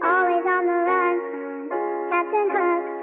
Always on the run, Captain Hook.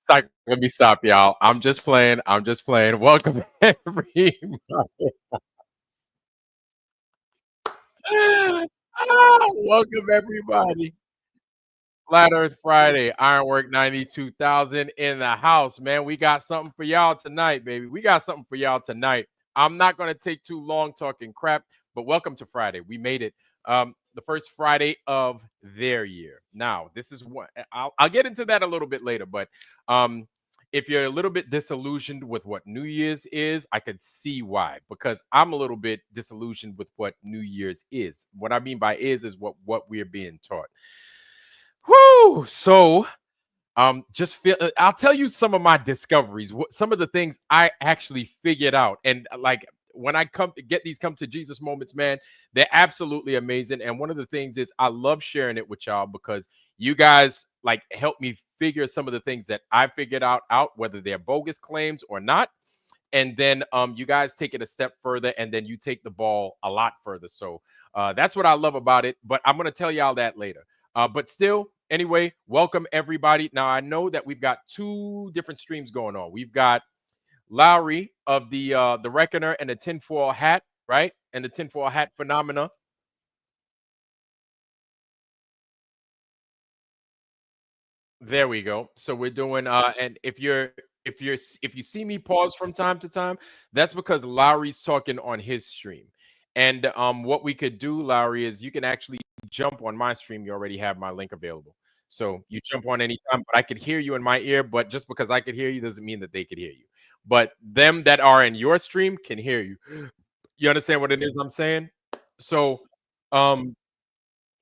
Like, let me stop, y'all. I'm just playing. I'm just playing. Welcome, everybody. Welcome, everybody. Flat Earth Friday, Ironwork 92,000 in the house, man. We got something for y'all tonight, baby. We got something for y'all tonight. I'm not going to take too long talking crap, but welcome to Friday. We made it. The first Friday of their year. Now, this is what I'll get into that a little bit later, but if you're a little bit disillusioned with what New Year's is, I could see why, because I'm a little bit disillusioned with what New Year's is. What I mean by is what we're being taught. Whoo! So, just feel. I'll tell you some of my discoveries. Some of the things I actually figured out, and like when I come to get these come to Jesus moments, man, they're absolutely amazing. And one of the things is I love sharing it with y'all because you guys like help me figure some of the things that I figured out, whether they're bogus claims or not. And then you guys take it a step further, and then you take the ball a lot further. So that's what I love about it. But I'm gonna tell y'all that later. But still, anyway, welcome everybody. Now I know that we've got two different streams going on. We've got Lowry of the Reckoner and the Tinfoil Hat, right? And the Tinfoil Hat Phenomena. There we go. So we're doing and if you see me pause from time to time, that's because Lowry's talking on his stream. And what we could do, Lowry, is you can actually jump on my stream. You already have my link available. So you jump on anytime, but I could hear you in my ear, but just because I could hear you doesn't mean that they could hear you. But them that are in your stream can hear you. You understand what it is I'm saying? So um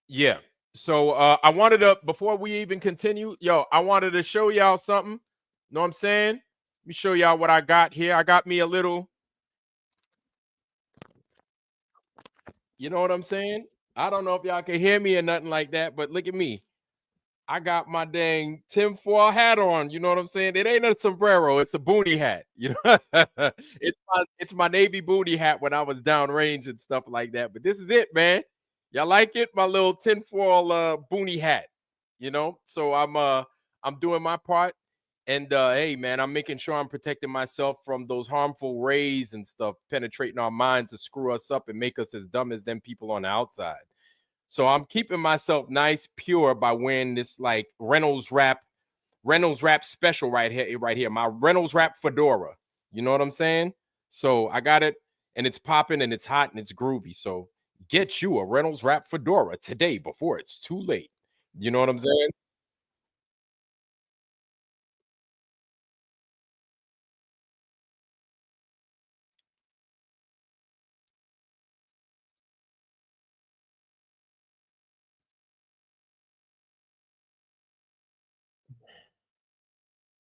yeah. So I wanted to before we even continue, I wanted to show y'all something. Know what I'm saying? Let me show y'all what I got here. I got me a little, you know what I'm saying? I don't know if y'all can hear me or nothing like that, but look at me. I got my dang tinfoil hat on. You know what I'm saying? It ain't a sombrero, it's a boonie hat. You know, it's my Navy boonie hat when I was downrange and stuff like that. But this is it, man. Y'all like it? My little tinfoil boonie hat. You know, so I'm doing my part. And hey, man, I'm making sure I'm protecting myself from those harmful rays and stuff penetrating our mind to screw us up and make us as dumb as them people on the outside. So I'm keeping myself nice, pure by wearing this like Reynolds wrap special right here, right here. My Reynolds wrap fedora. You know what I'm saying? So I got it, and it's popping, and it's hot, and it's groovy. So get you a Reynolds wrap fedora today before it's too late. You know what I'm saying?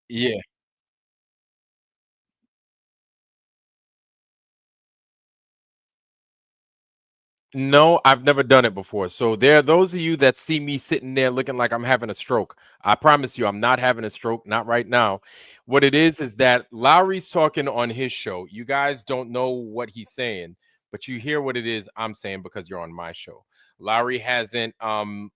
Yeah. No, I've never done it before. So there are those of you that see me sitting there looking like I'm having a stroke. I promise you, I'm not having a stroke, not right now. What it is that Lowry's talking on his show. You guys don't know what he's saying, but you hear what it is I'm saying because you're on my show. Lowry hasn't,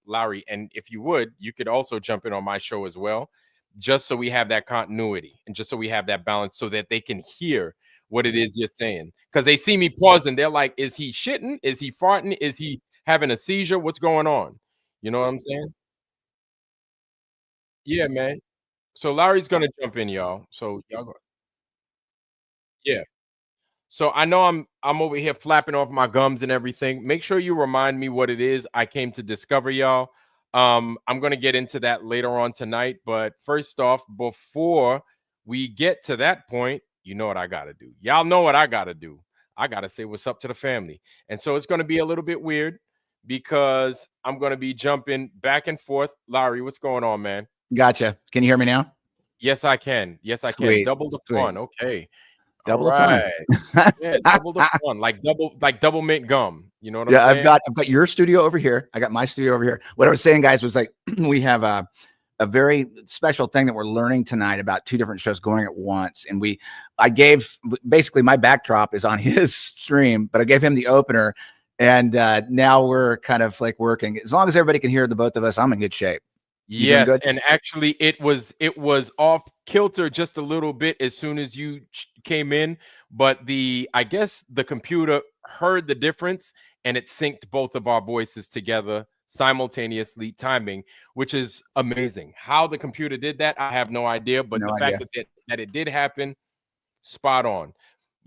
Lowry, and if you would, you could also jump in on my show as well, just so we have that continuity and just so we have that balance so that they can hear what it is you're saying. Because they see me pausing. They're like, is he shitting? Is he farting? Is he having a seizure? What's going on? You know what I'm saying? Yeah, man. So Larry's gonna jump in, y'all. So y'all go. Yeah. So I know I'm over here flapping off my gums and everything. Make sure you remind me what it is I came to discover, y'all. I'm gonna get into that later on tonight, but first off, before we get to that point, you know what I gotta do. Y'all know what I gotta do. I gotta say what's up to the family, and so it's gonna be a little bit weird because I'm gonna be jumping back and forth. Larry, what's going on, man? Gotcha. Can you hear me now? Yes, I can. Yes, I can. Sweet, Double the sweet. fun. Okay. Double All the fun. right. Yeah, double the fun, like double mint gum. You know what I'm Yeah, saying? I've got your studio over here. I got my studio over here. What I was saying, guys, was like we have a very special thing that we're learning tonight about two different shows going at once. And I gave basically my backdrop is on his stream, but I gave him the opener. And now we're kind of like working. As long as everybody can hear the both of us, I'm in good shape. You doing Yes, good? and actually it was off kilter just a little bit as soon as you came in, but I guess the computer heard the difference and it synced both of our voices together simultaneously timing, which is amazing. How the computer did that, I have no idea, but No the fact idea. that it did happen, spot on.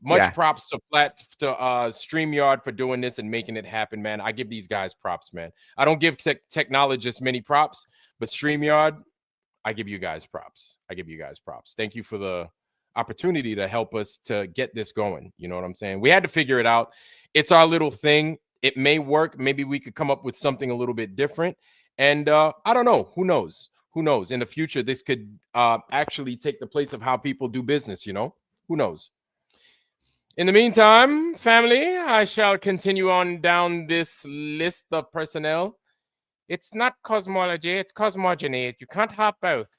Yeah. Much props to StreamYard for doing this and making it happen, man. I give these guys props, man. I don't give technologists many props, but StreamYard, I give you guys props. I give you guys props. Thank you for the opportunity to help us to get this going. You know what I'm saying? We had to figure it out. It's our little thing. It may work. Maybe we could come up with something a little bit different. And I don't know. Who knows? Who knows? In the future, this could actually take the place of how people do business. You know? Who knows? In the meantime, family, I shall continue on down this list of personnel. It's not cosmology, it's cosmogony. You can't have both.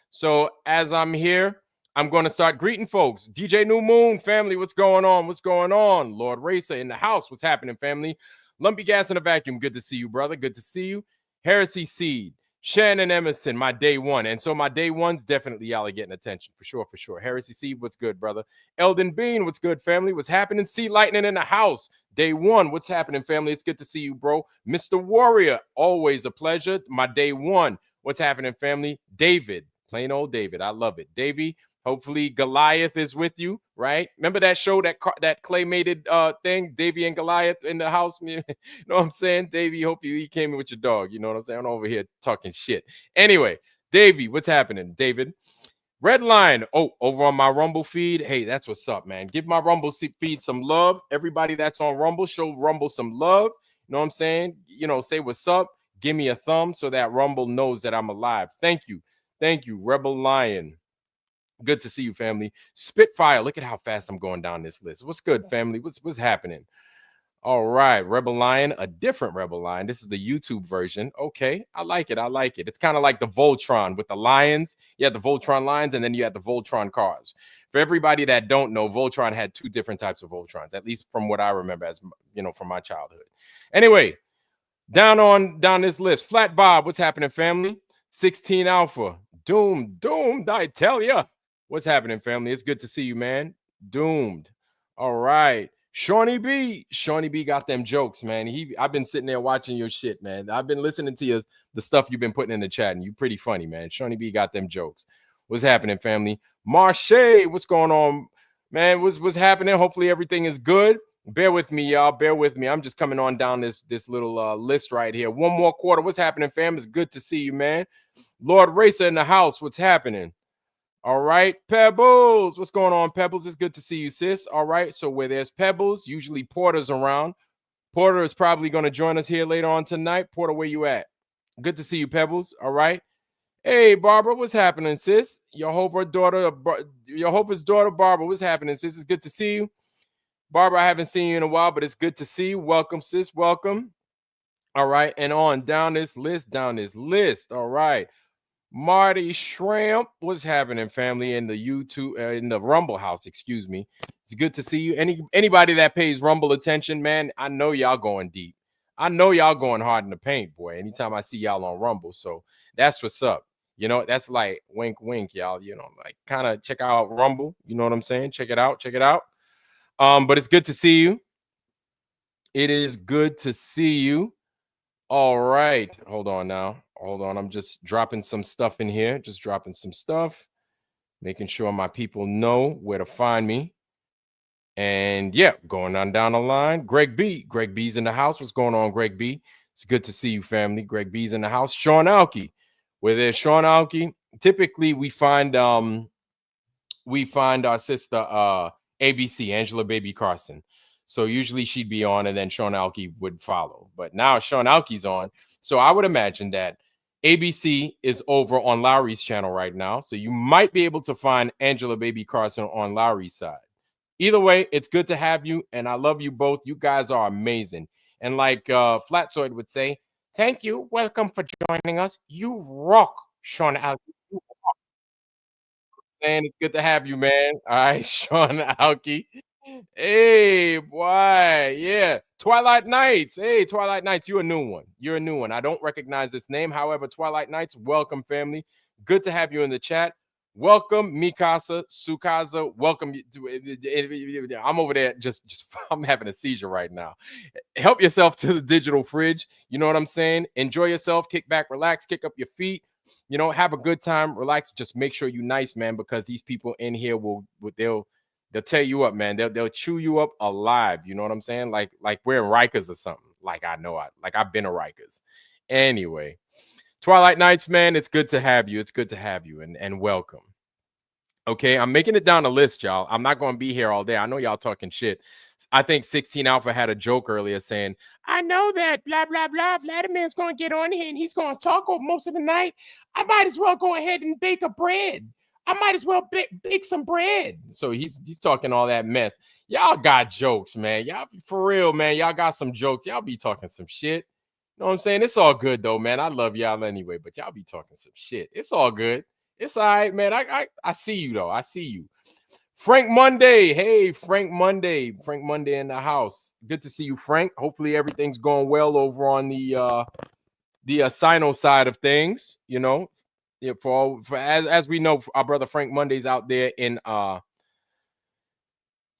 So as I'm here, I'm going to start greeting folks. DJ New Moon, family, what's going on? What's going on? Lord Racer in the house, what's happening, family? Lumpy Gas in a Vacuum, good to see you, brother. Good to see you. Heresy Seed, Shannon Emerson, my day one. And so my day one's definitely y'all are getting attention, for sure, for sure. Heresy Seed, what's good, brother? Eldon Bean, what's good, family? What's happening? Sea Lightning in the house. Day one, what's happening, family? It's good to see you, bro. Mr. Warrior, always a pleasure. My day one, what's happening, family? David, plain old David, I love it. Davey, hopefully Goliath is with you, right? Remember that show, that claymated thing, Davey and Goliath in the house? You know what I'm saying? Davey, hope you came in with your dog. You know what I'm saying? I'm over here talking shit. Anyway, Davey, what's happening, David? Red Line, oh, over on my Rumble feed. Hey, that's what's up, man. Give my Rumble feed some love. Everybody that's on Rumble, show Rumble some love. You know what I'm saying? You know, say what's up. Give me a thumb so that Rumble knows that I'm alive. Thank you. Thank you, Rebel Lion. Good to see you, family. Spitfire, look at how fast I'm going down this list. What's good, family? What's happening? All right, Rebel Lion, a different Rebel Lion. This is the YouTube version. Okay, I like it. I like it. It's kind of like the Voltron with the lions. You had the Voltron lions, and then you had the Voltron cars. For everybody that don't know, Voltron had two different types of Voltrons, at least from what I remember, as you know, from my childhood. Anyway, down this list, Flat Bob, what's happening, family? 16 Alpha, doomed. I tell ya, what's happening, family? It's good to see you, man. Doomed. All right. Shawnee B got them jokes, man. I've been sitting there watching your shit, man. I've been listening to the stuff you've been putting in the chat, and you pretty funny, man. Shawnee B got them jokes. What's happening, family? Marche, what's going on, man? What's happening? Hopefully everything is good. Bear with me, y'all. Bear with me. I'm just coming on down this little list right here. One more quarter. What's happening, fam? It's good to see you, man. Lord Racer in the house. What's happening? All right, Pebbles. What's going on, Pebbles? It's good to see you, sis. All right, so where there's Pebbles, usually Porter's around. Porter is probably going to join us here later on tonight. Porter, where you at? Good to see you, Pebbles. All right. Hey, Barbara, what's happening, sis? Jehovah's daughter, Barbara. What's happening, sis? It's good to see you. Barbara, I haven't seen you in a while, but it's good to see you. Welcome, sis. Welcome. All right, and on down this list. All right. Marty Shrimp, what's happening, family? In the YouTube, in the Rumble house, excuse me. It's good to see you. Anybody that pays Rumble attention, man, I know y'all going deep. I know y'all going hard in the paint, boy. Anytime I see y'all on Rumble, so that's what's up. You know, that's like wink, wink, y'all. You know, like kind of check out Rumble. You know what I'm saying? Check it out. But it's good to see you. It is good to see you. All right. Hold on now. Hold on. I'm just dropping some stuff in here. Just dropping some stuff. Making sure my people know where to find me. And yeah, going on down the line. Greg B. Greg B's in the house. What's going on, Greg B? It's good to see you, family. Greg B's in the house. Sean Alke. Where there's Sean Alke, typically we find our sister ABC, Angela Baby Carson. So usually she'd be on and then Sean Alke would follow. But now Sean Alke's on. So I would imagine that ABC is over on Lowry's channel right now. So you might be able to find Angela Baby Carson on Lowry's side. Either way, it's good to have you. And I love you both. You guys are amazing. And like Flatsoid would say, thank you. Welcome for joining us. You rock, Sean Alke. You rock. And it's good to have you, man. All right, Sean Alke. Hey, boy. Yeah. Twilight Nights. Hey, Twilight Nights. You're a new one. You're a new one. I don't recognize this name. However, Twilight Nights, welcome, family. Good to have you in the chat. Welcome, Mikasa, Sukasa. Welcome. I'm over there. I'm having a seizure right now. Help yourself to the digital fridge. You know what I'm saying? Enjoy yourself. Kick back, relax, kick up your feet. Have a good time. Relax. Just make sure you're nice, man, because these people in here they'll tear you up, man. They'll chew you up alive. You know what I'm saying? Like we're in Rikers or something. I've been to Rikers. Anyway, Twilight Nights, man. It's good to have you. It's good to have you, and welcome. Okay, I'm making it down the list, y'all. I'm not going to be here all day. I know y'all talking shit. I think 16 Alpha had a joke earlier saying, I know that blah, blah, blah. Vladimir's going to get on here and he's going to talk over most of the night. I might as well go ahead and bake a bread. I might as well bake some bread. So he's talking all that mess. Y'all got jokes, man. Y'all, for real, man. Y'all got some jokes. Y'all be talking some shit. You know what I'm saying? It's all good, though, man. I love y'all anyway, but y'all be talking some shit. It's all good. It's all right, man. I see you, though. I see you. Frank Monday. Hey, Frank Monday. Frank Monday in the house. Good to see you, Frank. Hopefully everything's going well over on the Sino side of things. As we know, our brother Frank Monday's out there in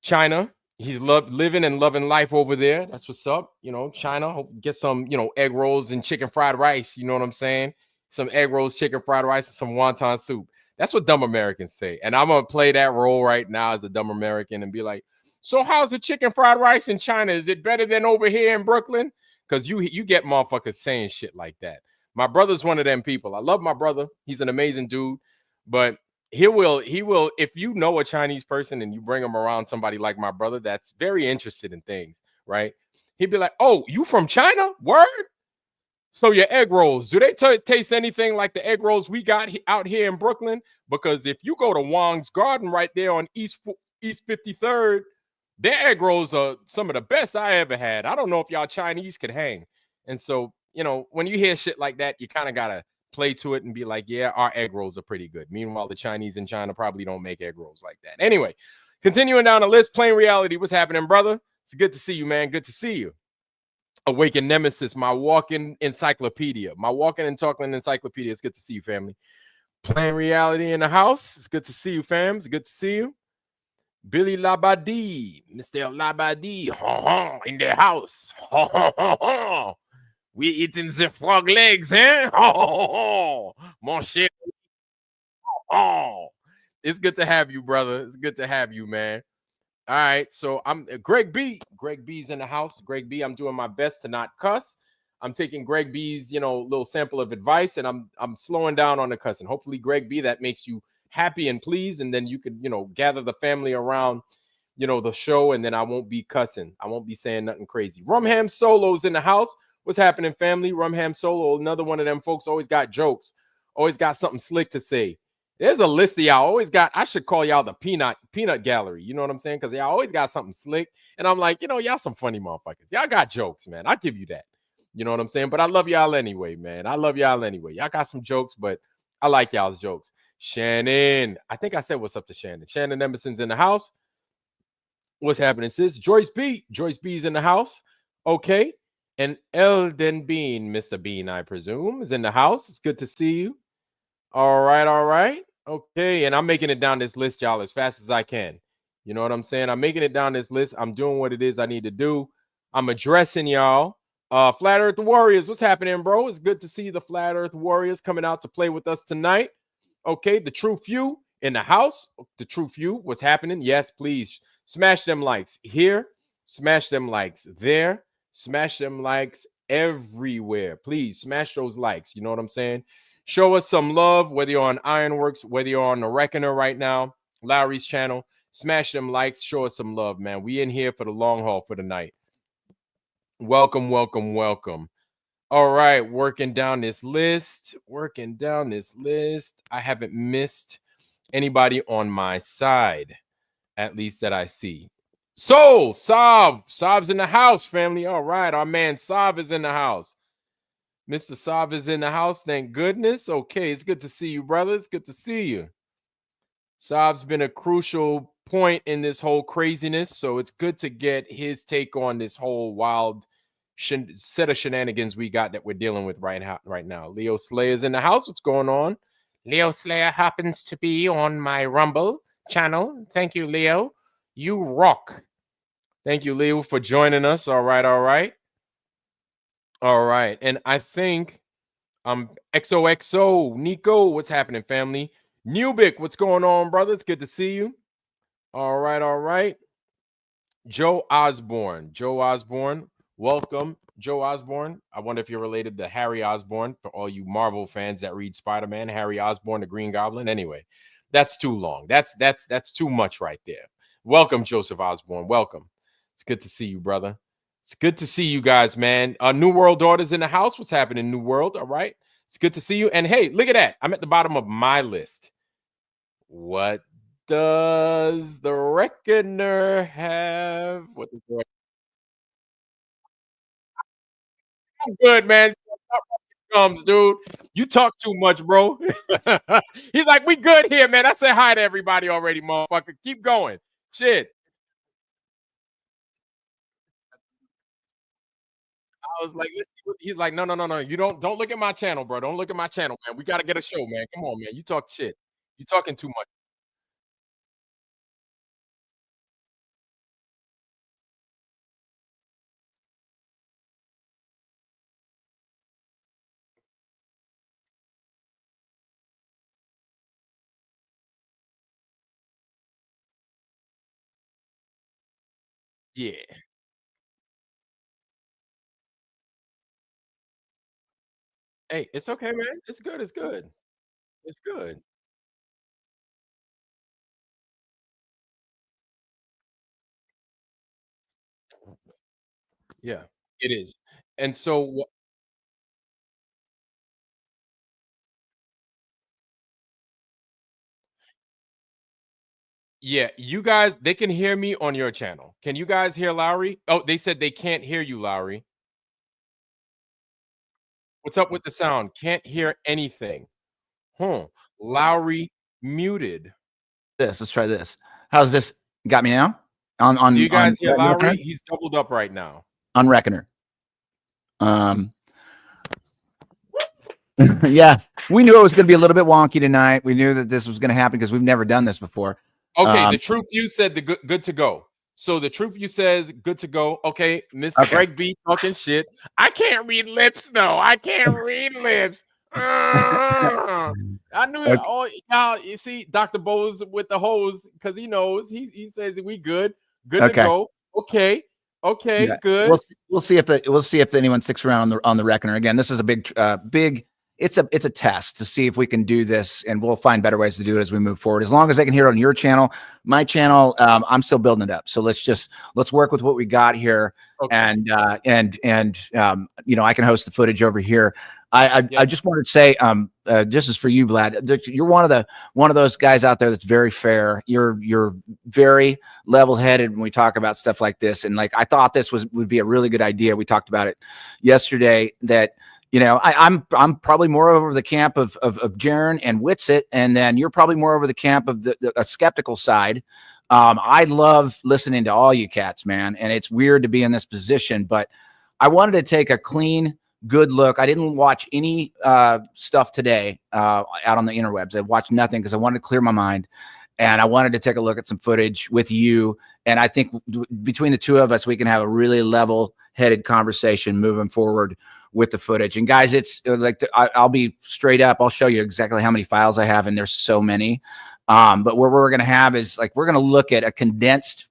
China. He's living and loving life over there. That's what's up. China. Hope get some, egg rolls and chicken fried rice. You know what I'm saying? Some egg rolls, chicken fried rice, and some wonton soup. That's what dumb Americans say. And I'm going to play that role right now as a dumb American and be like, so how's the chicken fried rice in China? Is it better than over here in Brooklyn? Because you get motherfuckers saying shit like that. My brother's one of them people. I love my brother. He's an amazing dude. But he will, if you know a Chinese person and you bring him around somebody like my brother that's very interested in things, right? He'd be like, oh, you from China? Word? So your egg rolls, do they taste anything like the egg rolls we got out here in Brooklyn? Because if you go to Wong's Garden right there on East 53rd, their egg rolls are some of the best I ever had. I don't know if y'all Chinese could hang. And so, when you hear shit like that, you kind of got to play to it and be like, yeah, our egg rolls are pretty good. Meanwhile, the Chinese in China probably don't make egg rolls like that. Anyway, continuing down the list, Plain Reality. What's happening, brother? It's good to see you, man. Good to see you. Awaken Nemesis, my walking encyclopedia. My walking and talking encyclopedia. It's good to see you, family. Plain Reality in the house. It's good to see you, fam. It's good to see you. Billy Labadie, Mr. Labadie, in the house. We eating the frog legs, eh? Mon cher. It's good to have you, brother. It's good to have you, man. All right, so I'm Greg B. Greg B's in the house. Greg B. I'm doing my best to not cuss. I'm taking Greg B's, little sample of advice, and I'm slowing down on the cussing. Hopefully, Greg B, that makes you happy and pleased, and then you could, gather the family around, the show, and then I won't be cussing. I won't be saying nothing crazy. Rumham Solo's in the house. What's happening, family? Rumham Solo, another one of them folks, always got jokes, always got something slick to say. There's a list of y'all always got. I should call y'all the peanut gallery. You know what I'm saying? Because y'all always got something slick. And I'm like, y'all some funny motherfuckers. Y'all got jokes, man. I'll give you that. You know what I'm saying? But I love y'all anyway, man. I love y'all anyway. Y'all got some jokes, but I like y'all's jokes. Shannon. I think I said what's up to Shannon. Shannon Emerson's in the house. What's happening, sis? Joyce B. Joyce B's in the house. Okay. And Elden Bean, Mr. Bean, I presume, is in the house. It's good to see you. All right, all right. Okay, and I'm making it down this list, y'all, as fast as I can. You know what I'm saying? I'm making it down this list. I'm doing what it is I need to do. I'm addressing y'all. Flat Earth Warriors, what's happening, bro? It's good to see the Flat Earth Warriors coming out to play with us tonight. Okay, the True Few in the house. The True Few, what's happening? Yes, please. Smash them likes here. Smash them likes there. Smash them likes everywhere. Please smash those likes. You know what I'm saying? Show us some love, whether you're on Ironworks, whether you're on the Reckoner right now, Lowry's channel. Smash them likes. Show us some love, man. We in here for the long haul for the night. Welcome, welcome, welcome. All right, working down this list. I haven't missed anybody on my side, at least that I see. So, Sav's in the house, family. All right, our man Sav is in the house. Mr. Sav is in the house. Thank goodness. Okay, it's good to see you, brother. It's good to see you. Sav's been a crucial point in this whole craziness, so it's good to get his take on this whole wild set of shenanigans we got that we're dealing with right now. Leo Slayer's in the house. What's going on? Leo Slayer happens to be on my Rumble channel. Thank you, Leo. You rock. Thank you, Leo, for joining us. All right. And I think XOXO Nico, what's happening, family? Nubic, what's going on, brother? It's good to see you. All right. Joe Osborne, welcome, Joe Osborne. I wonder if you're related to Harry Osborne, for all you Marvel fans that read Spider-Man. Harry Osborne, the Green Goblin. Anyway, that's too long. That's too much right there. Welcome, Joseph Osborne. Welcome. It's good to see you, brother. It's good to see you guys, man. New World Order's in the house. What's happening, New World? All right. It's good to see you. And hey, look at that. I'm at the bottom of my list. What does the Reckoner have? What does the Reckoner? I'm good, man. Comes, dude. You talk too much, bro. He's like, we good here, man. I said hi to everybody already, motherfucker. Keep going. Shit. I was like, he's like, no. You don't look at my channel, bro. Don't look at my channel, man. We gotta get a show, man. Come on, man. You talk shit. You talking too much. Yeah. Hey, it's okay, man. It's good. It's good. It's good. Yeah, it is. And so yeah, you guys, they can hear me on your channel. Can you guys hear Lowry? Oh, they said they can't hear you, Lowry. What's up with the sound? Can't hear anything. Huh. Lowry muted. Let's try this. How's this? Got me now? Do you guys hear Lowry? Reckoner? He's doubled up right now. On Reckoner. Yeah, we knew it was going to be a little bit wonky tonight. We knew that this was going to happen because we've never done this before. Okay, the Truth View said the good to go. So the Truth View says good to go. Okay, Miss Greg B talking shit. I can't read lips though. I can't read lips. I knew it. Oh, y'all, you see, Dr. Bose with the hose because he knows. He says we good to go. Okay, Yeah. good. We'll see if anyone sticks around on the Reckoner. Again, this is a big. It's a test to see if we can do this, and we'll find better ways to do it as we move forward. As long as I can hear it on your channel, my channel, I'm still building it up. So let's work with what we got here, and you know, I can host the footage over here. I just wanted to say, this is for you, Vlad. You're one of those guys out there that's very fair. You're very level-headed when we talk about stuff like this, and like I thought this would be a really good idea. We talked about it yesterday that. You know, I'm probably more over the camp of Jiren and Witsit, and then you're probably more over the camp of the skeptical side. I love listening to all you cats, man, and it's weird to be in this position, but I wanted to take a clean, good look. I didn't watch any stuff today out on the interwebs. I watched nothing because I wanted to clear my mind, and I wanted to take a look at some footage with you. And I think between the two of us, we can have a really level-headed conversation moving forward with the footage. And guys, it's like I'll be straight up. I'll show you exactly how many files I have, and there's so many. But what we're going to have is like we're going to look at a condensed.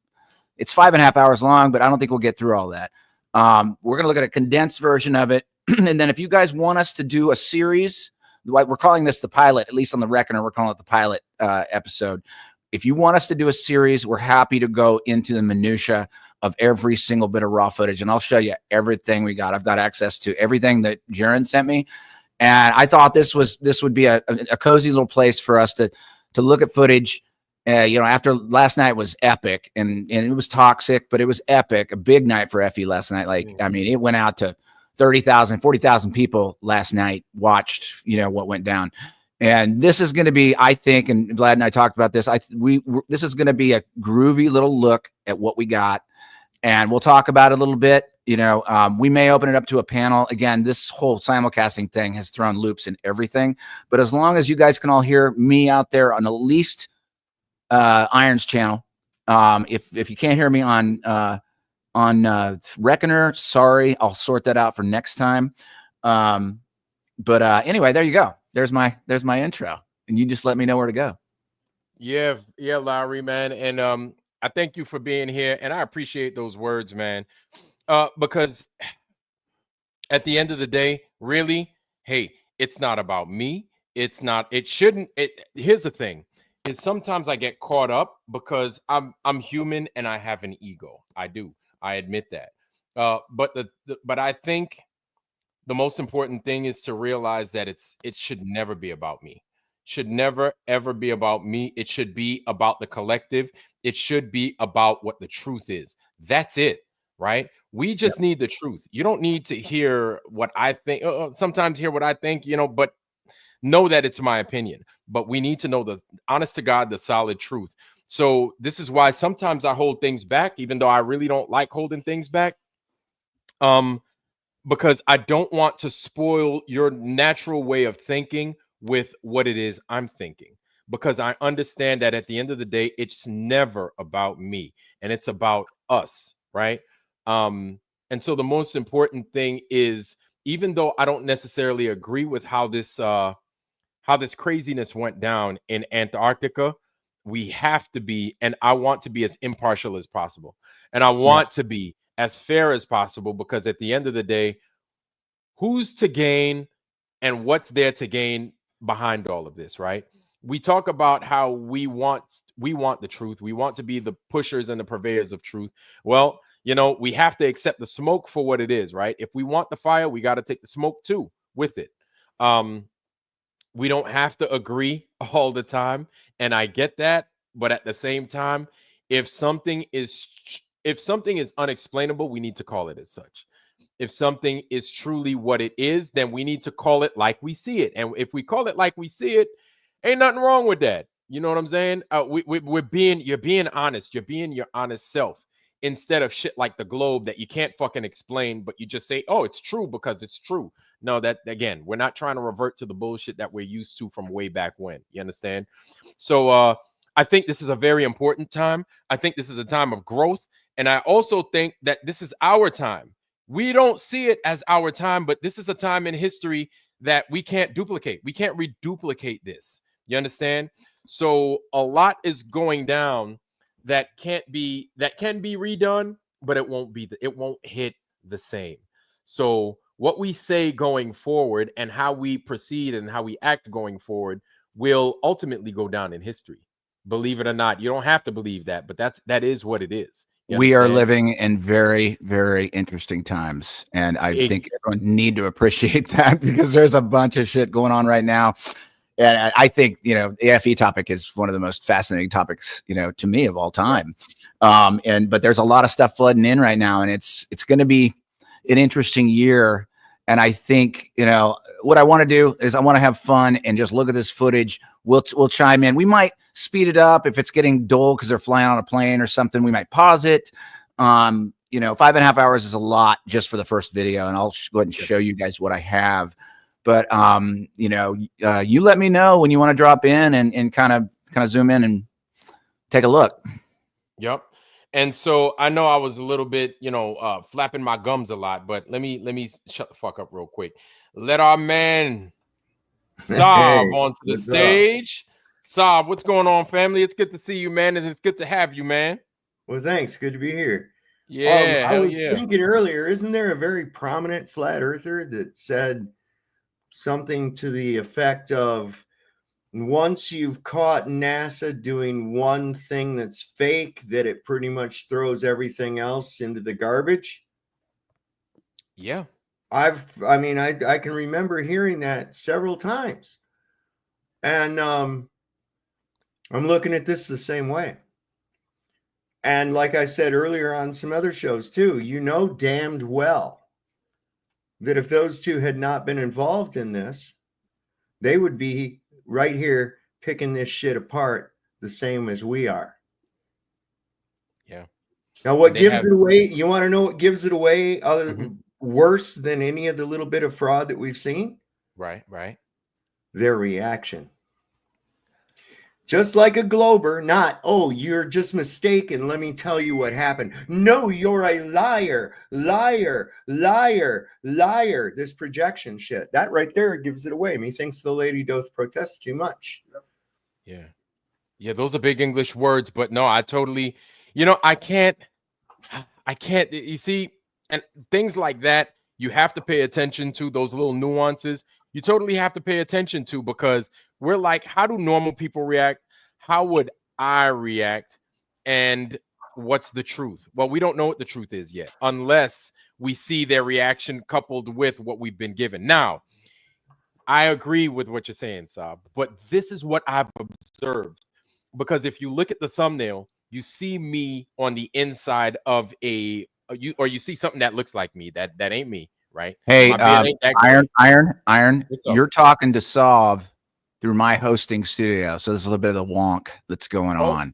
It's 5.5 hours long, but I don't think we'll get through all that. We're going to look at a condensed version of it, and then if you guys want us to do a series, we're calling this the pilot. At least on the Reckoner, we're calling it the pilot episode. If you want us to do a series, we're happy to go into the minutia of every single bit of raw footage, and I'll show you everything we got. I've got access to everything that Jiren sent me, and I thought this would be a cozy little place for us to look at footage. You know, after last night was epic, and it was toxic, but it was epic. A big night for Effie last night. Like, I mean, it went out to 30,000, 40,000 people last night watched, you know, what went down. And this is going to be, I think, and Vlad and I talked about this. This is going to be a groovy little look at what we got, and we'll talk about it a little bit. We may open it up to a panel. Again, this whole simulcasting thing has thrown loops in everything. But as long as you guys can all hear me out there on at least Iron's channel, if you can't hear me on Reckoner, sorry, I'll sort that out for next time. But anyway, there you go. There's my intro, and you just let me know where to go. Yeah, Lowry, man, and I thank you for being here, and I appreciate those words, man. Because at the end of the day, really, hey, it's not about me. It's not. It shouldn't. Here's the thing: is sometimes I get caught up because I'm human and I have an ego. I do. I admit that. But I think the most important thing is to realize that it should never be about me. Should never ever be about me. It should be about the collective. It should be about what the truth is. That's it, right? We just need the truth. You don't need to hear what I think. Sometimes hear what I think, but know that it's my opinion. But we need to know the honest to God, the solid truth. So this is why sometimes I hold things back, even though I really don't like holding things back. Because I don't want to spoil your natural way of thinking with what it is I'm thinking. Because I understand that at the end of the day, it's never about me and it's about us, right? And so the most important thing is, even though I don't necessarily agree with how this craziness went down in Antarctica, we have to be, and I want to be as impartial as possible. And I want to be as fair as possible, because at the end of the day, who's to gain and what's there to gain behind all of this, right? We talk about how we want the truth. We want to be the pushers and the purveyors of truth. Well, we have to accept the smoke for what it is, right? If we want the fire, we got to take the smoke too with it. We don't have to agree all the time, and I get that, but at the same time, if something is unexplainable, we need to call it as such. If something is truly what it is, then we need to call it like we see it. And if we call it like we see it, ain't nothing wrong with that. You know what I'm saying? You're being honest. You're being your honest self, instead of shit like the globe that you can't fucking explain, but you just say, oh, it's true because it's true. No, that, again, we're not trying to revert to the bullshit that we're used to from way back when. You understand? So I think this is a very important time. I think this is a time of growth. And I also think that this is our time. We don't see it as our time, but this is a time in history that we can't duplicate. We can't reduplicate this. You understand? So a lot is going down that can be redone, but it won't hit the same. So what we say going forward and how we proceed and how we act going forward will ultimately go down in history. Believe it or not. You don't have to believe that, but that is what it is. We are living in very, very interesting times, and I think everyone need to appreciate that, because there's a bunch of shit going on right now. And I think, the FE topic is one of the most fascinating topics, to me, of all time. But there's a lot of stuff flooding in right now, and it's going to be an interesting year. And I think, what I want to do is I want to have fun and just look at this footage. We'll chime in. We might speed it up if it's getting dull because they're flying on a plane or something. We might pause it. 5.5 hours is a lot just for the first video, and I'll go ahead and show you guys what I have. But you let me know when you want to drop in and kind of zoom in and take a look. Yep. And so I know I was a little bit, flapping my gums a lot, but let me shut the fuck up real quick. Let our man Saab onto the stage. Saab, what's going on, family? It's good to see you, man, and it's good to have you, man. Well, thanks. Good to be here. Yeah, I was thinking earlier, isn't there a very prominent flat earther that said something to the effect of, once you've caught NASA doing one thing that's fake, that it pretty much throws everything else into the garbage? Yeah. I can remember hearing that several times. And I'm looking at this the same way. And like I said earlier on some other shows too, damned well that if those two had not been involved in this, they would be right here picking this shit apart the same as we are. Yeah. Now, what gives it away? You want to know what gives it away worse than any of the little bit of fraud that we've seen? Right. Their reaction. Just like a Glober, not, oh, you're just mistaken. Let me tell you what happened. No, you're a liar, liar, liar, liar. This projection shit. That right there gives it away. Methinks the lady doth protest too much. Yeah. Yeah, those are big English words, but no, I totally, I can't, you see, and things like that, you have to pay attention to those little nuances. You totally have to pay attention to, because we're like, how do normal people react? How would I react? And what's the truth? Well, we don't know what the truth is yet, unless we see their reaction coupled with what we've been given. Now, I agree with what you're saying, Sab, but this is what I've observed. Because if you look at the thumbnail, you see me on the inside of you see something that looks like me. That ain't me, right? Hey, Iron, What's up? you're talking to Sov through my hosting studio, so there's a little bit of the wonk that's going on.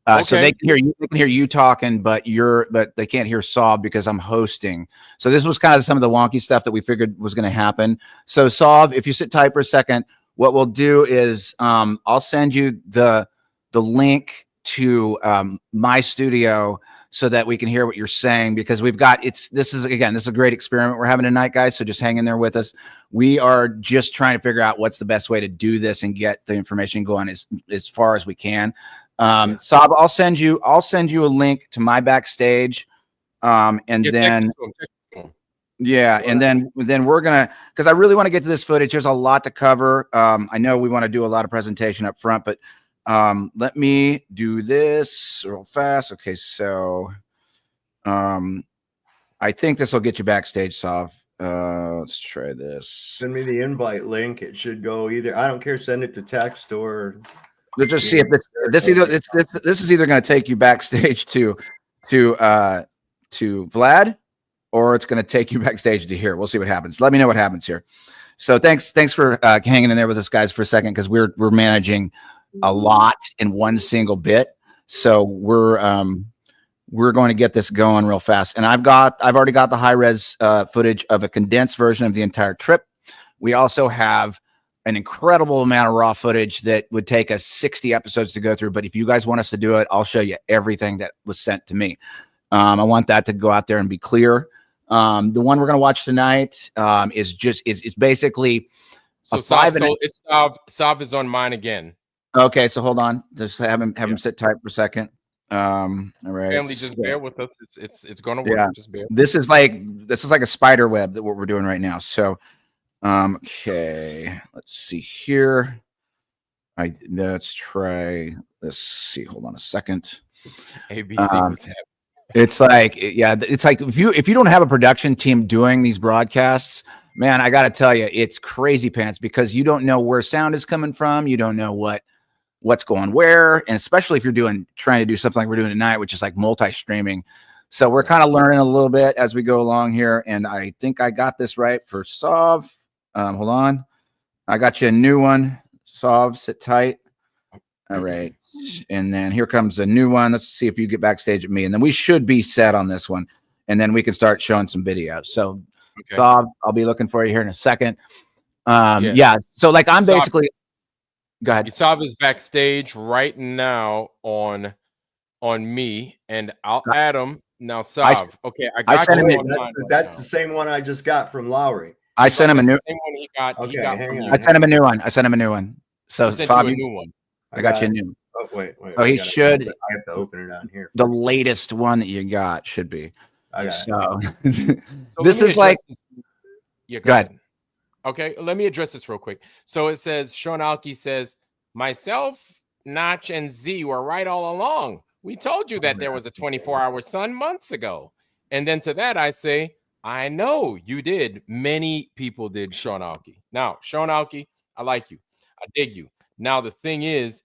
Okay. So they can hear you talking, but they can't hear Sov because I'm hosting. So this was kind of some of the wonky stuff that we figured was going to happen. So Sov, if you sit tight for a second, what we'll do is I'll send you the link to my studio so that we can hear what you're saying, because this is a great experiment we're having tonight, guys. So just hang in there with us. We are just trying to figure out what's the best way to do this and get the information going as far as we can. Sab, I'll send you a link to my backstage. And then we're gonna, because I really want to get to this footage. There's a lot to cover. I know we want to do a lot of presentation up front, but let me do this real fast. Okay, so I think this will get you backstage, Sav. Let's try this. Send me the invite link. It should go either. I don't care. Send it to text or. Let's just see if this is either going to take you backstage to Vlad, or it's going to take you backstage to here. We'll see what happens. Let me know what happens here. So thanks for hanging in there with us, guys, for a second, because we're managing a lot in one single bit. So we're going to get this going real fast. And I've already got the high res footage of a condensed version of the entire trip. We also have an incredible amount of raw footage that would take us 60 episodes to go through. But if you guys want us to do it, I'll show you everything that was sent to me. I want that to go out there and be clear. The one we're going to watch tonight is basically so Sav is on mine again. Okay, so hold on. Just have him sit tight for a second. All right. Family, just bear with us. It's gonna work. Yeah. Just bear. This is like a spider web that what we're doing right now. So okay, let's see here. Let's try. Let's see. Hold on a second. ABC was happening. It's like if you don't have a production team doing these broadcasts, man, I got to tell you, it's crazy pants, because you don't know where sound is coming from. You don't know what's going where, and especially if you're trying to do something like we're doing tonight, which is like multi-streaming. So we're kind of learning a little bit as we go along here, and I think I got this right for Sav. Hold on, I got you a new one. Sav, sit tight. All right, and then here comes a new one. Let's see if you get backstage at me, and then we should be set on this one, and then we can start showing some videos. So, okay. Sav, I'll be looking for you here in a second. Yeah. So like I'm basically. Go ahead. Sav is backstage right now on me, and I'll add him now. Sav, okay, I got you. That's the same one I just got from Lowry. I sent him a new one. He got from you. I sent him a new one. So Sav, a new one. I got you a new. Oh wait. So he should. I have to open it on here. The latest one that you got should be. So this is like. Yeah, go ahead. Okay, let me address this real quick. So it says, Sean Alke says, myself, Notch, and Z were right all along. We told you that there was a 24-hour sun months ago. And then to that, I say, I know you did. Many people did, Sean Alke. Now, Sean Alke, I like you. I dig you. Now, the thing is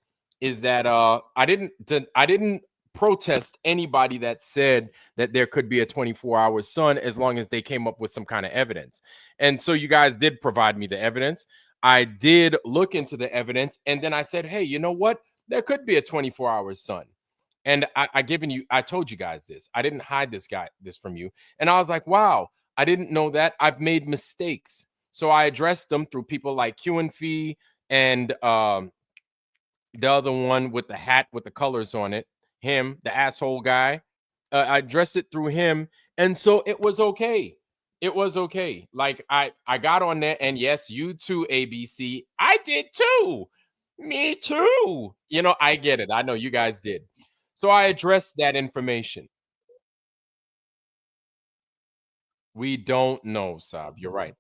that I didn't protest anybody that said that there could be a 24-hour sun as long as they came up with some kind of evidence. And so you guys did provide me the evidence. I did look into the evidence, and then I said, hey, you know what? There could be a 24-hour sun. And I told you guys this. I didn't hide this from you. And I was like, wow, I didn't know that. I've made mistakes. So I addressed them through people like Q and Fee and the other one with the hat with the colors on it, him, the asshole guy. I addressed it through him, and so it was okay. It was okay. Like I got on there, and yes, you too, ABC. I did too. Me too. You know, I get it. I know you guys did. So I addressed that information. We don't know, Sab. You're right.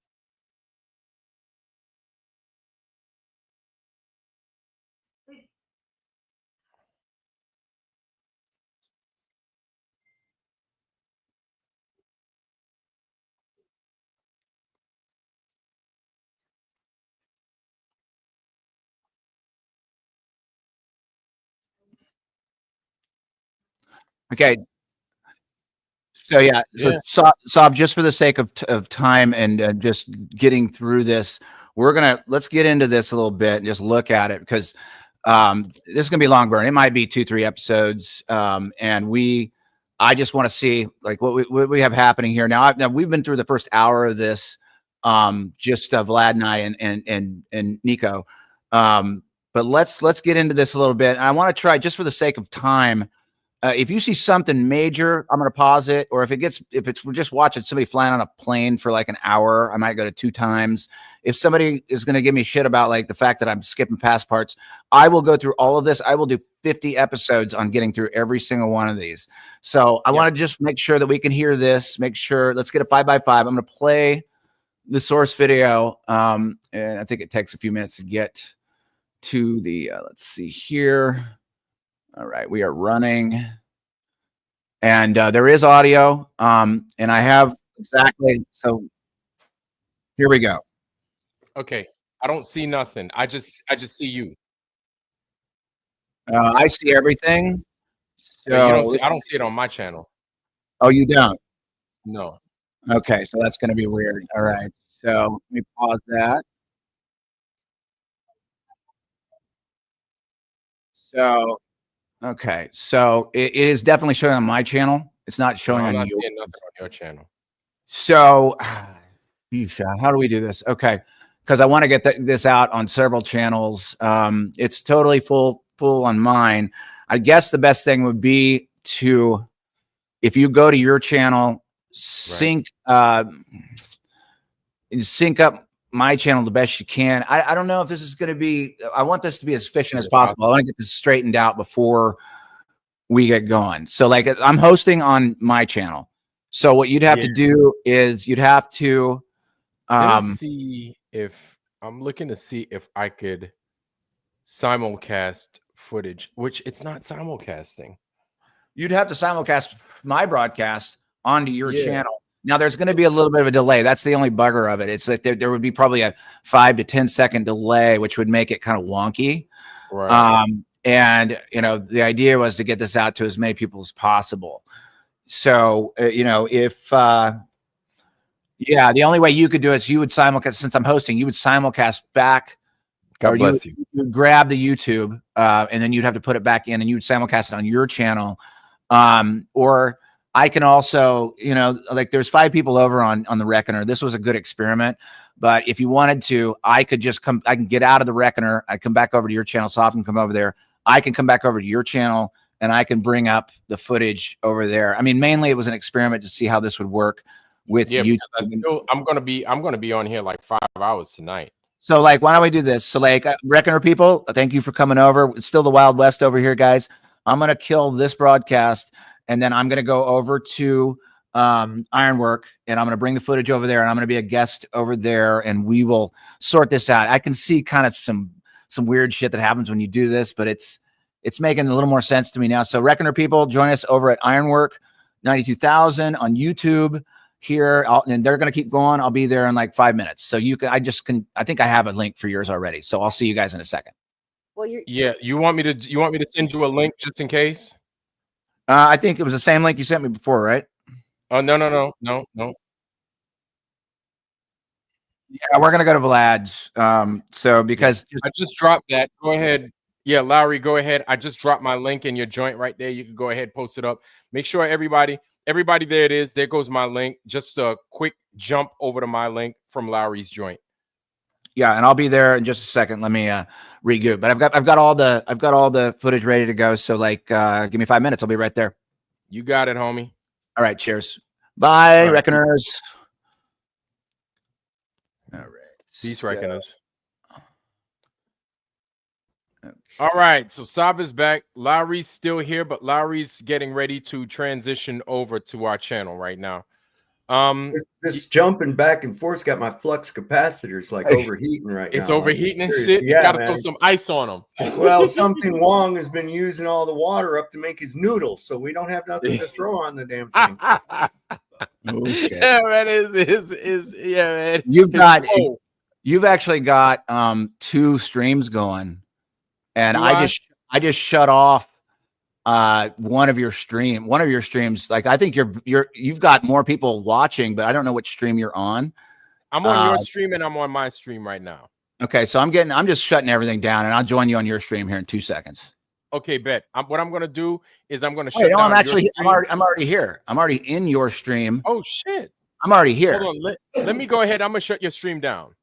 Okay. So yeah, Yeah. Sob, just for the sake of time and just getting through this, let's get into this a little bit and just look at it, because this is gonna be a long burn. It might be 2-3 episodes, and I just want to see like what we have happening here now. Now we've been through the first hour of this, just Vlad and I and Nico, but let's get into this a little bit. And I want to try, just for the sake of time. If you see something major, I'm going to pause it. Or we're just watching somebody flying on a plane for like an hour, I might go to 2 times. If somebody is going to give me shit about like the fact that I'm skipping past parts, I will go through all of this. I will do 50 episodes on getting through every single one of these. So I want to just make sure that we can hear this. Make sure, let's get a 5x5. I'm going to play the source video. And I think it takes a few minutes to get to the, let's see here. All right, we are running, and there is audio, and I have exactly. So here we go. Okay. I don't see nothing. I just see you. I see everything. So Yeah, you don't see. I don't see it on my channel. Oh, you don't? No. Okay, so that's going to be weird. All right, so let me pause that. So. Okay, so it is definitely showing on my channel. It's not showing I'm on not yours. seeing nothing on your channel. So, how do we do this? Okay, because I want to get this out on several channels. It's totally full on mine. I guess the best thing would be to, if you go to your channel, sync up my channel the best you can. I don't know if this is going to be. I want this to be as efficient as possible. I want to get this straightened out before we get going. So like I'm hosting on my channel. So what you'd have to do is you'd have to see if I'm looking to see if I could simulcast footage, which it's not simulcasting. You'd have to simulcast my broadcast onto your channel. Now there's going to be a little bit of a delay. That's the only bugger of it. It's like there would be probably a 5 to 10 second delay, which would make it kind of wonky. Right. And you know, the idea was to get this out to as many people as possible. So you know, if the only way you could do it is you would simulcast. Since I'm hosting, you would simulcast back. God bless you. You would grab the YouTube, and then you'd have to put it back in, and you would simulcast it on your channel. Or I can also, you know, like there's 5 people over on the Reckoner. This was a good experiment, but if you wanted to, I could just I can get out of the Reckoner. I come back over to your channel. So often come over there. I can come back over to your channel and I can bring up the footage over there. I mean, mainly it was an experiment to see how this would work with YouTube. I'm gonna be on here like 5 hours tonight. So like, why don't we do this? So like, Reckoner people, thank you for coming over. It's still the Wild West over here, guys. I'm gonna kill this broadcast, and then I'm gonna go over to Ironwork, and I'm gonna bring the footage over there, and I'm gonna be a guest over there, and we will sort this out. I can see kind of some weird shit that happens when you do this, but it's making a little more sense to me now. So Reckoner people, join us over at Ironwork 92,000 on YouTube here, and they're going to keep going. I'll be there in like 5 minutes. So you can, I think I have a link for yours already. So I'll see you guys in a second. Well, you want me to send you a link just in case? I think it was the same link you sent me before, right? Oh, no. Yeah, we're gonna go to Vlad's. So because I just dropped that. Go ahead. Yeah, Lowry, go ahead. I just dropped my link in your joint right there. You can go ahead, post it up. Make sure everybody, there it is. There goes my link. Just a quick jump over to my link from Lowry's joint. yeah, and I'll be there in just a second. Let me regroup. But I've got all the footage ready to go. So like give me 5 minutes. I'll be right there. You got it, homie. All right, cheers. Bye, All right. Reckoners. All right. Peace, So- Reckoners. Okay. All right, so Sab is back. Lowry's still here, but Lowry's getting ready to transition over to our channel right now. This jumping back and forth got my flux capacitors like overheating right now. It's overheating like, and shit. Yeah, you gotta man. throw some ice on them. Well, something Wong has been using all the water up to make his noodles, so we don't have nothing to throw on the damn thing. Oh, shit. Yeah, man, yeah, man. You've actually got 2 streams going, and Do I just shut off one of your streams. Like I think you've got more people watching, but I don't know which stream you're on. I'm on your stream and I'm on my stream right now. Okay, so I'm just shutting everything down, and I'll join you on your stream here in 2 seconds. Okay, bet. What I'm gonna do is I'm gonna shut Wait, no, down. I'm already here. I'm already in your stream. Oh shit! I'm already here. Hold on. Let me go ahead. I'm gonna shut your stream down.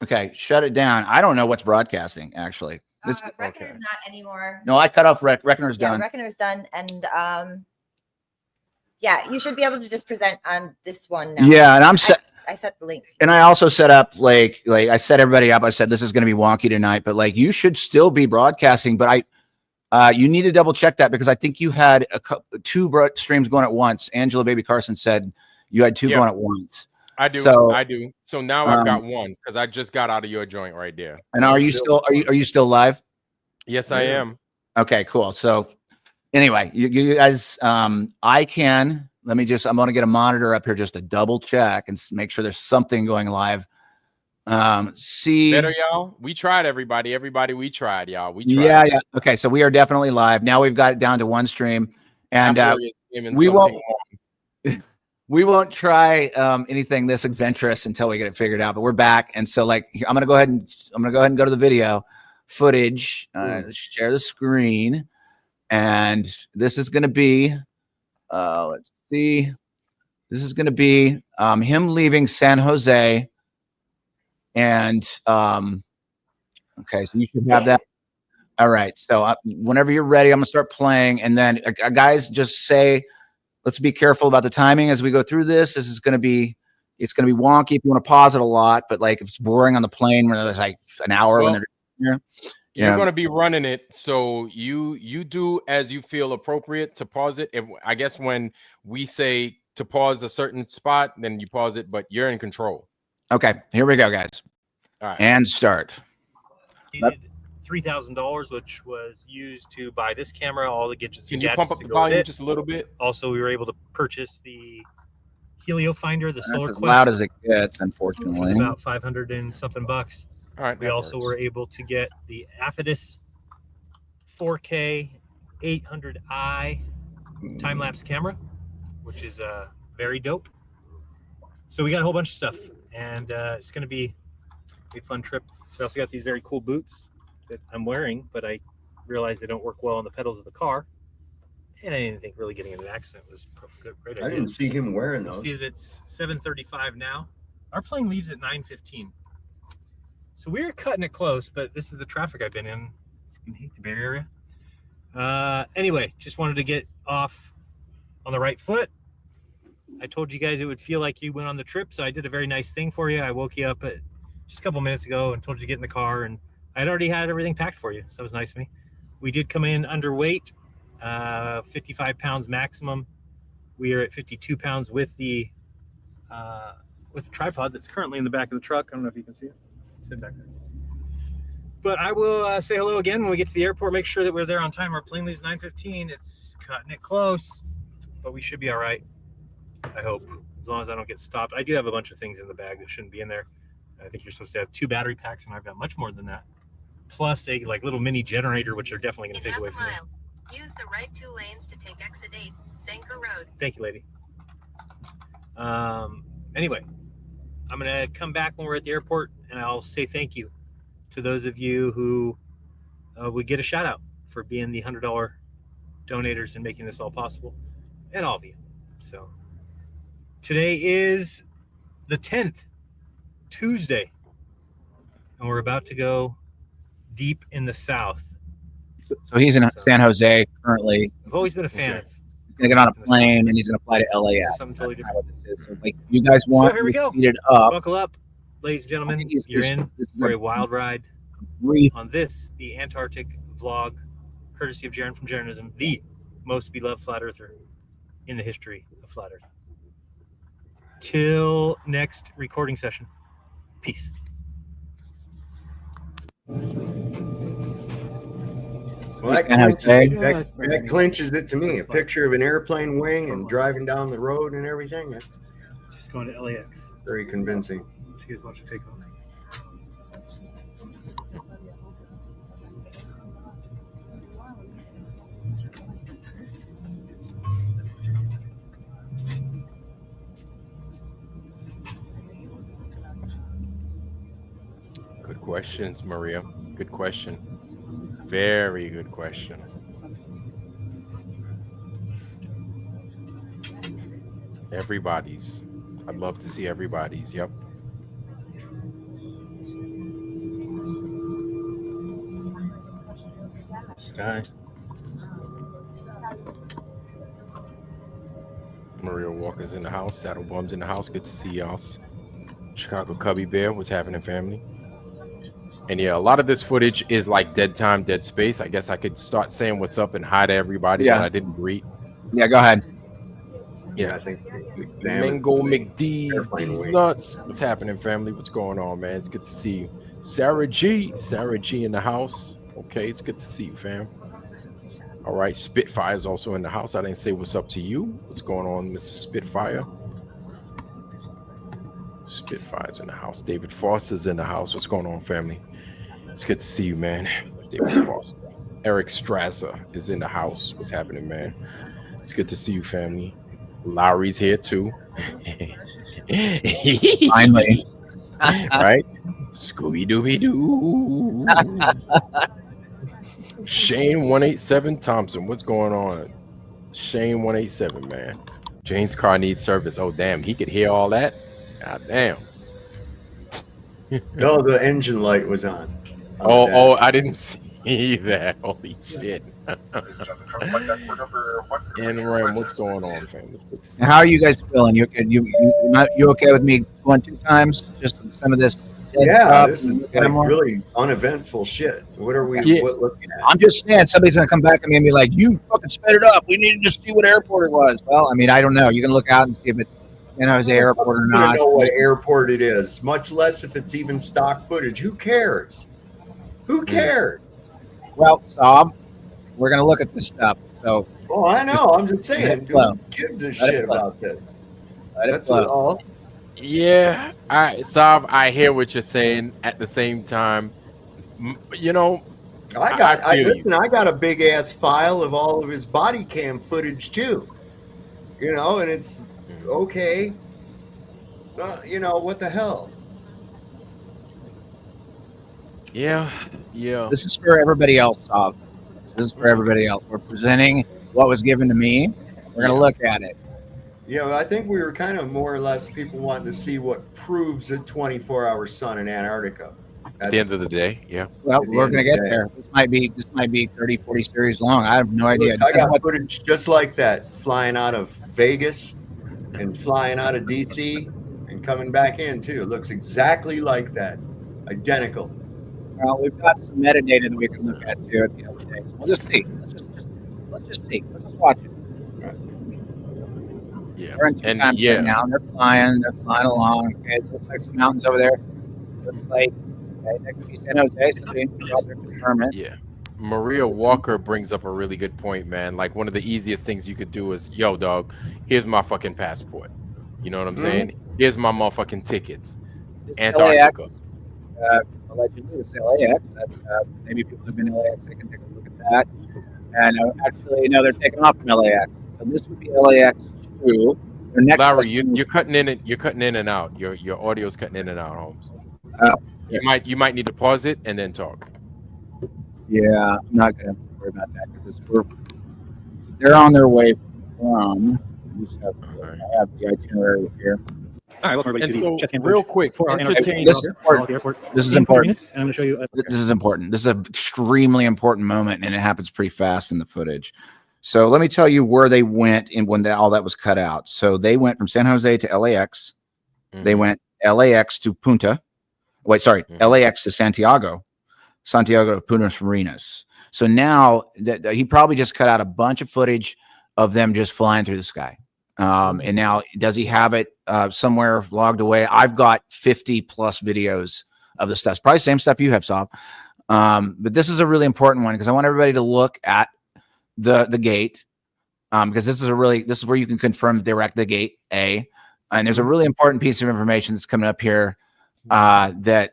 Okay, shut it down. I don't know what's broadcasting actually. Reckoner's not anymore. No, I cut off Reckoner's done. Reckoner's done, and yeah, you should be able to just present on this one now. Yeah, and I set the link. And I also set up like I set everybody up. I said this is going to be wonky tonight, but like you should still be broadcasting. But you need to double check that because I think you had 2 streams going at once. Angela Baby Carson said you had 2 going at once. I do. So now I've got 1 because I just got out of your joint right there. And are you still live? Yes, I am. Okay, cool. So anyway, you guys, I'm going to get a monitor up here just to double check and make sure there's something going live. See better, y'all. We tried everybody. We tried, y'all. We tried. Yeah. Okay, so we are definitely live. Now we've got it down to 1 stream, and we won't try anything this adventurous until we get it figured out. But we're back, and so like I'm gonna go ahead and go to the video footage. Share the screen, and this is gonna be. Let's see. This is gonna be him leaving San Jose, and okay, so you should have that. All right, so whenever you're ready, I'm gonna start playing, and then guys, just say. Let's be careful about the timing as we go through this. This is going to be, it's going to be wonky if you want to pause it a lot, but like if it's boring on the plane where there's like an hour when they're here, you're going to be running it. So you do as you feel appropriate to pause it. I guess when we say to pause a certain spot, then you pause it, but you're in control. Okay, here we go, guys. All right. And start. $3,000, which was used to buy this camera, all the gadgets. Can you pump up the volume just a little bit? Also, we were able to purchase the Helio Finder, the Solar Quest. As loud as it gets, unfortunately. About 500 and something bucks. All right. We also were able to get the Aphodis 4K 800i time-lapse camera, which is very dope. So we got a whole bunch of stuff, and it's going to be a fun trip. We also got these very cool boots that I'm wearing, but I realized they don't work well on the pedals of the car, and I didn't think really getting in an accident was a great idea. I didn't see him wearing those. You see that it's 7:35 now. Our plane leaves at 9:15, so we're cutting it close. But this is the traffic I've been in. I hate the Bay Area. Anyway, just wanted to get off on the right foot. I told you guys it would feel like you went on the trip, so I did a very nice thing for you. I woke you up just a couple minutes ago and told you to get in the car, and I'd already had everything packed for you, so that was nice of me. We did come in underweight, 55 pounds maximum. We are at 52 pounds with the tripod that's currently in the back of the truck. I don't know if you can see it. Sit back there. But I will say hello again when we get to the airport. Make sure that we're there on time. Our plane leaves 9:15. It's cutting it close, but we should be all right. I hope, as long as I don't get stopped. I do have a bunch of things in the bag that shouldn't be in there. I think you're supposed to have 2 battery packs, and I've got much more than that. Plus a little mini generator, which are definitely going to take away from me. Use the right 2 lanes to take exit 8, Sanker Road. Thank you, lady. Anyway, I'm going to come back when we're at the airport, and I'll say thank you to those of you who would get a shout out for being the $100 donators and making this all possible, and all of you. So today is the 10th, Tuesday, and we're about to go deep in the south. So he's in San Jose currently. I've always been a fan of. He's gonna get on a plane and he's gonna fly to LAX. Something totally different. What this is. So, like, you guys want here we go. Speed it up. Buckle up, ladies and gentlemen. You're in for a wild ride on this, the Antarctic vlog, courtesy of Jiren from Jirenism, the most beloved flat earther in the history of flat earth. Till next recording session. Peace. Well, that clinches it to me. A picture of an airplane wing and driving down the road and everything. That's just going to LAX. Very convincing. See as much to take on. Good questions, Maria. Good question. Very good question. Everybody's. I'd love to see everybody's. Yep. Sky. Maria Walker's in the house. Saddle Bum's in the house. Good to see y'all. Chicago Cubby Bear. What's happening, family? And yeah, a lot of this footage is like dead time, dead space. I guess I could start saying what's up and hi to everybody that I didn't greet. Yeah, go ahead. Yeah, I think Mango McDee's, these nuts. What's happening, family? What's going on, man? It's good to see you. Sarah G in the house. Okay, it's good to see you, fam. All right, Spitfire's also in the house. I didn't say what's up to you. What's going on, Mr. Spitfire? Spitfire's in the house. David Foster's in the house. What's going on, family? It's good to see you, man. David Foster. Eric Strasser is in the house. What's happening, man? It's good to see you, family. Lowry's here too. Finally. Right? Scooby-Dooby-Doo. Shane 187 Thompson. What's going on? Shane 187, man. Jane's car needs service. Oh, damn. He could hear all that? God damn. No, the engine light was on. Oh, I didn't see that. Holy shit. And Ram, what's going on, fam? How are you guys feeling? You okay with me going 2 times? Just some of this. Yeah, this is like really uneventful shit. What are we looking at? I'm just saying somebody's gonna come back at me and be like, "You fucking sped it up. We needed to see what airport it was." Well, I mean, I don't know. You can look out and see if it's San Jose Airport or not. I don't know what airport it is, much less if it's even stock footage. Who cares? Who cares? Well, Sob, we're gonna look at this stuff. So. Oh, I know. I'm just saying. Who gives a shit about this? That's all. Yeah, Sob, I hear what you're saying. At the same time, you know, I got a big ass file of all of his body cam footage too. You know, and it's okay. You know, what the hell? Yeah. This is for everybody else, Sob. This is for everybody else. We're presenting what was given to me. We're gonna look at it. Yeah, I think we were kind of more or less people wanting to see what proves a 24-hour sun in Antarctica. At the end of the day, yeah. Well, we're going to get there. This might be 30, 40 series long. I have no idea. I got footage just like that, flying out of Vegas and flying out of DC and coming back in, too. It looks exactly like that. Identical. Well, we've got some metadata that we can look at, too, at the end of the day. So we'll just see. Let's just see. Let's just watch it. Yeah, They're in 2 times right now. They're flying along. Okay, it looks like some mountains over there. Looks like that could be San Jose. So they confirm it. Yeah. Maria Walker brings up a really good point, man. Like, one of the easiest things you could do is, yo, dog, here's my fucking passport. You know what I'm saying? Here's my motherfucking tickets. Antarctica. Allegedly, it's LAX. Maybe people have been in LAX. They can take a look at that. And actually, no, they're taking off from LAX. So this would be LAX 2. Your next Larry, question- you're cutting in and out. Your audio's cutting in and out, Holmes. yeah. You might need to pause it and then talk. Yeah, I'm not gonna worry about that because they're on their way from. I have the itinerary here. All right, welcome everybody And to so, the chest cam real footage quick, for our entertain This us. is important. This is important. And I'm going to show you. This is important. This is an extremely important moment, and it happens pretty fast in the footage. So let me tell you where they went and when all that was cut out. So they went from San Jose to LAX. They went LAX to Punta. Wait, sorry, LAX to Santiago to Punta Marinas. So now that he probably just cut out a bunch of footage of them just flying through the sky. And now does he have it somewhere logged away? I've got 50 plus videos of the stuff. Probably same stuff you have, Saab. But this is a really important one because I want everybody to look at the gate because this is where you can confirm direct the gate A. And there's a really important piece of information that's coming up here that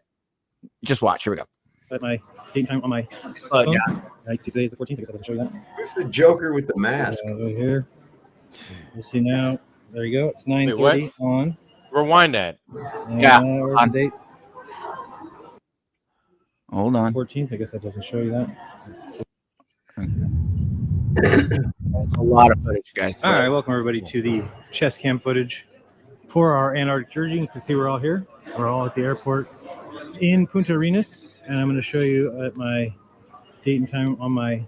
just watch. Here we go. At my date time on my Slow phone. down. Right, today is the 14th. I guess I can show you that. Who's the Joker with the mask? Over here. You'll see now. There you go. It's what? 9:30 on. Rewind that. Yeah, Where's on. the date? Hold on. 14th. I guess that doesn't show you that. That's a lot of footage, guys. All right, welcome everybody to the chest cam footage for our Antarctic journey. You can see we're all here. We're all at the airport in Punta Arenas, and I'm going to show you at my date and time on my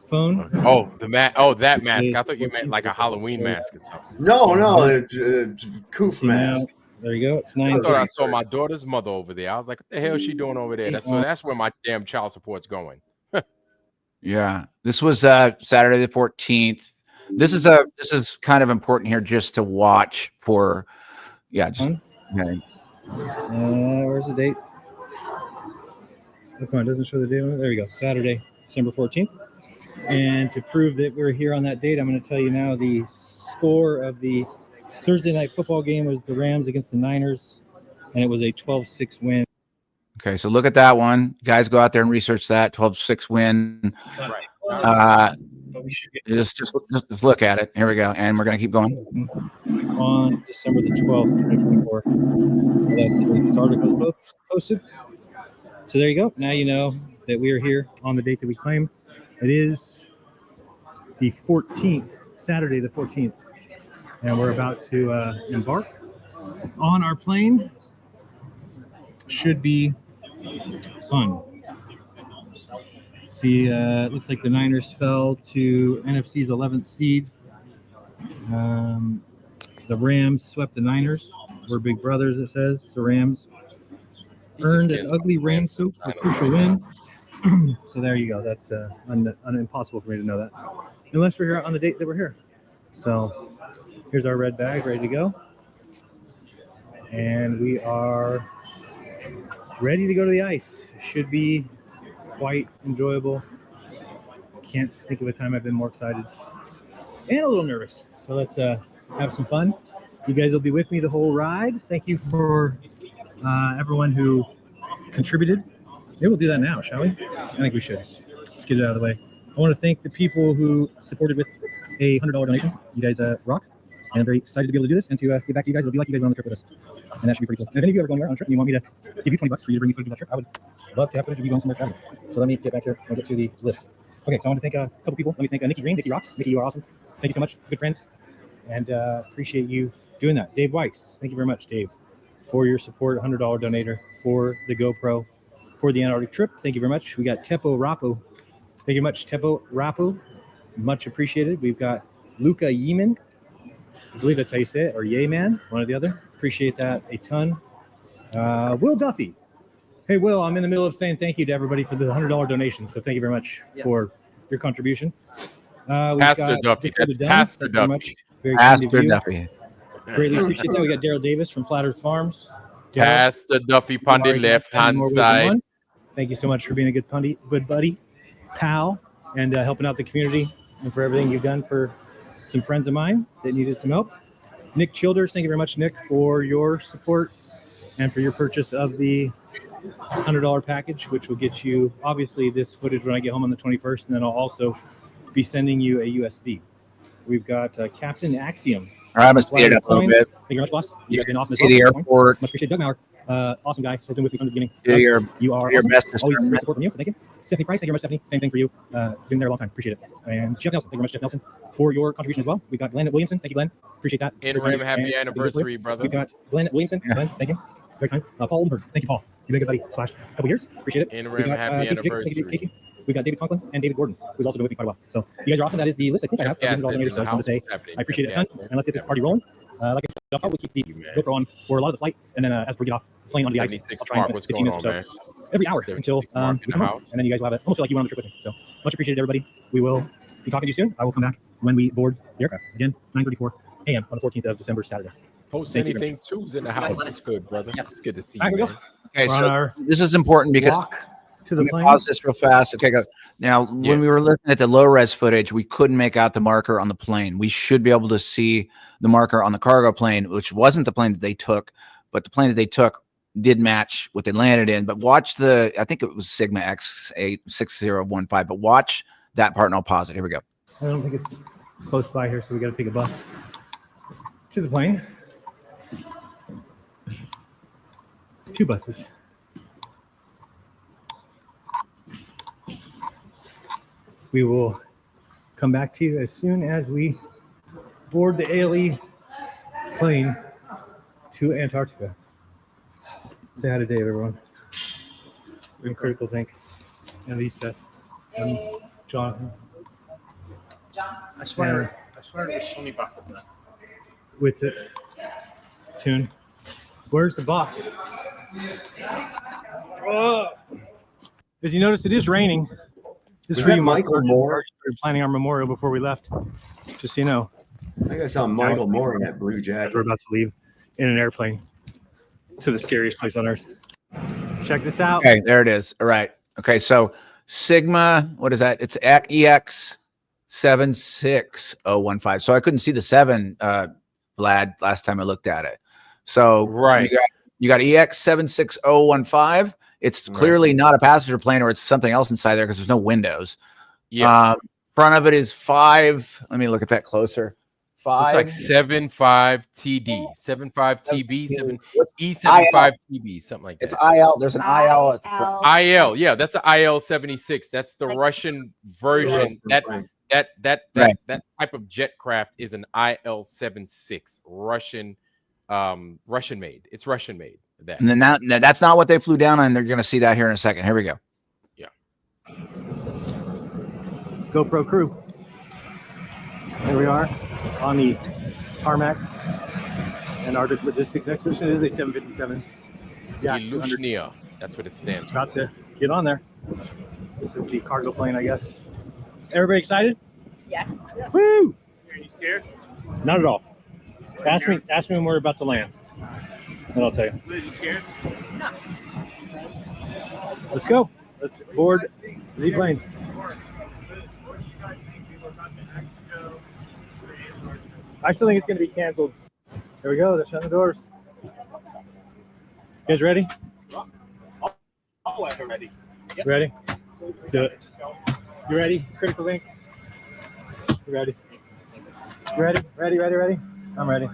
phone. Oh, that mask. I thought you meant like a Halloween mask or something. No, it's Koof See now, mask. there you go. It's I 9:30. thought I saw my daughter's mother over there. I was like, what the hell is she doing over there? That's where my damn child support's going. Yeah, this was Saturday the 14th. This is kind of important here just to watch for. Yeah, just okay. Where's the date? Look on, it doesn't show the date on it. There we go. Saturday, December 14th. And to prove that we're here on that date, I'm going to tell you now the score of the Thursday night football game was the Rams against the Niners, and it was a 12-6 win. Okay, so look at that one. Guys, go out there and research that 12-6 win. Right. But we should get Just look at it. Here we go, and we're gonna keep going. on December the 12th, 2024. That's the date this article was posted. So there you go. Now you know that we are here on the date that we claim. It is the 14th, Saturday the 14th, and we're about to embark on our plane. Should be fun. See, it looks like the Niners fell to NFC's 11th seed. The Rams swept the Niners. We're big brothers, it says. The Rams earned an ugly Ram soup for a crucial win. So there you go. That's impossible for me to know that. Unless we're here on the date that we're here. So here's our red bag ready to go. And we are ready to go to the ice. Should be quite enjoyable. Can't think of a time I've been more excited and a little nervous. So let's have some fun. You guys will be with me the whole ride. Thank you for everyone who contributed. Maybe we'll do that now, shall we? I think we should. Let's get it out of the way. I want to thank the people who supported with a $100 donation. You guys rock. And I'm very excited to be able to do this and to get back to you guys. It'll be like you guys went on the trip with us. And that should be pretty cool. And if any of you ever going on a trip and you want me to give you $20 for you to bring me footage of that trip, I would love to have footage of you going somewhere traveling. So let me get back here and get to the list. Okay, so I want to thank a couple people. Let me thank Nikki Green. Nikki rocks. Nikki, you are awesome. Thank you so much. Good friend. And appreciate you doing that. Dave Weiss. Thank you very much, Dave, for your support. $100 donator for the GoPro for the Antarctic trip. Thank you very much. We got Teppo Rapo. Thank you very much, Teppo Rapo. Much appreciated. We've got Luca Yeeman. I believe that's how you say it, or Yeman, one or the other. Appreciate that a ton. Will Duffy. Hey, Will, I'm in the middle of saying thank you to everybody for the $100 donation. So thank you very much for your contribution. Pastor Duffy. That's Pastor Duffy. Pastor Duffy. Greatly appreciate that. We got Daryl Davis from Flat Earth Farms. Daryl, Pastor Duffy on the left hand side. Thank you so much for being a good buddy, pal, and helping out the community and for everything you've done for some friends of mine that needed some help. Nick Childers, thank you very much, Nick, for your support and for your purchase of the $100 package, which will get you, obviously, this footage when I get home on the 21st, and then I'll also be sending you a USB. We've got Captain Axiom. right, I'm gonna speed it up a little bit. Thank you very much, boss. You guys have been awesome. See the airport. Much appreciated. Doug Maurer, awesome guy. Has been with me from the beginning. Do your You are your awesome. best Always discernment. great support from you, so thank you. Stephanie Price, thank you very much, Stephanie. Same thing for you. Been there a long time. Appreciate it. And Jeff Nelson, thank you very much, Jeff Nelson, for your contribution as well. We got Glenn Williamson. Thank you, Glenn. Appreciate that. In Rim, happy anniversary, brother. We got Glenn Williamson. Yeah. Glenn, thank you. It's a great time. Paul Oldenburg, thank you, Paul. You've been a good buddy. Slash couple years. Appreciate it. In We Rim, got, happy Casey Jacobs, anniversary. thank you, Casey. We got David Conklin and David Gordon, who's also been with me quite a while. So you guys are awesome. That is the list I think I have. Jeff This is all Gadsden donated, so I just want to say happening. I appreciate it a Jeff ton. Gadsden. And let's get this party rolling. Like I said, I'll probably keep the GoPro on for a lot of the flight, and then as we get off playing on the ice, 76 I'll try and Mark, spend what's 15 going minutes on, or man? so every hour until 76 Mark we in come the home, house. and then you guys will have it almost feel like you went on the trip with me. So much appreciated, everybody. We will be talking to you soon. I will come back when we board the aircraft again, 9:34 a.m. on the 14th of December, Saturday. Post Thank you. anything twos in the house. That's good, brother. It's good to see All you, right, man. Okay, We're on so our this is important because walk to the let me plane. pause this real fast. Okay, go. Now, Yeah. when we were looking at the low res footage, we couldn't make out the marker on the plane. We should be able to see the marker on the cargo plane, which wasn't the plane that they took, but the plane that they took did match what they landed in. But watch the, I think it was Sigma X86015, but watch that part and I'll pause it. Here we go. I don't think it's close by here, so we got to take a bus to the plane. 2 buses. We will come back to you as soon as we board the ALE plane to Antarctica. Say hi to Dave, everyone. And Critical Think, and Lisa, and Jonathan. I swear it was Sony bucket. What's it? Tune. Where's the box? Oh. As you notice, it is raining. This Was for that you, Mark. Michael Moore? We were planning our memorial before we left. Just so you know, I think I saw Michael Moore in that blue we're jacket. about to leave in an airplane to the scariest place on earth. Check this out. Okay, there it is. All right. Okay, so Sigma, what is that? It's EX76015. So I couldn't see the 7, Vlad, last time I looked at it. So Right. you got EX76015. It's Right. clearly not a passenger plane or it's something else inside there because there's no windows. Yeah. Front of it is 5. Let me look at that closer. 5. Looks like 75 TD, 75 TB, What's E75 TB, something like It's that. IL. There's an IL at the front. IL, yeah, that's an IL-76. That's the Like- Russian version. That Right. type of jet craft is an IL-76, Russian made. It's Russian made. That. And then that's not what they flew down on. They're going to see that here in a second. Here we go. GoPro crew. Here we are on the tarmac, and our logistics expedition is a 757. Yeah, Ilushnia. That's what it stands for. about to get on there. This is the cargo plane, I guess. Everybody excited? Yes. Woo! Are you scared? Not at all. Ask me when we're about to land, and I'll tell you. Liz, you scared? Let's go. Let's board the plane. I still think it's going to be canceled. There we go. They're shutting the doors. You guys ready? Oh, I'm ready. You ready? Let's do it. You ready? Critical Link. You ready? You ready? Ready? I'm ready.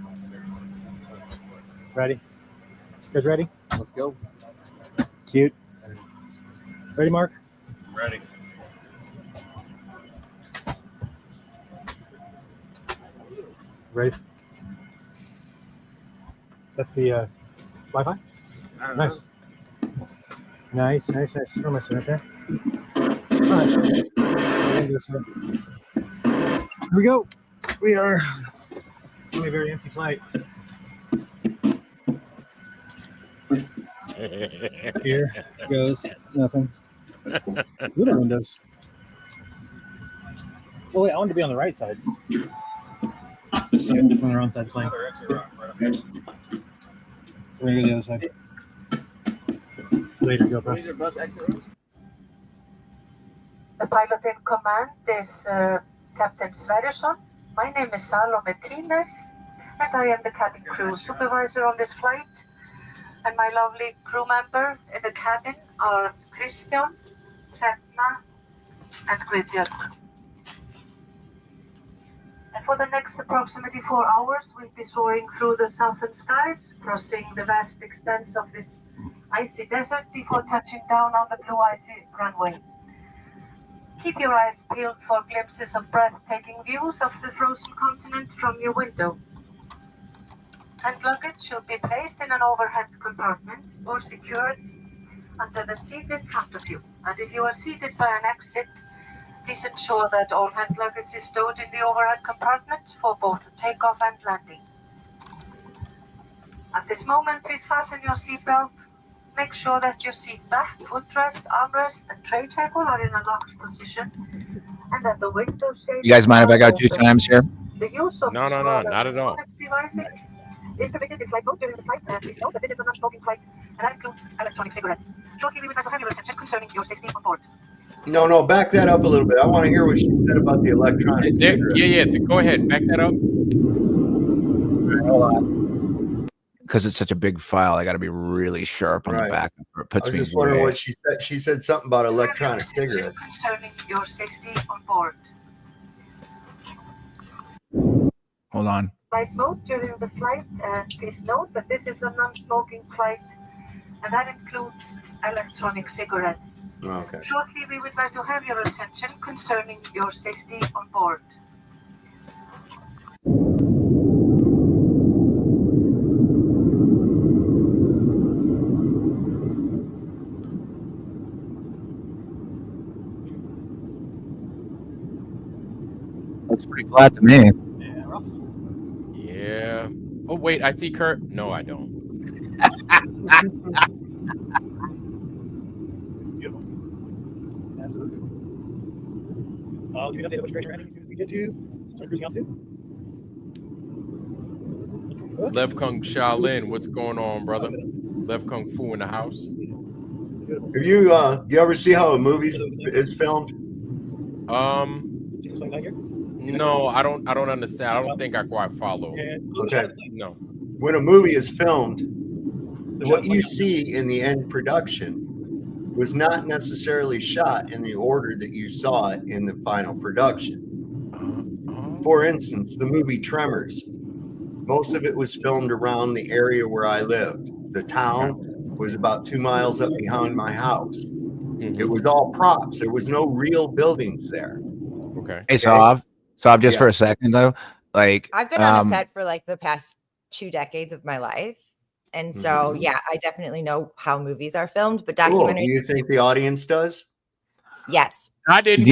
Ready? You guys ready? Let's go. Cute. Ready, Mark? Ready. Ready? That's the Wi-Fi? Nice. Nice. Where am I sitting? Okay. All right. Here we go. We are on a very empty flight. Here goes nothing. Little windows. Oh wait, I wanted to be on the right side. Just on the wrong side plane. We're gonna go to the other side. Later, GoPro. The pilot in command is Captain Sverrisson. My name is Salome Tines, and I am the cabin crew supervisor on this flight. And my lovely crew member in the cabin are Christian, Setna, and Gudjad. And For the next approximately 4 hours, we'll be soaring through the southern skies, crossing the vast extents of this icy desert before touching down on the blue icy runway. Keep your eyes peeled for glimpses of breathtaking views of the frozen continent from your window. Hand luggage should be placed in an overhead compartment or secured under the seat in front of you. And if you are seated by an exit, please ensure that all hand luggage is stowed in the overhead compartment for both takeoff and landing. At this moment, please fasten your seatbelt. Make sure that your seat back, footrest, armrest, and tray table are in a locked position, and that the window shades. You guys mind if I go 2 times here? The use of No, not at all. devices is permitted in flight mode during the flight, and please note that this is a non-smoking flight, and that includes electronic cigarettes. Shortly, we would like to have your attention concerning your safety on board. No, back that up a little bit. I want to hear what she said about the electronic cigarette. Yeah. Go ahead. Back that up. Hold on. Because it's such a big file, I got to be really sharp on the back. It puts I was me just wondering away. what she said. She said something about electronic cigarettes. Concerning your safety on board. Hold on. Flight mode during the flight, and please note that this is a non-smoking flight, and that includes electronic cigarettes. Okay. Shortly, we would like to have your attention concerning your safety on board. Looks pretty flat to me. Yeah. Oh, wait. I see Kurt. No, I don't. Beautiful. Absolutely. I'll give you an update of which direction we're heading as soon as we get to start cruising altitude. Lev Kung Shaolin, what's going on, brother? Lev Kung Fu in the house. Have you ever see how a movie is filmed? No, I don't understand. I don't think I quite follow. Okay. No. When a movie is filmed, what you see in the end production was not necessarily shot in the order that you saw it in the final production. For instance, the movie Tremors. Most of it was filmed around the area where I lived. The town was about 2 miles up behind my house. It was all props. There was no real buildings there. Okay. Hey, Saab, just for a second though, like I've been on a set for like the past 2 decades of my life. And so, yeah, I definitely know how movies are filmed, but documentaries. Do you think the audience does? Yes. I didn't.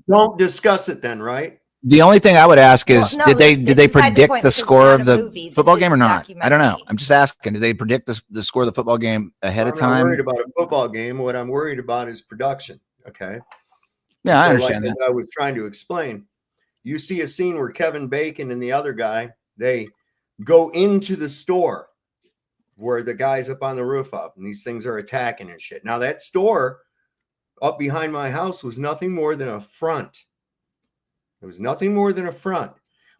Don't discuss it then, right? The only thing I would ask is, Well, no, did they predict the score of the movie. football This game or is not? I don't know. documentary. I'm just asking. Did they predict the score of the football game ahead of I'm not time? worried about a football game. What I'm worried about is production. Okay. Yeah, I So, understand like I was trying to explain. You see a scene where Kevin Bacon and the other guy, they go into the store where the guy's up on the roof of, and these things are attacking and shit. Now that store up behind my house was nothing more than a front. It was nothing more than a front.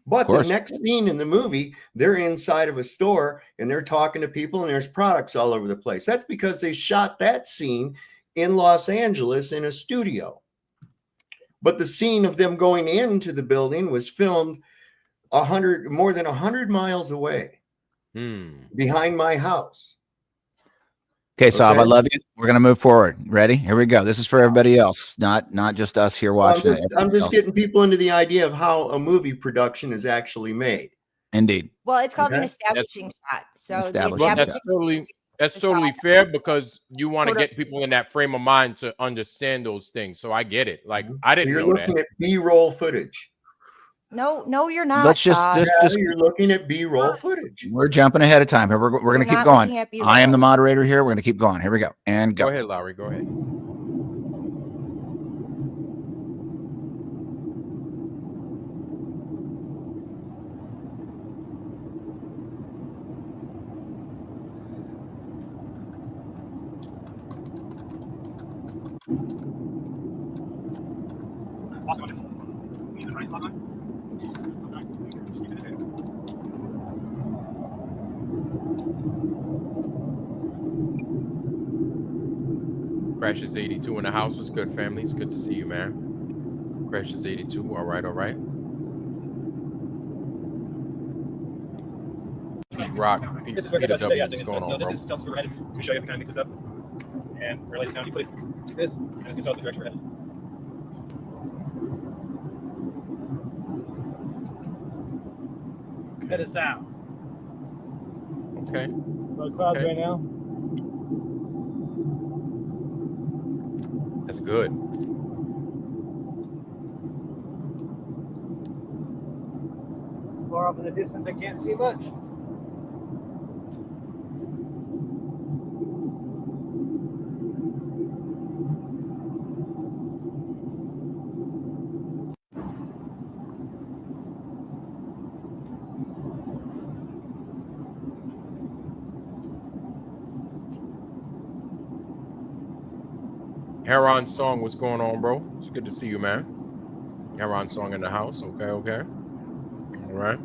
But the next scene in the movie, they're inside of a store and they're talking to people and there's products all over the place. That's because they shot that scene in Los Angeles in a studio. But the scene of them going into the building was filmed more than 100 miles away behind my house. Okay, Saab, I love you. We're gonna move forward. Ready? Here we go. This is for everybody else, not just us here watching. I'm just getting people into the idea of how a movie production is actually made. Indeed. Well, it's called an establishing shot. So that's totally fair, because you want to get people in that frame of mind to understand those things. So I get it. Like I didn't know that. You're looking at B-roll footage. No, you're not. Let's just you're looking at B-roll footage. We're jumping ahead of time here. We're going to keep going. I am the moderator here. We're going to keep going. Here we go. And go. Go ahead, Lowry. Go ahead. Crash is 82 in the house. Was good, family. It's good to see you, man. Precious 82. All right, all right. Pete Rock, Peter W. What's going on, bro? This is stuff we're headed. Let me show you how to kind of mix this up. And we're laying down. You put it like this, and it's going to tell the direction we're headed. Head is south. Okay. Low clouds right now. That's good. Far off in the distance, I can't see much. Heron Song, what's going on, bro? It's good to see you, man. Heron Song in the house. Okay, okay. All right.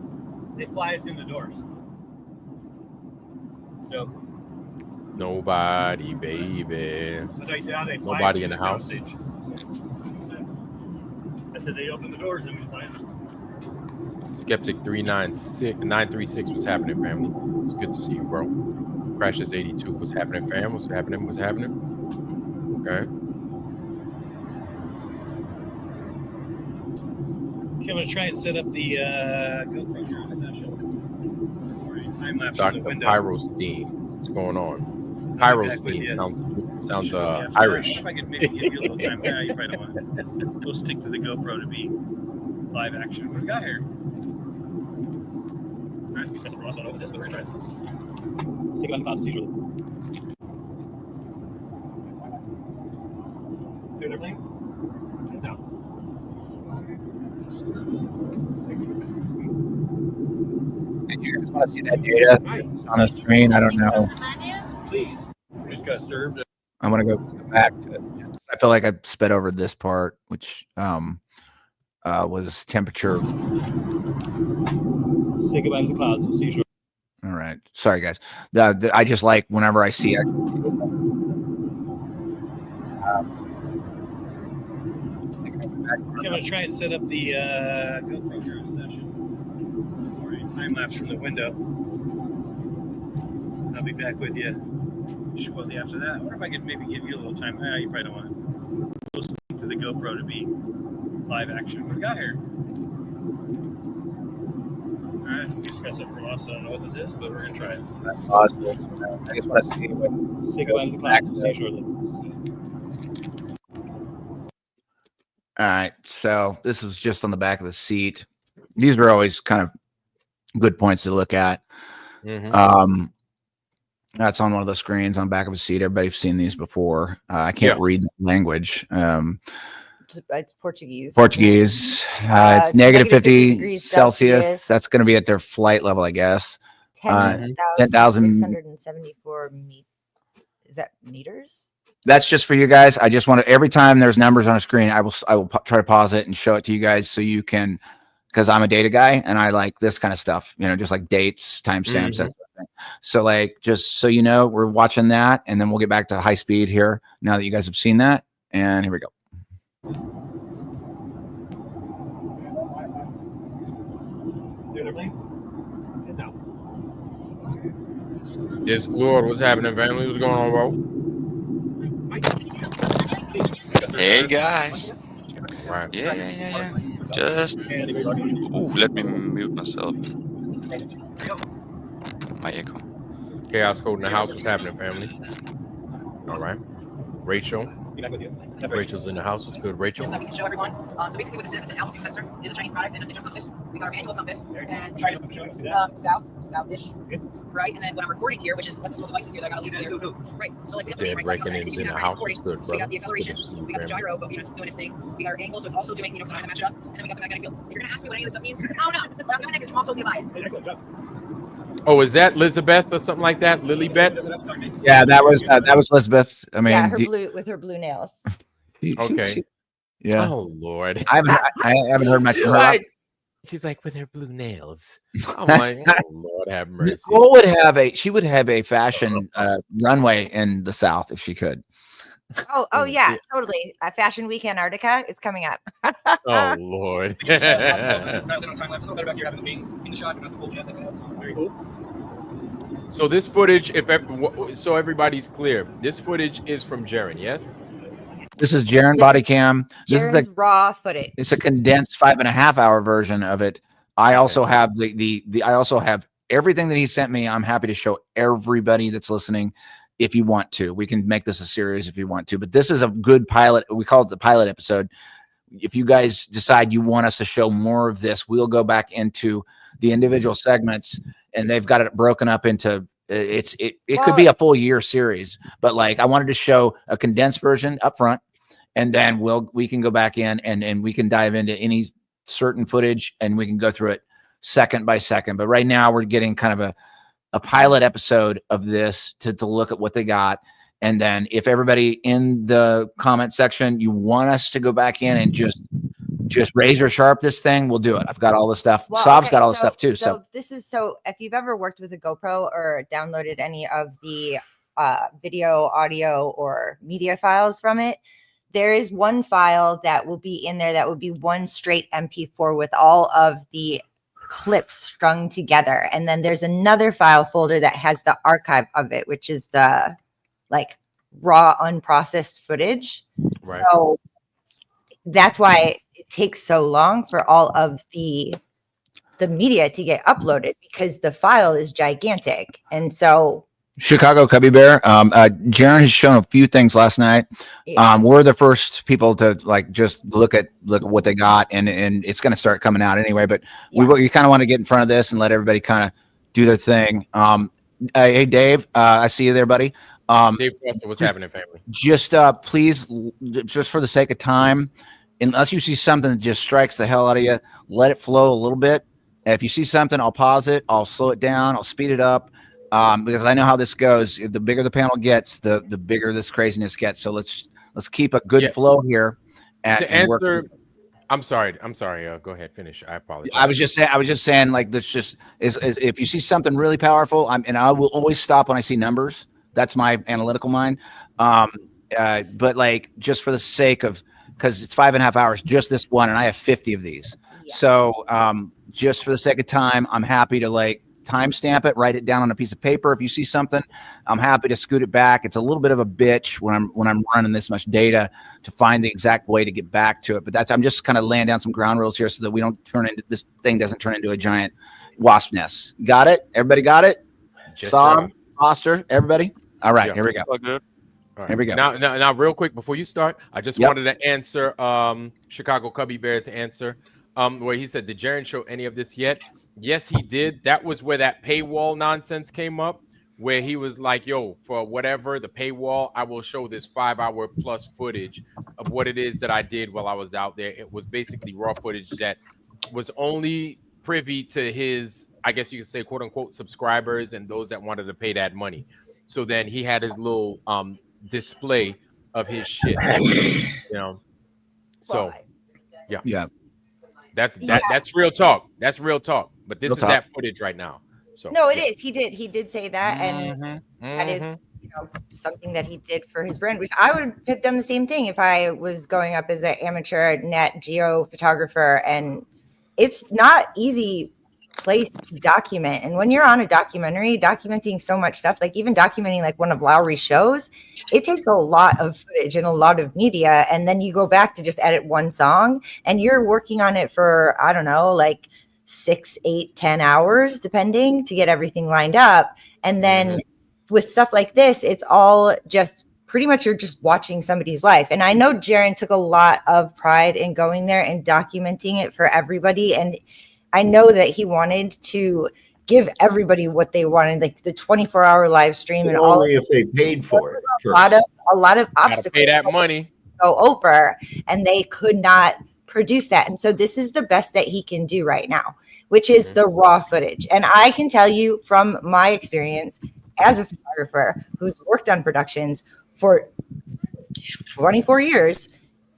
They fly us in the doors. So Nobody, baby. that's why you say how they fly Nobody us in the house. Sabotage. I said they open the doors and we fly in. Skeptic 936, what's happening, family? It's good to see you, bro. Precious 82, what's happening, fam? What's happening? What's happening? Okay. Okay, I'm gonna try and set up the GoPro session. Time lapse from Dr. the window. Pyrostein, what's going on? Pyrostein sounds Yeah, Irish. If I could maybe give you a little time, yeah, you probably don't want it. We'll stick to the GoPro to be live action. What do we got here? All right, we set some Ross on over this, but we're gonna try it. Stick it on the clouds and see really. Doing everything? Heads out. Did you guys want to see that data on the screen? I don't know. Please. We just got served. I'm gonna go back to it. I feel like I sped over this part, which was temperature. Say goodbye to the clouds. We'll see you shortly. All right, sorry guys. I just like whenever I see it. I'm gonna try and set up the GoPro session. Time lapse from the window. I'll be back with you shortly after that. I wonder if I could maybe give you a little time. You probably don't want it. We'll stick to the GoPro to be live action. What do we got here? All right, we just got something from us. I don't know what this is, but we're gonna try it. That's awesome. I just want to see what. Say goodbye to the clouds. We'll see you shortly. All right, so this was just on the back of the seat. These are always kind of good points to look at. Mm-hmm. That's on one of the screens on the back of a seat. Everybody's seen these before. I can't read the language. It's Portuguese. Portuguese. It's negative 50 Celsius. That's going to be at their flight level, I guess. 10,674 meters. Is that meters? That's just for you guys. I just want to, every time there's numbers on a screen, I will try to pause it and show it to you guys so you can, because I'm a data guy and I like this kind of stuff, you know, just like dates, timestamps, that sort of thing. So like, just so you know, we're watching that and then we'll get back to high speed here now that you guys have seen that. And here we go. Yes, Lord, what's happening, family? What's going on, bro? Hey guys. Right. Yeah. Just let me mute myself. My echo. Chaos Code in the house. What's happening, family? All right. Rachel. Rachel's in the house. What's good, Rachel? We can show everyone. So basically, what this is, it's an altitude sensor. It is a Chinese product and a digital compass. We got our manual compass and south-ish, right? And then when I'm recording here, which is what this little device is here that I got to leave here, right? So like we have to right reckoning's you see in that the right house. It's good, so we got the acceleration, we got the gyro, but it's doing its thing. We got our angle, so it's also doing, so trying to match it up. And then we got the magnetic field. If you're gonna ask me what any of this stuff means, I don't know. But I'm doing it because your mom told me to buy it. Oh, is that Elizabeth or something like that? Lilybeth? Yeah, that was Elizabeth. I mean, yeah, with her blue nails. Okay. Yeah. Oh Lord. I haven't heard much from her. She's like with her blue nails. I'm like, oh Lord, have mercy. Nicole would have a fashion runway in the South if she could. Oh yeah, totally. Fashion Week Antarctica is coming up. Oh Lord. So this footage, so everybody's clear, this footage is from Jiren, yes? This is Jiren body cam. This is Jiren's raw footage. It's a condensed 5.5 hour version of it. I also have I also have everything that he sent me. I'm happy to show everybody that's listening. If you want to, we can make this a series if you want to, but this is a good pilot. We call it the pilot episode. If you guys decide you want us to show more of this, we'll go back into the individual segments, and they've got it broken up into it could be a full year series, but like I wanted to show a condensed version up front, and then we can go back in and we can dive into any certain footage and we can go through it second by second. But right now we're getting kind of a pilot episode of this to look at what they got. And then if everybody in the comment section, you want us to go back in and just razor sharp this thing, we'll do it. I've got all the stuff. Sav's got all the stuff too. So this is, if you've ever worked with a GoPro or downloaded any of the video, audio, or media files from it, there is one file that will be in there that would be one straight MP4 with all of the clips strung together, and then there's another file folder that has the archive of it, which is the like raw unprocessed footage. Right. So that's why it takes so long for all of the media to get uploaded, because the file is gigantic. And so Chicago Cubby Bear, Jiren has shown a few things last night. Yeah. We're the first people to like just look at what they got, and it's going to start coming out anyway. But we kind of want to get in front of this and let everybody kind of do their thing. Hey Dave, I see you there, buddy. Dave Foster, what's happening, family? Just please, just for the sake of time, unless you see something that just strikes the hell out of you, let it flow a little bit. If you see something, I'll pause it, I'll slow it down, I'll speed it up. Because I know how this goes. If the bigger the panel gets, the bigger this craziness gets. So let's keep a good flow here. To answer, I'm sorry. Go ahead, finish. I apologize. I was just saying, like, this just is if you see something really powerful, and I will always stop when I see numbers. That's my analytical mind. But like, just for the sake of, because it's 5.5 hours, just this one, and I have 50 of these. Yeah. So just for the sake of time, I'm happy to like timestamp it, write it down on a piece of paper. If you see something, I'm happy to scoot it back. It's a little bit of a bitch when I'm running this much data to find the exact way to get back to it. But I'm just kind of laying down some ground rules here so that we don't this thing doesn't turn into a giant wasp nest. Got it? Everybody got it? Saab, Foster, everybody? All right, here we go. All good. All right. Here we go. Now, real quick before you start, I just wanted to answer Chicago Cubby Bear's answer. Where he said, did Jiren show any of this yet? Yes, he did. That was where that paywall nonsense came up, where he was like, yo, for whatever the paywall, I will show this 5-hour plus footage of what it is that I did while I was out there. It was basically raw footage that was only privy to his, I guess you could say, quote unquote, subscribers and those that wanted to pay that money. So then he had his little display of his shit, you know. So yeah. That's real talk. That's real talk. But this is that footage right now. So no, it is. He did say that, and that is something that he did for his brand, which I would have done the same thing if I was going up as an amateur Nat Geo photographer. And it's not easy place to document. And when you're on a documentary, documenting so much stuff, like even documenting like one of Lowry's shows, it takes a lot of footage and a lot of media. And then you go back to just edit one song and you're working on it for, I don't know, like 6, 8, 10 hours, depending, to get everything lined up. And then with stuff like this, it's all just pretty much you're just watching somebody's life. And I know Jiren took a lot of pride in going there and documenting it for everybody. And I know that he wanted to give everybody what they wanted, like the 24-hour live stream, and all. Only if they paid for it. A lot of obstacles. Pay that money. Go over, and they could not produce that. And so this is the best that he can do right now, which is the raw footage. And I can tell you from my experience as a photographer who's worked on productions for 24 years,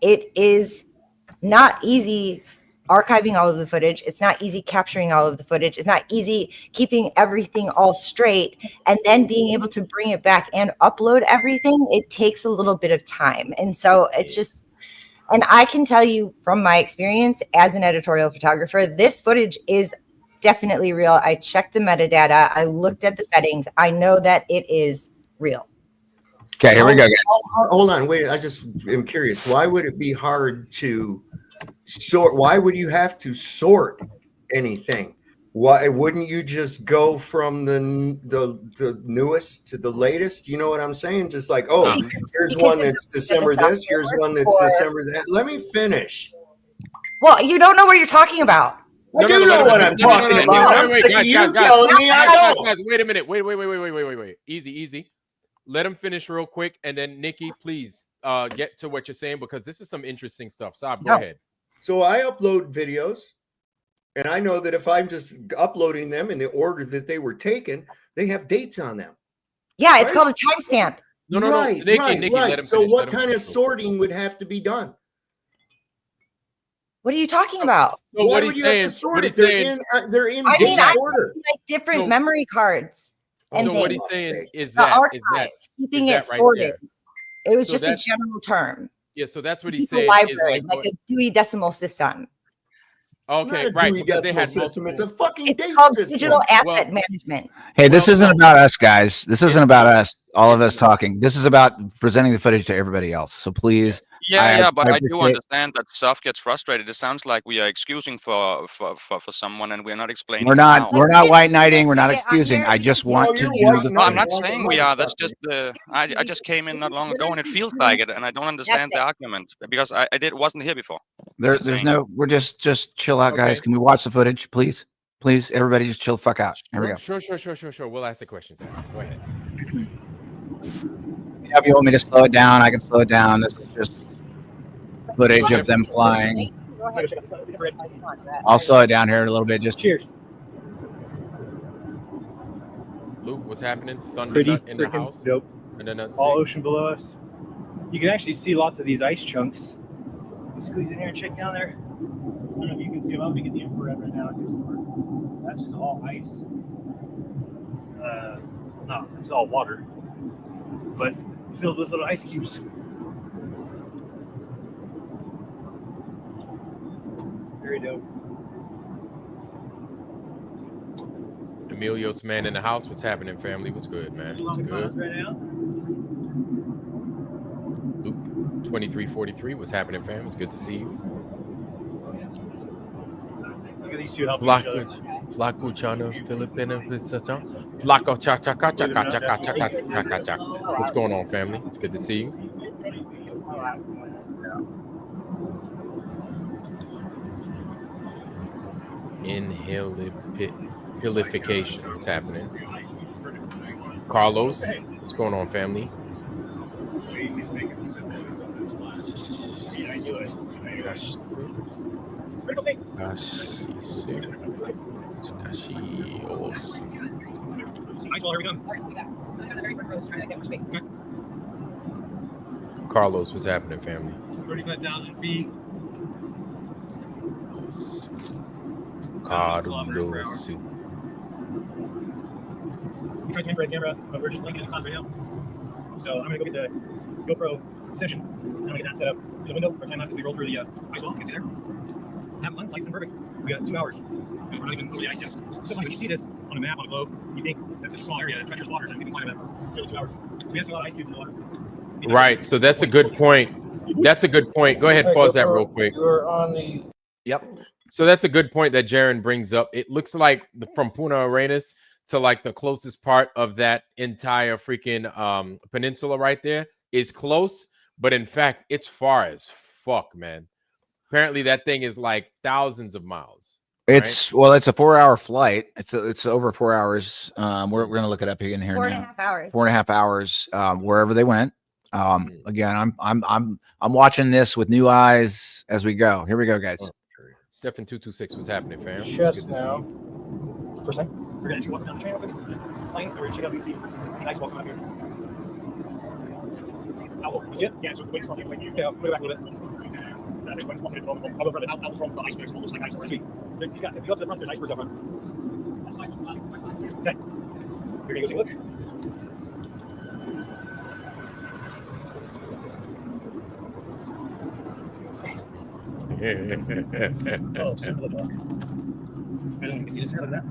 it is not easy archiving all of the footage. It's not easy capturing all of the footage. It's not easy keeping everything all straight and then being able to bring it back and upload everything. It takes a little bit of time. And so it's just, and I can tell you from my experience as an editorial photographer, this footage is definitely real. I checked the metadata. I looked at the settings. I know that it is real. Okay, here we go, guys. Hold on, wait. I just am curious. Why would it be hard to sort? Why would you have to sort anything? Why wouldn't you just go from the newest to the latest? You know what I'm saying? Just like, oh, here's one that's December this, here's one that's December that. Let me finish. Well, you don't know what you're talking about. I do know what I'm talking about. I'm sick of you telling me I don't. Guys, wait a minute. Wait. Easy. Let him finish real quick, and then Nikki, please get to what you're saying, because this is some interesting stuff. Saab, go ahead. So I upload videos, and I know that if I'm just uploading them in the order that they were taken, they have dates on them. Yeah, it's called a timestamp. No. Nikki, let him so finish. what kind of sorting would have to be done? What are you talking about? So what he's saying, they're in I mean, order. Like different memory cards. And so things. what he's saying is the that archive, keeping it sorted. It was just a general term. Yeah, so that's what he's saying. Library, like a Dewey Decimal System. Okay, right. Because they had system. It's a fucking it's called digital asset management. Hey, this isn't about us, guys. This isn't about us. All of us talking. This is about presenting the footage to everybody else. So please. But I do understand that stuff gets frustrated. It sounds like we are excusing for someone, and we're not explaining. We're not white knighting. We're not excusing. I just want to do the. No, I'm not saying we are. That's just the. I just came in not long ago, and it feels like it, and I don't understand the argument because I wasn't here before. There's no. We're just chill out, guys. Can we watch the footage, please? Please, everybody, just chill the fuck out. Here we go. Sure. We'll ask the questions. Go ahead. If you want me to slow it down, I can slow it down. This is just footage of them flying. I'll slow it down here a little bit. Just cheers. Luke, what's happening? Thunder Pretty nut in the house. Dope. All ocean below us. You can actually see lots of these ice chunks. You squeeze in here and check down there. I don't know if you can see them. I'll get the infrared right now and do some work. That's just all ice. No, it's all water, but filled with little ice cubes. Very dope. Emilio's man in the house. What's happening, family? What's good, man? What's good? Right now? Luke 2343. What's happening, fam? It's good to see you. Look at these two helping each other. Flaco Chana, Filipino, Flaco cha cha cha cha cha cha cha cha cha. What's going on, family? It's good to see you. Inhalification. What's happening? Carlos, what's going on, family? He's making the symbol. It's flat. Yeah, I do it. Carlos, what's happening, family? 35,000 feet. Carlos. You try to infrared camera, but we're just blinking in the clouds right now. So I'm gonna go get the GoPro extension. I'm gonna get that set up in the window for time lapse as we roll through the ice wall. You can see there. Have fun, nice and perfect. We got 2 hours. We're not even over the ice yet. So funny when you see this on a map on a globe, you think that's such a small area, treacherous waters, and we can climb it up. Nearly 2 hours. We have a lot of ice cubes in the water. Right. So that's a good point. That's a good point. Go ahead, pause that real quick. You're on the. Yep. So that's a good point that Jiren brings up. It looks like from Punta Arenas to like the closest part of that entire freaking peninsula right there is close, but in fact, it's far as fuck, man. Apparently, that thing is like thousands of miles. It's right? Well, it's a 4-hour flight. It's over 4 hours. We're gonna look it up again here 4.5 hours. 4.5 hours. Wherever they went. Again, I'm watching this with new eyes as we go. Here we go, guys. Stefan 226, what's happening, fam? Just now. First time. We're gonna walk down the train open. Plane. We're gonna check out DC. Nice walk out here. You see it? Yeah, so the wings walking away. Yeah, put it back a little bit. Fish points, walking in the moment. I'll go further out from the icebergs. It looks like ice already. If you go up to the front, there's icebergs up front. Okay. You're going to go take a look. Oh, simple dog. I don't even see this here. Look at that.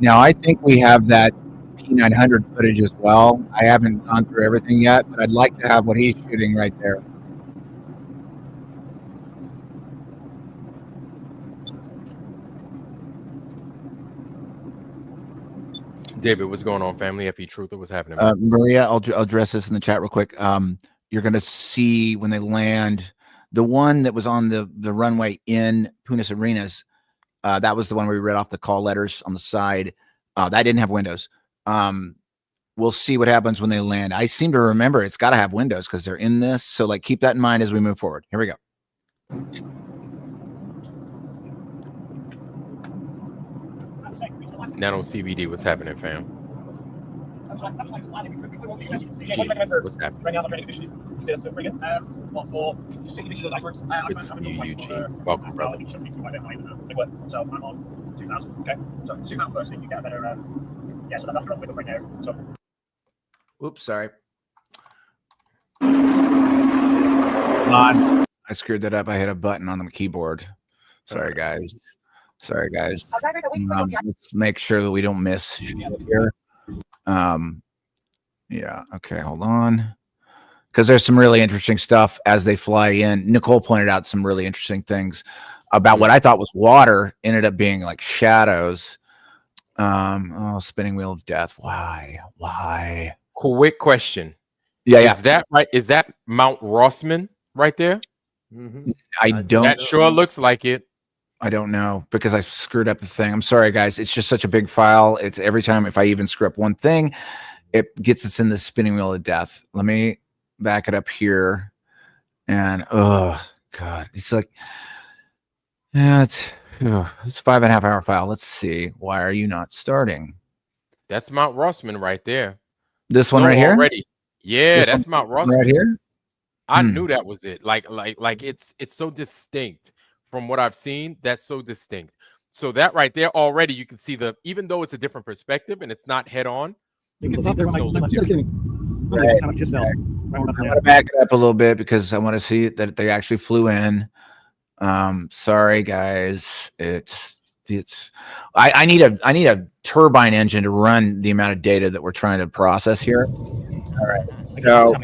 Now, I think we have that P900 footage as well. I haven't gone through everything yet, but I'd like to have what he's shooting right there. David, what's going on, family? FE Truth, what's happening? Maria, I'll address this in the chat real quick. You're going to see when they land, the one that was on the runway in Punis Arenas, that was the one where we read off the call letters on the side. That didn't have windows. We'll see what happens when they land. I seem to remember it's got to have windows because they're in this. So like keep that in mind as we move forward. Here we go. Nano CVD, what's happening, fam? What's happening? Right now, I'm trying to get fishes. See, that's pretty good. What for? Just taking pictures of those icebergs. Good to see you, Eugene. Welcome, brother. So I'm on 2,000. Okay. So zoom out first, and you get a better. Yeah, so that's wrong with right there. So. Oops, sorry. I screwed that up. I hit a button on the keyboard. Sorry, guys. Sorry, guys. Let's make sure that we don't miss here. Yeah. Okay. Hold on. Because there's some really interesting stuff as they fly in. Nicole pointed out some really interesting things about what I thought was water ended up being like shadows. Spinning wheel of death. Why? Quick question. Yeah. Is that right? Is that Mount Rossman right there? Mm-hmm. I don't. That sure looks like it. I don't know because I screwed up the thing. I'm sorry, guys. It's just such a big file. It's every time if I even screw up one thing, it gets us in the spinning wheel of death. Let me back it up here. And oh God, it's like, yeah, it's 5.5 hour file. Let's see. Why are you not starting? That's Mount Rossman right there. This one right here? Already. Yeah, that's Mount Rossman right here. I knew that was it. Like it's so distinct from what I've seen. That's so distinct. So that right there already, you can see even though it's a different perspective and it's not head on, you can see the snow. Right. I'm going to back it up a little bit because I want to see that they actually flew in. Sorry, guys. I need a turbine engine to run the amount of data that we're trying to process here. All right. So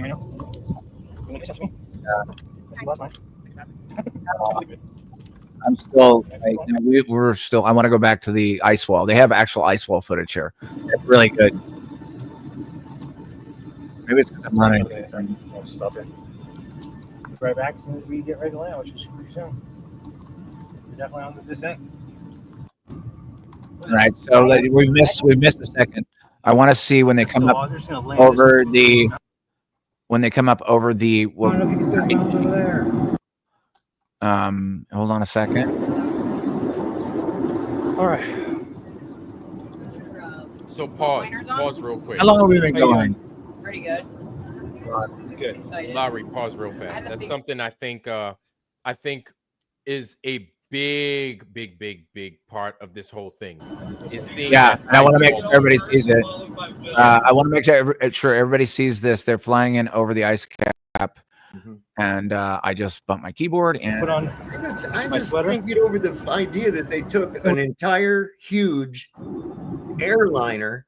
I'm still we're still I want to go back to the ice wall. They have actual ice wall footage here. It's really good. Maybe it's because I'm running. Stop it. Right back as soon as we get ready to land, which is pretty soon. We're definitely on the descent. All right, so we missed a second. I want to see when they come up over the hold on a second. All right. So pause real quick. How long have we been going? Pretty good. Good. Excited. Larry, pause real fast. That's something I think is a big part of this whole thing. Yeah, and I want to make sure everybody sees it. I want to make sure everybody sees this. They're flying in over the ice cap, and I just bumped my keyboard and put on. I just can't get over the idea that they took an entire huge airliner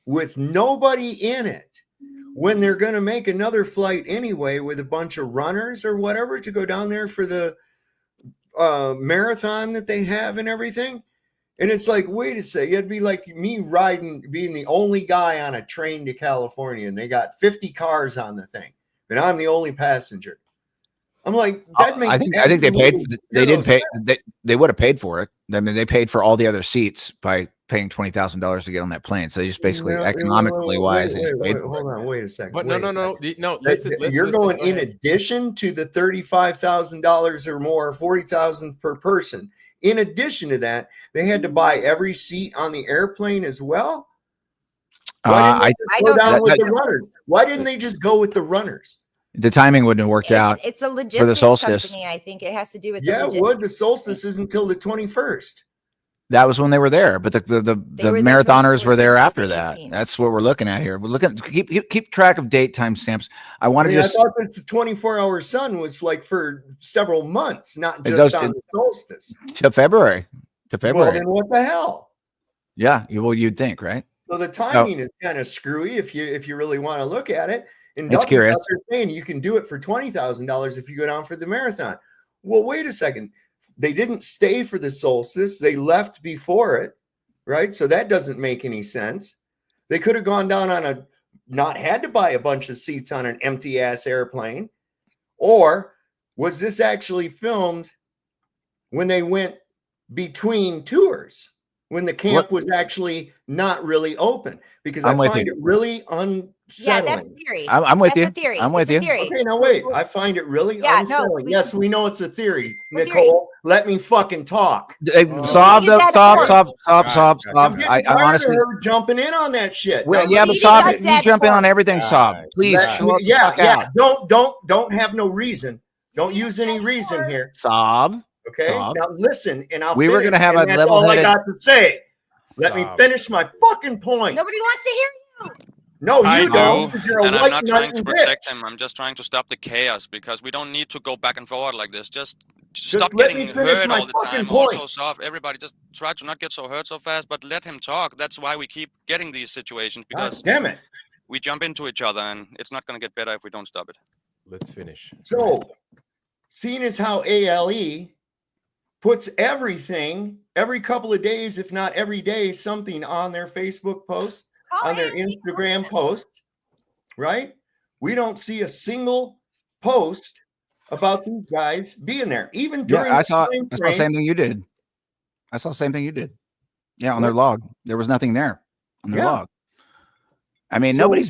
with nobody in it when they're going to make another flight anyway with a bunch of runners or whatever to go down there for the marathon that they have and everything. And it's like, wait a second, it'd be like me being the only guy on a train to California, and they got 50 cars on the thing, and I'm the only passenger. I'm like, that makes. I think they paid. They did pay. They would have paid for it. I mean, they paid for all the other seats by paying $20,000 to get on that plane. So they just basically economically wise, they just paid for it. Hold on, wait a second. But no. You're going in addition to the $35,000 or more, $40,000 per person In addition to that, they had to buy every seat on the airplane as well. Why didn't they go down with the runners? Why didn't they just go with the runners? The timing wouldn't have worked out. It's a for the logistics solstice. company. I think it has to do with Yeah, the it logistics. would. The solstice isn't until the 21st. That was when they were there, but the marathoners were there after that. That's what we're looking at here. We're looking keep track of date timestamps. I want to I thought that the 24-hour sun was like for several months, not just on the solstice. To February. Well, then what the hell? Yeah, you'd think, right? So the timing is kind of screwy if you really want to look at it. And it's curious. They're saying you can do it for $20,000 if you go down for the marathon. Well, wait a second. They didn't stay for the solstice. They left before it, right? So that doesn't make any sense. They could have gone down on not had to buy a bunch of seats on an empty ass airplane. Or was this actually filmed when they went between tours, when the camp was actually not really open? Because I find it really unsettling. Yeah, that's a theory. I'm with you. That's a theory. I'm with you. Okay, now wait. I find it really unsettling. Yes, we know it's a theory. Nicole, let me fucking talk. Stop. I honestly jumping in on that shit. Well, yeah, but Sob, you jump in on everything, Sob. Please. Yeah. Don't have no reason. Don't use any reason here. Sob. Okay. Sob. Now listen, and we were gonna have a that's all I got to say. Let me Sob. finish my fucking point. Nobody wants to hear you. No, I don't. do, and I'm not trying to protect him. I'm just trying to stop the chaos because we don't need to go back and forward like this. Just stop getting hurt all the time. Also, soft. Everybody just try to not get so hurt so fast, but let him talk. That's why we keep getting these situations because damn it, we jump into each other, and it's not going to get better if we don't stop it. Let's finish. So, seeing as how ALE puts everything every couple of days, if not every day, something on their Facebook post. On their Instagram post, right? We don't see a single post about these guys being there, even during. I saw the same thing you did. I saw the same thing you did. Yeah, on their log, there was nothing there on their log. I mean, nobody's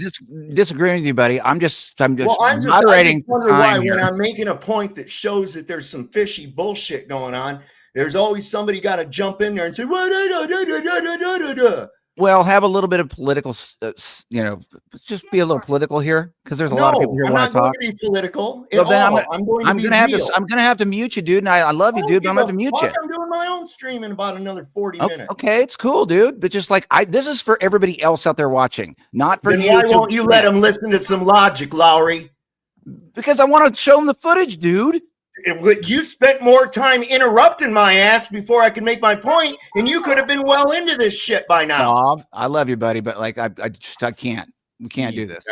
disagreeing with you, buddy. I'm just moderating. I just wonder why when I'm making a point that shows that there's some fishy bullshit going on, there's always somebody got to jump in there and say, well, have a little bit of political, just be a little political here because there's a lot of people here who want to talk. I'm not going to be political. I'm gonna have to mute you, dude. And I love you, dude, but I'm gonna have to mute you. I'm doing my own stream in about another 40 minutes. Okay, it's cool, dude. But just like this is for everybody else out there watching, not for you. Why won't you let them listen to some logic, Lowry? Because I want to show them the footage, dude. You spent more time interrupting my ass before I could make my point, and you could have been well into this shit by now. Sob, I love you, buddy, but like I can't. We can't do this.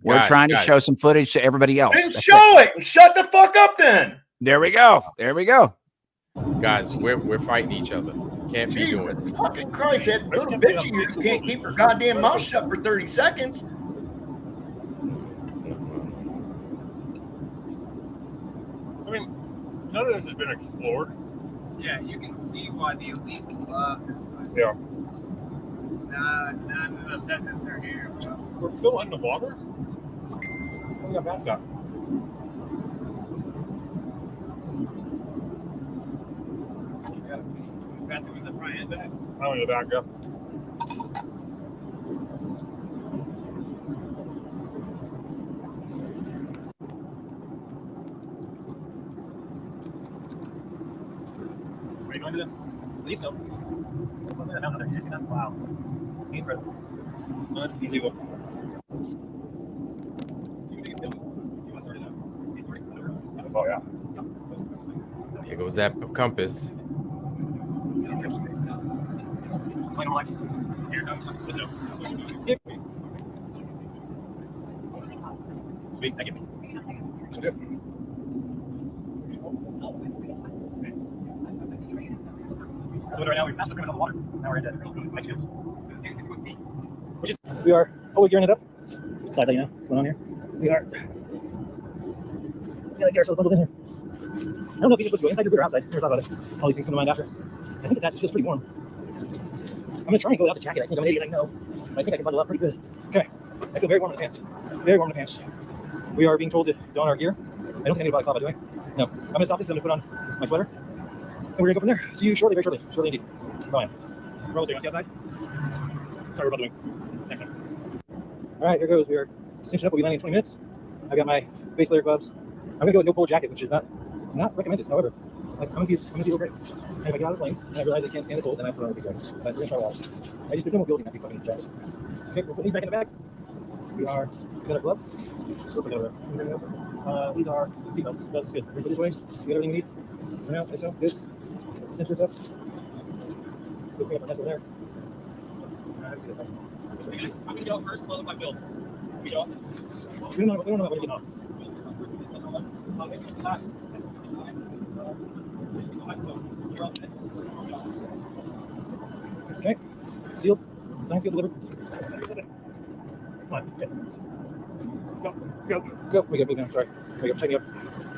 We're Guys, trying to show some footage to everybody else. Then show it and shut the fuck up then. There we go. Guys, we're fighting each other. Can't be doing it. Fucking Christ, that little bitch of yours can't keep her goddamn mouth shut for 30 seconds. I mean, none of this has been explored. Yeah, you can see why the elite love this place. Yeah. None of the peasants are here, bro. We're still in the water? We got past that. Bathroom in the front and back? Oh, in the back, yeah. Are you going to the leave so? Did you see that? Wow. Incredible. Unbelievable. Oh, yeah. Here goes that compass. Here comes the snow. Sweet, thank you. Right now, we've passed the limit on the water. Now we're into ice shields. We are. Oh, we're gearing it up. Glad that you know what's going on here. We are. We gotta get ourselves bundled in here. I don't know if you're supposed to go inside or outside. Never thought about it. All these things come to mind after. I think that feels pretty warm. I'm gonna try and go without the jacket. I think I'm an idiot. I know. But I think I can bundle up pretty good. Okay. I feel very warm in the pants. Very warm in the pants. We are being told to don our gear. I don't think anybody thought about doing. No. I'm gonna stop this. I'm gonna put on my sweater. And we're gonna go from there. See you shortly, very shortly. Shortly indeed. Bye. We're almost on the outside. Sorry, we're about doing next time. All right, here goes. We are cinching up. We'll be landing in 20 minutes. I've got my base layer gloves. I'm gonna go with no polo jacket, which is not recommended. However, I'm gonna feel great. And if I get out of the plane and I realize I can't stand the cold, then that's when I'll be great. But we're gonna try it out. There's no mobility in that fucking jacket. Okay, we're putting these back in the bag. We got our gloves. These are seatbelts. That's good. We're this way. You got everything you need. For now, so good. Let's cinch this up. So clean up our mess over there. I'm gonna go first, followed by Bill. We go off. We don't know what we're getting off. You're all set. Okay. Sealed. Signed, sealed, delivered. Come on. Okay. Go. We go. Sorry. We go. Check me up.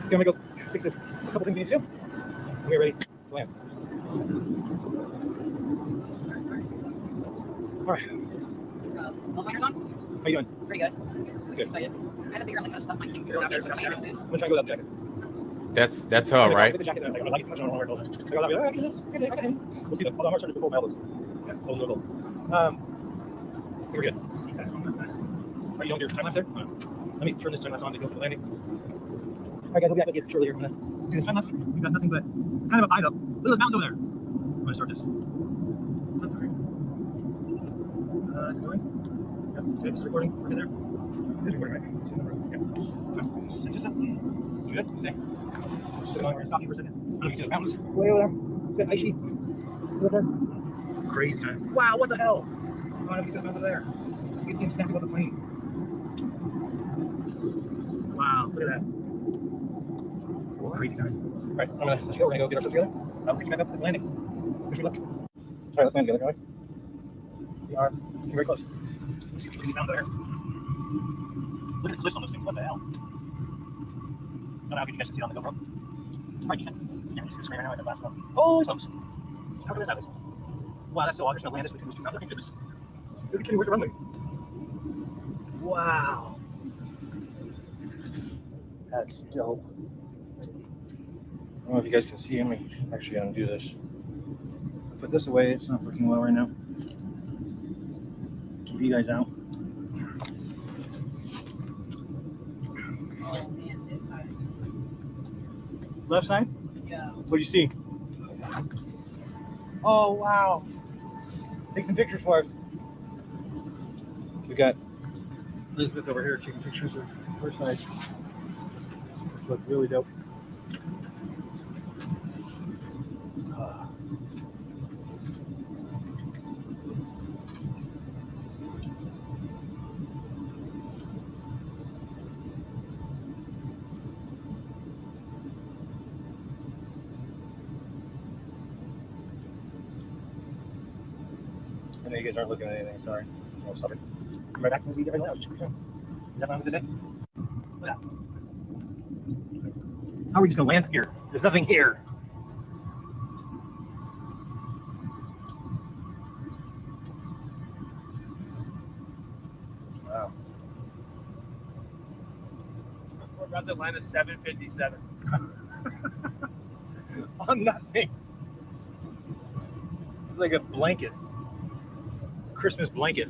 Okay, we go. Fix this. A couple things we need to do. We're ready to land. All right. Liners on? How you doing? Pretty good. Good. Excited. I had to figure out like how to stuff my computer out there so I don't have boots. I'm gonna try and go without the jacket. That's her, right? Get the jacket. I was like, I'm like, I don't know where it goes. I go, okay, we'll see. Hold on, I'm trying to pull my elbows. Yeah, hold. We're good. See that's one last time. All right, you don't do your time lapse there? Let me turn this time lapse on to go for the landing. All right, guys, we'll be back with you shortly here. I'm gonna do this time lapse. We've got nothing but kind of a hide up. Look at those mountains over there. I'm gonna start this. Okay, it's recording. We're there. It's recording, right? Set this up. Good. Stay. We're gonna stop you for a second. I don't know if you see the mountains. Way over there. Good ice sheet. Over there. Crazy time. Wow, what the hell? I don't know if you see the mountains over there. You can see them snapping above the plane. Wow, look at that. Crazy time. All right, I'm gonna let you go. We're gonna go get ourselves together. I'll pick you back up at the landing. Wish me luck. All right, let's land together, shall we? We are very close. Let's see if we can get down there. Look at the cliffs on those things. What the hell? I don't know how good you guys can see it on the GoPro. Probably decent. Yeah, you see the screen right now at the last one. Holy smokes. How good is that? Wow, that's so odd. There's no land between those two mountains. Look at this. Look at where's the runway. Wow. That's dope. I don't know if you guys can see. I'm actually going to do this. Put this away. It's not working well right now. Keep you guys out. Oh man, this side is. Left side? Yeah. What do you see? Oh, wow. Take some pictures for us. We got Elizabeth over here taking pictures of her side. This looks really dope. I know you guys aren't looking at anything, sorry. I'll stop it. Come right back to the video right now. Is that fine with this end? Look at that. How are we just going to land here? There's nothing here. Wow. We're about to land at 7:57. On nothing. It's like a blanket. Christmas blanket.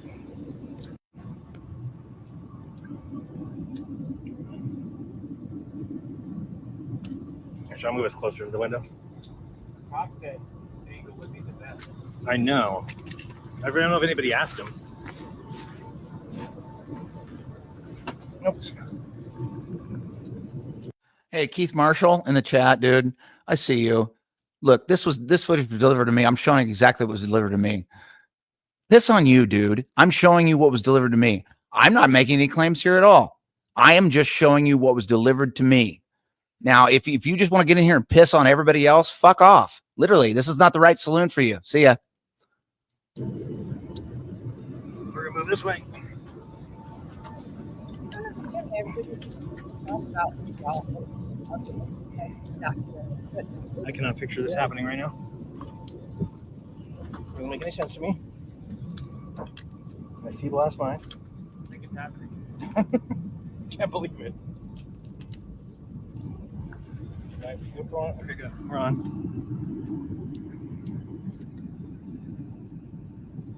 Should I move us closer to the window? Cockpit angle would be the best. I know. I don't know if anybody asked him. Nope. Hey, Keith Marshall in the chat, dude. I see you. Look, this footage was delivered to me. I'm showing exactly what was delivered to me. This on you, dude. I'm showing you what was delivered to me. I'm not making any claims here at all. I am just showing you what was delivered to me. Now, if you just want to get in here and piss on everybody else, fuck off. Literally, this is not the right saloon for you. See ya. We're gonna move this way. I cannot picture this happening right now. It doesn't make any sense to me. My feeble ass mind. I think it's happening. Can't believe it. Okay, good. We're on.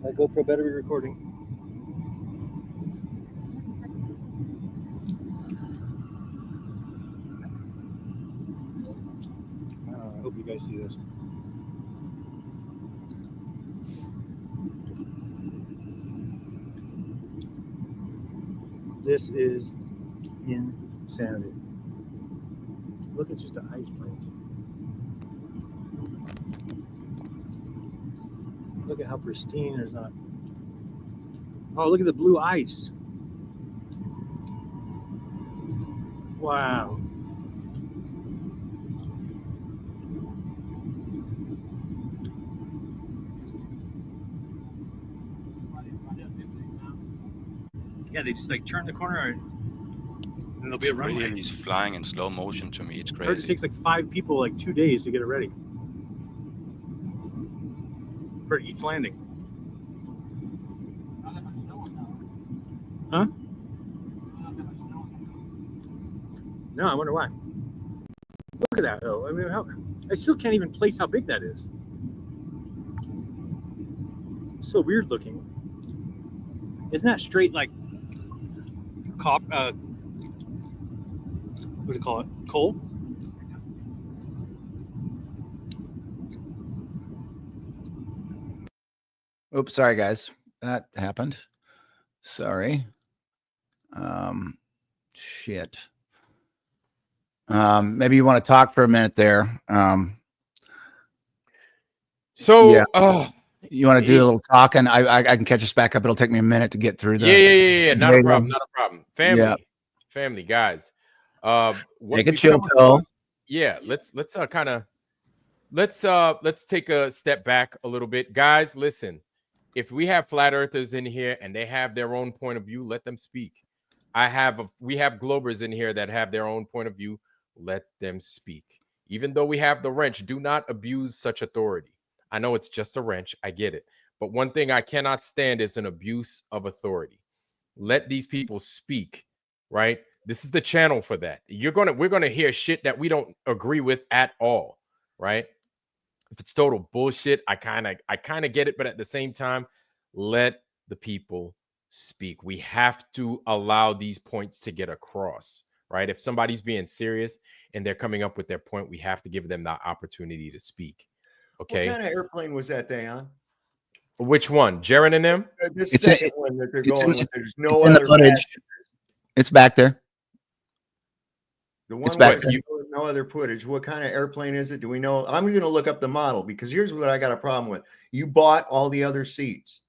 My GoPro better be recording. I hope you guys see this. This is insanity. Look at just the ice plains. Look at how pristine there's not. Oh, look at the blue ice. Wow. Yeah, they just like turn the corner and it'll be a runway. Really flying in slow motion to me. It's I heard crazy. it takes like 5 people like 2 days to get it ready for each landing. Huh? No, I wonder why. Look at that though. I mean, I still can't even place how big that is. It's so weird looking. Isn't that straight like what do you call it? Coal? Oops, sorry guys. That happened. Sorry. Shit. Maybe you want to talk for a minute there. So you want to do a little talking? I can catch us back up. It'll take me a minute to get through the Yeah. Not a problem. Not a problem. Family, guys. Take a chill pill. Yeah, let's take a step back a little bit. Guys, listen. If we have flat earthers in here and they have their own point of view, let them speak. We have globers in here that have their own point of view. Let them speak. Even though we have the wrench, do not abuse such authority. I know it's just a wrench. I get it. But one thing I cannot stand is an abuse of authority. Let these people speak, right? This is the channel for that. We're going to hear shit that we don't agree with at all, right? If it's total bullshit, I kind of get it, but at the same time, let the people speak. We have to allow these points to get across, right? If somebody's being serious and they're coming up with their point, we have to give them the opportunity to speak. Okay. What kind of airplane was that they on? Which one? Jiren and them? The second one that they're going with. There's no other footage. It's back there. The one with no other footage. What kind of airplane is it? Do we know? I'm going to look up the model because here's what I got a problem with. You bought all the other seats.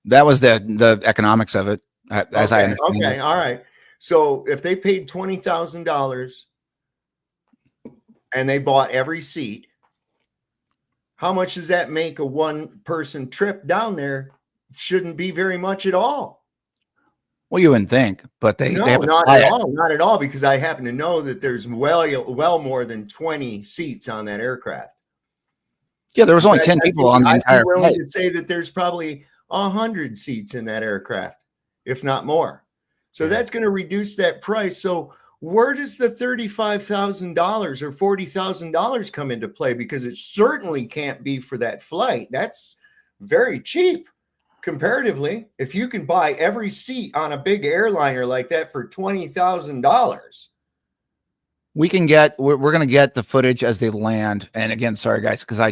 That was the economics of it, as I understand. Okay, all right. So if they paid $20,000 and they bought every seat, how much does that make a one-person trip down there? Shouldn't be very much at all. Well, you wouldn't think, but they have not at all, because I happen to know that there's well more than 20 seats on that aircraft. Yeah, there was only 10 people on the entire flight. I'm willing flight. to say that there's probably 100 seats in that aircraft, if not more. So that's going to reduce that price. So where does the $35,000 or $40,000 come into play? Because it certainly can't be for that flight. That's very cheap. Comparatively, if you can buy every seat on a big airliner like that for $20,000, we're going to get the footage as they land. And again, sorry guys, because I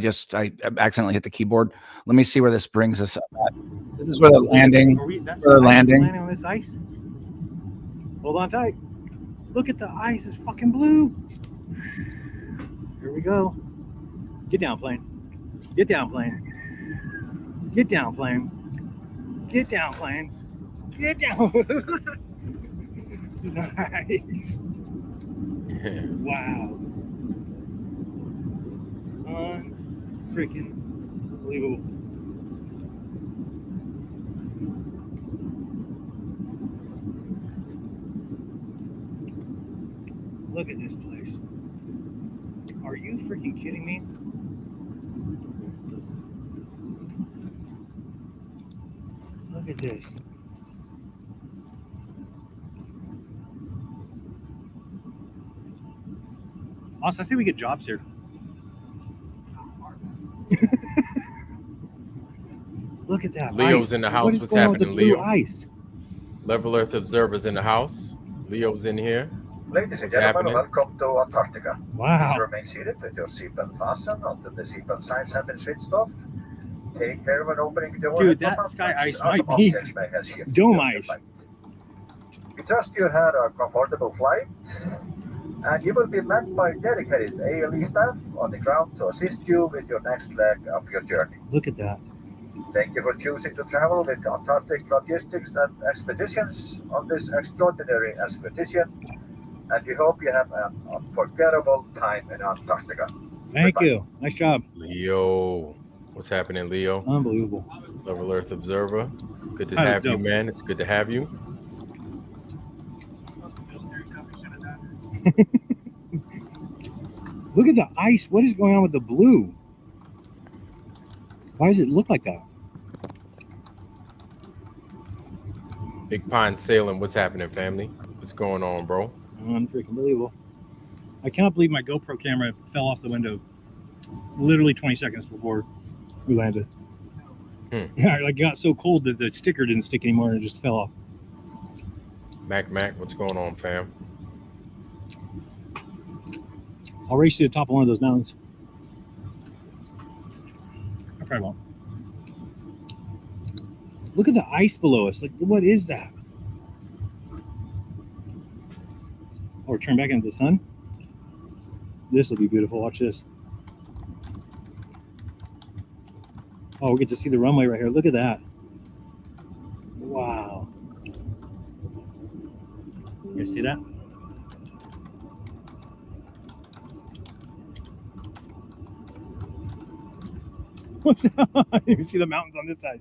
accidentally hit the keyboard. Let me see where this brings us up at. This is where they're landing. Landing on this ice. Hold on tight. Look at the ice. It's fucking blue. Here we go. Get down, plane. Get down, plane. Get down, plane. Get down, plane. Get down. Nice. Wow. Freaking unbelievable. Look at this place. Are you freaking kidding me? Look at this. Austin, I say we get jobs here. Look Look at that. Leo's ice. in the house. What is What's going on with happening, the blue Leo? ice? Level Earth Observer's in the house. Leo's in here. Ladies and What's gentlemen, happening? welcome to Antarctica. Wow. Please remain seated with your seatbelt fastened until the seatbelt signs have been switched off. Take care when opening the door. Dude, that sky ice might be dome ice. We trust you had a comfortable flight, and you will be met by dedicated ALE staff on the ground to assist you with your next leg of your journey. Look at that. Thank you for choosing to travel with Antarctic Logistics and Expeditions on this extraordinary expedition, and we hope you have an unforgettable time in Antarctica. Thank you. Nice job. Leo. What's happening, Leo? Unbelievable. Level Earth Observer. Good to That was have you, dope. man. It's good to have you. Look at the ice. What is going on with the blue? Why does it look like that? Big Pine Sailing. What's happening, family? What's going on, bro? Unfreaking believable. I cannot believe my GoPro camera fell off the window literally 20 seconds before we landed. Yeah, it got so cold that the sticker didn't stick anymore and it just fell off. Mac, what's going on, fam? I'll race to the top of one of those mountains. I probably won't. Look at the ice below us. Like, what is that? Or turn back into the sun. This will be beautiful. Watch this. Oh, we get to see the runway right here. Look at that. Wow. You see that? What's that? You can see the mountains on this side.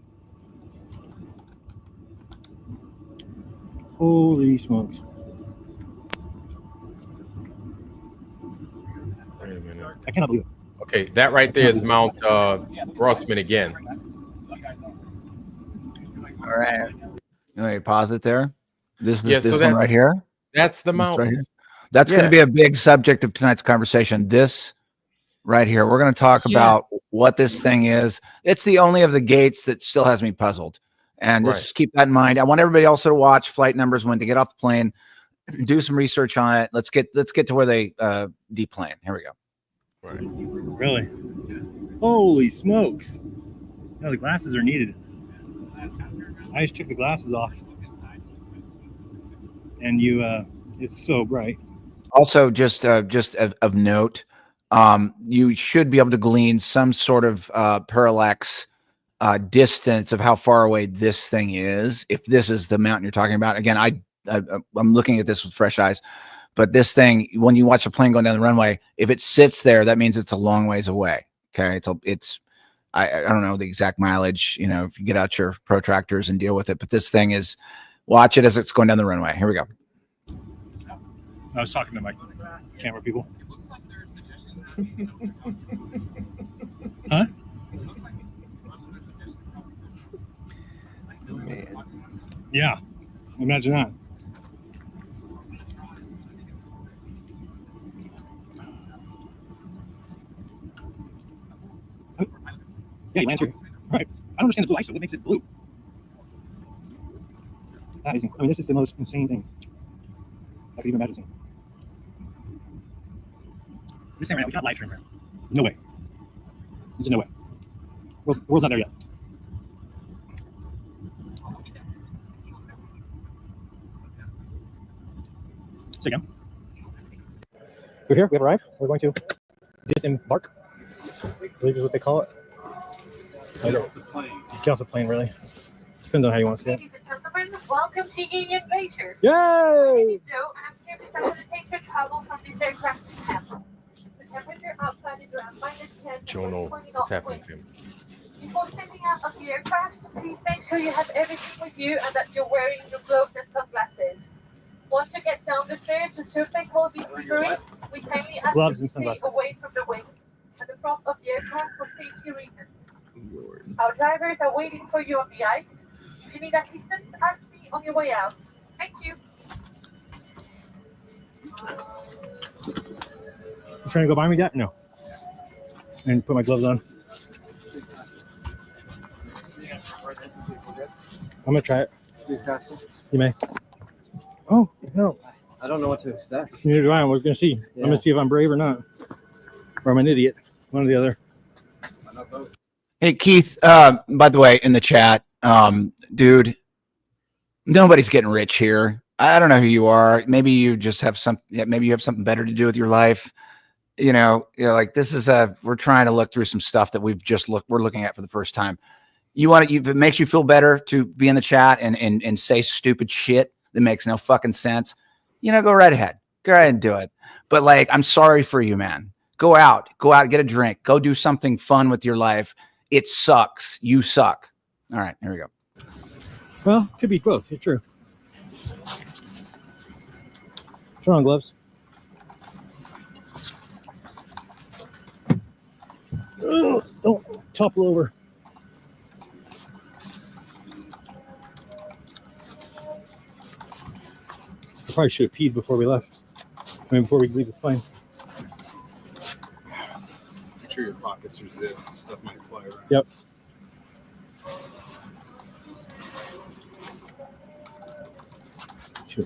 Holy smokes. Wait a minute. I cannot believe it. Okay, that right there is Mount Grossman again. All right. You want to pause it there? This Yeah, this so one right here. That's the This mountain. right here. That's going to be a big subject of tonight's conversation. This right here. We're going to talk about what this thing is. It's the only of the gates that still has me puzzled. And just keep that in mind. I want everybody also to watch flight numbers when they get off the plane. Do some research on it. Let's get to where they deplane. Here we go. Right. Really? Holy smokes. No, the glasses are needed. I just took the glasses off. And it's so bright. Also, just of note, you should be able to glean some sort of parallax distance of how far away this thing is. If this is the mountain you're talking about, again, I'm looking at this with fresh eyes. But this thing, when you watch a plane going down the runway, if it sits there, that means it's a long ways away. Okay, I don't know the exact mileage. You know, if you get out your protractors and deal with it, but this thing is. Watch it as it's going down the runway. Here we go. I was talking to my camera people. Huh? Man. Yeah, imagine that. Yeah, you answered. Right. I don't understand the blue ice. What makes it blue? That is, I mean, this is the most insane thing I could even imagine seeing. This thing right now, we can't live stream here. No way. There's no way. World's not there yet. Say again. We're here. We have arrived. We're going to disembark. I believe is what they call it. Get off the plane. Get off the plane, really. Depends on how you want to see it. Ladies and gentlemen, welcome to Union Glacier. Yay! Joe, I'm here to facilitate your travel from this aircraft to Tampa. The temperature outside is around -10. Jono, what's happening to him? Before stepping out of the aircraft, please make sure you have everything with you and that you're wearing your gloves and sunglasses. Once you get down the stairs, the surface will be slippery. We kindly ask Gloves you and to stay sunglasses. away from the wing and the front of the aircraft for safety reasons. Our drivers are waiting for you on the ice. If you need assistance, ask me on your way out. Thank you. You trying to go by me yet? No. And put my gloves on. I'm gonna try it. You may. Oh no. I don't know what to expect. Neither do I. We're gonna see. Yeah. I'm gonna see if I'm brave or not, or I'm an idiot. One or the other. Hey Keith, by the way, in the chat, dude, nobody's getting rich here. I don't know who you are. Maybe you just have maybe you have something better to do with your life. You know, like this is we're trying to look through some stuff that we're looking at for the first time. If it makes you feel better to be in the chat and say stupid shit that makes no fucking sense, go right ahead. Go ahead and do it. But like, I'm sorry for you, man. Go out, get a drink, go do something fun with your life. It sucks. You suck. All right, here we go. Well, could be both. You're true. Turn on gloves. Ugh, don't topple over. I probably should have peed before we left. Before we leave this plane. Make sure your pockets are zipped. Stuff might fly around. Yep. Sure.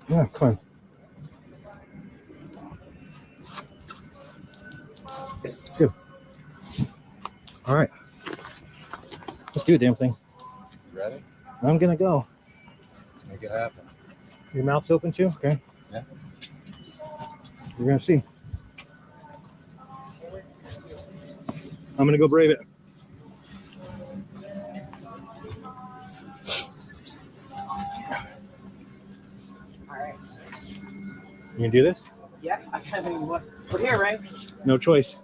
Yeah, come on. Good. All right. Let's do a damn thing. You ready? I'm gonna go. Let's make it happen. Your mouth's open too? Okay. Yeah. We're gonna see. I'm gonna go brave it. All right. You gonna do this? Yeah, I mean, we're here, right? No choice.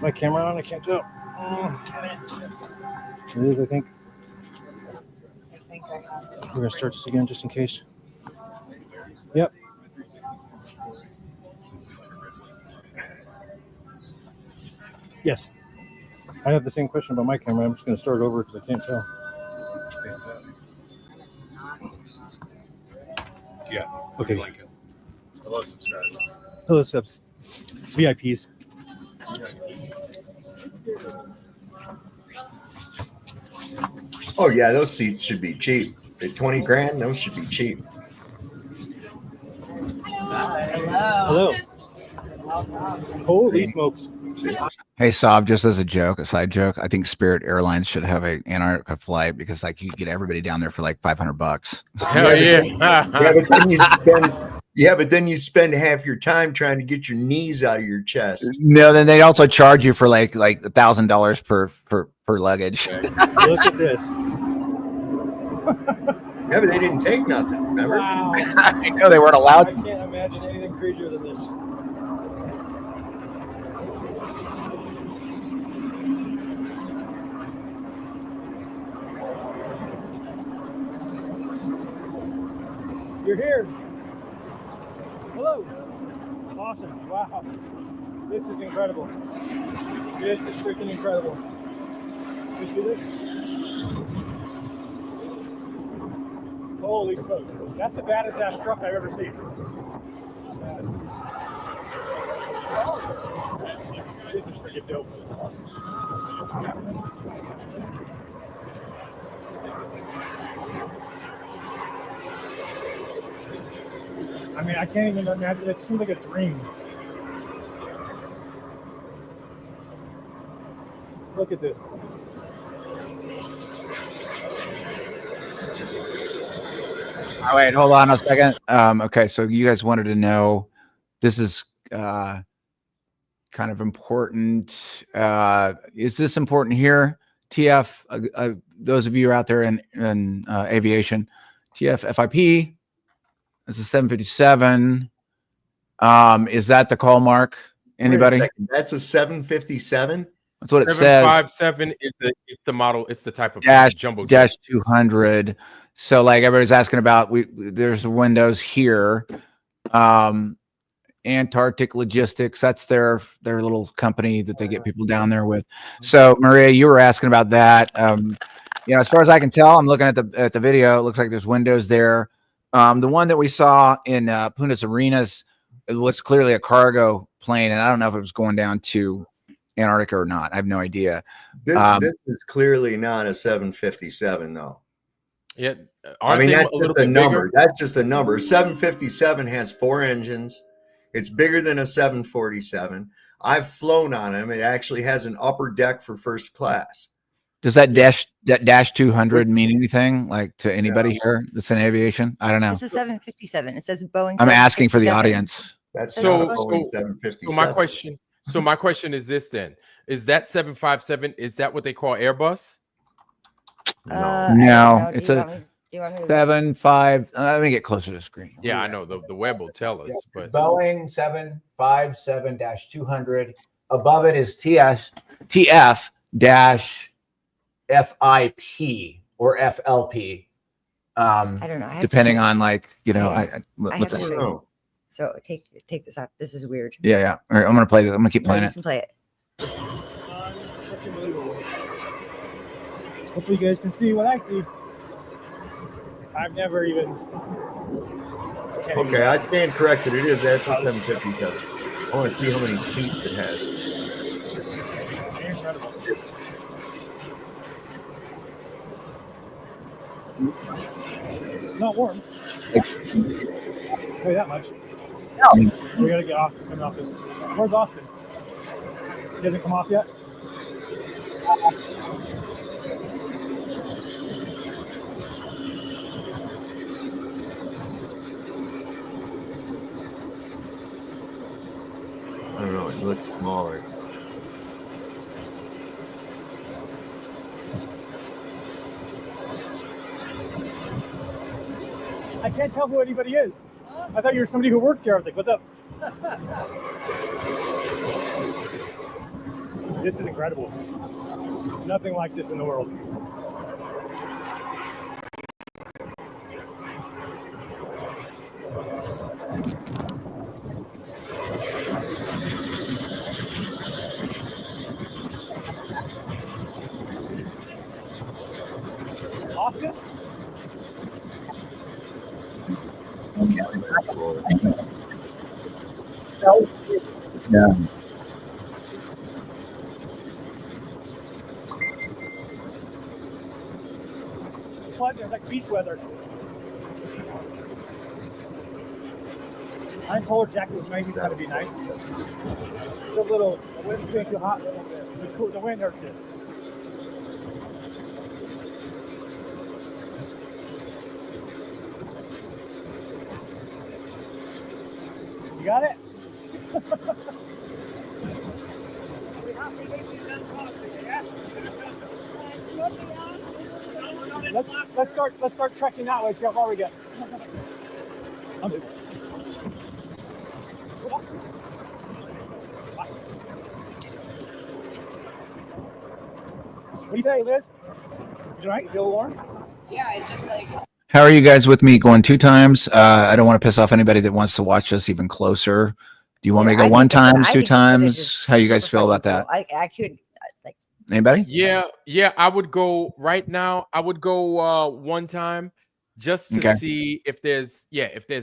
My camera on? I can't tell. It is, I think. I think I have it. We're gonna start this again just in case. Yep. Yes. I have the same question about my camera. I'm just gonna start over because I can't tell. Yeah. Okay. Like it. Hello, subscribers. Hello, subs. VIPs. Oh yeah, those seats should be cheap. At 20 grand, those should be cheap. Hello. Holy smokes. Hey, Sob, just as a side joke, I think Spirit Airlines should have an Antarctica flight because like you get everybody down there for like $500. Hell yeah. But then you spend half your time trying to get your knees out of your chest. No, then they also charge you for like $1,000 per luggage. Look at this. Yeah, but they didn't take nothing, remember? Wow. I know they weren't allowed. I can't imagine anything crazier than this. You're here. Hello. Awesome. Wow. This is incredible. This is freaking incredible. You see this? Holy smoke. That's the baddest ass truck I've ever seen. This is freaking dope. I mean, I can't even imagine. It seems like a dream. Look at this. Oh, wait, hold on a second. Okay, so you guys wanted to know, this is kind of important. Is this important here? TF, those of you out there in aviation, TF FIP, it's a 757. Is that the call mark? Anybody? That's a 757. That's what it says. 757 is the model. It's the type of jumbo dash 200. So like everybody's asking about, there's windows here. Antarctic Logistics, that's their little company that they get people down there with. So Maria, you were asking about that. As far as I can tell, I'm looking at the video. It looks like there's windows there. The one that we saw in Punta Arenas, it was clearly a cargo plane, and I don't know if it was going down to Antarctica or not. I have no idea. This is clearly not a 757, though. Yeah, I mean, that's just a number. Bigger? That's just a number. 757 has 4 engines. It's bigger than a 747. I've flown on them. It actually has an upper deck for first class. Does that dash 200 mean anything like to anybody here that's in aviation? I don't know. It's a 757. It says Boeing. I'm asking for the audience. That's so my question. So my question is this then: is that 757? Is that what they call Airbus? No, it's a 7.5. Let me get closer to the screen. Yeah, I know the web will tell us, but Boeing 757-200. Above it is TF dash FIP or FLP. I don't know. Depending on like let's so take this off. This is weird. Yeah. All right, I'm gonna play this. I'm gonna keep playing You can play it. Hopefully you guys can see what I see. I've never even. Okay, I stand corrected. It is that's a 757. I want to see how many seats it has. Incredible. Not warm. Tell you that much. No. We gotta get Austin coming off this. Where's Austin? He hasn't come off yet? I don't know. It looks smaller. I can't tell who anybody is. I thought you were somebody who worked here. I was like, what's up? This is incredible. Nothing like this in the world. Austin? Yeah. There's like beach weather. My polar jacket was maybe kind of be nice. It's a little, the wind's getting too hot. The wind hurts it. You got it? Let's start trekking that way. See how far we get. What do you say, Liz? You all right? You feel warm? Yeah, it's just like. How are you guys with me going 2 times? I don't want to piss off anybody that wants to watch us even closer. Do you want me to go 1 time, 2 times? How you guys feel about that? I could like. Anybody? Yeah. I would go right now. I would go 1 time just to see if there's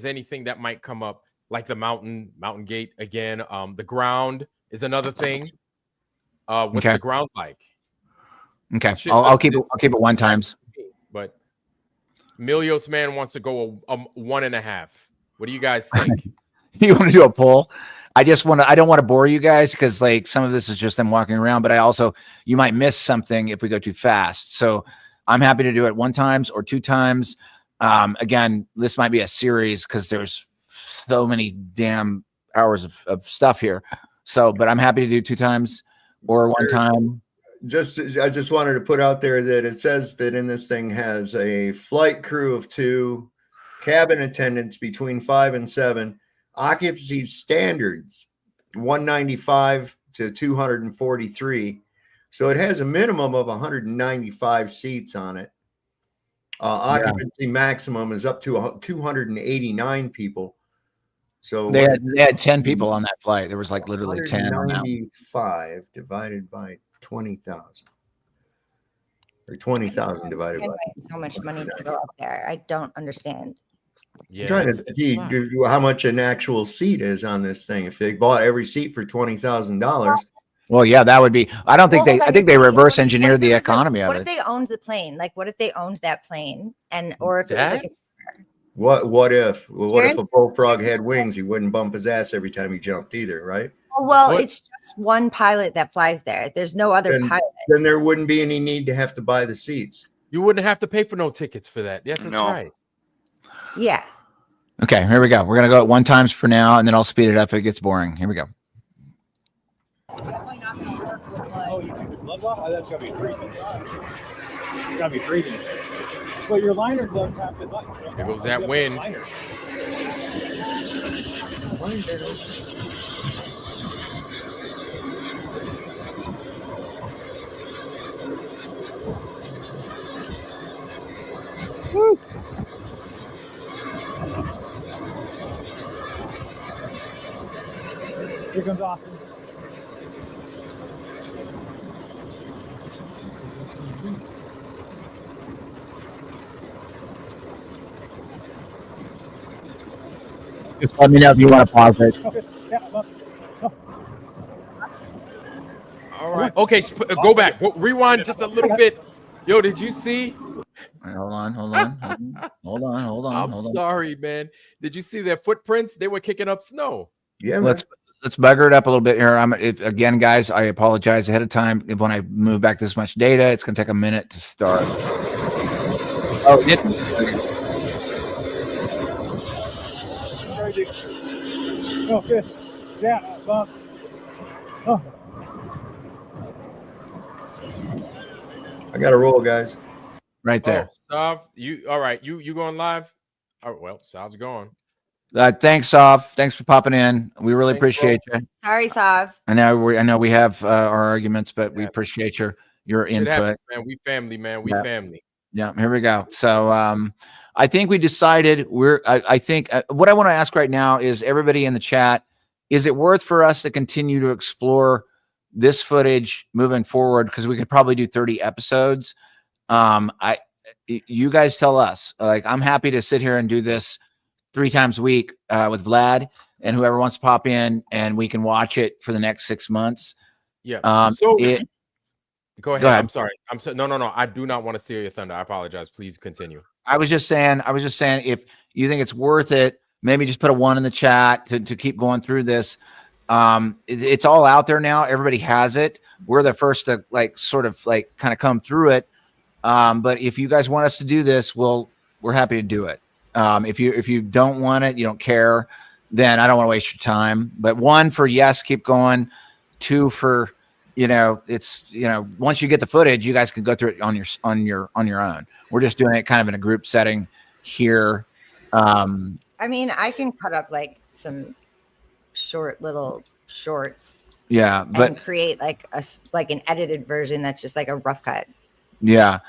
anything that might come up, like the mountain gate again. The ground is another thing. What's the ground like? Okay, I'll keep it 1 times. But Milios man wants to go a 1.5. What do you guys think? You want to do a poll? I don't want to bore you guys because like some of this is just them walking around, but you might miss something if we go too fast. So I'm happy to do it 1 times or 2 times. Again, this might be a series because there's so many damn hours of stuff here. So, but I'm happy to do 2 times or 1 time. I just wanted to put out there that it says that in this thing has a flight crew of 2, cabin attendants between 5 and 7, occupancy standards 195 to 243. So it has a minimum of 195 seats on it. Occupancy maximum is up to 289 people. So they had 10 people on that flight. There was like literally 10 on that. 95 divided by 20,000 or 20,000 divided by so much money to go up there. I don't understand. Yeah, I'm trying it's to see how much an actual seat is on this thing. If they bought every seat for $20,000. Well, yeah, that would be. I don't think I think they reverse engineered the economy of What it. if they owned the plane? Like, what if they owned that plane, and or if it was like What if Jiren? a bullfrog had wings? He wouldn't bump his ass every time he jumped either, right? well, it's just one pilot that flies there. There's no other pilot. Then there wouldn't be any need to have to buy the seats. You wouldn't have to pay for no tickets for that. Yeah, that's right. Yeah. Okay, here we go. We're gonna go at 1 times for now, and then I'll speed it up if it gets boring. Here we go. Oh, you took the glove off? Oh, that's gotta be freezing. It's gotta be freezing. Well, your liner gloves have to button. So There goes that wind. Woo! Here comes Austin. Just let me know if you want to pause it. All right. Okay, go back. Go rewind just a little bit. Yo, did you see? Hold on. I'm sorry, man. Did you see their footprints? They were kicking up snow. Yeah. Let's bugger it up a little bit here. Again, guys, I apologize ahead of time. When I move back this much data, it's going to take a minute to start. Oh, it didn't. Oh, fist. Yeah, bump. Oh. I got to roll, guys. Right there. Sav, you all right? You going live? Oh well, Sav's going. Thanks, Sov. Thanks for popping in. We really appreciate you. Sorry, Sav. I know we have our arguments, but we appreciate your input. Happens, man. We family, man. We family. Yeah, here we go. So I think we decided I think what I want to ask right now is everybody in the chat, is it worth for us to continue to explore this footage moving forward? Because we could probably do 30 episodes. You guys tell us. Like, I'm happy to sit here and do this 3 times a week with Vlad and whoever wants to pop in, and we can watch it for the next 6 months. Yeah. Go ahead. I'm sorry. No. I do not want to steal your thunder. I apologize. Please continue. I was just saying, if you think it's worth it, maybe just put a 1 in the chat to keep going through this. It's all out there now. Everybody has it. We're the first to kind of come through it. But if you guys want us to do this, we're happy to do it. If you don't want it, you don't care, then I don't want to waste your time. But 1 for yes, keep going. 2 for, once you get the footage, you guys can go through it on your own. We're just doing it kind of in a group setting here. I mean, I can cut up like some little shorts. Yeah, but and create like an edited version that's just like a rough cut. Yeah.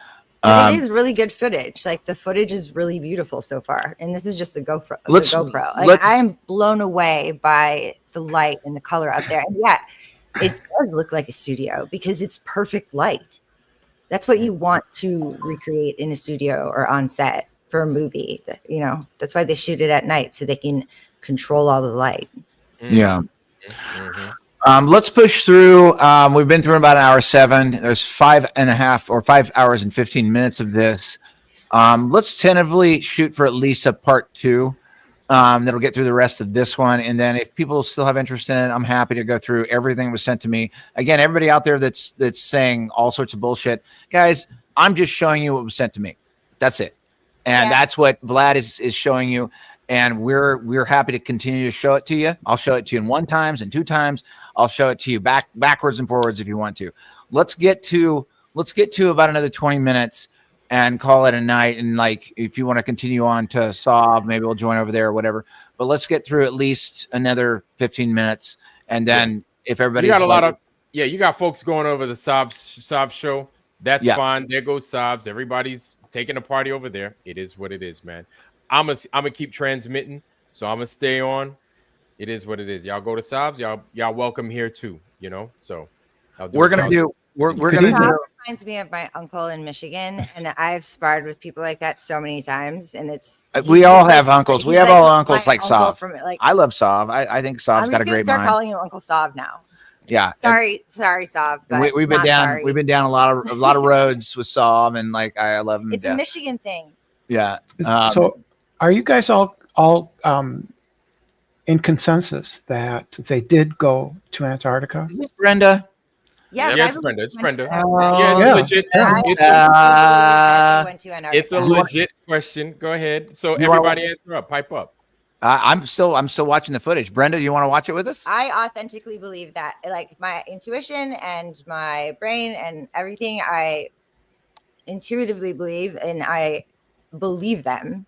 It is really good footage. Like, the footage is really beautiful so far. And this is just a GoPro. I am blown away by the light and the color out there. And yeah, it does look like a studio because it's perfect light. That's what you want to recreate in a studio or on set for a movie. That's why they shoot it at night, so they can control all the light. Yeah. Let's push through. We've been through about 1:07. There's 5 hours and 15 minutes of this. Let's tentatively shoot for at least a part 2. That'll get through the rest of this one. And then if people still have interest in it, I'm happy to go through everything that was sent to me. Again, everybody out there that's saying all sorts of bullshit, guys, I'm just showing you what was sent to me. That's it. And that's what Vlad is showing you. And we're happy to continue to show it to you. I'll show it to you in 1 times and 2 times. I'll show it to you backwards and forwards if you want to. Let's get to about another 20 minutes and call it a night. And like, if you want to continue on to Saab, maybe we'll join over there or whatever. But let's get through at least another 15 minutes. And then if everybody's you got folks going over the Saab show. That's fine. There goes Saabs. Everybody's taking a party over there. It is what it is, man. I'm gonna keep transmitting, so I'm gonna stay on. It is what it is. Y'all go to Saabs. Y'all welcome here too. So we're gonna do. reminds me of my uncle in Michigan, and I've sparred with people like that so many times, and it's we all have uncles. We have all uncles my like uncle Sav. from like I love Sav. I think Sav's I'm got just a gonna great start mind. calling you Uncle Sav now. Yeah. Sorry, Sav. But We've been not down. sorry. We've been down a lot of roads with Sav, and like I love him. It's a Michigan thing. Yeah. So, are you guys all in consensus that they did go to Antarctica? Is this Brenda? Yes, Yeah, it's Brenda. It's Brenda. Oh, Yeah, it's yeah. legit. Yeah. It's a legit question. Go ahead. So everybody answer up. Pipe up. I'm still watching the footage. Brenda, do you want to watch it with us? I authentically believe that, like my intuition and my brain and everything, I intuitively believe, and I believe them.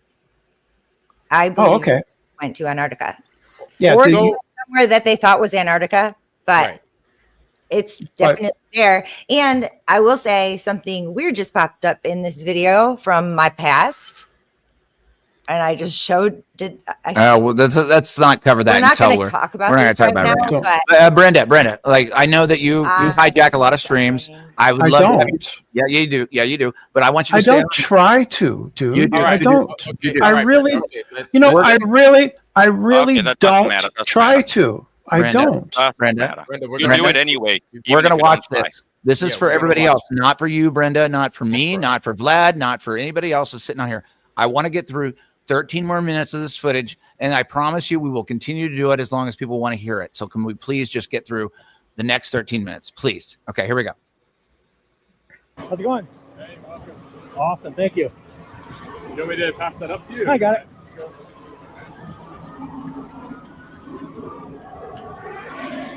I believe they went to Antarctica. Yeah, or somewhere that they thought was Antarctica, but it's definitely there. And I will say something weird just popped up in this video from my past. And I just showed. Well, let's not cover that. We're not going to talk about We're not this going to talk right about now, it. but Brenda, like I know that you hijack a lot of streams. I would love to. Yeah, you do. Yeah, you do. But I want you to. I stay don't try to, dude. You do. I You do. don't. You do. I really, you know, I really that doesn't don't matter, doesn't try matter. to. I Brenda, don't. Brenda, You do it anyway. We're even gonna if you watch don't try. this. This is for everybody else, not for you, Brenda, not for me, not for Vlad, not for anybody else that's sitting on here. I want to get through 13 more minutes of this footage, and I promise you we will continue to do it as long as people want to hear it. So can we please just get through the next 13 minutes, please? Okay, here we go. How's it going? Hey, awesome, thank you. You want me to pass that up to you? I got it.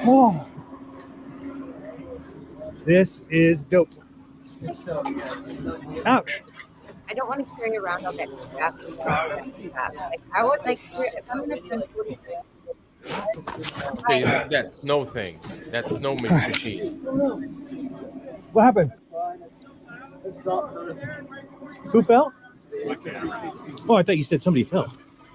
Oh, this is dope. Ouch. I don't want to carry around all that crap. Like, I would like if I'm going to spend 40 Okay, this is that snow thing. That snow machine. What happened? Who fell? Oh, I thought you said somebody fell.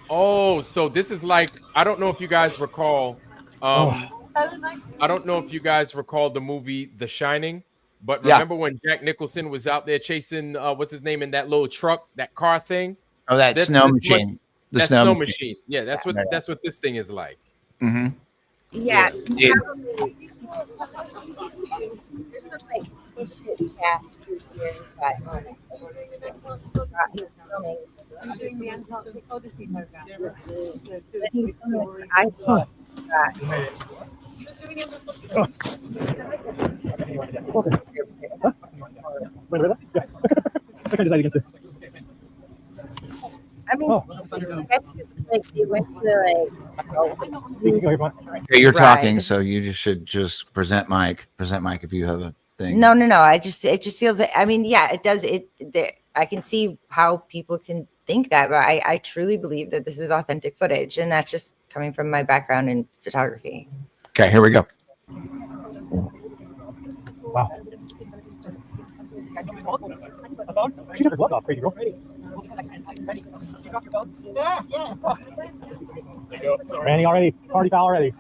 Oh, so this is like, I don't know if you guys recall. I don't know if you guys recall the movie The Shining, but remember when Jack Nicholson was out there chasing what's his name in that little truck, that car thing? Oh, that snow machine. The snow machine. Yeah, that's what this thing is like. Mm-hmm. Yeah. Yeah. There's some like shit chat here, but he's filming. I'm doing the Antarctic Odyssey program. I thought that. I decided against it. I mean, like they went to Okay, you're talking, so you just should just present Mike. Present Mike if you have a thing. No. It just feels. I mean, yeah, it does. I can see how people can think that, but I truly believe that this is authentic footage, and that's just coming from my background in photography. Okay, here we go. Wow. She took her glove off, crazy girl. Randy already. Party foul already.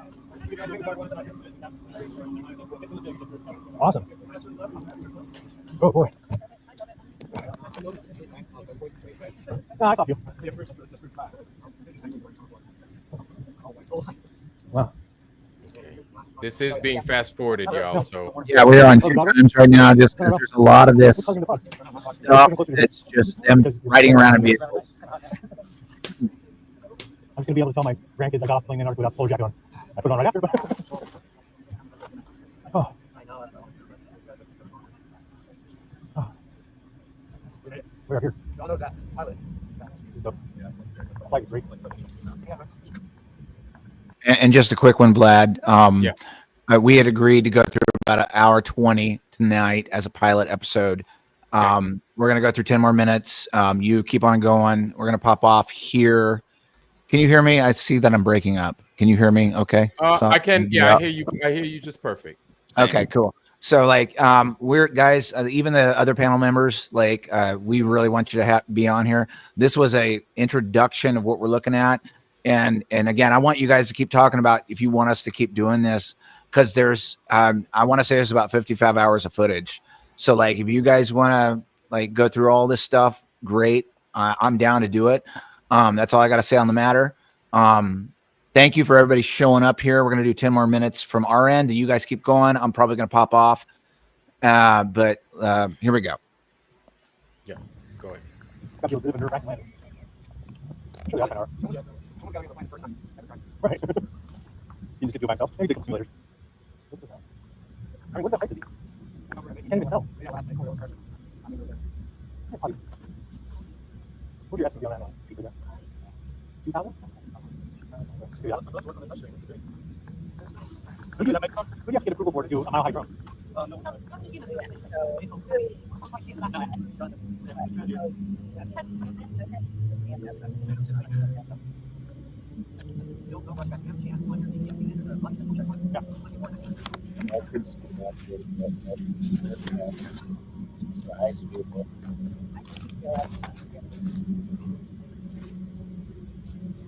Awesome. Oh boy. No, I caught you. Wow. This is being fast forwarded, y'all. So Yeah, we're on 2 times right now just because there's a lot of this stuff. It's just them riding around in vehicles. I'm just gonna be able to tell my grandkids I got off playing Antarctica without the full jacket on. I put it on right after, but oh. We're here. Y'all know that pilot. Like great. And just a quick one, Vlad. We had agreed to go through about an hour 20 tonight as a pilot episode. We're going to go through 10 more minutes. You keep on going. We're going to pop off here. Can you hear me? I see that I'm breaking up. Can you hear me? Okay. I can. Yeah, I hear you. I hear you just perfect. Okay, cool. So like, we're guys, even the other panel members, like, we really want you to be on here. This was a introduction of what we're looking at. And again, I want you guys to keep talking about if you want us to keep doing this, because there's, I want to say there's about 55 hours of footage. So like, if you guys want to like go through all this stuff, great. I'm down to do it. That's all I got to say on the matter. Thank you for everybody showing up here. We're going to do 10 more minutes from our end. You guys keep going. I'm probably going to pop off. But here we go. Yeah, go ahead. Right. You just get to do it by himself. Maybe take some simulators. I mean, what's the height of these? You can't even tell. What do you ask to be on that line? 2,000? Who do you have to get approval for to do a mile high drone?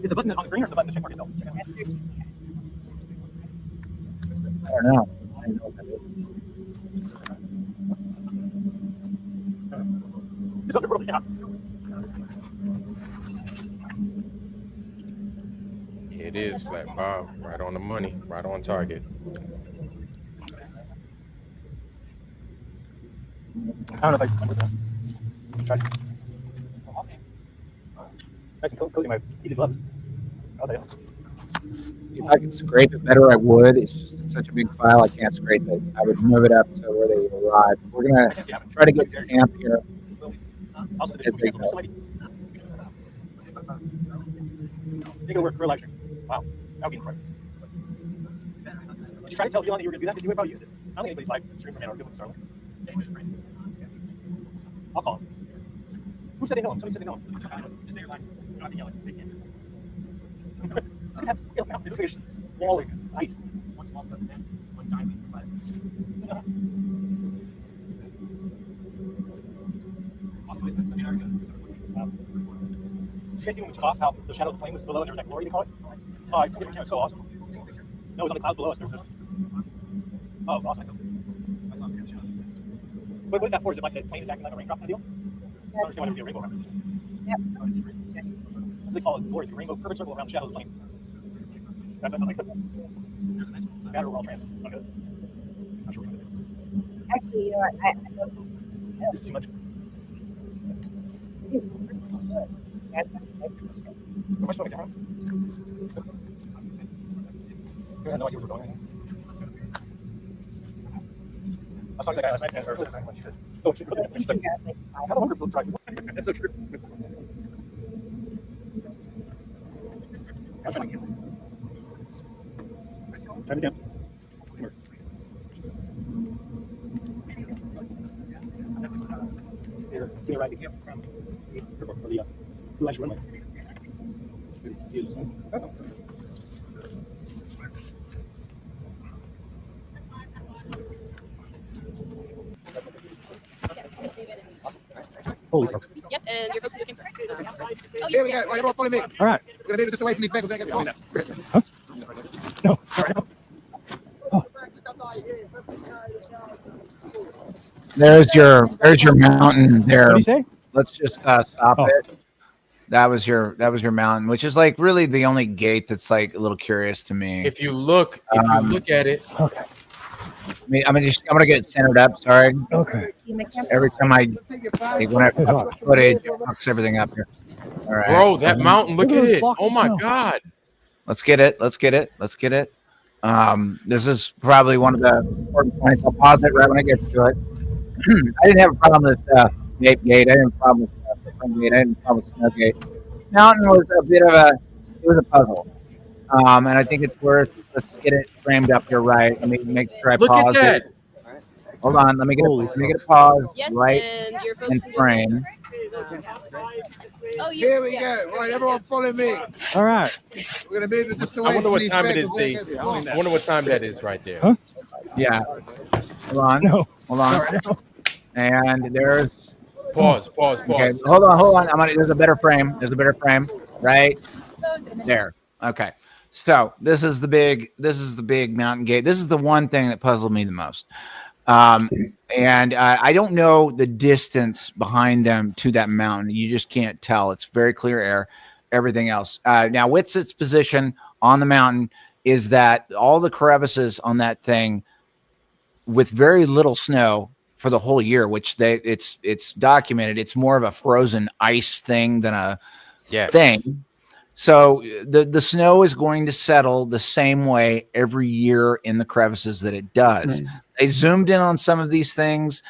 Is the button on the screen or is the button to check mark itself? I don't know. I don't know what that is. It's up to yeah. It is Flat Bob, right on the money, right on target. I don't know if I tried. Actually, coating my heated gloves. Oh, they If I could scrape it better, I would. It's just such a big file, I can't scrape it. I would move it up to where they arrive. We're gonna try to get to camp here. As they go. You go work for a live stream. Wow, that would be incredible. Did you try to tell Elon that you were going to do that? Because you would probably use it. I don't think anybody's live stream from Antarctica with Starlink. I'll call him. Who said they know him? Somebody said they know him. Just say your line. You don't have to yell at him. Say cancer. Look at that. It looks like a wall of ice. One small step in, one diamond in 5. Also, it's Antarctica. You guys see when we took off how the shadow of the plane was below and there was that glory, they call it? Oh, I forget. It was so awesome. No, it was on the clouds below us. There was oh, it was awesome. That sounds like a shadow. What is that for? Is it like the plane is acting like a raindrop kind of deal? I don't understand why it would be a rainbow around it. Yep. So they call it glory, the rainbow curved circle around the shadow of the plane. That's like there's a nice one. Battle roll trans. Okay. Not sure what it is. Actually, you know what? I don't know. This is too much. How much do I get? I had no idea where we're going. I was talking to that guy last night. Oh, she's like, how the hunger flip drive? That's so true. I'm trying to get time again. Come here. Here, to the right, from the Blue Ash Runway. Holy smoke. Yes, and your folks are looking for. Oh, here we go. Right, everyone follow me. All right. We're going to move this away from these vehicles. Huh? No. All right. Oh. There's your mountain there. What did he say? Let's just stop it. That was your mountain, which is like really the only gate that's like a little curious to me. If you look at it. Okay. I mean, I'm gonna get it centered up. Sorry. Okay. Every time when I put footage, it fucks everything up here. All right. Bro, that mountain, look at it. Oh my God. Let's get it. This is probably one of the important points. I'll pause it right when I get to it. I didn't have a problem with Nape Gate. I didn't have a problem with the Front Gate. I didn't have a problem with Snow Gate. Mountain was a bit of a puzzle. And I think it's worth, let's get it framed up here right. Let me make sure I pause it. Hold on, let me get a pause right and frame. Oh, here we go. Right, everyone follow me. All right. We're gonna move it just away. I wonder from what these time it is, vehicles. Steve. I wonder what time that is right there. Huh? Yeah. Hold on. No. Hold on. And there's Pause. Okay, hold on. There's a better frame. Right there. Okay. So this is the big mountain gate. This is the one thing that puzzled me the most. And I don't know the distance behind them to that mountain. You just can't tell. It's very clear air, everything else. Now, Witset's position on the mountain is that all the crevices on that thing with very little snow for the whole year, which it's documented. It's more of a frozen ice thing than a thing. So the snow is going to settle the same way every year in the crevices that it does. They zoomed in on some of these things,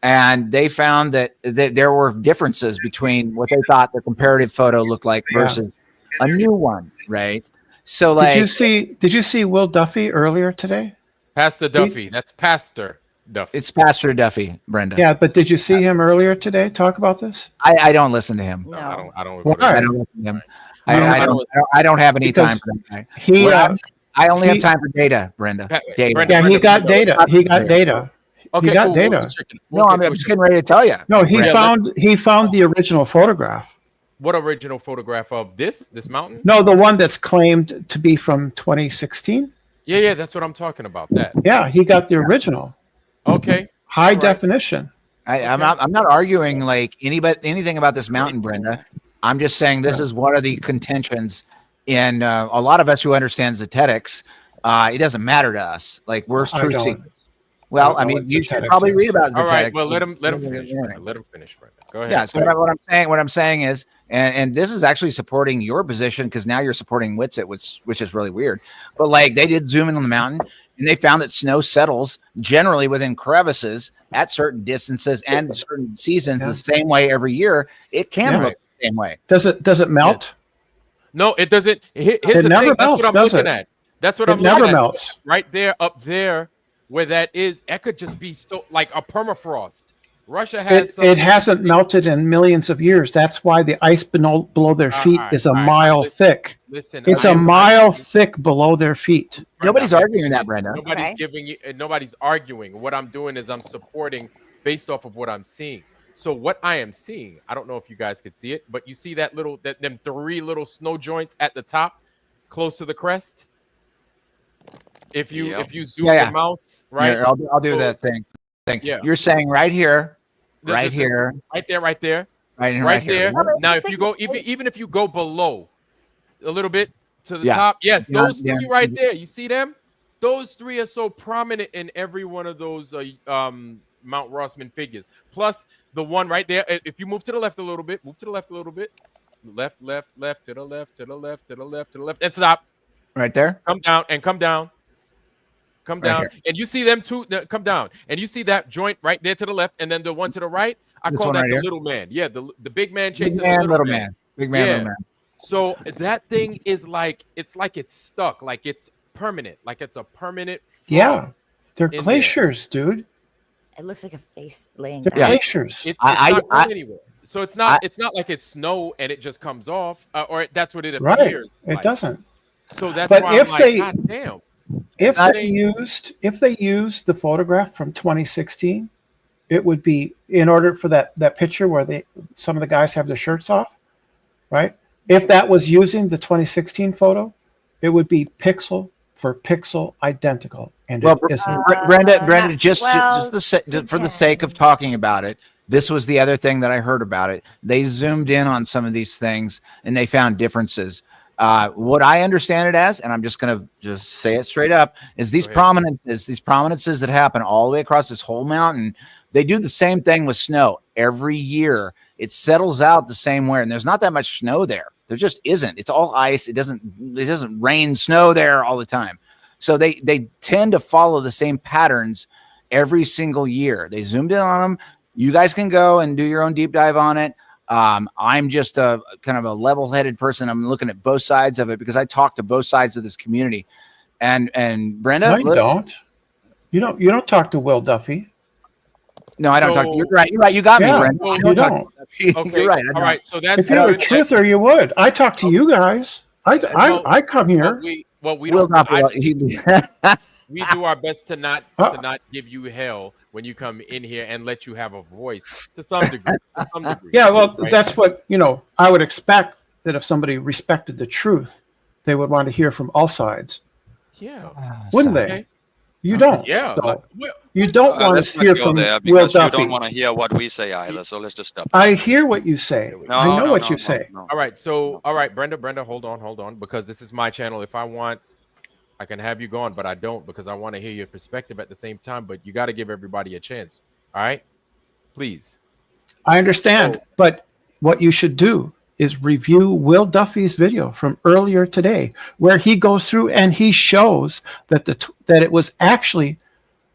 and they found that there were differences between what they thought the comparative photo looked like versus a new one, right? So, like, did you see Will Duffy earlier today? Pastor Duffy. That's Pastor Duffy. It's Pastor Duffy, Brenda. Yeah, but did you see him earlier today talk about this? I don't listen to him. No. I don't Why? I don't listen to him. I don't have any time for that. I only have time for data, Brenda. Data. Yeah, he got data. He got data. Okay, he got cool. data. No, I'm just getting ready to tell you. No, he found the original photograph. What original photograph of this mountain? No, the one that's claimed to be from 2016. Yeah, that's what I'm talking about. That. Yeah, he got the original. Okay. High definition. I'm not arguing like anything about this mountain, Brenda. I'm just saying this is one of the contentions in a lot of us who understand Zetetics. It doesn't matter to us. Like, we're truth seekers. Well, I mean, you should probably read about Zetetics. All right, well, let him finish. Let him finish, Brenda. Go ahead. Yeah. So what I'm saying is, and this is actually supporting your position, because now you're supporting Witset, which is really weird. But like, they did zoom in on the mountain, and they found that snow settles generally within crevices at certain distances and certain seasons the same way every year. It can look the same way. Does it melt? No, it doesn't. Here's it the never thing. melts, That's what I'm looking at. That's what I'm looking at. It never melts. Right there, up there, where that is, it could just be so like a permafrost. Russia has. It hasn't melted in millions of years. That's why the ice below their feet is a mile thick. Listen, it's a mile thick below their feet. Nobody's arguing that, Brenda. Nobody's arguing. What I'm doing is I'm supporting based off of what I'm seeing. So what I am seeing, I don't know if you guys could see it, but you see that them 3 little snow joints at the top, close to the crest. If you zoom your mouse, right? Here, I'll do that thing. Yeah. You're saying right here, right here, right there, right there. Now, if you go, even if you go below a little bit to the top, yes, those 3 right there. You see them? Those 3 are so prominent in every one of those Mount Rossman figures. Plus the one right there. If you move to the left a little bit, left, to the left, to the left, and stop. Right there. Come down. Right, and you see them too. Come down, and you see that joint right there to the left, and then the one to the right. I call that the little man. Yeah, the big man chasing the little man. Big man, little man. So that thing is like it's stuck, like it's permanent, like it's a permanent. Yeah, they're glaciers, dude. It looks like a face laying down. Glaciers. It's not going anywhere. So it's not like it's snow and it just comes off, or that's what it appears. Right. It doesn't. So that's why I'm like, God damn. If they used the photograph from 2016, it would be, in order for that picture where some of the guys have their shirts off, right? If that was using the 2016 photo, it would be pixel for pixel identical. And Brenda, just for the sake of talking about it, this was the other thing that I heard about it. They zoomed in on some of these things and they found differences. What I understand it as, and I'm just going to say it straight up, is these prominences that happen all the way across this whole mountain. They do the same thing with snow every year. It settles out the same way, and there's not that much snow there. There just isn't. It's all ice. It doesn't rain snow there all the time. So they tend to follow the same patterns every single year. They zoomed in on them. You guys can go and do your own deep dive on it. I'm just a kind of a level-headed person. I'm looking at both sides of it because I talk to both sides of this community. And Brenda, no, you don't. You don't talk to Will Duffy. No, I don't talk. You're right. You got me, Brenda. Well, you don't. Okay. You're right. All right. So that's if you're a truther, you would. I talk to you guys. I come here. We don't. We do our best to not give you hell when you come in here and let you have a voice to some degree. Yeah, well, right? That's what I would expect, that if somebody respected the truth, they would want to hear from all sides. Yeah, wouldn't they? You don't. Yeah, though. You don't want Let's to hear not go from there Will because you Duffy. don't want to hear what we say either. So let's just stop. I hear what you say. I know what you say. All right, so all right, Brenda, hold on, because this is my channel. If I want, I can have you go on, but I don't because I want to hear your perspective at the same time. But you got to give everybody a chance. All right, please. I understand, but what you should do is review Will Duffy's video from earlier today, where he goes through and he shows that that it was actually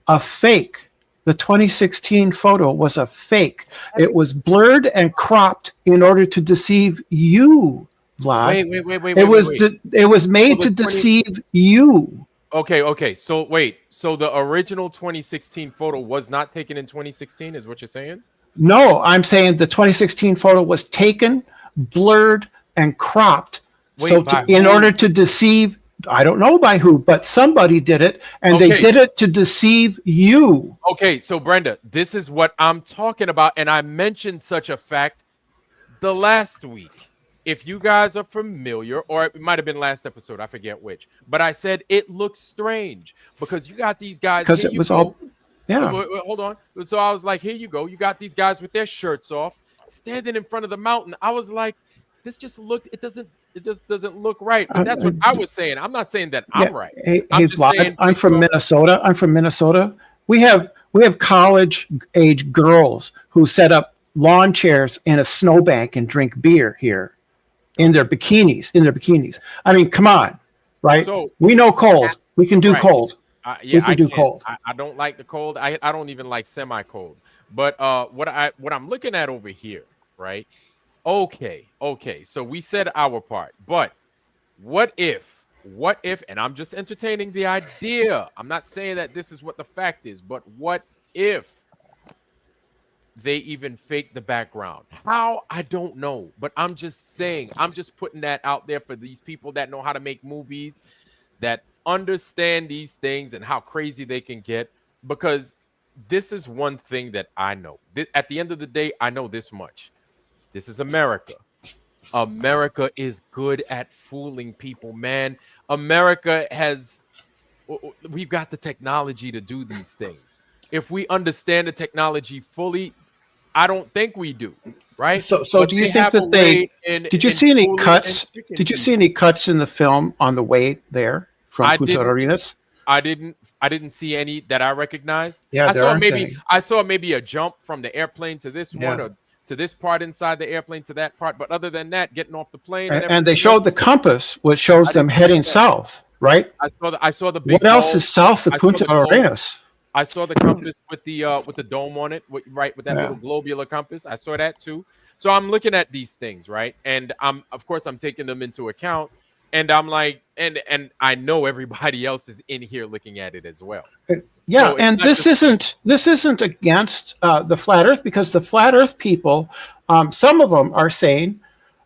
a fake. The 2016 photo was a fake. It was blurred and cropped in order to deceive you, Vlad. Wait. It was made to deceive you. Okay. So wait. So the original 2016 photo was not taken in 2016, is what you're saying? No, I'm saying the 2016 photo was taken, blurred, and cropped. In order to deceive, I don't know by who, but somebody did it, and they did it to deceive you. Okay, so Brenda, this is what I'm talking about, and I mentioned such a fact the last week. If you guys are familiar, or it might have been last episode, I forget which, but I said it looks strange because you got these guys. Because it was all. Yeah. Wait, hold on. So I was like, here you go. You got these guys with their shirts off, standing in front of the mountain. I was like, this just looked. It just doesn't look right. But that's what I was saying. I'm not saying that I'm right. Hey, Vlad, I'm from Minnesota. We have college age girls who set up lawn chairs in a snowbank and drink beer here in their bikinis. I mean, come on, right? So, we know cold. We can do cold. Yeah, I do cold. I don't like the cold. I don't even like semi-cold. But what I'm looking at over here, right? Okay. So we said our part. But what if, and I'm just entertaining the idea. I'm not saying that this is what the fact is, but what if they even fake the background? How? I don't know. But I'm just saying, I'm just putting that out there for these people that know how to make movies, that understand these things and how crazy they can get, because this is one thing that I know. At the end of the day, I know this much. This is America. America is good at fooling people, man. America we've got the technology to do these things. If we understand the technology fully, I don't think we do, right? So do you think that did you see any cuts? Did you see any cuts in the film on the way there from Punta Arenas? I didn't see any that I recognized. Yeah, I saw maybe a jump from the airplane to this one, or to this part inside the airplane to that part. But other than that, getting off the plane and they showed the compass, which shows them heading south, right? I saw the big. What else is south of Punta Arenas? I saw the compass with the dome on it, with that little globular compass. I saw that too. So I'm looking at these things, right? And I'm taking them into account. And I'm like, and I know everybody else is in here looking at it as well. Yeah, so and this isn't against the flat Earth, because the flat Earth people, some of them are saying,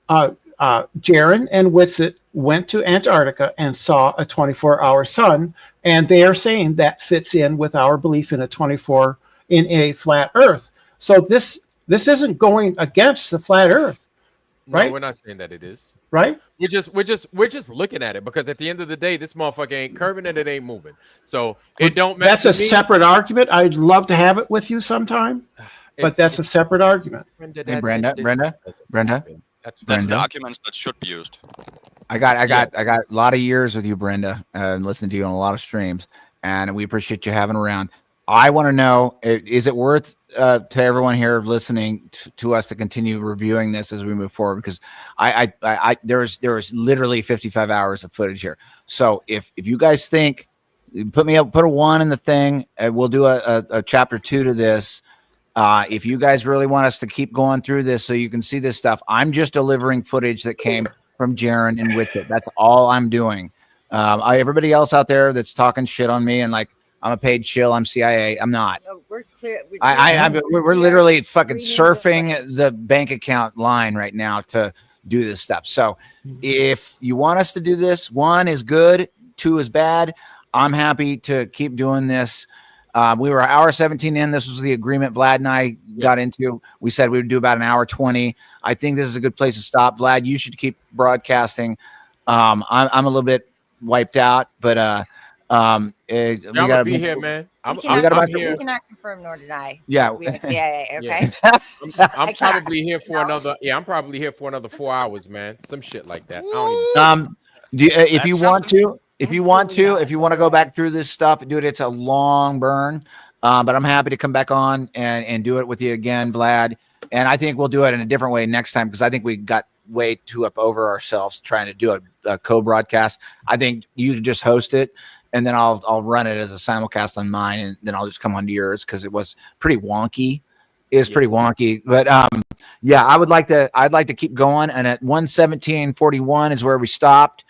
Jiren and Whitsitt went to Antarctica and saw a 24-hour sun, and they are saying that fits in with our belief in a flat Earth. So this isn't going against the flat Earth, right? No, we're not saying that it is. Right? We're just looking at it, because at the end of the day, this motherfucker ain't curving and it ain't moving. So it don't matter. That's a separate argument. I'd love to have it with you sometime, but that's a separate argument. Hey, Brenda. That's the arguments that should be used. I got a lot of years with you, Brenda, listening to you on a lot of streams, and we appreciate you having around. I want to know, is it worth to everyone here listening to us to continue reviewing this as we move forward? Because there's literally 55 hours of footage here. So if you guys think, put a 1 in the thing, and we'll do a chapter 2 to this. If you guys really want us to keep going through this so you can see this stuff, I'm just delivering footage that came from Jiren and Whitsitt. That's all I'm doing. Everybody else out there that's talking shit on me and like, I'm a paid shill, I'm CIA. I'm not. No, we're clear. We're literally fucking surfing the bank account line right now to do this stuff. So if you want us to do this, 1 is good, 2 is bad. I'm happy to keep doing this. We were hour 17 in. This was the agreement Vlad and I got into. We said we would do about an hour 20. I think this is a good place to stop. Vlad, you should keep broadcasting. I'm a little bit wiped out, but We gotta be here, man. I'm here. We cannot confirm nor deny. Yeah. We have CIA. Okay. Yeah. I'm probably here for another. Yeah, I'm probably here for another 4 hours, man. Some shit like that. I don't even. If you want to go back through this stuff, do it. It's a long burn, but I'm happy to come back on and do it with you again, Vlad. And I think we'll do it in a different way next time because I think we got way too up over ourselves trying to do a co-broadcast. I think you could just host it, and then I'll run it as a simulcast on mine, and then I'll just come onto yours because it was pretty wonky. Pretty wonky, but yeah, I'd like to keep going. And at 1:17:41 is where we stopped.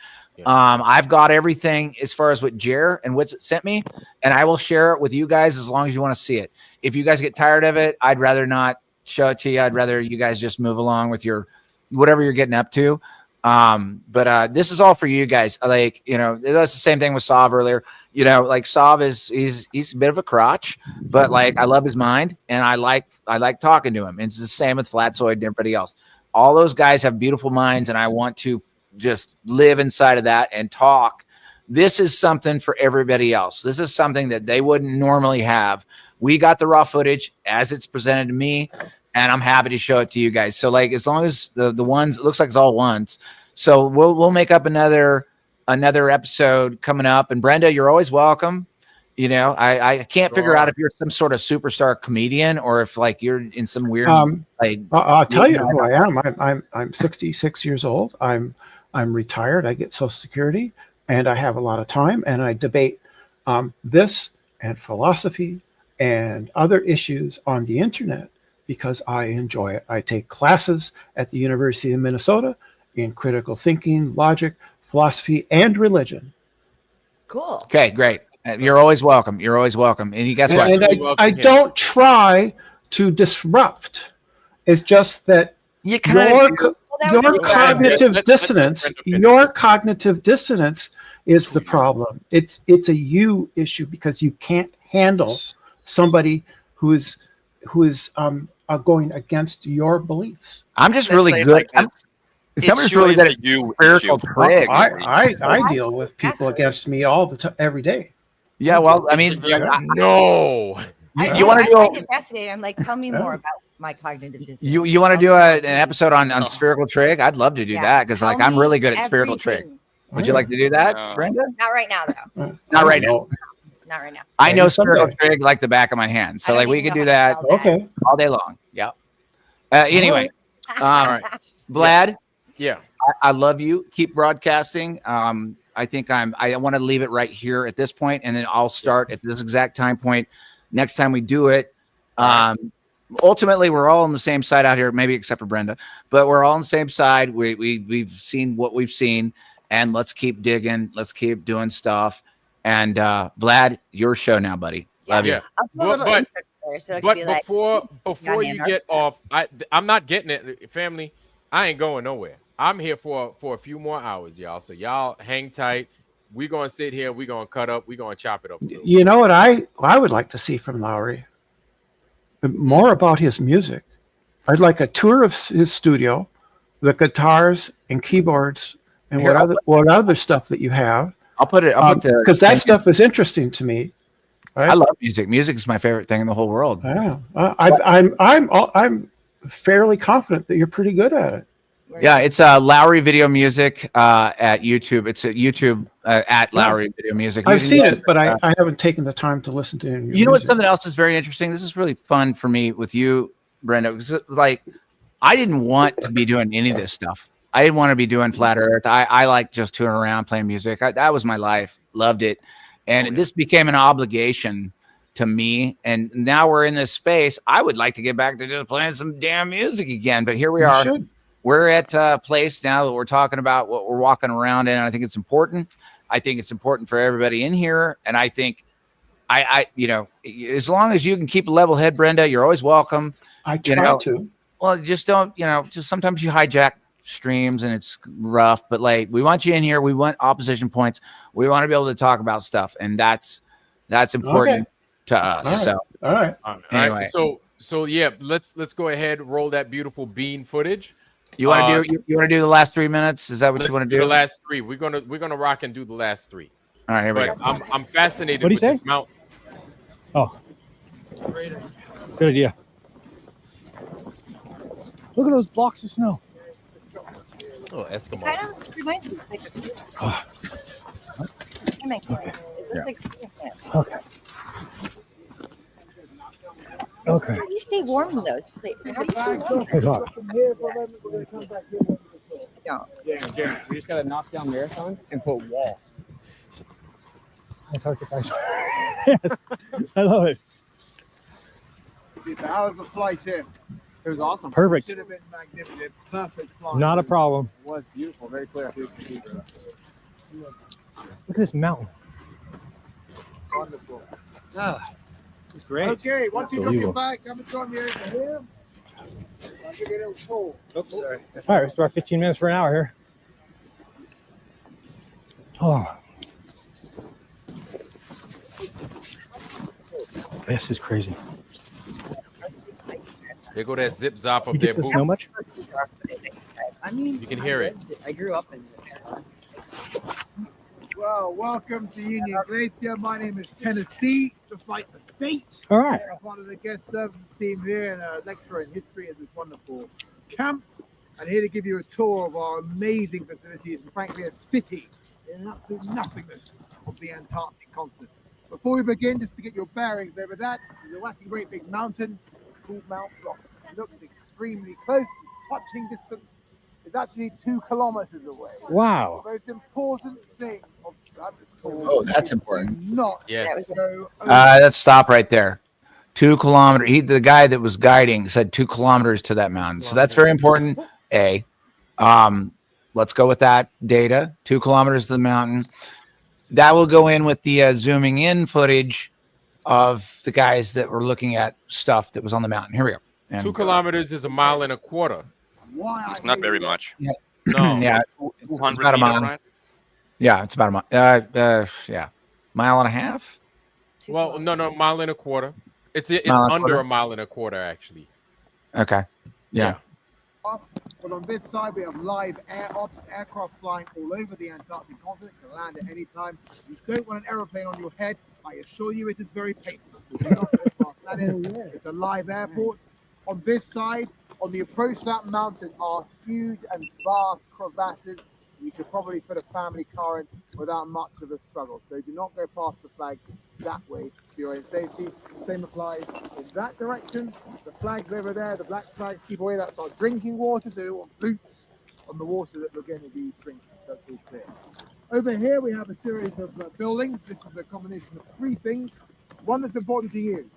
I've got everything as far as what Jer and Witsit sent me, and I will share it with you guys as long as you want to see it. If you guys get tired of it, I'd rather not show it to you. I'd rather you guys just move along with your whatever you're getting up to. But this is all for you guys. Like, that's the same thing with Sav earlier. Like Sav he's a bit of a crotch, but like I love his mind and I like talking to him. And it's the same with Flatzoid and everybody else. All those guys have beautiful minds, and I want to just live inside of that and talk. This is something for everybody else. This is something that they wouldn't normally have. We got the raw footage as it's presented to me, and I'm happy to show it to you guys. So like, as long as the ones, it looks like it's all ones. So we'll make up another episode coming up. And Brenda, you're always welcome. I can't figure out if you're some sort of superstar comedian or if like you're in some weird I'll tell you who I am. I'm 66 years old. I'm retired. I get Social Security, and I have a lot of time, and I debate this and philosophy and other issues on the internet because I enjoy it. I take classes at the University of Minnesota in critical thinking, logic, philosophy, and religion. Cool. Okay, great. You're always welcome. You're always welcome. And you guess what? And I don't try to disrupt. It's just that your cognitive dissonance is the problem. It's a you issue because you can't handle somebody who is going against your beliefs. I'm just really good. Somebody's really good at spiritual trig. I deal with people against me all the time, every day. Yeah, well, I mean, no. You want to do? I find it fascinating. I'm like, tell me more about my cognitive dissonance. You want to do an episode on spherical trig? I'd love to do that because like I'm really good at spherical trig. Would you like to do that, Brenda? Not right now, though. Not right now. Not right now. I know spiritual trig like the back of my hand, so like we could do that. Okay, all day long. Yeah. Anyway, all right, Vlad. Yeah, I love you. Keep broadcasting. I think I want to leave it right here at this point, and then I'll start at this exact time point next time we do it. Ultimately, we're all on the same side out here, maybe except for Brenda, but we're all on the same side. We've seen what we've seen, and let's keep digging. Let's keep doing stuff. And Vlad, your show now, buddy. Love you. But before you get off, I'm not getting it, family. I ain't going nowhere. I'm here for a few more hours, y'all. So y'all hang tight. We're gonna sit here. We're gonna cut up. We're gonna chop it up. You know what I would like to see from Lowry? More about his music. I'd like a tour of his studio, the guitars and keyboards, and what other stuff that you have. I'll put it because that stuff is interesting to me. Right? I love music. Music is my favorite thing in the whole world. Yeah, I'm fairly confident that you're pretty good at it. Yeah, it's Lowry Video Music at YouTube. It's at YouTube at Lowry Video Music. I've seen it, but I haven't taken the time to listen to it. You know what? Something else is very interesting. This is really fun for me with you, Brenda. Because like, I didn't want to be doing any of this stuff. I didn't want to be doing Flat Earth. I like just touring around playing music. That was my life. Loved it, and this became an obligation to me. And now we're in this space. I would like to get back to just playing some damn music again. But here we are. We're at a place now that we're talking about what we're walking around in. And I think it's important. I think it's important for everybody in here. And I think as long as you can keep a level head, Brenda, you're always welcome. I try to. Well, just don't, just sometimes you hijack streams and it's rough, but like, we want you in here. We want opposition points. We want to be able to talk about stuff. And that's important to us. All right. Anyway. So yeah, let's go ahead, roll that beautiful bean footage. You want to do the last 3 minutes? Is that what you want to do? The last three. We're gonna rock and do the last three. All right, here we But go. I'm fascinated What'd he with say? this mountain. Oh, good idea. Look at those blocks of snow. Oh, It Eskimo. kind of reminds me of like a picnic camp. It looks like a picnic camp. Okay. Okay. How do you stay warm in those? How do you stay warm? Hey, Doc. I don't. Yeah, we just gotta knock down marathons and put wall. Antarctic ice. Yes, I love it. How was the flight in? It was awesome. Perfect. Should have been magnificent. Perfect flight. Not a problem. It was beautiful, very clear. Look at this mountain. Wonderful. Ah, this is great. Okay, once you drop your Unbelievable. bag, come and join me over here. I'll give you a little tour. Oops, sorry. All right, we're 15 minutes for an hour here. Oh. This is crazy. There go that zip zop You up get there. to Boo. snow much? I mean, You can hear it. I grew up in this. Well, welcome to Union Glacier. My name is Tennessee, just like the state. All right. I'm part of the guest services team here and a lecturer in history at this wonderful camp. I'm here to give you a tour of our amazing facilities and frankly a city in absolute nothingness of the Antarctic continent. Before we begin, just to get your bearings over that, there's a wacky great big mountain called Mount Ross. It looks extremely close, touching distance. It's actually 2 kilometers away. Wow. The most important thing of Oh, that's important. not Yes. go Let's stop right there. 2 kilometers. The guy that was guiding said 2 kilometers to that mountain. So that's very important. Let's go with that data. 2 kilometers to the mountain. That will go in with the zooming in footage of the guys that were looking at stuff that was on the mountain. Here we go. And 2 kilometers is 1.25 miles. It's not very much. Yeah. No. Yeah. 200 about a meters, mile. right? Yeah, it's about a mile. Yeah. Mile and a half. Well, no, 1.25 miles. It's Mile and a under quarter? 1.25 miles actually. Okay. Yeah. But on this side, we have live air ops, aircraft flying all over the Antarctic continent to land at any time. You don't want an aeroplane on your head. I assure you it is very painful. So do not go past that in. It's a live airport. On this side, on the approach to that mountain, are huge and vast crevasses. You could probably put a family car in without much of a struggle. So do not go past the flags that way for your own safety. Same applies in that direction. The flags over there, the black flags, keep away. That's our drinking water. So we don't want boots on the water that we're going to be drinking. That's all clear. Over here, we have a series of buildings. This is a combination of 3 things. One that's important to you.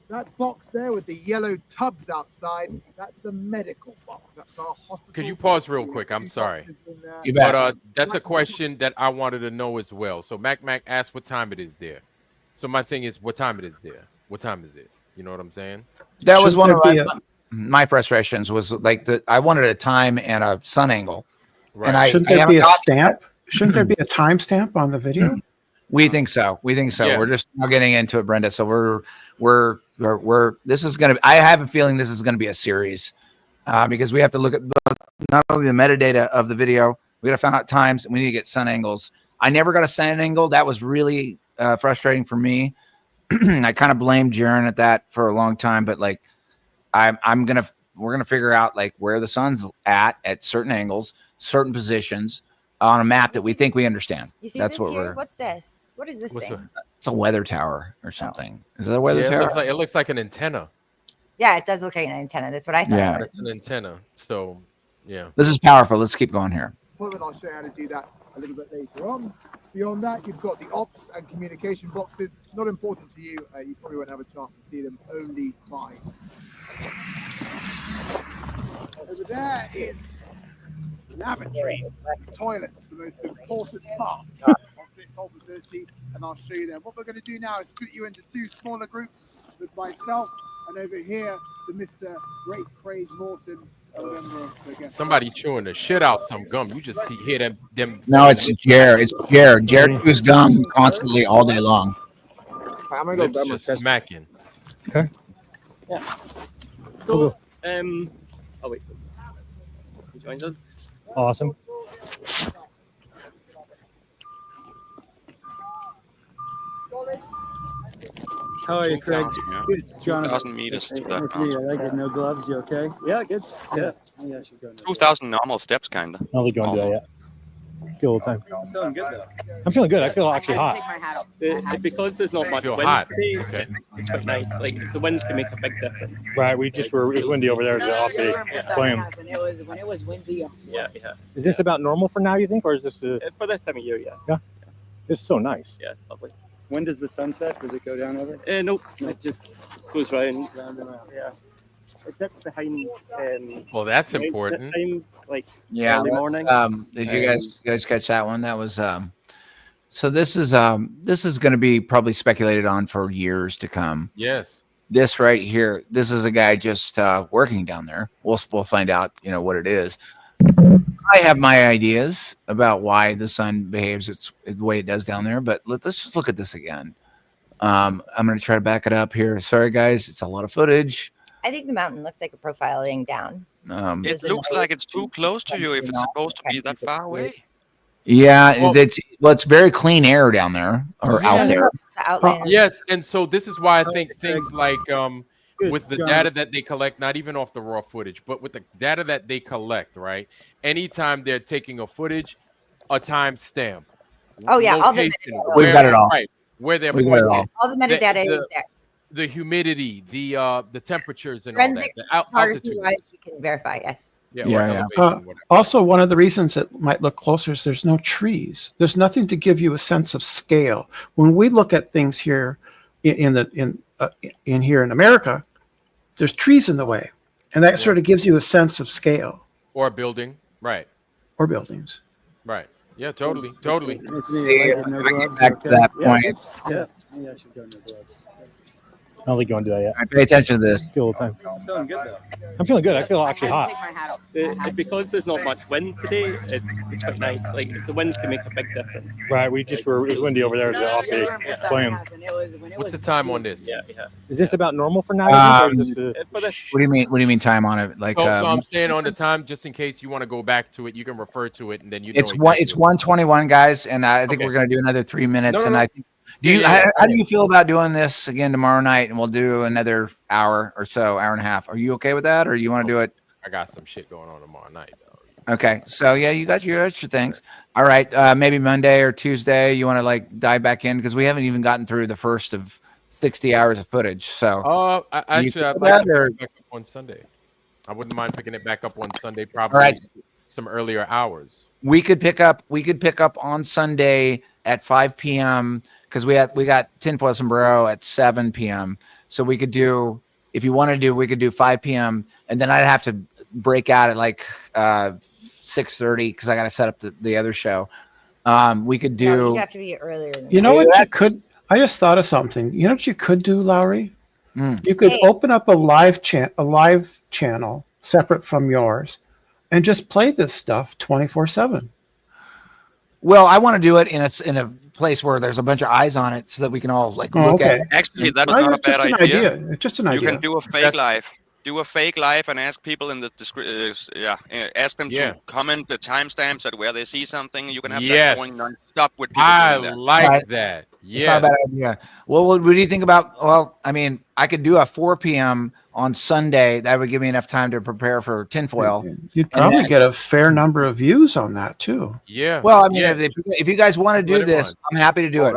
That box there with the yellow tubs outside, that's the medical box. That's our hospital. Could you pause real quick? I'm sorry. You bet. But that's a question that I wanted to know as well. So Mac asked what time it is there. So my thing is what time it is there. What time is it? You know what I'm saying? That was one of Shouldn't there my frustrations was like I wanted a time and a sun angle. Right. And Shouldn't I there be a haven't got stamp? Shouldn't there be a timestamp on the video? We think so. Yeah. We're just now getting into it, Brenda. So we're this is gonna. I have a feeling this is gonna be a series because we have to look at not only the metadata of the video, we got to find out times, and we need to get sun angles. I never got a sun angle. That was really frustrating for me. I kind of blamed Jiren at that for a long time, but like we're gonna figure out like where the sun's at certain angles, certain positions on a map that we think we understand. You see That's this what here? we're. What's this? What is this What's thing? It's a weather tower or something. Is it a weather Yeah, tower? it looks like an antenna. Yeah, it does look like an antenna. That's what I thought. Yeah. It It's was. an antenna. So yeah. This is powerful. Let's keep going here. I'll show you how to do that a little bit later on. Beyond that, you've got the ops and communication boxes. Not important to you. You probably won't have a chance to see them. Only mine. Over there is lavatories, toilets, the most important part of this whole facility, and I'll show you them. What we're going to do now is split you into 2 smaller groups with myself, and over here, the Mr. Great Craig Morton, a member of the guest. Somebody chewing the shit out some gum. You just hear them. No, it's Jared. It's Jared. Jared chews gum constantly all day long. I'm gonna go Lips grab my just test. smacking. Okay. Yeah. So, oh wait. He joins us. Awesome. How are you, Craig? 2,000, yeah. Good, Jonathan. 2,000 meters to that Nice to meet you. I like it. No gloves. You okay? Yeah, good. Yeah. Yeah, I should go. 2,000 normal steps, kind of. I'll go and do that. Yeah. Good old time. Feeling good though. I'm feeling good. I feel actually hot. Because there's not much feel wind hot. today, Okay. it's quite nice. Like the wind can make a big difference. Right. We just were. It was windy over there. Off the playing. When it was windy. Yeah, yeah. Is this about normal for now? You think, or is this? For this time of year, yeah. Yeah. This is so nice. Yeah, it's lovely. When does the sun set? Does it go down over? Nope. It just goes round. Yeah. It dips behind. Well, that's important. Times like Yeah. early morning. Did you guys catch that one? That was so this is going to be probably speculated on for years to come. Yes. This right here, this is a guy just working down there. We'll find out, what it is. I have my ideas about why the sun behaves the way it does down there, but let's just look at this again. I'm going to try to back it up here. Sorry, guys, it's a lot of footage. I think the mountain looks like a profiling down. It looks like it's too close to you if it's supposed to be that far away. Yeah, it's very clean air down there or out there. Yes, and so this is why I think things like with the data that they collect, not even off the raw footage, but with the data that they collect, right? Anytime they're taking a footage, a timestamp. Oh yeah, all the metadata, we've got it all. Right, where they're We've got it pointing. All the metadata is there. The humidity, the temperatures, and all that. Forensic The photography altitude. wise, you can verify. Yes. Yeah. Also, one of the reasons it might look closer is there's no trees. There's nothing to give you a sense of scale. When we look at things here in here in America, there's trees in the way, and that sort of gives you a sense of scale. Or a building, right? Or buildings. Right. Yeah. Totally. Totally. Back to that point. Yeah. Yeah, I should go. No gloves. I'll go and do that. Yeah. Pay attention to this. Good old time. Feeling good though. I'm feeling good. I feel actually hot. Because there's not much wind today, it's quite nice. Like the wind can make a big difference. Right. We just were. It was windy over there. Off the playing. What's the time on this? Yeah, yeah. Is this about normal for now? Or is this, For this, What do you mean? What do you mean time on it? Like, So I'm saying on the time, just in case you want to go back to it, you can refer to it, and then it's 1:21, guys, and I think we're going to do another 3 minutes. I think. How do you feel about doing this again tomorrow night? And we'll do another hour or so, hour and a half. Are you okay with that, or you want to do it? I got some shit going on tomorrow night, though. Okay, so yeah, you got your extra things. All right, maybe Monday or Tuesday, you want to like dive back in because we haven't even gotten through the first of 60 hours of footage. So, I'd like to pick it back up on Sunday. I wouldn't mind picking it back up on Sunday, probably. All right. Some earlier hours. We could pick up on Sunday at 5 p.m. because we got Tinfoil Sombrero at 7 p.m. So we could do, if you want to do, we could do 5 p.m. and then I'd have to break out at like 6:30 because I got to set up the other show. We could do. No, you'd have to be earlier. You know what you could? I just thought of something. You know what you could do, Lowry? You could open up a live channel separate from yours, and just play this stuff 24/7. Well, I want to do it in a place where there's a bunch of eyes on it, so that we can all like look at it. Actually, that is not a bad idea. It's just an idea. You can do a fake live. Do a fake live and ask people in the ask them to comment the timestamps at where they see something. You can have that going non-stop with people doing that. I like that. It's not a bad idea. Well, what do you think about? Well, I mean, I could do a 4 p.m. on Sunday. That would give me enough time to prepare for Tinfoil. You'd probably get a fair number of views on that too. Yeah. Well, I mean, if you guys want to do this, I'm happy to do it.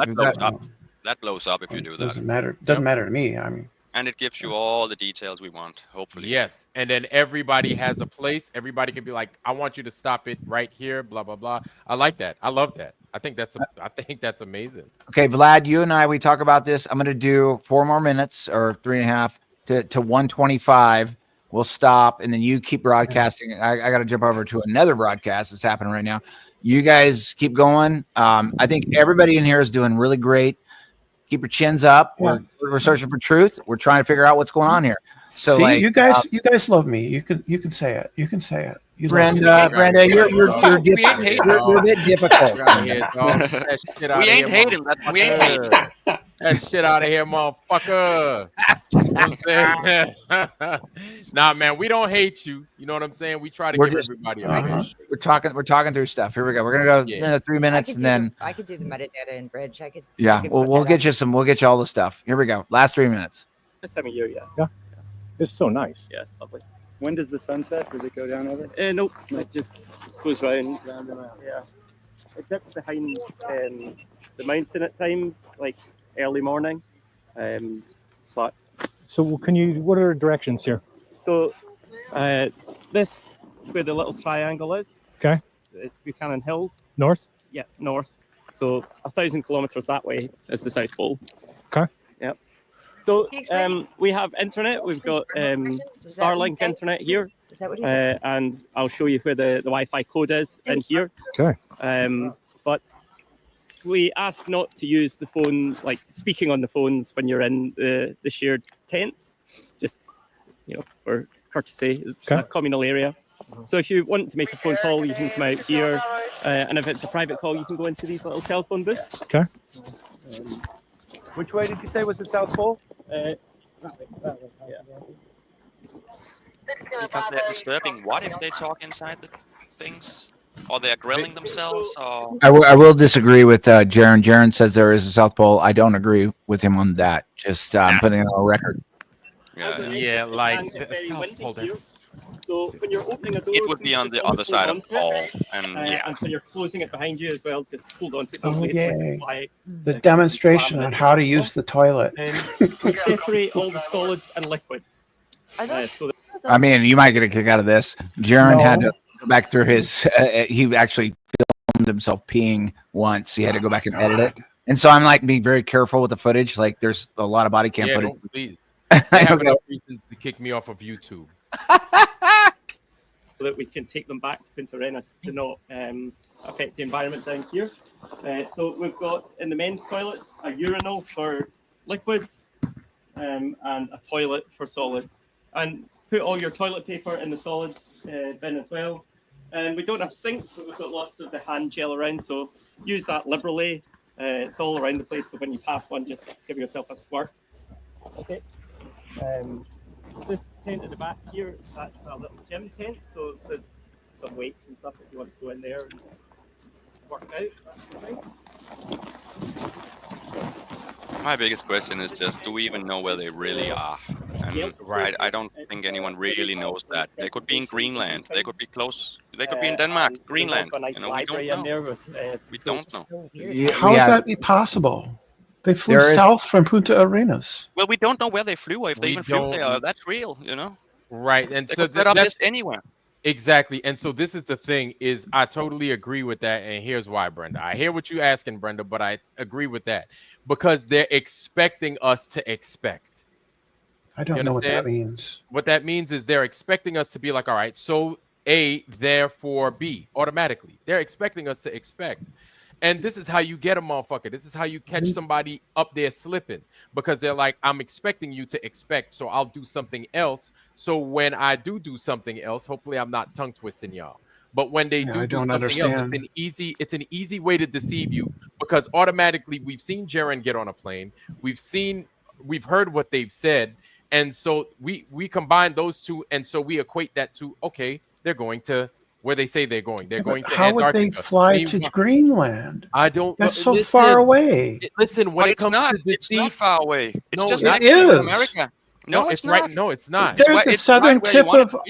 That blows up if you do that. Doesn't matter. Doesn't matter to me. I mean. And it gives you all the details we want, hopefully. Yes, and then everybody has a place. Everybody can be like, "I want you to stop it right here." Blah blah blah. I like that. I love that. I think that's amazing. Okay, Vlad, you and I, we talk about this. I'm going to do 4 more minutes or 3.5 to 1:25. We'll stop, and then you keep broadcasting. I got to jump over to another broadcast that's happening right now. You guys keep going. I think everybody in here is doing really great. Keep your chins up. We're searching for truth. We're trying to figure out what's going on here. So, see, you guys love me. You can say it. You can say it. Brenda, you're a bit difficult. We ain't hating. We ain't hating. That shit out of here, motherfucker. Nah, man, we don't hate you. You know what I'm saying? We try to give everybody a We're talking through stuff. Here we go. We're gonna go 3 minutes, and then I could do the metadata in Bridge. I could. we'll get you some. We'll get you all the stuff. Here we go. Last 3 minutes. This time of year, yeah. Yeah. It's so nice. Yeah, it's lovely. When does the sun set? Does it go down over? Nope. It just goes round. Yeah. It dips behind the mountain at times, like early morning. But So what are the directions here? so this where the little triangle is. Okay. It's Buchanan Hills. North? Yeah, north. So 1,000 kilometers that way is the South Pole. Okay. Yep. So we have internet. We've got Starlink internet here. Is that what he said? And I'll show you where the Wi-Fi code is in here. Okay. But we ask not to use the phone, like speaking on the phones when you're in the shared tents, just, for courtesy. It's a communal area. So if you want to make a phone call, you can come out here. And if it's a private call, you can go into these little telephone booths. Okay. Which way did you say was the South Pole? Yeah. Because they're disturbing. What if they talk inside the things? Or they're grilling themselves? Or I will disagree with Jiren. Jiren says there is a South Pole. I don't agree with him on that. Just putting it on record. Yeah, like South Pole. So when you're opening a door, it would be on the other side of the pole, and and when you're closing it behind you as well, just hold on to it. Oh, yay. Fly. The demonstration on how to use the toilet. Separate all the solids and liquids. So I mean, you might get a kick out of this. Jiren had to go back through his. He actually filmed himself peeing once. He had to go back and edit it. And so I'm like being very careful with the footage. Like there's a lot of body cam footage. Don't, please. They have enough reasons to kick me off of YouTube. So that we can take them back to Punta Arenas to not affect the environment down here. So we've got in the men's toilets a urinal for liquids and a toilet for solids. And put all your toilet paper in the solids bin as well. And we don't have sinks, but we've got lots of the hand gel around, so use that liberally. It's all around the place, so when you pass one, just give yourself a squirt. Okay. This tent at the back here, that's a little gym tent, so there's some weights and stuff if you want to go in there and work out. That's the thing. my biggest question is just, do we even know where they really are? And I don't think anyone really knows that. They could be in Greenland. They could be close. They could be in Denmark, Greenland. We don't know. We don't know. How does that be possible? They flew south from Punta Arenas. Well, we don't know where they flew, or if they even flew there. That's real, Right, and they so could set up this anywhere. Exactly, and so this is the thing: is I totally agree with that, and here's why, Brenda. I hear what you're asking, Brenda, but I agree with that because they're expecting us to expect. I don't know what that means. What that means is they're expecting us to be like, all right, so A, therefore B, automatically. They're expecting us to expect. And this is how you get a motherfucker. This is how you catch somebody up there slipping, because they're like, I'm expecting you to expect, so I'll do something else. So when I do something else, hopefully I'm not tongue twisting y'all. But when they do something else, it's an easy way to deceive you, because automatically we've seen Jiren get on a plane. We've heard what they've said. And so we combine those two, and so we equate that to, okay, they're going to where they say they're going. They're going to Antarctica. How would they fly to Greenland? I don't. That's so far away. Listen, when it comes to it's not far away. It's just it is. America. No, it's right. No, it's not. They're at the southern tip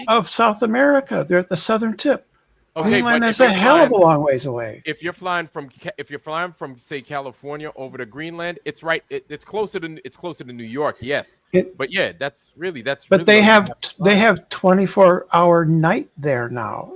of South America. They're at the southern tip. Okay, Greenland is a hell of a long ways away. If you're flying from say California over to Greenland, it's right. It's closer to New York. Yes, but yeah, that's really. But they have 24-hour night there now.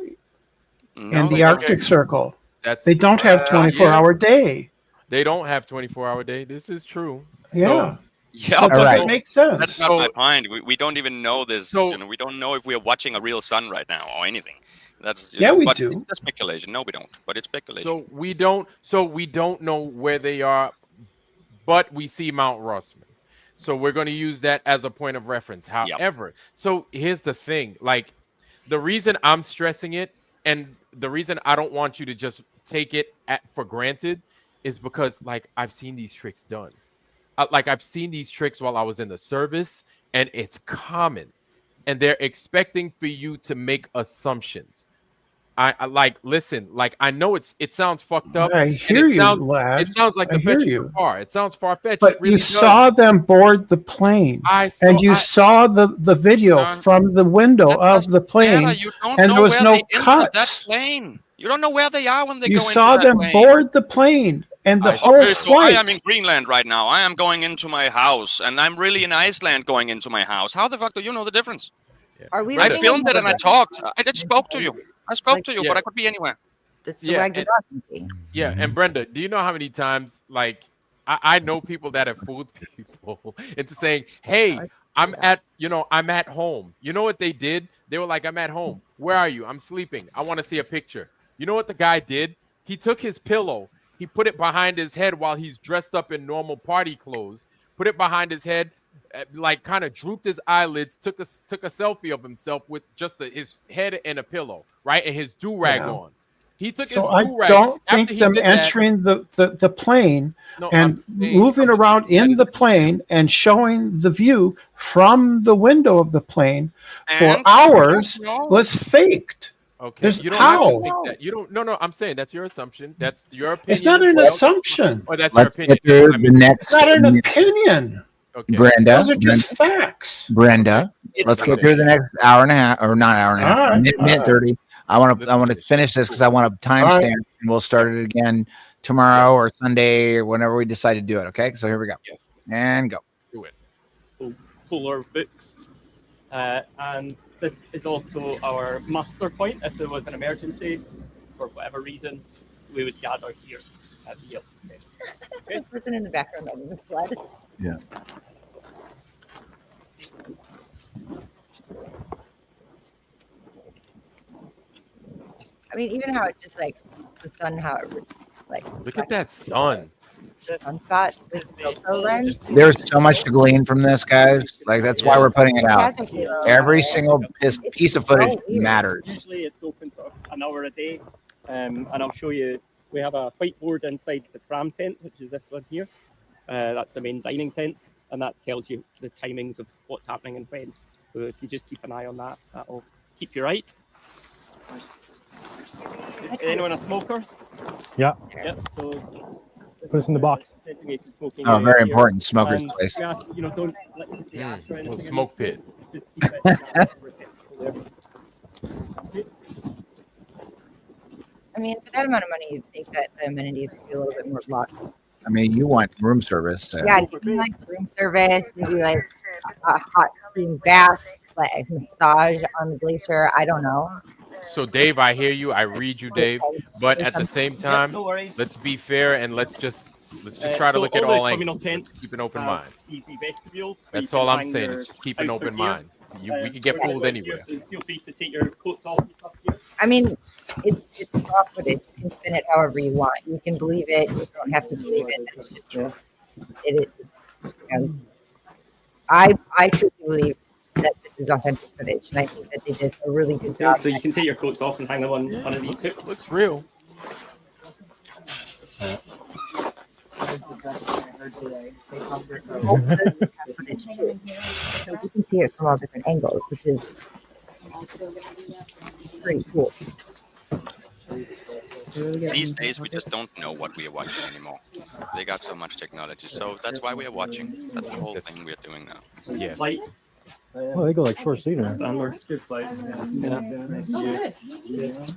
In the Arctic Circle. They don't have 24-hour day. They don't have 24-hour day. This is true. Yeah. Yeah, that makes sense. That's not my point. We don't even know this. We don't know if we're watching a real sun right now or anything. That's we do. It's just speculation. No, we don't. But it's speculation. So we don't know where they are, but we see Mount Rushmore. So we're going to use that as a point of reference. However, so here's the thing. Like, the reason I'm stressing it, and the reason I don't want you to just take it for granted, is because, like, I've seen these tricks done. I've seen these tricks while I was in the service, and it's common. And they're expecting for you to make assumptions. I like listen, like I know it sounds fucked up. I hear you, lad. It sounds like I the hear fetches you. are far. It sounds far fetched. But It really you does. saw them board the plane, saw the video from the window of the plane, You don't and know there was where no they entered that cuts. plane. You don't know where they are when they You go into saw that them plane. board the plane and the whole Okay, so I flight. am in Greenland right now. I am going into my house, and I'm really in Iceland going into my house. How the fuck do you know the difference? Are we? I living filmed in it and I the- talked. I just spoke to you. I spoke Like- to you, Yeah. but I could be anywhere. That's the Yeah, wag the and- dog movie. Yeah, and Brenda, do you know how many times like I know people that have fooled people into saying, "Hey, I'm at home." You know what they did? They were like, "I'm at home. Where are you?" "I'm sleeping. I want to see a picture." You know what the guy did? He took his pillow, he put it behind his head while he's dressed up in normal party clothes, put it behind his head, like kind of drooped his eyelids, took a selfie of himself with just his head and a pillow, right, and his do-rag Yeah. on. He took So his I do-rag. don't After think he them did that- entering the plane No, and I'm saying- moving around in the plane and showing the view from the window of the plane for And hours you don't know. was faked. Okay, There's you don't have how? to think that. You don't. No. I'm saying that's your assumption. That's your opinion. It's not as an well. assumption. Or that's Let's your get opinion. through I the mean, next. It's not an opinion. Okay. Brenda, Those are just facts. Brenda, It's let's get okay. through the next hour and a half, or not hour and a half, All right, minute all right. 30. I want to finish this because I want to timestamp, right. and we'll start it again tomorrow or Sunday or whenever we decide to do it. Okay, so here we go. Yes. And go. Do it. Polar books. And this is also our muster point. If there was an emergency, for whatever reason, we would gather here at the Yale. The person in the background on the sled. Yeah. I mean, even how it just like the sun, how it like. Look at that sun. The sunspots with GoPro lens. There's so much to glean from this, guys. Like that's why we're putting it out. Every single piece of footage matters. Usually it's open for an hour a day. And I'll show you, we have a whiteboard inside the tram tent, which is this one here. That's the main dining tent. And that tells you the timings of what's happening and when. So if you just keep an eye on that, that'll keep you right. Anyone a smoker? Yeah. Yep. So Put us in the box. designated smoking Oh, area very here. important. Smoker's And place. we ask, don't let your gas or anything in Smoke the pit. Just keep it I mean, for that amount of money, you'd think that the amenities would be a little bit more locked. I mean, you want room service. So. Yeah, maybe like room service, maybe like a hot steam bath, like massage on the glacier. I don't know. So, Dave, I hear you. I read you, Dave. But at the same time, no worries. let's be fair and let's just try to So look at all the all communal angles. tents Let's keep an open have mind. these wee vestibules where That's you can all I'm hang saying. your Is just keep an outer open gear. mind. We can get Yeah, fooled anywhere. So feel free to take your coats off and stuff here. I mean, it's raw footage. You can spin it however you want. You can believe it. You don't have to believe it. It's just it is. I truly believe that this is authentic footage, and I think that they did a really good Yeah, job. so you can take your coats off and hang them on one of these hooks. Looks real. Footage too. So you can see it from all different angles, which is pretty cool. These days, we just don't know what we are watching anymore. They got so much technology, so that's why we are watching. That's the whole thing we are doing now. Yeah. Flight. Oh, they go like short seater. Standard. Good flight. Yeah. Nice to meet you.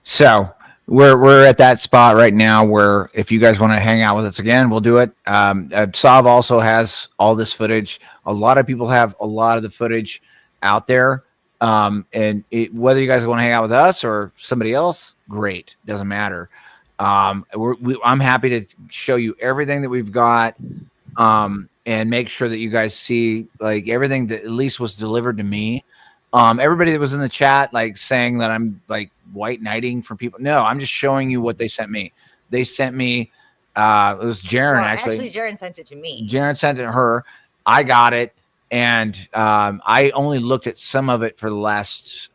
So we're at that spot right now where if you guys want to hang out with us again, we'll do it. Sav also has all this footage. A lot of people have a lot of the footage out there. And whether you guys want to hang out with us or somebody else, great. Doesn't matter. I'm happy to show you everything that we've got. And make sure that you guys see like everything that at least was delivered to me. Everybody that was in the chat, like saying that I'm like white knighting from people. No, I'm just showing you what they sent me. They sent me, it was Jiren actually. Jiren sent it to me. Jiren sent it to her. I got it. And I only looked at some of it for the last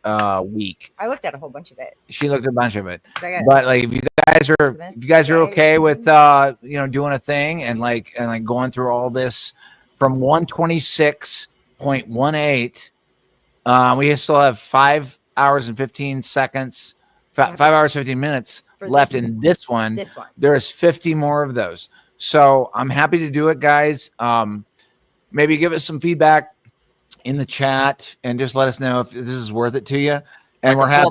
week. I looked at a whole bunch of it. She looked at a bunch of it. So I got But like if you guys are okay with doing a thing and like going through all this from 126.5 0.18. We still have 5 hours and 15 seconds, 5 hours, 15 minutes left in this one. There's 50 more of those. So I'm happy to do it, guys. Maybe give us some feedback in the chat and just let us know if this is worth it to you. And we're happy.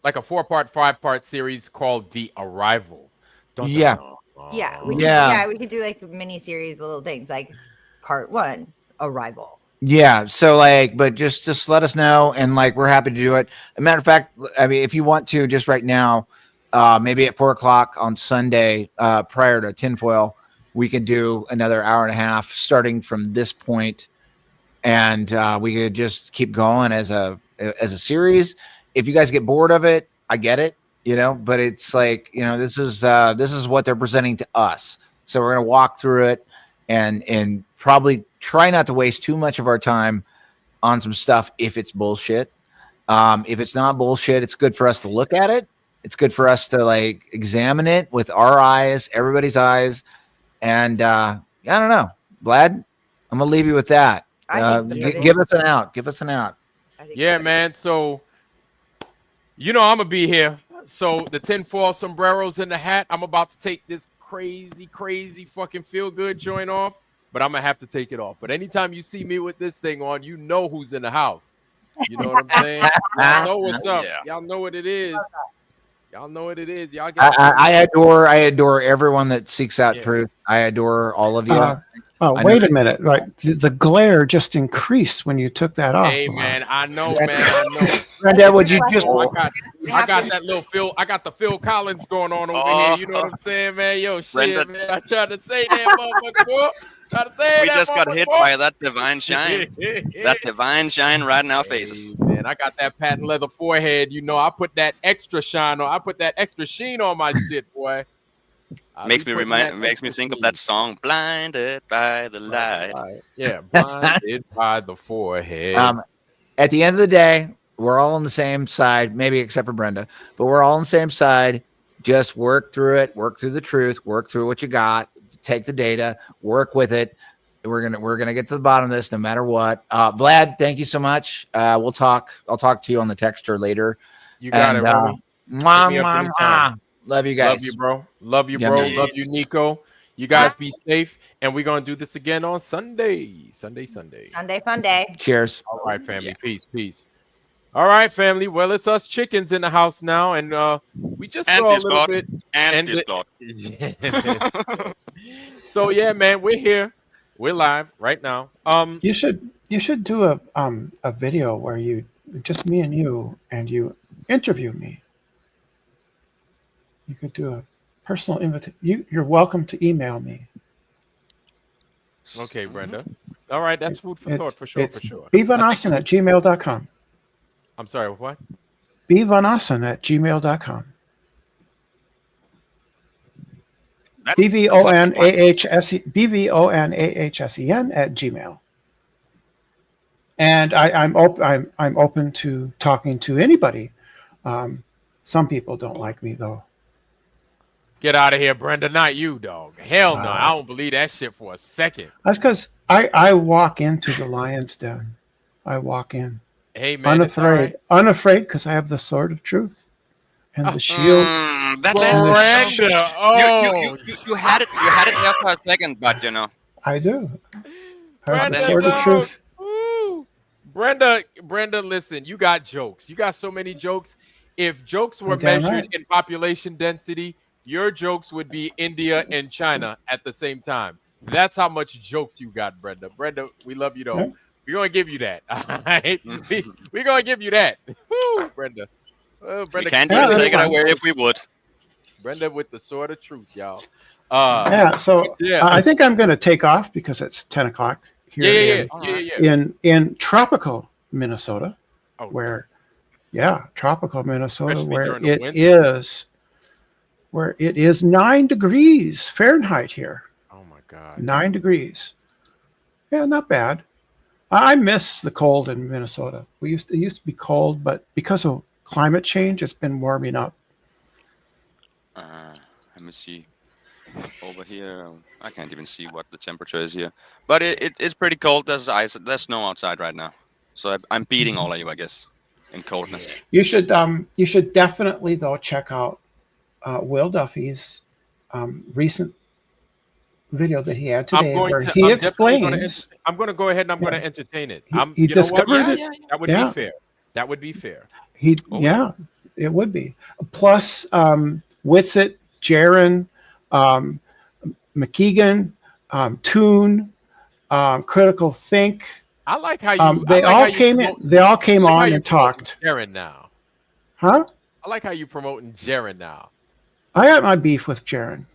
Like a 4-part, 5-part series called The Arrival. Yeah. Yeah, we could do like mini series, little things like part 1, Arrival. Yeah, so like, but just let us know, and like we're happy to do it. As a matter of fact, I mean, if you want to, just right now, maybe at 4:00 on Sunday, prior to Tinfoil, we can do another hour and a half starting from this point, and we could just keep going as a series. If you guys get bored of it, I get it, but it's like, this is what they're presenting to us. So we're going to walk through it and probably try not to waste too much of our time on some stuff if it's bullshit. If it's not bullshit, it's good for us to look at it. It's good for us to like examine it with our eyes, everybody's eyes. And I don't know, Vlad, I'm going to leave you with that. Give us an out. Give us an out. Yeah, man. So, I'm going to be here. So the tinfoil sombreros in the hat, I'm about to take this crazy fucking feel good joint off, but I'm going to have to take it off. But anytime you see me with this thing on, you know who's in the house. You know what I'm saying? Y'all know what's up. Yeah. Y'all know what it is. Y'all know what it is. Y'all got I adore everyone that seeks out truth. I adore all of you. Wait a minute. Right. The glare just increased when you took that off. Hey, man. I know, man. I know. Granddad, would you just... I got that little Phil. I got the Phil Collins going on over here. You know what I'm saying, man? Yo, shit, man. I tried to say that, motherfucker. We just got hit by that divine shine. That divine shine right in our faces. Man, I got that patent leather forehead. I put that extra shine on. I put that extra sheen on my shit, boy. Makes me think of that song, "Blinded by the Light." Yeah, blinded by the forehead. At the end of the day, we're all on the same side, maybe except for Brenda, but we're all on the same side. Just work through it, work through the truth, work through what you got, take the data, work with it. We're gonna get to the bottom of this no matter what. Vlad, thank you so much. We'll talk. I'll talk to you on the texture later. You got it, Romy. Love you guys. Love you, bro. Love you, bro. Love you, Nico. You guys be safe, and we're gonna do this again on Sunday. Sunday fun day. Cheers. All right, family. Peace. All right, family. Well, it's us chickens in the house now, and we just saw a little bit. And Discord. So yeah, man, we're here. We're live right now. You should do a video where you just me and you interview me. You could do a personal invitation. You're welcome to email me. Okay, Brenda. All right, that's food for thought for sure. bvanasan@gmail.com. I'm sorry, what? bvanasan@gmail.com. BVONAHSEN@gmail. And I'm open to talking to anybody. Some people don't like me though. Get out of here, Brenda. Not you, dog. Hell no. I don't believe that shit for a second. That's because I walk into the lion's den. I walk in. Hey, man. Unafraid because I have the sword of truth and the shield. That Brenda. Oh, you had it there for a second, but I do. I have the sword of truth. Woo. Brenda, listen, you got jokes. You got so many jokes. If jokes were measured in population density, your jokes would be India and China at the same time. That's how much jokes you got, Brenda. Brenda, we love you, though. Yeah. We're going to give you that. All right? We're going to give you that. Woo, Brenda. Brenda, we can't even take it away if we would. Brenda with the sword of truth, y'all. I think I'm going to take off because it's 10 o'clock here in tropical Minnesota, tropical Minnesota, where it is 9 degrees Fahrenheit here. Oh my God. 9 degrees. Yeah, not bad. I miss the cold in Minnesota. It used to be cold, but because of climate change, it's been warming up. Let me see. over here. I can't even see what the temperature is here, but it's pretty cold. There's ice. There's snow outside right now, so I'm beating all of you, I guess, in coldness. You should definitely though check out Will Duffy's recent video that he had today, where he explains. I'm going to go ahead and I'm going to entertain it. He discovered it. That would be fair. That would be fair. It would be. Plus, Whitsitt, Jiren, McKeegan, Toon, Critical Think. I like how you. They all came in. They all came on and talked. Jiren now, huh? I like how you promoting Jiren now. I got my beef with Jiren.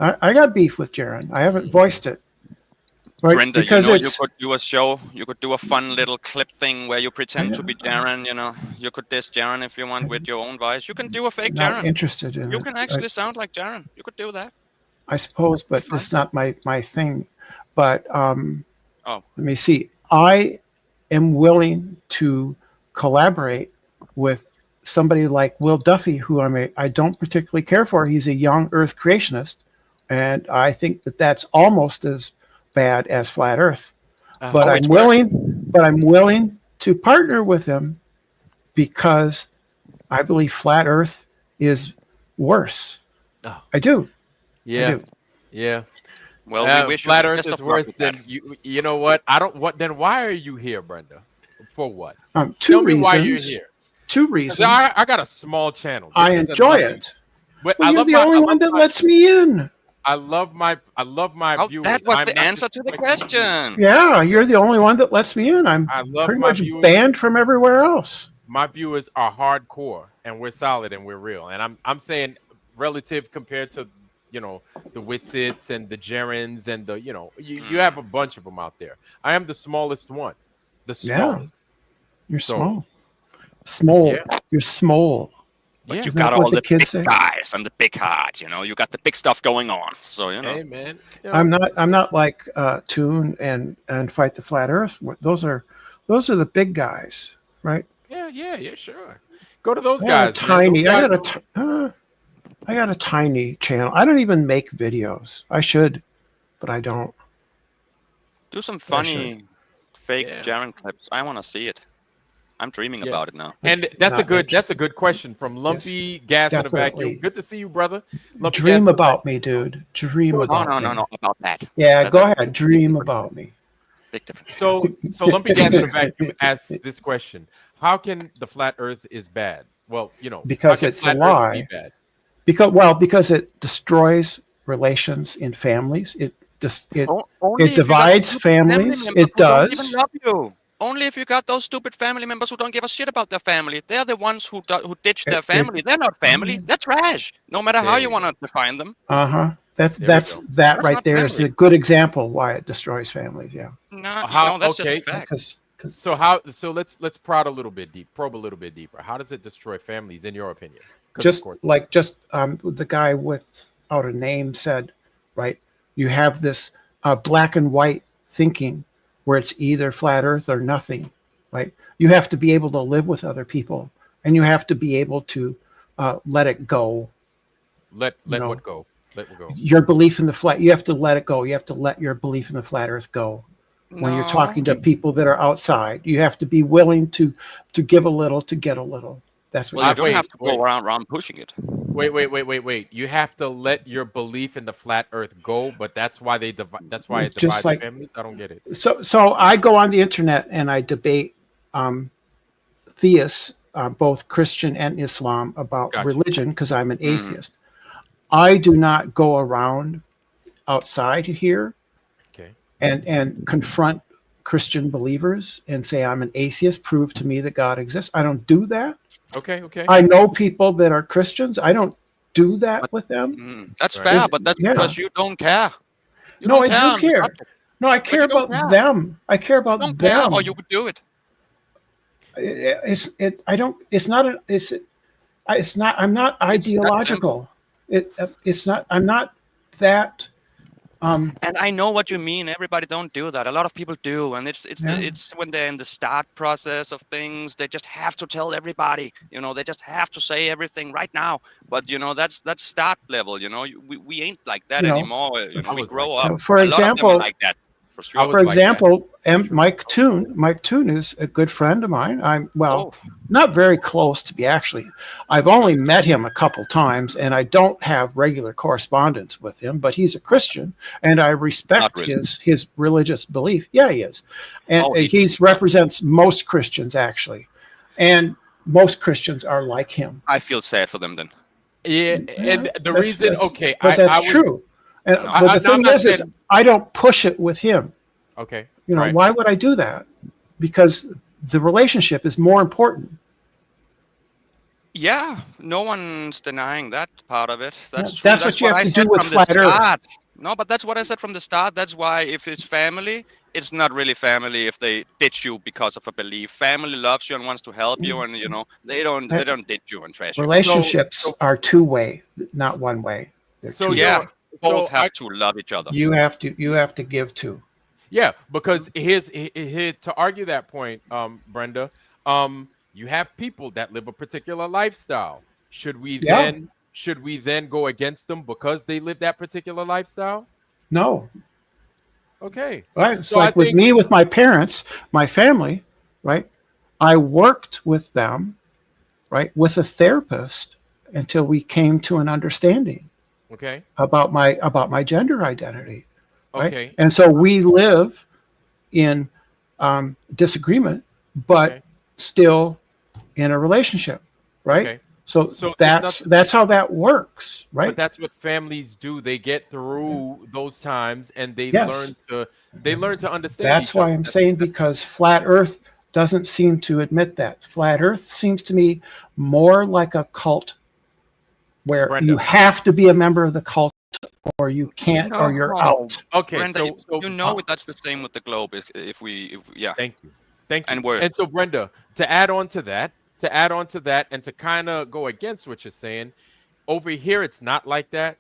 I got beef with Jiren. I haven't voiced it. Right? Brenda, because you could do a show. You could do a fun little clip thing where you pretend to be Jiren. You could diss Jiren if you want with your own voice. You can do a fake not Jiren. Interested in You it. can actually sound like Jiren. You could do that. I suppose, but it's not my thing. But let me see. I am willing to collaborate with somebody like Will Duffy, who I don't particularly care for. He's a young Earth creationist, and I think that that's almost as bad as Flat Earth. But I'm willing to partner with him because I believe Flat Earth is worse. Oh. I do. Yeah. I do. Yeah. Well, we wish Flat you the Earth best is of luck worse with than that. you. You know what? I don't. What then? Why are you here, Brenda? For what? Two Tell me reasons. why you're here. 2 reasons. I got a small channel. I enjoy it. But Well, you're the only one that lets me in. I love my viewers. That was I'm the not answer to the question. Yeah, you're the only one that lets me in. I'm I love pretty my much viewers. banned from everywhere else. My viewers are hardcore, and we're solid, and we're real. And I'm saying relative compared to the Whitsits and the Jirens and the you have a bunch of them out there. I am the smallest one, the smallest. You're small. Small. You're small. But Isn't you that got what all the the kids big say? guys and the big heart. You got the big stuff going on. So Hey man, I'm not like Toon and Fight the Flat Earth. Those are the big guys, right? Yeah, sure. Go to those I guys. got a tiny. Man. Those guys I got a tiny channel. I don't even make videos. I should, but I don't. do some funny fake Jiren clips. I want to see it. I'm dreaming about it now. And that's a good question from Lumpy Gas in a definitely. Vacuum. Good to see you, brother. Lumpy Dream Gas about me, dude. Dream about me. No, about that. Yeah, go ahead. Dream about me. Big difference. So Lumpy Gas in a Vacuum asks this question: how can the flat Earth is bad? Well, because how can it's a flat Earth lie. be bad? Because it destroys relations in families. It Only if you got divides stupid family families. members It who don't does. even love you. Only if you got those stupid family members who don't give a shit about their family. They're the ones who ditch their family. They're not family. They're trash. No matter how you want to define them. That's That's right not there is family. a good example why it destroys families. Yeah. No, that's just a fact. So let's probe a little bit deeper. How does it destroy families in your opinion? The guy without a name said, right? You have this black and white thinking where it's either flat earth or nothing, right? You have to be able to live with other people, and you have to be able to let it go. Let what go? Let it go. Your belief in the flat, you have to let it go. You have to let your belief in the flat earth go. When you're talking to people that are outside, you have to be willing to give a little to get a little. That's what you don't have to go around pushing it. Wait. You have to let your belief in the flat earth go, but that's why it divides families. I don't get it. So I go on the internet and I debate theists, both Christian and Islam, about religion because I'm an atheist. I do not go around outside here and confront Christian believers and say I'm an atheist, prove to me that God exists. I don't do that. Okay. I know people that are Christians. I don't do that with them. That's fair, but that's because you don't care. I do care. No, I care about them. I care about them. Or you would do it. I'm not ideological. I'm not that And I know what you mean. Everybody don't do that. A lot of people do, and it's Yeah. it's when they're in the start process of things, they just have to tell everybody. They just have to say everything right now. But that's start level. We ain't like that anymore. We grow up. For a lot of them example, are like that. For sure. For example, Mike Toon is a good friend of mine. Not very close to be actually. I've only met him a couple times, and I don't have regular correspondence with him. But he's a Christian, and I respect his religious belief. Yeah, he is, and he represents most Christians actually, and most Christians are like him. I feel sad for them then. Yeah, and the reason, but that's true. And but the thing is I don't push it with him. Okay. Why would I do that? Because the relationship is more important. Yeah, no one's denying that part of it. That's true. That's what you have to do with flat Earth. No, but that's what I said from the start. That's why if it's family, it's not really family if they ditch you because of a belief. Family loves you and wants to help you, and they don't ditch you and trash you. Relationships are two-way, not one way. Both have to love each other. You have to give too. Yeah, because here's to argue that point, Brenda. You have people that live a particular lifestyle. Should we then go against them because they live that particular lifestyle? No. Okay. Right. It's like with me, with my parents, my family, right? I worked with them, right, with a therapist until we came to an understanding. Okay. About my gender identity. Right? Okay. And so we live in disagreement, but still in a relationship, right? Okay. So that's how that works, right? But that's what families do. They get through those times and they learn to understand. That's why I'm saying because flat Earth doesn't seem to admit that. Flat Earth seems to me more like a cult where you have to be a member of the cult or you can't or you're out. Okay, Brenda, that's the same with the globe. If Thank you. And so Brenda, to add on to that, and to kind of go against what you're saying, over here it's not like that.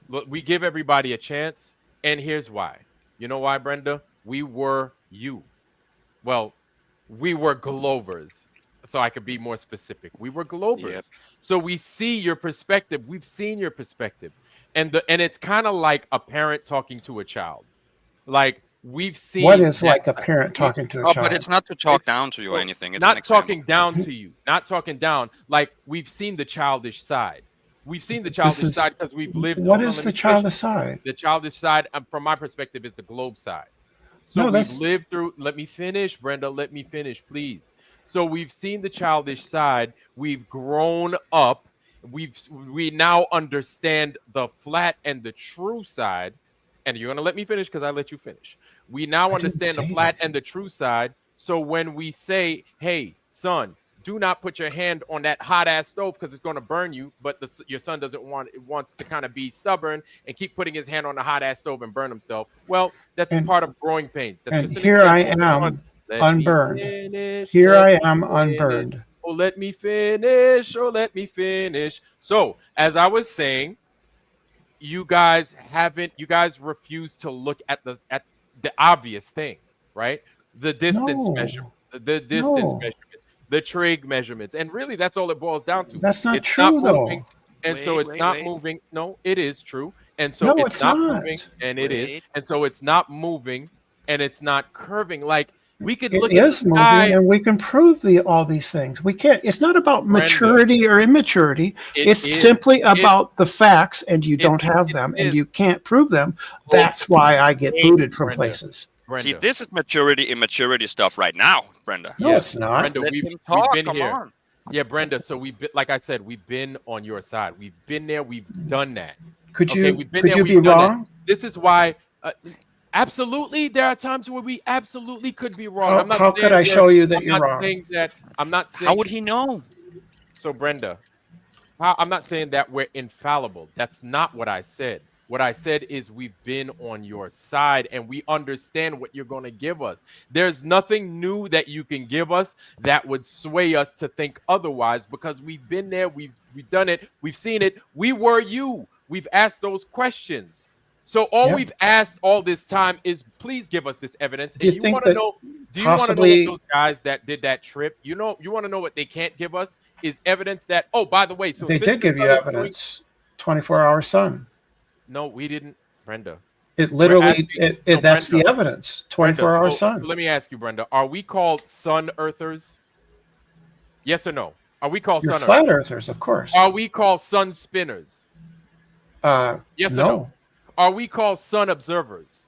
Look, we give everybody a chance, and here's why. You know why, Brenda? We were you. Well, we were Globers. So I could be more specific. We were Globers. Yep. So we see your perspective. We've seen your perspective. And it's kind of like a parent talking to a child. Like we've seen what is like a parent talking to a child. But it's not to talk down to you or anything. It's not talking down to you. Not talking down. Like we've seen the childish side. We've seen the childish side because we've lived. What is the childish side? The childish side, from my perspective, is the globe side. So we've lived through. Let me finish, Brenda. Let me finish, please. So we've seen the childish side. We've grown up. We now understand the flat and the true side. And you're gonna let me finish because I let you finish. We now understand the flat and the true side. So when we say, "Hey, son, do not put your hand on that hot ass stove because it's gonna burn you," but your son doesn't wants to kind of be stubborn and keep putting his hand on the hot ass stove and burn himself. Well, that's part of growing pains. That's just here I am. Unburned. Here I am unburned. Oh, let me finish. Oh, let me finish. So, as I was saying, you guys refuse to look at the obvious thing, right? The distance measurement, the trig measurements, and really that's all it boils down to. That's not true though. And so it's not moving. No, it is true. And so it's not moving, and it is. And so it's not moving, and it's not curving. Like we could look at the sky, and we can prove all these things. We can't. It's not about maturity or immaturity. It's simply about the facts, and you don't have them, and you can't prove them. That's why I get booted from places. Brenda. See, this is maturity, immaturity stuff right now, Brenda. No, it's not. Brenda, we've been here. Yeah, Brenda. So like I said, we've been on your side. We've been there. We've done that. Could you be wrong? This is why. Absolutely, there are times where we absolutely could be wrong. How could I show you that you're wrong? I'm not saying. How would he know? So, Brenda, I'm not saying that we're infallible. That's not what I said. What I said is we've been on your side and we understand what you're going to give us. There's nothing new that you can give us that would sway us to think otherwise because we've been there, we've done it, we've seen it. We were you. We've asked those questions. So all Yep. we've asked all this time is, please give us this evidence. Do you And think want to that know? Do you want to know what possibly- those guys that did that trip? You want to know what they can't give us is evidence that. Oh, by the way, so They since did the give you sun is doing- evidence. 24-hour sun. No, we didn't, Brenda. It We're literally, asking- that's Brenda. the evidence. Brenda, 24-hour so sun. let me ask you, Brenda. Are we called sun earthers? Yes or no? Are we called You're sun flat earthers? earthers, of course. Are we called sun spinners? Yes or no. no? Are we called sun observers?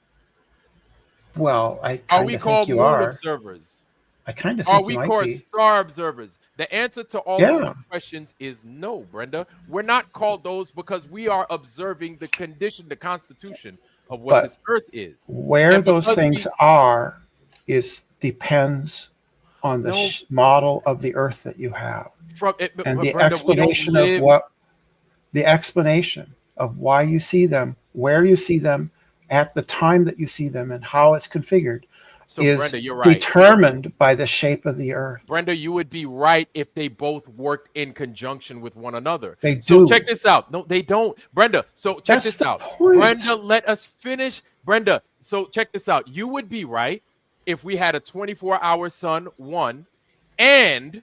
Well, I Are kind we of think called you moon are. observers? I kind of Are think we you might called be. star observers? The answer to all Yeah. those questions is no, Brenda. We're not called those because we are observing the condition, the constitution of what But this earth is. Where And those because things we- are depends on the No. model of the earth that you have. From it, And but the Brenda, we don't explanation live- of why you see them, where you see them, at the time that you see them, and how it's configured So, is Brenda, you're right. determined by the shape of the earth. Brenda, you would be right if they both worked in conjunction with one another. They So do. check this out. No, they don't. Brenda, so check That's this the out. point. Brenda, let us finish. Brenda, so check this out. You would be right if we had a 24-hour sun, one, and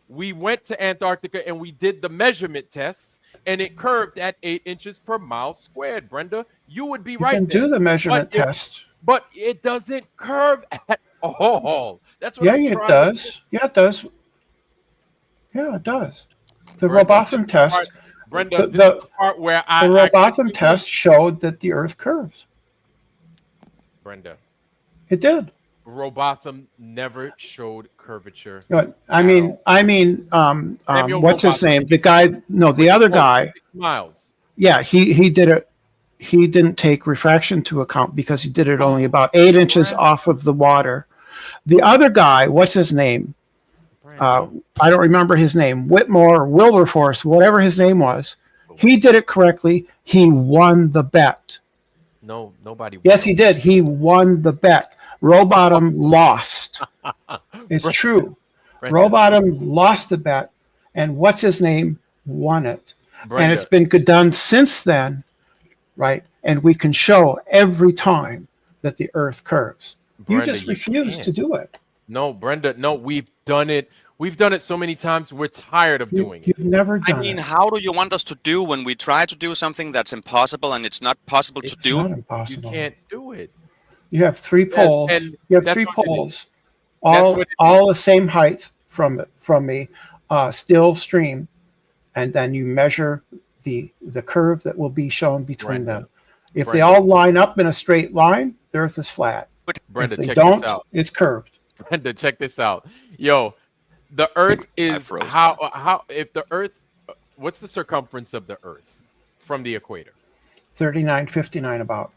we went to Antarctica and we did the measurement tests and it curved at 8 inches per mile squared. Brenda, you would be You right can do there. the measurement But it- test. But it doesn't curve at all. That's what Yeah, I'm it trying to does. Yeah, it does. Yeah, it does. The Brenda, Robotham this is the part- test. Brenda, the, this is the part where I the actually Robotham believe- test showed that the Earth curves. Brenda, It did. Robotham never showed curvature. I mean, Samuel what's his Robotham. name? The guy, no, the other guy. 6 miles. Yeah, he did it. He didn't take refraction into account because he did it only about 8 inches off of the water. The other guy, what's his name? I don't remember his name. Whitmore, Wilberforce, whatever his name was. He did it correctly. He won the bet. No, nobody. Yes, he did. He won the bet. Rowbottom lost. It's true. Brenda. Rowbottom lost the bet, and what's his name won it. Brenda. And it's been done since then, right? And we can show every time that the Earth curves. Brenda, you just you refuse can't. to do it. No, Brenda, no, we've done it. We've done it so many times. We're tired of doing it. You've never I done mean, it. how do you want us to do when we try to do something that's impossible and it's not possible to do? Not You impossible. can't do it. You have three poles. and You have that's three what it is. poles, That's all what it all the same height from me, still stream, and then you measure the curve that will be shown between Brenda, them. If they Brenda. all line up in a straight line, the Earth is flat. Brenda, if they check don't, this out. it's curved. Brenda, check this out. Yo, the Earth is froze. how if the Earth, what's the circumference of the Earth from the equator? 39.59 about.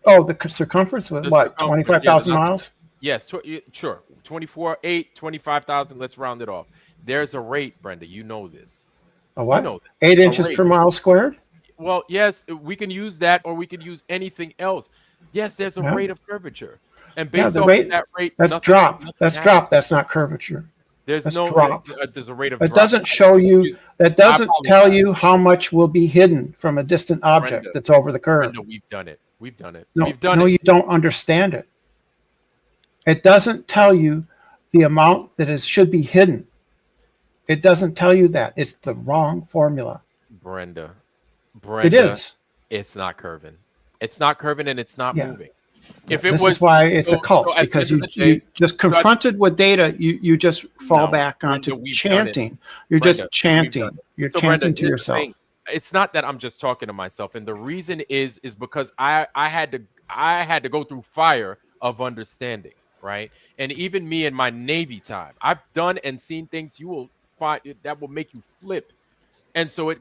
Oh, the circumference was The what? circumference, 25,000 yeah, miles. Yes, sure. 25,000. Let's round it off. There's a rate, Brenda. You know this. A what? You know that. 8 A inches rate. per mile squared. Well, yes, we can use that, or we could use anything else. Yes, there's a Yeah. rate of curvature, and Yeah, based the off rate. of that rate, That's nothing- drop. nothing That's happens. drop. That's not curvature. There's That's no drop. There's a rate of It drop. doesn't show you. Excuse- That doesn't I tell apologize. you how much will be hidden from a distant object Brenda, that's over the curve. Brenda, we've done it. We've done it. No, We've done no, it. you don't understand it. It doesn't tell you the amount that should be hidden. It doesn't tell you that. It's the wrong formula. Brenda. It is. It's not curving. It's not curving, and it's not Yeah. moving. If it This was, is why it's so- a cult, so at the because end you, of the day- you just so at- confronted with data, you just fall No, back onto Brenda, we've done it. chanting. You're Brenda, just we've chanting. done it. You're So, chanting Brenda, to here's the yourself. thing. It's not that I'm just talking to myself, and the reason is because I had to go through fire of understanding, right? And even me in my Navy time, I've done and seen things you will find that will make you flip. And so it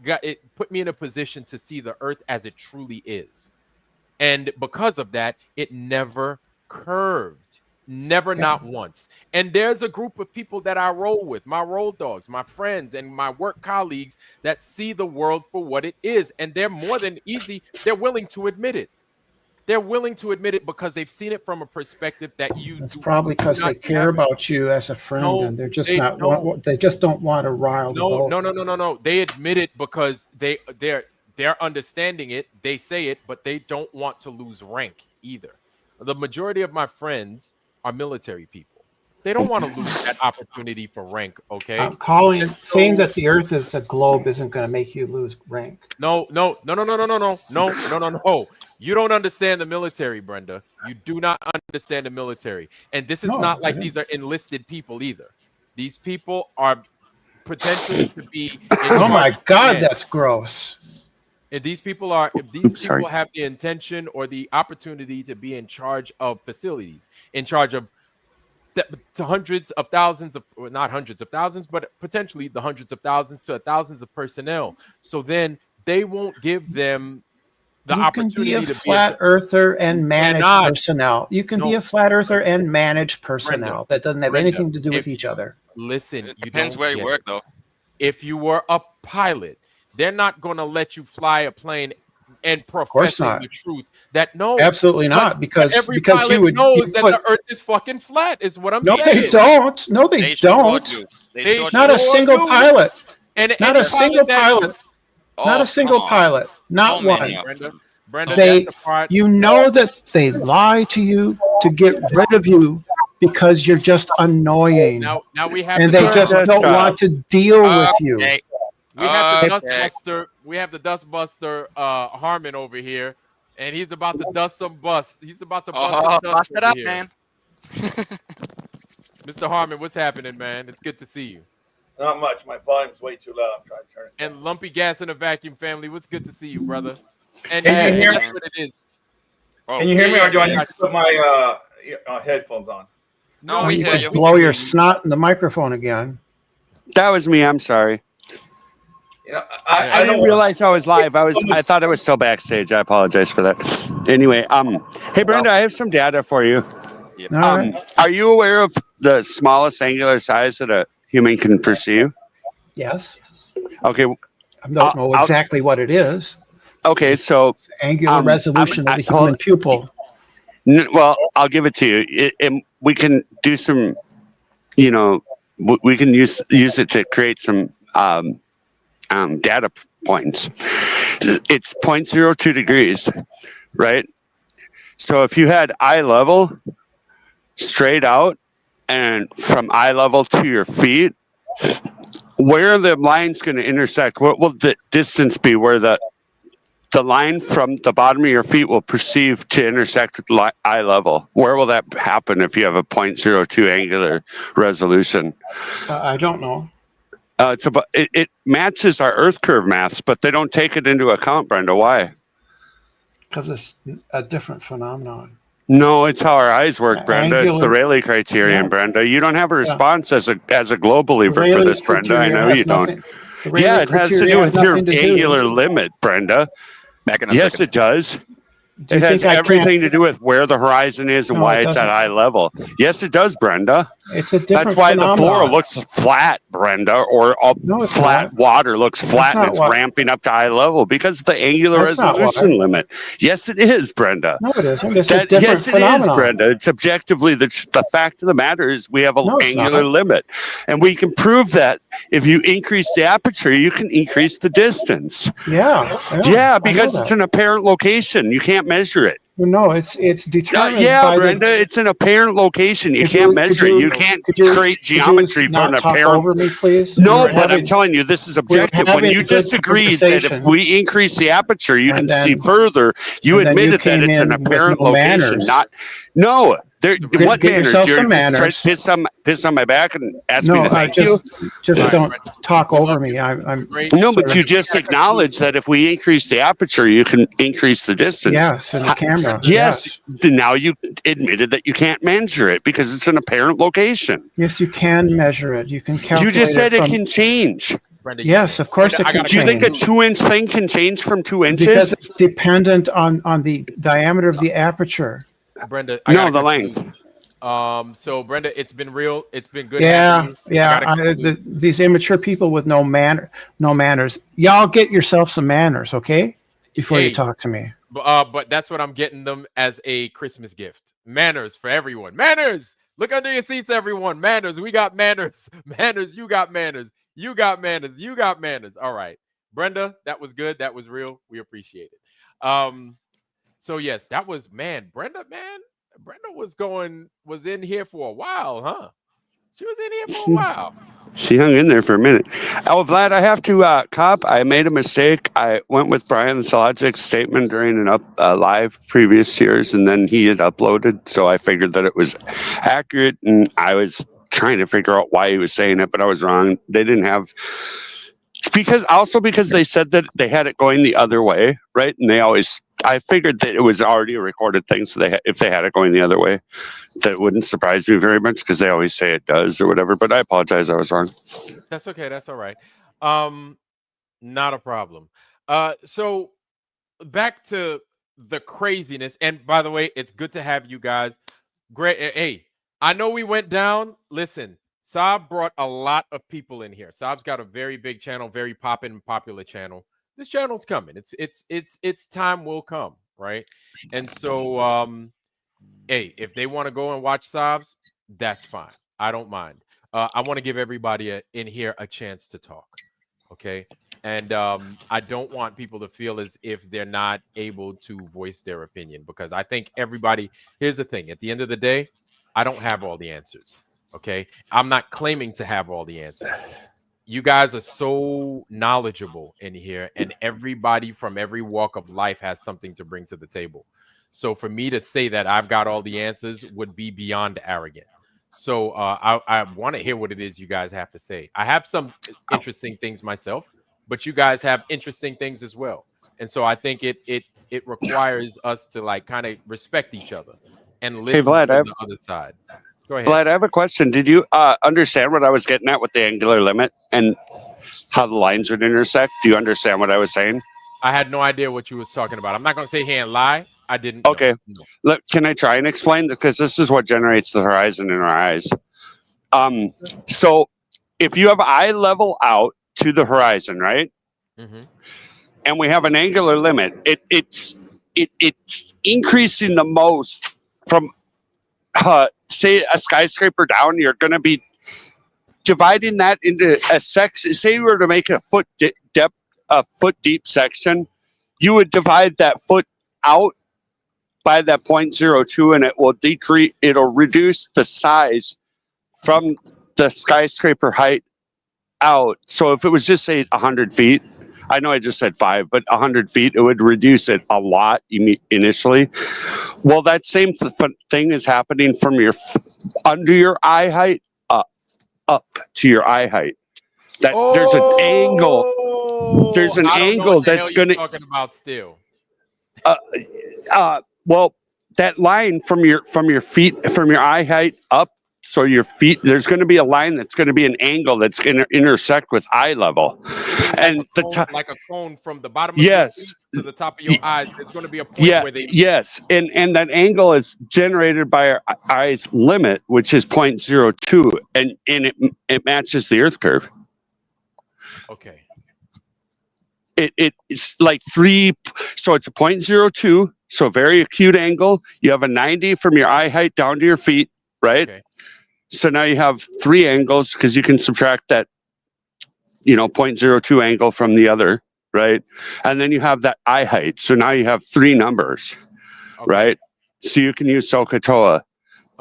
put me in a position to see the Earth as it truly is. And because of that, it never curved. Never, not once. And there's a group of people that I roll with, my roll dogs, my friends, and my work colleagues that see the world for what it is. And they're more than easy. They're willing to admit it. They're willing to admit it because they've seen it from a perspective that you It's do probably because not they care have. about you as a friend, No, and they're just they not. don't. They just don't want to rile the boat. No. They admit it because they're understanding it. They say it, but they don't want to lose rank either. The majority of my friends are military people. They don't want to lose that opportunity for rank. Okay. Saying that the Earth is a globe isn't going to make you lose rank. No. You don't understand the military, Brenda. You do not understand the military. And this is not like these are enlisted people either. These people are potentially to be oh my God, that's gross. And these people are, if these people have the intention or the opportunity to be in charge of facilities, in charge of to hundreds of thousands of, or not hundreds of thousands, but potentially the hundreds of thousands to thousands of personnel. So then they won't give them the opportunity to be to a flat earther and manage cannot. personnel. You can be a flat earther and manage personnel. That doesn't have anything to do with each other. Listen, It depends where you work, though. If you were a pilot, they're not going to let you fly a plane and professing the truth that no, absolutely not, because every because pilot you would knows that the Earth is fucking flat. Is what I'm no, saying. they don't. No, they don't. Not a single pilot. And not a single pilot. Not a single pilot. Not one. Brenda, They, that's the part. you know that they lie to you to get rid of you because you're just annoying. Now we have and the they just don't want to deal with you. We have the Dustbuster. We have the Dustbuster Harmon over here, and he's about to dust some bust. He's about to bust some dust bust it over up, here. man. Mr. Harmon, what's happening, man? It's good to see you. Not much. My volume's way too loud. I'm trying to turn it. And Lumpy Gas in the Vacuum family, what's good to see you, brother? And Can you hear me? that's what it is. Can you hear me, or do I need to put my headphones on? No, we hear you. Blow your snot in the microphone again. That was me. I'm sorry. You know, I didn't realize I was live. I thought I was still backstage. I apologize for that. Anyway, hey Brenda, I have some data for you. Are you aware of the smallest angular size that a human can perceive? Yes. Okay. I don't know exactly what it is. Okay, so angular resolution of the human pupil. Well, I'll give it to you. We can do some, we can use it to create some data points. It's 0.02 degrees, right? So if you had eye level straight out and from eye level to your feet, where are the lines going to intersect? What will the distance be where the line from the bottom of your feet will perceive to intersect with eye level? Where will that happen if you have a 0.02 angular resolution? I don't know. It's about it matches our Earth curve maths, but they don't take it into account, Brenda. Why? Because it's a different phenomenon. No, it's how our eyes work, Brenda. It's the Angular- Rayleigh criterion, Yeah. Brenda. You don't have a response as a globe believer for Rayleigh this, Brenda. I criterion know has you don't. nothing- the Rayleigh Yeah, it has to do criterion with has your nothing to do- angular limit, Brenda. Back in a Yes, second. it does. Do you It has think I everything can't- to do with where the horizon is and No, why it it's at doesn't. eye level. Yes, it does, Brenda. It's a different That's why the phenomenon. floor looks flat, Brenda, or all it's flat not. water looks flat and not it's why. ramping up to eye level because of the angular That's not resolution why. limit. Yes, it is, Brenda. No, it isn't. It's a different Yes, it is, phenomenon. Brenda. It's objectively the fact of the matter is we have an No, it's angular not. limit, and we can prove that if you increase the aperture, you can increase the distance. Yeah. Yeah, I because know it's that. an apparent location. You can't measure it. No, it's determined Yeah, by Brenda, it's an apparent location. You Could can't you- measure could it. you- You can't could you- create could you geometry from not an talk apparent. over me, please? No, We're but I'm having- telling you, this is we're objective. When having you a just good agreed that if conversation. we increase the aperture, you And can see then- further, you and then you admitted that came it's an in with apparent no location. manners. No. What get manners? yourself You're some just trying manners. to piss on my back and ask me No, to thank you? just don't talk over me. I'm No, but you just acknowledge that if we increase the aperture, you can increase the distance. Yes, in the camera. Yes. Now you admitted that you can't measure it because it's an apparent location. Yes, you can measure it. You can calculate You just said it from- can change. Yes, of course it can Do you think a change. 2-inch thing can change from 2 inches? Because it's dependent on the diameter of the aperture. Brenda, No, the length. So Brenda, it's been real. It's been good. Yeah, having you. I gotta these immature people with no manners. Y'all get yourself some manners, okay? Before Hey. you talk to me. But that's what I'm getting them as a Christmas gift. Manners for everyone. Manners. Look under your seats, everyone. Manners. We got manners. Manners. You got manners. You got manners. You got manners. All right. Brenda, that was good. That was real. We appreciate it. So yes, that was Brenda was in here for a while, huh? She was in here for a while. She hung in there for a minute. Oh, Vlad, I have to cop. I made a mistake. I went with Brian Sologic's statement during an live previous years, and then he had uploaded, so I figured that it was accurate, and I was trying to figure out why he was saying it, but I was wrong. They didn't have... because they said that they had it going the other way, right? And I figured that it was already a recorded thing, so if they had it going the other way, that wouldn't surprise me very much because they always say it does or whatever. But I apologize, I was wrong. That's okay. That's all right. Not a problem. So back to the craziness. And by the way, it's good to have you guys. Great. Hey, I know we went down. Listen. Saab brought a lot of people in here. Saab's got a very big channel, very popular channel. This channel's coming. It's time will come, right? And so, hey, if they want to go and watch Saab's, that's fine. I don't mind. I want to give everybody in here a chance to talk, okay? And I don't want people to feel as if they're not able to voice their opinion, because I think everybody. Here's the thing: at the end of the day, I don't have all the answers. Okay, I'm not claiming to have all the answers. You guys are so knowledgeable in here, and everybody from every walk of life has something to bring to the table. So for me to say that I've got all the answers would be beyond arrogant. So I want to hear what it is you guys have to say. I have some interesting things myself, but you guys have interesting things as well. And so I think it requires us to like kind of respect each other and listen Vlad, to the other side. Go ahead. Vlad, I have a question. Did you understand what I was getting at with the angular limit and how the lines would intersect? Do you understand what I was saying? I had no idea what you was talking about. I'm not going to sit here and lie. I didn't. Okay. No. Look, can I try and explain? Because this is what generates the horizon in our eyes. So if you have eye level out to the horizon, right? Mm-hmm. And we have an angular limit. It's increasing the most from say a skyscraper down. You're going to be dividing that into a section. Say you were to make a foot deep section, you would divide that foot out by that 0.02, and it will decrease. It'll reduce the size from the skyscraper height out. So if it was just say 100 feet, I know I just said 5, but 100 feet, it would reduce it a lot initially. Well, that same thing is happening from your under your eye height up to your eye height. That there's an angle. There's an angle that's going to talking about still. Well, that line from your feet, from your eye height up, so your feet, there's going to be a line that's going to be an angle that's going to intersect with eye level, and the top, like a cone from the bottom of your feet to the top of your eyes. There's going to be a point where they. Yes, and that angle is generated by our eye's limit, which is 0.02, and it matches the Earth curve. Okay. It's like 3, so it's a 0.02, so very acute angle. You have a 90 from your eye height down to your feet, right? Okay. So now you have 3 angles because you can subtract that, 0.02 angle from the other, right? And then you have that eye height. So now you have 3 numbers, right? So you can use SOHCAHTOA.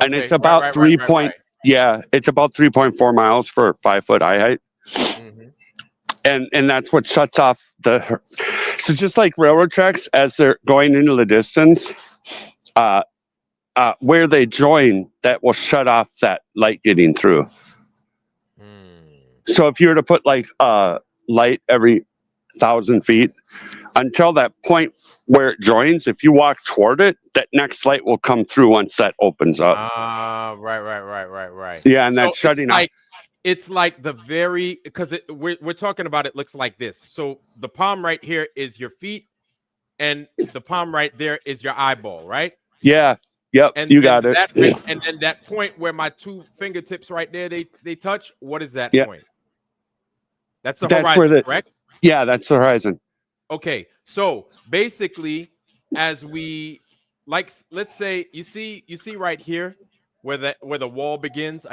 And it's about it's about 3.4 miles for a 5-foot eye height. Mm-hmm. And that's what shuts off so just like railroad tracks, as they're going into the distance, where they join, that will shut off that light getting through. So if you were to put like light every 1,000 feet, until that point where it joins, if you walk toward it, that next light will come through once that opens up. Right. Yeah, and that's shutting off. It's like the very, because we're talking about it looks like this. So the palm right here is your feet, and the palm right there is your eyeball, right? Yeah. Yep. And you got it. And then that point where my 2 fingertips right there, they touch. What is that point? That's the horizon, correct? Yeah, that's the horizon. Okay, so basically, as we let's say you see right here where the wall begins.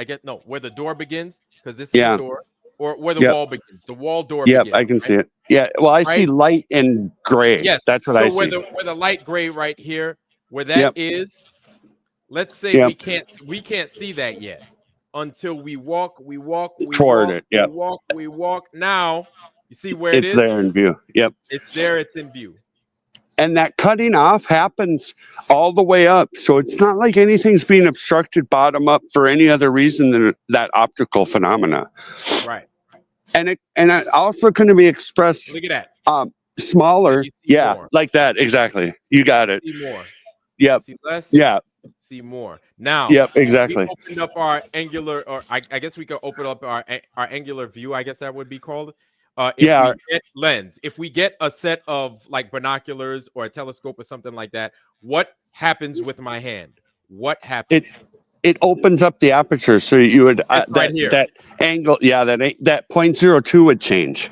Where the door begins, because this is the door. or where the wall begins. The wall door Yep, begins. I can see it. Yeah, well, I see Right? light and gray. Yes. That's what So I see. where the light gray right here, where that is, let's say Yep. we can't see that yet until we walk. Toward it. Yep. We walk. Now you see where it It's is? there in view. Yep. It's there, it's in view. And that cutting off happens all the way up. So it's not like anything's being obstructed bottom up for any other reason than that optical phenomena. Right. And it also can be expressed Look at that. Smaller. Yeah, more. like that. Exactly. You got it. See more. Yep. See less. Yeah. See more. Now. Yep. Exactly. We opened up our angular, or I guess we could open up our angular view. I guess that would be called. If we get lens, if we get a set of like binoculars or a telescope or something like that, what happens with my hand? What happens? It opens up the aperture, so you would right here. that angle. Yeah, that 0.02 would change.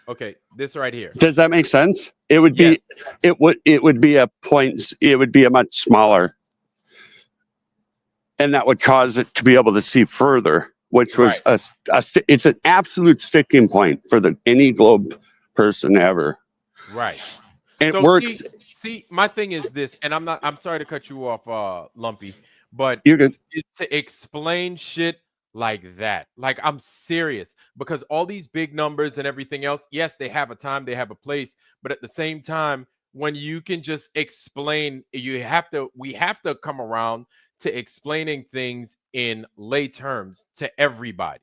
Okay, this right here. Does that make sense? It would be. It would be a point. It would be a much smaller, and that would cause it to be able to see further. Which was it's an absolute sticking point for any globe person ever. Right. And so it works. See, my thing is this, and I'm sorry to cut you off, Lumpy, but you're good. It's to explain shit like that. Like, I'm serious, because all these big numbers and everything else, yes, they have a time, they have a place, but at the same time, when you can just explain, we have to come around to explaining things in lay terms to everybody.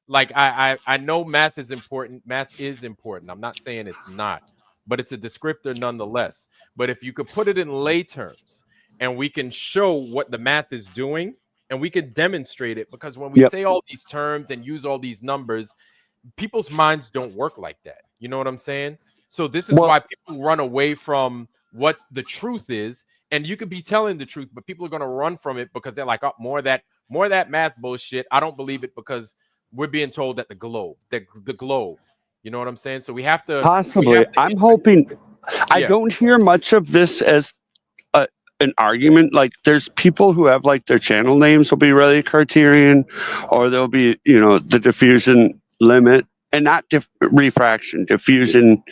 Like, I know math is important. Math is important. I'm not saying it's not, but it's a descriptor nonetheless. But if you could put it in lay terms and we can show what the math is doing and we can demonstrate it, because when we say all these terms and use all these numbers, people's minds don't work like that. You know what I'm saying? So this is why people run away from what the truth is. And you could be telling the truth, but people are going to run from it because they're like, oh, more of that math bullshit. I don't believe it because we're being told that the globe, you know what I'm saying? So we have to possibly. I'm hoping. I don't hear much of this as an argument. Like, there's people who have like their channel names will be really Cartesian, or there'll be the diffusion limit, and not refraction. Diffusion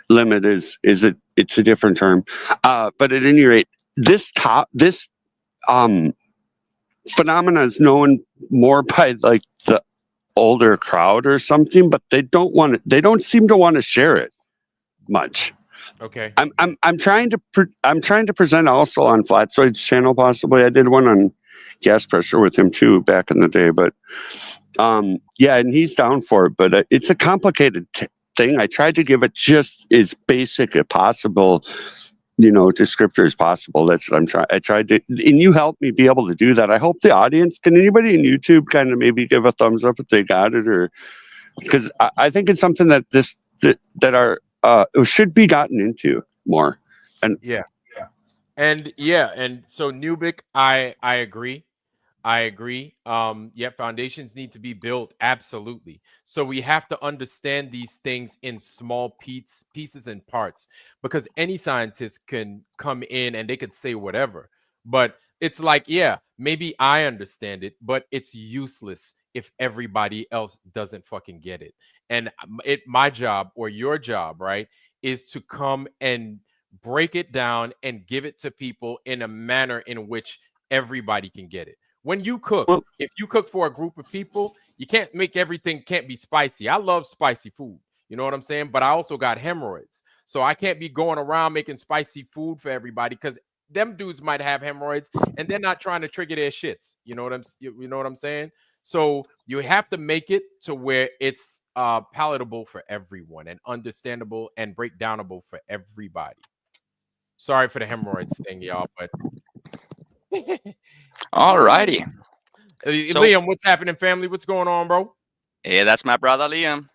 limit it's a different term. But at any rate, this phenomena is known more by like the older crowd or something, but they don't seem to want to share it much. Okay. I'm trying to present also on Flatzoid's channel, possibly. I did one on gas pressure with him too back in the day, but and he's down for it, but it's a complicated thing. I tried to give it just as basic as possible, descriptor as possible. That's what I'm trying. I tried to, and you helped me be able to do that. I hope the audience, can anybody in YouTube kind of maybe give a thumbs up if they got it, or because I think it's something that it should be gotten into more. And and so Nubik, I agree. Foundations need to be built, absolutely. So we have to understand these things in small pieces and parts, because any scientist can come in and they could say whatever, but it's like, maybe I understand it, but it's useless if everybody else doesn't fucking get it. And my job, or your job, right, is to come and break it down and give it to people in a manner in which everybody can get it. When you cook, if you cook for a group of people, you can't make everything can't be spicy. I love spicy food. You know what I'm saying? But I also got hemorrhoids. So I can't be going around making spicy food for everybody, because them dudes might have hemorrhoids and they're not trying to trigger their shits. You know what I'm saying? So you have to make it to where it's palatable for everyone and understandable and breakdownable for everybody. Sorry for the hemorrhoids thing, y'all, but all righty. Liam, what's happening, family? What's going on, bro? Hey, that's my brother Liam.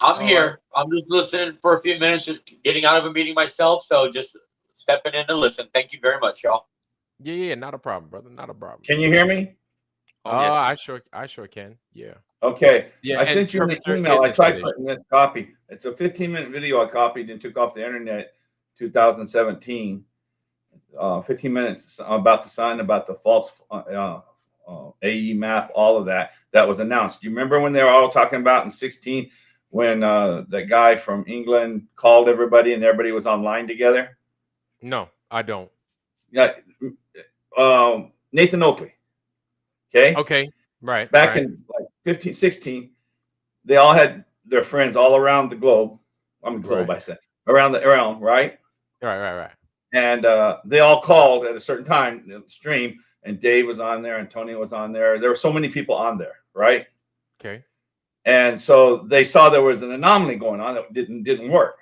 I'm here. Right. I'm just listening for a few minutes, just getting out of a meeting myself, so just stepping in to listen. Thank you very much, y'all. Yeah, not a problem, brother. Not a problem. Can you hear me? Yes. I sure can. Yeah. Okay. Yeah, I sent you an email. I tried putting this copy. It's a 15-minute video I copied and took off the internet 2017. 15 minutes about the sign, about the false AE map, all of that was announced. You remember when they were all talking about in 16 when that guy from England called everybody and everybody was online together? No, I don't. Yeah, Nathan Oakley. Okay. Okay. Right. Back in like 15, 16, they all had their friends all around the globe. I mean, globe, Right. I said around the realm, right? Right. And they all called at a certain time in the stream, and Dave was on there, Antonio was on there. There were so many people on there, right? Okay. And so they saw there was an anomaly going on that didn't work.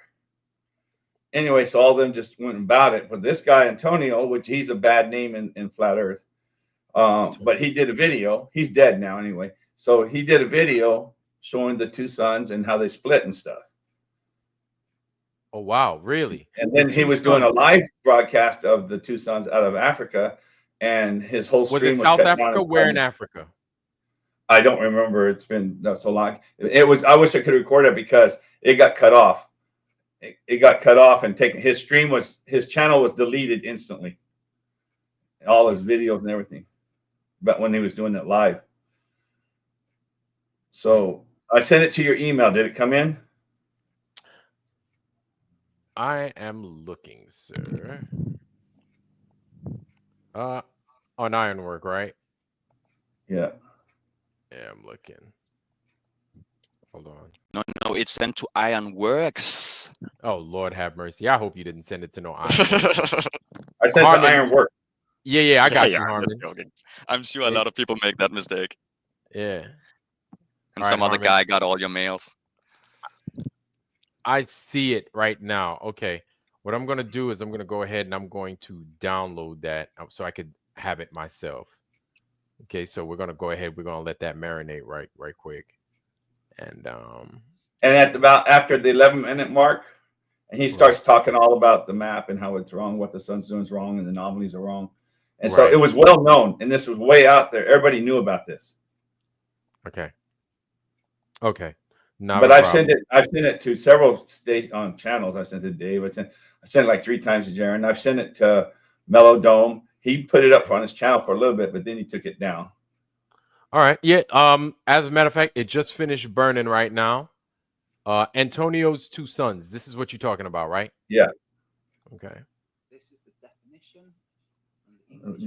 Anyway, so all of them just went about it. But this guy, Antonio, which he's a bad name in Flat Earth, but he did a video. He's dead now anyway. So he did a video showing the two suns and how they split and stuff. Oh, wow. Really? And then he was doing a live broadcast of the two suns out of Africa, and his whole stream was it South Africa? Where in Africa? I don't remember. It's been so long. It was. I wish I could record it because it got cut off. It got cut off and taken. His channel was deleted instantly. All his videos and everything. But when he was doing it live. So I sent it to your email. Did it come in? I am looking, sir. On Ironwork, right? Yeah. Yeah, I'm looking. Hold on. No, it's sent to Ironworks. Oh, Lord have mercy. I hope you didn't send it to no Ironwork. I sent it to Ironwork. Yeah, I got you, I'm Harmon. joking. I'm sure a lot of people make that mistake. Yeah. And some other guy got all your mails. I see it right now. Okay. What I'm going to do is I'm going to go ahead and I'm going to download that so I could have it myself. Okay, so we're going to go ahead. We're going to let that marinate right quick. And at about after the 11-minute mark, and he starts talking all about the map and how it's wrong, what the sun's doing is wrong, and the anomalies are wrong. And so it was well known, and this was way out there. Everybody knew about this. Okay. But I've sent it to several channels. I sent it to Dave. I sent it like 3 times to Jiren. I've sent it to Mellow Dome. He put it up on his channel for a little bit, but then he took it down. All right. Yeah. As a matter of fact, it just finished burning right now. Antonio's two sons. This is what you're talking about, right? Yeah. Okay. This is the definition.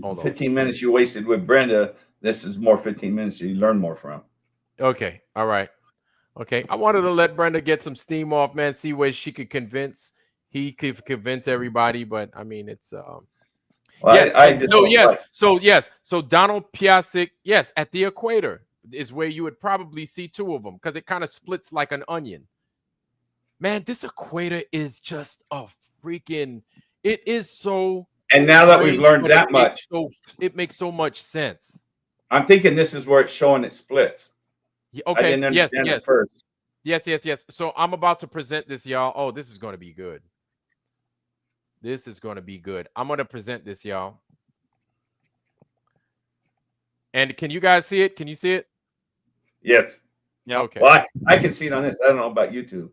Hold on. 15 minutes you wasted with Brenda. This is more 15 minutes you learn more from. Okay. All right. Okay. I wanted to let Brenda get some steam off, man. See where she could convince. He could convince everybody, but I mean, it's well, yes. So Donald Piasek, yes, at the equator is where you would probably see 2 of them because it kind of splits like an onion. Man, this equator is just a freaking. It is so. And now that we've learned that much, it makes so much sense. I'm thinking this is where it's showing it splits. Okay. I didn't understand it first. Yes. So I'm about to present this, y'all. Oh, this is going to be good. This is going to be good. I'm going to present this, y'all. And can you guys see it? Can you see it? Yes. Yeah. Okay. Well, I can see it on this. I don't know about YouTube.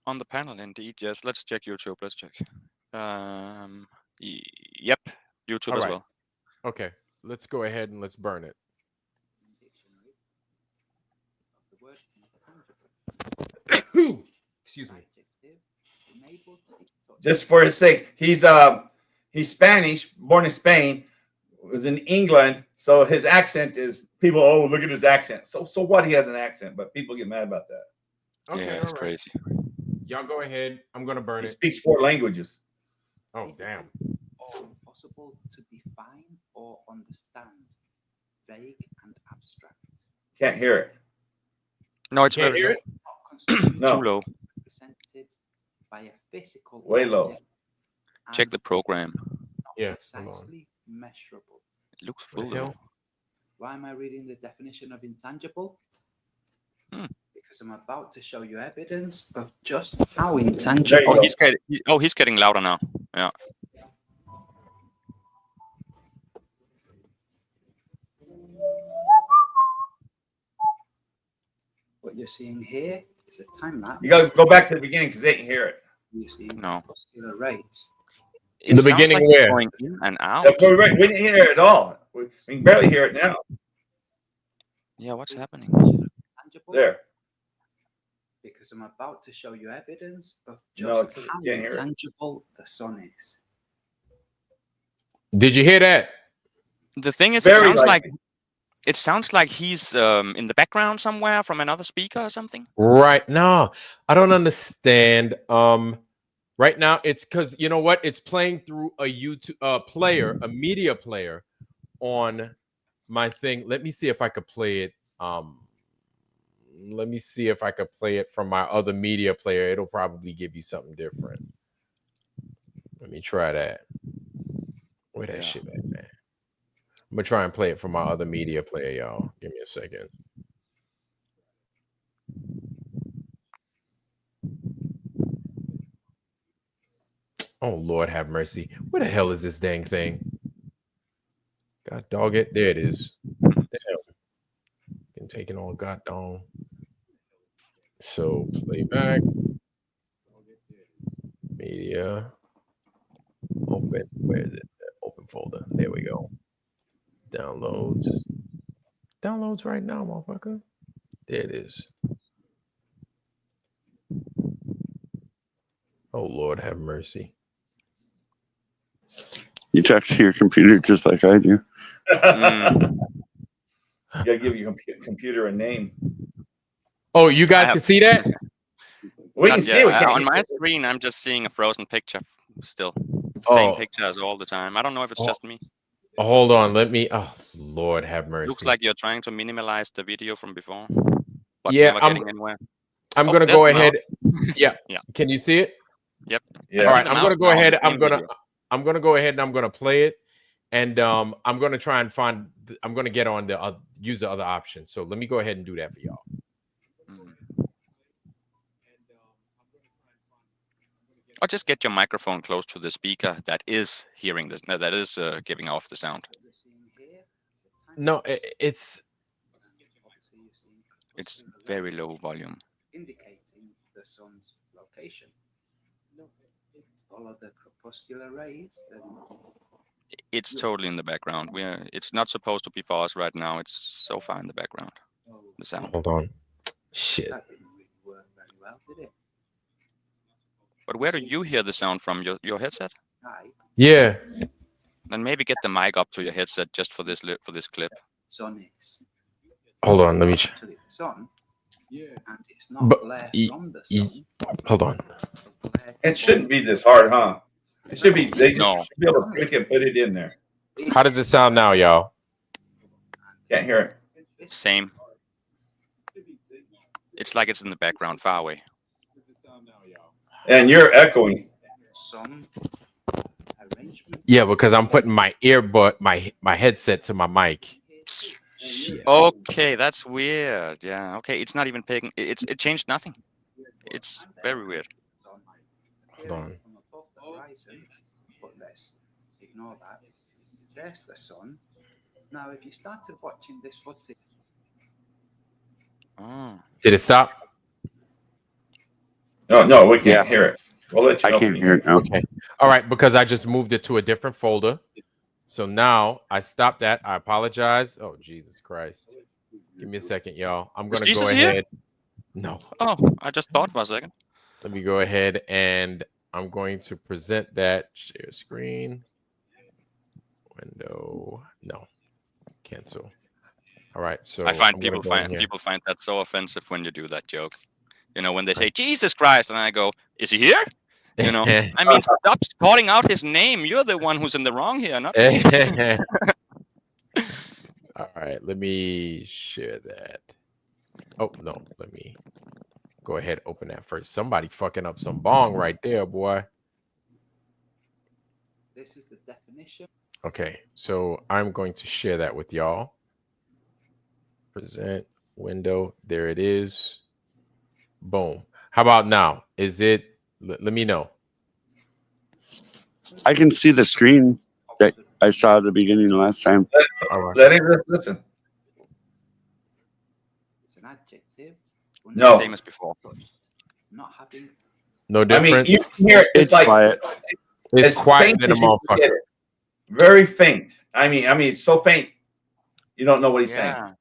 On the panel, indeed. Yes. Let's check YouTube. Let's check. Yep. YouTube as well. Okay. Let's go ahead and let's burn it. Excuse me. Just for his sake, he's Spanish, born in Spain, was in England, so his accent is people. Oh, look at his accent. So what? He has an accent, but people get mad about that. Okay, yeah, it's crazy. Y'all go ahead. I'm gonna burn He it. speaks 4 languages. Oh damn. Possible to define or understand, vague and abstract. Can't hear it. No, it's Can't very hear low. No. Too low. Represented by a physical Way low. object Check the program. Yeah. precisely measurable. It looks full though. Why am I reading the definition of intangible? Because I'm about to show you evidence of just how intangible. He's getting louder now. Yeah. What you're seeing here is a time lapse. You got to go back to the beginning because they can hear it. You see No. oscillar rates. It The sounds beginning like where? it's going in and out. That's right. We didn't hear it at all. We can barely hear it now. Yeah, what's happening? There. Because I'm about to show you evidence of No, just it's- how can't hear it. tangible the sun is. Did you hear that? The thing is, Very likely. it sounds like he's in the background somewhere from another speaker or something. Right. No, I don't understand. Right now it's because you know what? It's playing through a YouTube player, a media player on my thing. Let me see if I could play it. Let me see if I could play it from my other media player. It'll probably give you something different. Let me try that. Where that shit at, man? I'm gonna try and play it from my other media player, y'all. Give me a second. Oh Lord, have mercy. Where the hell is this dang thing? God dog it. There it is. Damn. Been taking all goddamn. So playback. Media. Open. Where is it? Open folder. There we go. Downloads. Downloads right now, motherfucker. There it is. Oh Lord, have mercy. You talk to your computer just like I do. You gotta give your computer a name. Oh, you guys can see that? We can see it. We can't on hear my it. screen, I'm just seeing a frozen picture still. It's the same Oh. pictures all the time. I don't know if it's just me. Hold on. Let me. Oh Lord, have mercy. Looks like you're trying to minimize the video from before, but Yeah, never getting anywhere. I'm Oh, gonna there's go the mouse. ahead. Yeah. Yeah. Can you see it? Yep. Yeah. All I see right. the I'm mouse gonna go now on ahead. the I'm main gonna. video. I'm gonna go ahead and I'm gonna play it, and I'm gonna try and find. I'm gonna get on the use the other option. So let me go ahead and do that for y'all. Or just get your microphone close to the speaker that is hearing this. No, that is giving off the sound. No, it's very low volume. Indicating the sun's location. Follow the crepuscular rays. It's totally in the background. It's not supposed to be for us right now. It's so far in the background. The sound. Hold on. Shit. That didn't really work very well, did it? But where do you hear the sound from? Your headset? Yeah. Then maybe get the mic up to your headset just for this clip. Sun is. Hold on. Let me. Actually, the sun. And it's not But glare from the sun. hold on. It shouldn't be this hard, huh? It should be. They just No. should be able to click and put it in there. How does it sound now, y'all? Can't hear it. Same. It's like it's in the background, far away. And you're echoing. Yeah, because I'm putting my earbud, my headset to my mic. Shit. Okay, that's weird. Yeah. Okay, it's not even picking. It changed nothing. It's very weird. Hold on. But let's ignore that. There's the sun. Now, if you started watching this footage, Did it stop? No, we can't hear it. We'll let you know. I can't hear it now. Okay. All right, because I just moved it to a different folder. So now I stopped that. I apologize. Oh, Jesus Christ. Give me a second, y'all. I'm going to go ahead. Here? No. Oh, I just thought for a second. Let me go ahead and I'm going to present that. Share screen. Window. No. Cancel. All right. So I find I'm people gonna go in here. find that so offensive when you do that joke. You know, when they say Jesus Christ, and I go, "Is he here?" You know, I mean, stop calling out his name. You're the one who's in the wrong here, not me. All right, let me share that. Oh no, let me go ahead and open that first. Somebody fucking up some bong right there, boy. this is the definition. Okay, so I'm going to share that with y'all. Present window. There it is. Boom. How about now? Is it? Let me know. I can see the screen that I saw at the beginning last time. All right. Let him listen. It's an adjective. No. Same as before. Not having. No I difference. mean, you can hear it. It's like, quiet. It's as quiet faint in a as you can get motherfucker. it. Very faint. I mean, it's so faint. You don't know what he's saying.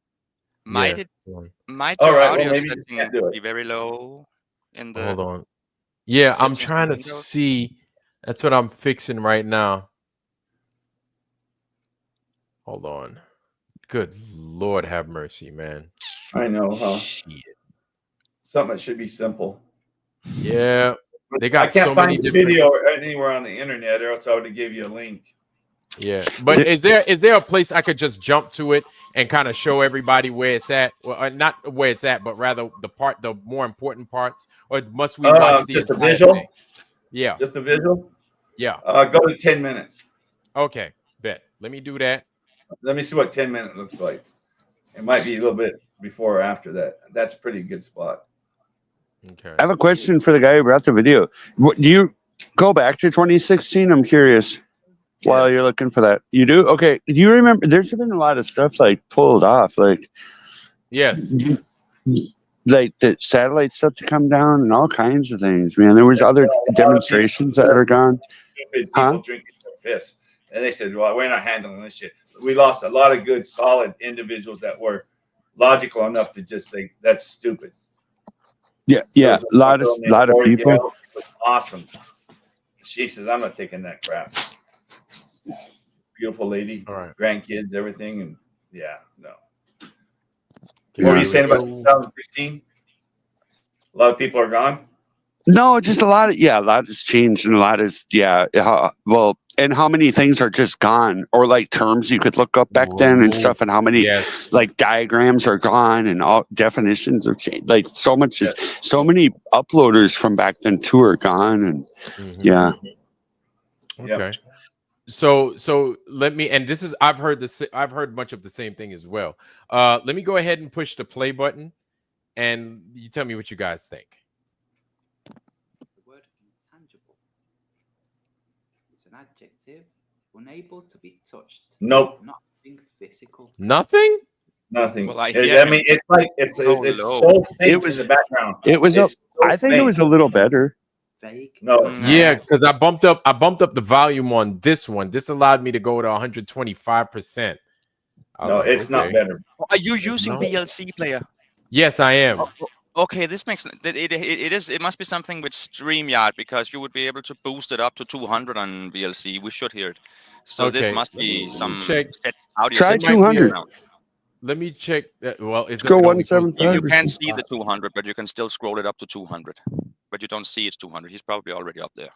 Might Yeah. might All your right, well, audio maybe you setting can't do it. be very low in the Hold on. Yeah, I'm settings trying to windows? see. That's what I'm fixing right now. Hold on. Good Lord, have mercy, man. I know, huh? Shit. Something that should be simple. Yeah, But they I got can't so find many the different. video anywhere on the internet, or else I would have give you a link. Yeah, but is there a place I could just jump to it and kind of show everybody where it's at? Well, not where it's at, but rather the more important parts. Or must we watch the Just a entire visual. thing? Yeah. Just a visual. Yeah. Go to 10 minutes. Okay. Bet. Let me do that. Let me see what 10 minutes looks like. It might be a little bit before or after that. That's a pretty good spot. Okay. I have a question for the guy who brought the video. Do you go back to 2016? I'm curious. While you're looking for that, you do? Okay. Do you remember? There's been a lot of stuff like pulled off, like yes, like the satellite stuff to come down and all kinds of things. Man, there was other demonstrations that are gone. Stupid people drinking their piss, and they said, "Well, we're not handling this shit." We lost a lot of good, solid individuals that were logical enough to just say that's stupid. Yeah, There was a lot girl named of Lori people. Gale, was awesome. She says, "I'm not taking that crap." Beautiful lady, grandkids, everything, and yeah, no. What were you saying about 2016? A lot of people are gone. No, just a lot has changed, and a lot is well, and how many things are just gone, or like terms you could look up back then and stuff, and how many like diagrams are gone, and all definitions have changed. Like so much is so many uploaders from back then too are gone, and yeah. Okay. So let me, and this is I've heard much of the same thing as well. Let me go ahead and push the play button, and you tell me what you guys think. The word intangible is an adjective unable to be touched. Nope. Nothing physical. Nothing. Nothing. Well, I mean, it's like it's so faint in the background. It was. I think it was a little better. No, it's Yeah, because I bumped up the volume on this one. This allowed me to go to 125%. No, it's not better. Are you using VLC player? Yes, I am. Okay, this makes it must be something with StreamYard, because you would be able to boost it up to 200 on VLC. We should hear it. So this must be some set audio. Try 200. Let me check that. Well, it's go 175. You can see the 200, but you can still scroll it up to 200. But you don't see it's 200. He's probably already up there.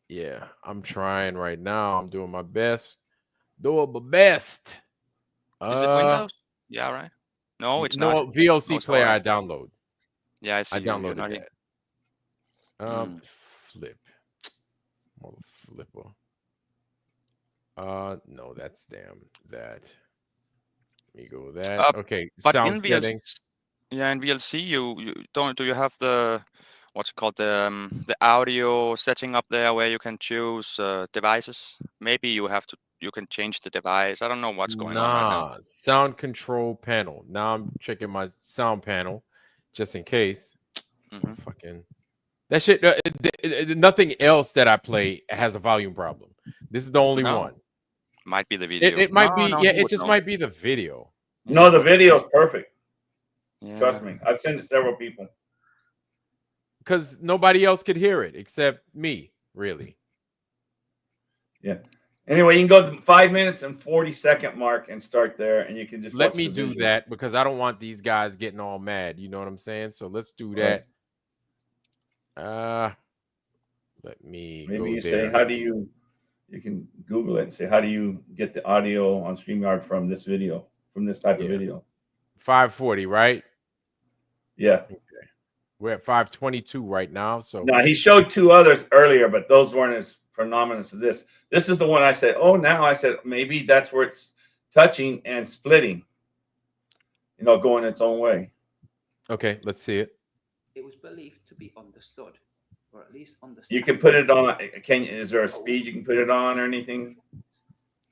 Yeah, I'm trying right now. I'm doing my best. Doing my best. Is it Windows? Yeah, right. No, it's not. No, VLC No, it's player all I right. download. Yeah, I see. I downloaded that. Flip. Mother flipper. No, that's that. Let me go with that. Okay, but sound in settings. Yeah, in VLC, you don't. Do you have the what's it called, the audio setting up there where you can choose devices? Maybe you can change the device. I don't know what's going on right now. Sound control panel. Now I'm checking my sound panel, just in case. Fucking that shit. Nothing else that I play has a volume problem. This is the only one. Might be the video. It might be. Yeah, it just might be the video. No, the video is perfect. Yeah. Trust me, I've sent it to several people. Because nobody else could hear it except me, really. Yeah. Anyway, you can go to 5 minutes and 40-second mark and start there, and you can just let watch me the do visual. that, because I don't want these guys getting all mad. You know what I'm saying? So let's do that. Let me maybe go you there. say, how do you can Google it and say, how do you get the audio on StreamYard from this video, from this type of video? 540, right? Yeah. Okay. We're at 522 right now. So now he showed two others earlier, but those weren't as phenomenal as this. This is the one I said, oh, now I said maybe that's where it's touching and splitting, going its own way. Okay, let's see it. It was believed to be understood, or at least understood. You can put it on. Is there a speed you can put it on or anything?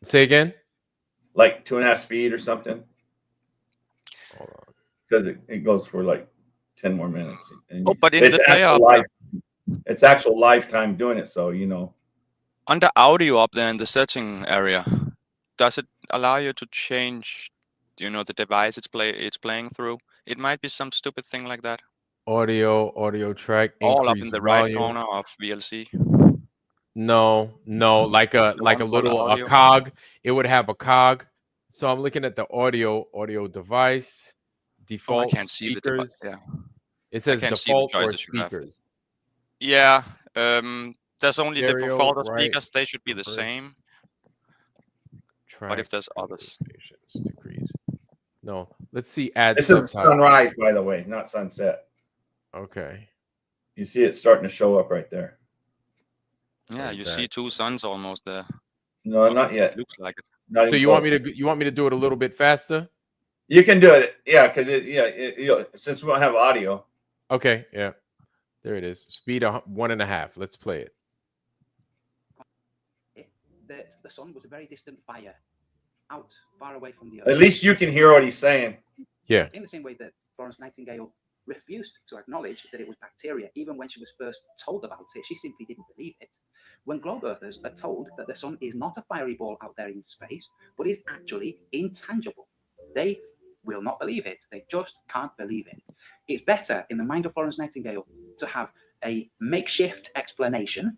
Say again. Like 2.5 speed or something. Hold on. Because it goes for like 10 more minutes. And but in the player, it's actual lifetime doing it. So under audio up there in the setting area, does it allow you to change the device it's playing through. It might be some stupid thing like that. Audio track, All up in increase the right volume. corner of VLC. No, like a one for the little audio? cog. It would have a cog. So I'm looking at the audio device, default can't see the speakers. yeah. It says can't see the default or choices you have. speakers. Yeah, there's only the Stereo, default of right, speakers. They should be the reverse, same. What Track if there's others? degrees. No, let's see. Add This is subtitles. sunrise, by the way, not sunset. Okay. You see it starting to show up right there. Yeah, you see two suns almost there. No, not yet. It looks like it. Not So even you close. want me to do it a little bit faster? You can do it, yeah, because since we don't have audio. Okay, yeah, there it is. Speed 1.5. Let's play it. The sun was a very distant fire, out far away from the earth. At least you can hear what he's saying. Yeah. In the same way that Florence Nightingale refused to acknowledge that it was bacteria, even when she was first told about it, she simply didn't believe it. When globe earthers are told that the sun is not a fiery ball out there in space, but is actually intangible, they will not believe it. They just can't believe it. It's better, in the mind of Florence Nightingale, to have a makeshift explanation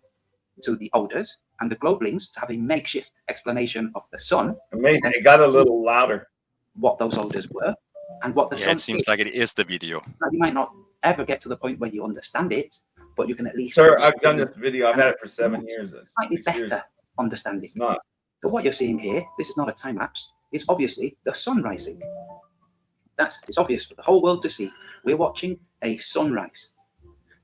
to the odors, and the globelings to have a makeshift explanation of the sun. Amazing. It got a little louder. What those odors were, and what the sun it seems is. like it is the video. Now, you might not ever get to the point where you understand it, but you can at least. Sir, I've done this video. I've had it for 7 years. Slightly better understanding. It's not. So what you're seeing here, this is not a time lapse. It's obviously the sun rising. It's obvious for the whole world to see. We're watching a sunrise.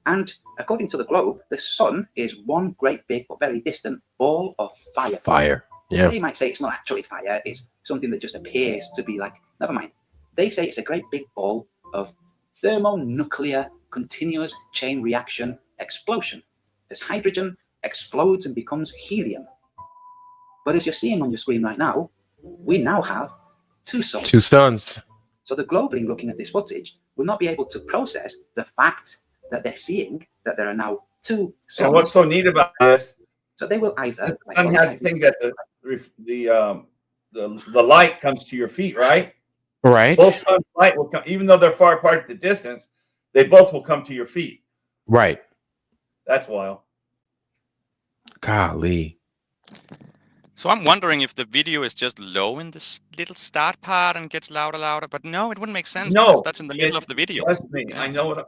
And according to the globe, the sun is one great big but very distant ball of fire. Fire. Yeah. They might say it's not actually fire, it's something that just appears to be like, never mind. They say it's a great big ball of thermonuclear continuous chain reaction explosion as hydrogen explodes and becomes helium. But as you're seeing on your screen right now, we now have two suns. Two suns. So the globeling looking at this footage will not be able to process the fact that they're seeing that there are now two suns. And what's so neat about this? So they will either. The sun has a thing that the light comes to your feet, right? Right. Both sun's light will come, even though they're far apart at the distance. They both will come to your feet. Right. That's wild. Golly. So I'm wondering if the video is just low in this little start part and gets louder. But no, it wouldn't make sense. No, because that's in the middle of the video. Trust me, Yeah. I know what I'm.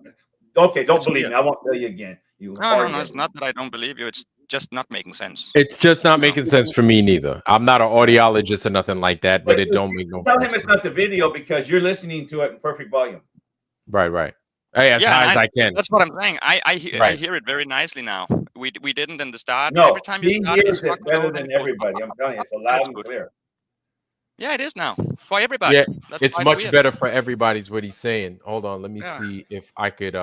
Okay, don't That's believe weird. me. I won't tell you again. No, it's not that I don't believe you. It's just not making sense. It's just not making sense for me neither. I'm not an audiologist or nothing like that, but it don't make no Tell sense. him it's not the video because you're listening to it in perfect volume. Right. Hey, as high as I can. That's what I'm saying. I Right. hear it very nicely now. We didn't in the start. No, Every time you he start, it hears struck it me better over than and it goes, everybody. I'm telling you, it's loud That's and good. clear. Yeah, it is now for everybody. Yeah, That's it's quite much weird. better for everybody's what he's saying. Hold on, let me Yeah. see if I could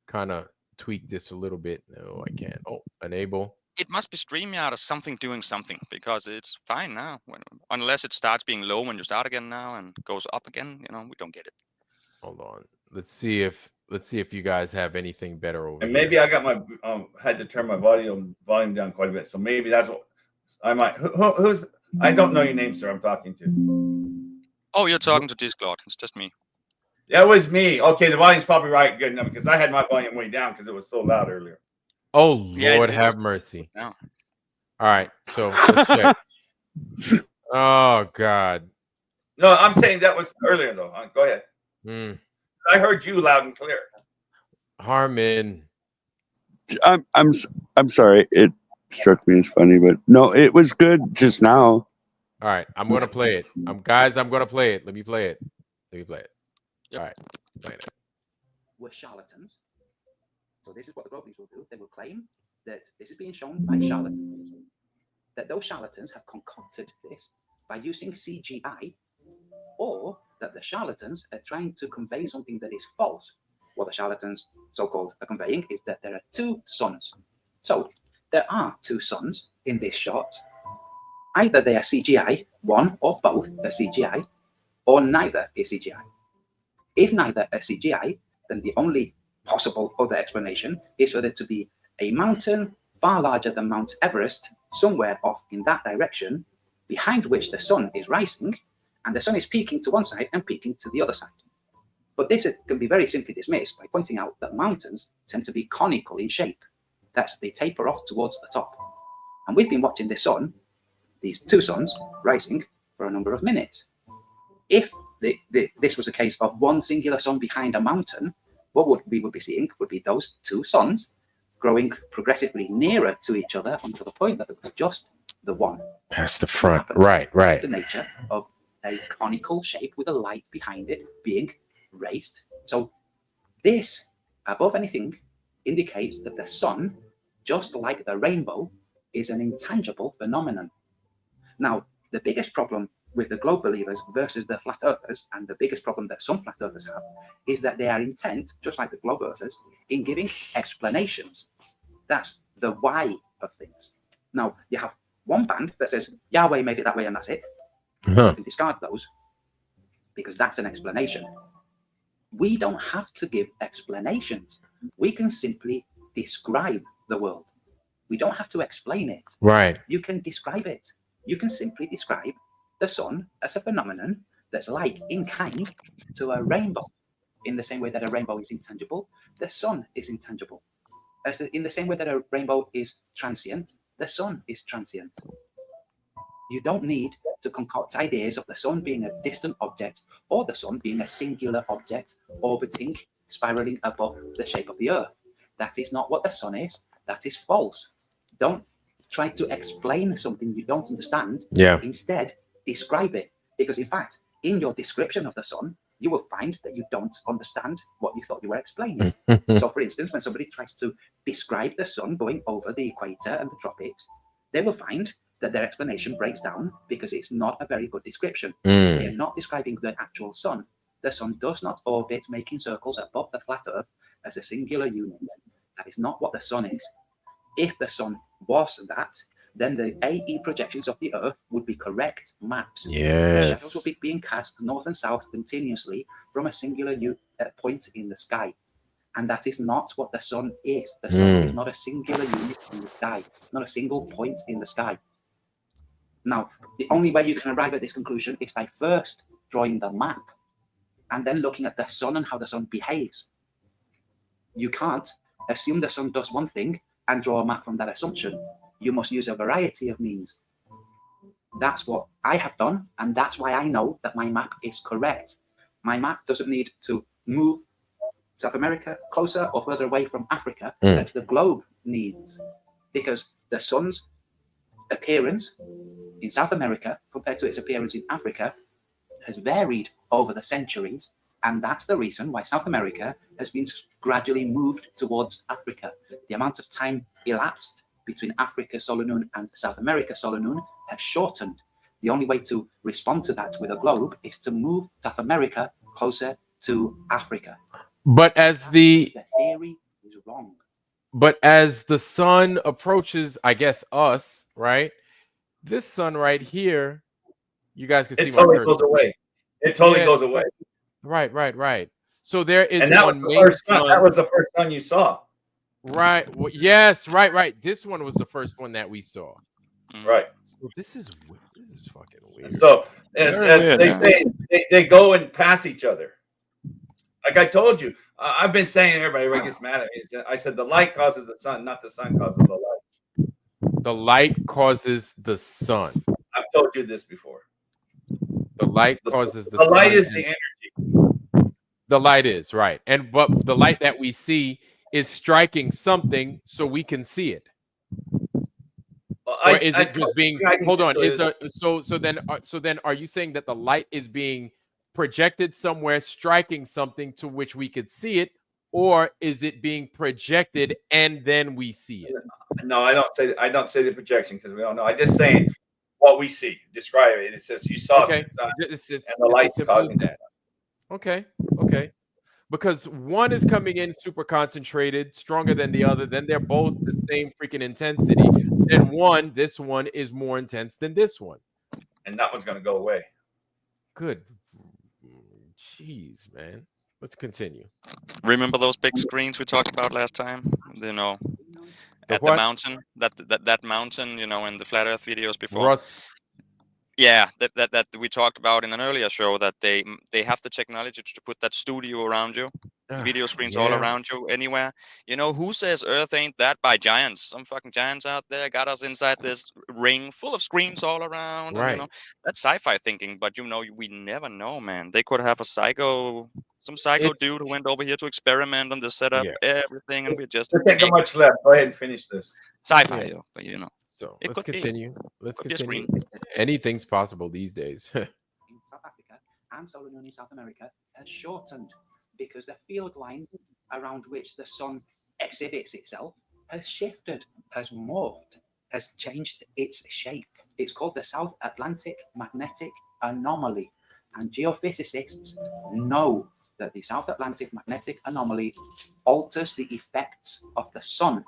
kind of tweak this a little bit. No, I can't. Oh, enable. It must be StreamYard or something doing something because it's fine now. Unless it starts being low when you start again now and goes up again, we don't get it. Hold on. Let's see if you guys have anything better over And here. maybe I got my had to turn my volume down quite a bit. So maybe that's what I might. Who's? I don't know your name, sir. I'm talking to. Oh, you're talking to Discord. It's just me. That was me. Okay, the volume's probably right good enough because I had my volume way down because it was so loud earlier. Oh Yeah, it Lord, is. have mercy. Yeah. All right, so let's check. Oh God. No, I'm saying that was earlier though. Go ahead. I heard you loud and clear. Harmon. I'm sorry. It struck me as funny, but no, it was good just now. All right, I'm gonna play it. I'm gonna play it. Let me play it. Yep. All right, playing it. Were charlatans. So this is what the globalies will do. They will claim that this is being shown by charlatans. That those charlatans have concocted this by using CGI, or that the charlatans are trying to convey something that is false. What the charlatans, so-called, are conveying is that there are two suns. So there are two suns in this shot. Either they are CGI, one or both are CGI, or neither is CGI. If neither are CGI, then the only possible other explanation is for there to be a mountain far larger than Mount Everest somewhere off in that direction, behind which the sun is rising, and the sun is peaking to one side and peaking to the other side. But this can be very simply dismissed by pointing out that mountains tend to be conical in shape. That's, they taper off towards the top. And we've been watching the sun, these two suns, rising for a number of minutes. If this was a case of one singular sun behind a mountain, what we would be seeing would be those two suns growing progressively nearer to each other until the point that it was just the one. That's the front. Right. The nature of a conical shape with a light behind it being raised. So this, above anything, indicates that the sun, just like the rainbow, is an intangible phenomenon. Now, the biggest problem with the globe believers versus the flat earthers, and the biggest problem that some flat earthers have, is that they are intent, just like the globe earthers, in giving explanations. That's the why of things. Now, you have one band that says, Yahweh made it that way and that's it. You can discard those because that's an explanation. We don't have to give explanations. We can simply describe the world. We don't have to explain it. Right. You can describe it. You can simply describe the sun as a phenomenon that's like in kind to a rainbow. In the same way that a rainbow is intangible, the sun is intangible. In the same way that a rainbow is transient, the sun is transient. You don't need to concoct ideas of the sun being a distant object or the sun being a singular object orbiting, spiraling above the shape of the earth. That is not what the sun is. That is false. Don't try to explain something you don't understand. Yeah. Instead, describe it. Because in fact, in your description of the sun, you will find that you don't understand what you thought you were explaining. So for instance, when somebody tries to describe the sun going over the equator and the tropics, they will find that their explanation breaks down because it's not a very good description. They are not describing the actual sun. The sun does not orbit making circles above the flat earth as a singular unit. That is not what the sun is. If the sun was that, then the AE projections of the earth would be correct maps. Yes. The shadows will be being cast north and south continuously from a singular point in the sky. And that is not what the sun is. The sun is not a singular unit in the sky, not a single point in the sky. Now, the only way you can arrive at this conclusion is by first drawing the map and then looking at the sun and how the sun behaves. You can't assume the sun does one thing and draw a map from that assumption. You must use a variety of means. That's what I have done, and that's why I know that my map is correct. My map doesn't need to move South America closer or further away from Africa as the globe needs, because the sun's appearance in South America compared to its appearance in Africa has varied over the centuries, and that's the reason why South America has been gradually moved towards Africa. The amount of time elapsed between Africa solar noon and South America solar noon has shortened. The only way to respond to that with a globe is to move South America closer to Africa. But as the theory is wrong. But as the sun approaches, I guess, us, right? This sun right here, you guys can see it my totally cursor. goes away. It totally goes away. Right. So there is and that one was the main first sun. That was the first sun you saw. Right. Well, yes. Right. This one was the first one that we saw. Right. So this is fucking weird. So as they say, they go and pass each other. Like I told you, I've been saying, everybody gets mad at me. I said the light causes the sun, not the sun causes the light. The light causes the sun. I've told you this before. The light causes the sun. The light sun is the energy. The light is right, but the light that we see is striking something so we can see it. Well, or is it just being? Hold on. So then are you saying that the light is being projected somewhere, striking something to which we could see it, or is it being projected and then we see it? No, I don't say the projection because we don't know. I just saying what we see. Describe it. It says you saw okay. the sun, and the light causing that. Okay. Because one is coming in super concentrated, stronger than the other. Then they're both the same freaking intensity. And this one is more intense than this one. And that one's going to go away. Good. Jeez, man. Let's continue. Remember those big screens we talked about last time? You know, at the mountain, that mountain, you know, in the flat Earth videos before. Russ. Yeah, that we talked about in an earlier show, that they have the technology to put that studio around you, video screens all Yeah. around you, anywhere. You know, who says Earth ain't that by giants? Some fucking giants out there got us inside this ring full of screens all around, and you know, Right. that's sci-fi thinking. But you know, we never know, man. They could have some psycho It's dude who went over here to experiment on the setup, yeah. everything, and we're just Let's take how much left. Go ahead and finish this. sci-fi, Yeah. though. But you know, So it let's could be. continue. Let's Could be a continue. screen. Anything's possible these days. in South Africa and solar moon in South America has shortened because the field line around which the sun exhibits itself has shifted, has morphed, has changed its shape. It's called the South Atlantic Magnetic Anomaly, and geophysicists know that the South Atlantic Magnetic Anomaly alters the effects of the sun,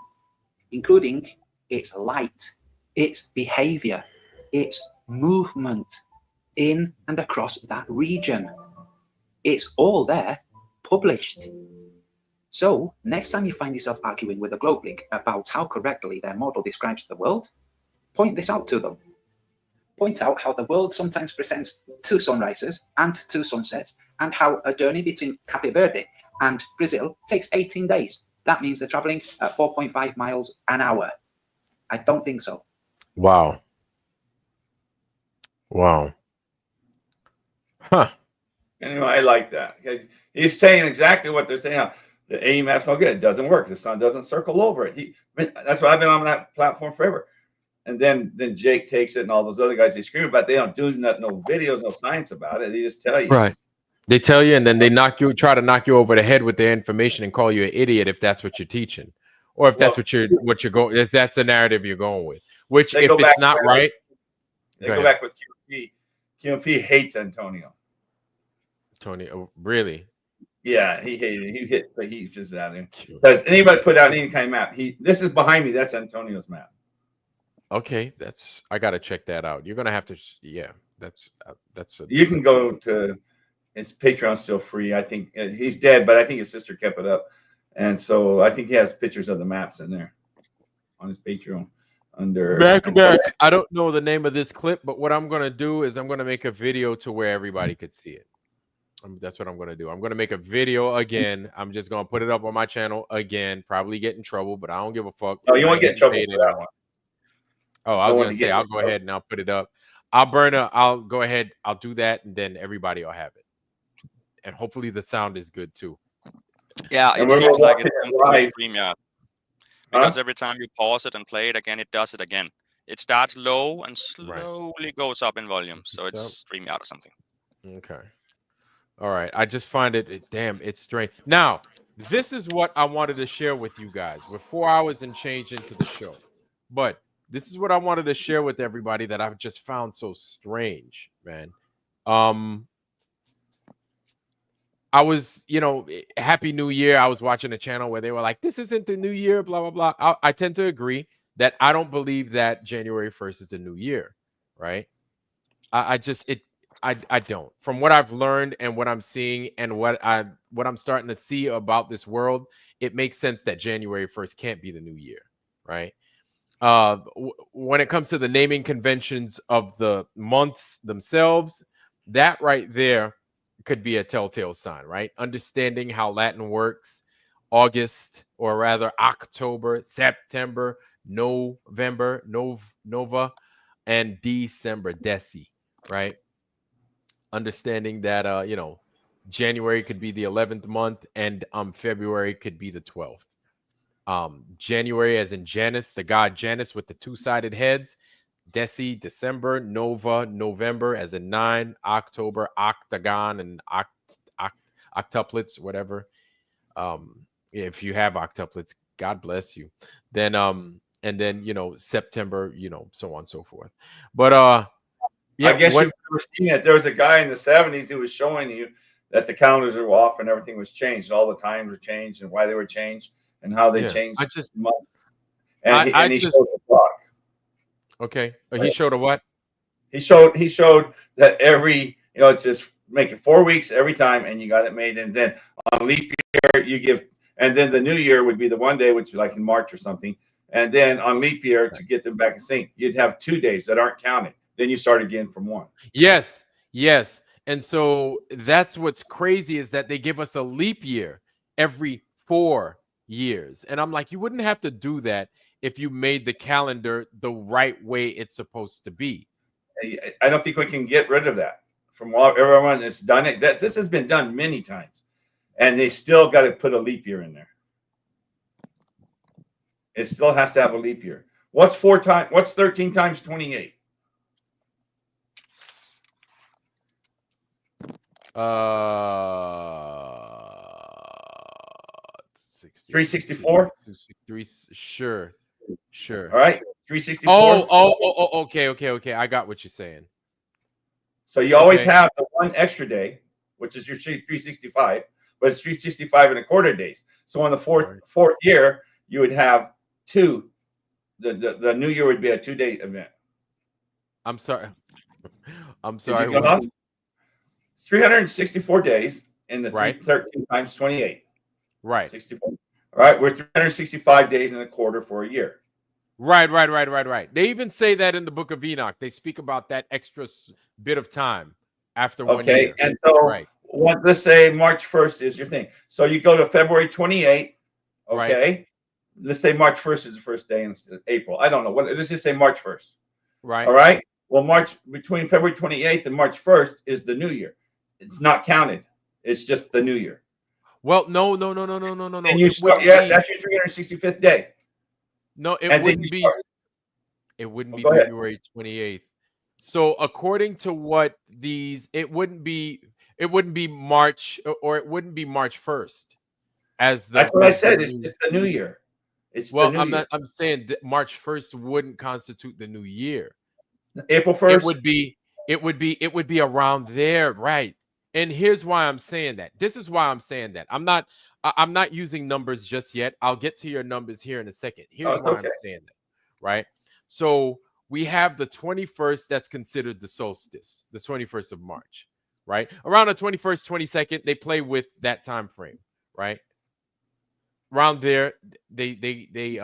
including its light, its behavior, its movement in and across that region. It's all there, published. So next time you find yourself arguing with a globe link about how correctly their model describes the world, point this out to them. Point out how the world sometimes presents 2 sunrises and 2 sunsets, and how a journey between Cape Verde and Brazil takes 18 days. That means they're traveling at 4.5 miles an hour. I don't think so. Wow. Wow. Huh. Anyway, I like that. He's saying exactly what they're saying. The AEMAP's no good. It doesn't work. The sun doesn't circle over it. That's why I've been on that platform forever. And then Jake takes it, and all those other guys, they scream about it. They don't do no videos, no science about it. They just tell you. Right. They tell you, and then they try to knock you over the head with their information and call you an idiot if that's what you're teaching, or if that's what you're going. If that's the narrative you're going with, which if it's not right, they go back with QMP. QMP hates Antonio. Tony, oh, really? Yeah, he hated it. He hit, but he's just at him. Does anybody put out any kind of map? This is behind me. That's Antonio's map. Okay, I gotta check that out. You're gonna have to, yeah. That's you can go to his Patreon's still free. I think he's dead, but I think his sister kept it up, and so I think he has pictures of the maps in there on his Patreon. Back. I don't know the name of this clip, but what I'm gonna do is I'm gonna make a video to where everybody could see it. That's what I'm gonna do. I'm gonna make a video again. I'm just gonna put it up on my channel again. Probably get in trouble, but I don't give a fuck. No, you won't get in trouble for that one. Oh, I was gonna say I'll go ahead and I'll put it up. I'll go ahead. I'll do that, and then everybody will have it. And hopefully the sound is good too. Yeah, it seems like it's something with StreamYard. Because every time you pause it and play it again, it does it again. It starts low and slowly goes up in volume. So it's StreamYard or something. Okay. All right. I just find damn, it's strange. Now, this is what I wanted to share with you guys. We're 4 hours and change into the show. But this is what I wanted to share with everybody that I've just found so strange, man. I was, Happy New Year. I was watching a channel where they were like, this isn't the new year, blah, blah, blah. I tend to agree that I don't believe that January 1st is a new year, right? I don't. From what I've learned and what I'm seeing and what I'm starting to see about this world, it makes sense that January 1st can't be the new year, right? When it comes to the naming conventions of the months themselves, that right there could be a telltale sign, right? Understanding how Latin works, August, or rather October, September, November, Nova, and December, Deci, right? Understanding that, January could be the 11th month and February could be the 12th. January as in Janus, the god Janus with the 2-sided heads. Deci, December, Nova, November as in 9, October, octagon, and octuplets, whatever. If you have octuplets, God bless you. Then and then September, so on and so forth. But yeah, I guess you've never seen it. There was a guy in the 70s who was showing you that the calendars were off and everything was changed. All the times were changed and why they were changed and how they changed months. And he showed the clock. Okay. He showed a what? He showed that every, it's just making 4 weeks every time and you got it made. And then on leap year, you give, and then the new year would be the one day, which is like in March or something. And then on leap year, to get them back in sync, you'd have 2 days that aren't counted. then you start again from 1. Yes, yes. And so that's what's crazy is that they give us a leap year every 4 years. And I'm like, you wouldn't have to do that if you made the calendar the right way it's supposed to be. I don't think we can get rid of that from everyone that's done it. This has been done many times, and they still got to put a leap year in there. It still has to have a leap year. What's 13 times 28? 364. 263. Sure. All right, 364. Okay. I got what you're saying. So you always have the 1 extra day, which is your 365, but it's 365 and a quarter days. So on the fourth year, you would have 2. The new year would be a 2-day event. I'm sorry. Did you go off? 364 days in the 13 times 28. Right. 64. All right, we're 365 days in a quarter for a year. Right. They even say that in the Book of Enoch. They speak about that extra bit of time after 1 year. Okay, and so let's say March 1st is your thing. So you go to February 28. Okay. Right. Let's say March 1st is the first day instead of April. I don't know. Let's just say March 1st. Right. All right. Well, between February 28th and March 1st is the new year. It's not counted. It's just the new year. Well, no. And you start, that's your 365th day. No, it wouldn't be. It wouldn't be February 28th. So according to what these, it wouldn't be March, or it wouldn't be March 1st. That's what I said. It's just the new year. It's the new year. I'm saying that March 1st wouldn't constitute the new year. April 1st. It would be around there, right? And here's why I'm saying that. This is why I'm saying that. I'm not using numbers just yet. I'll get to your numbers here in a second. Here's why I'm saying that, right? So we have the 21st that's considered the solstice, the 21st of March, right? Around the 21st, 22nd, they play with that time frame, right? Around there, they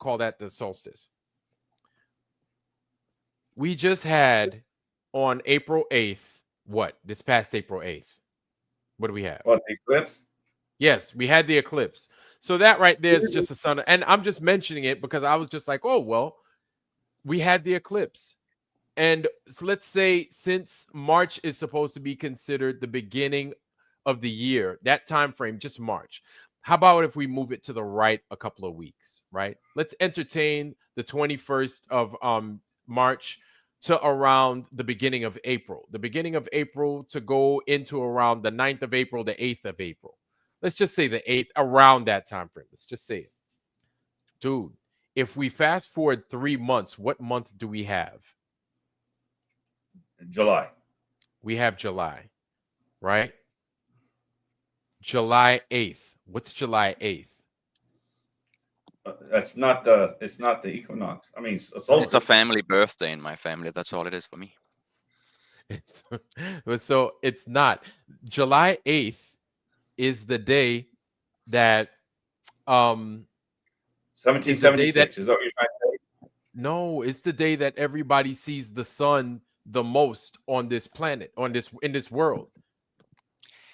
call that the solstice. We just had on April 8th, this past April 8th. What do we have? What, the eclipse? Yes, we had the eclipse. So that right there is just a sun. And I'm just mentioning it because I was just like, oh, well, we had the eclipse. And so let's say since March is supposed to be considered the beginning of the year, that time frame, just March. How about if we move it to the right a couple of weeks, right? Let's entertain the 21st of March to around the beginning of April. The beginning of April to go into around the 9th of April, the 8th of April. Let's just say the 8th, around that time frame. Let's just say it. Dude, if we fast forward 3 months, what month do we have? July. We have July, right? July 8th. What's July 8th? It's not the equinox. I mean, it's a family birthday in my family. That's all it is for me. So it's not. July 8th is the day that 1776 is what you're trying to say? No, it's the day that everybody sees the sun the most on this planet, in this world.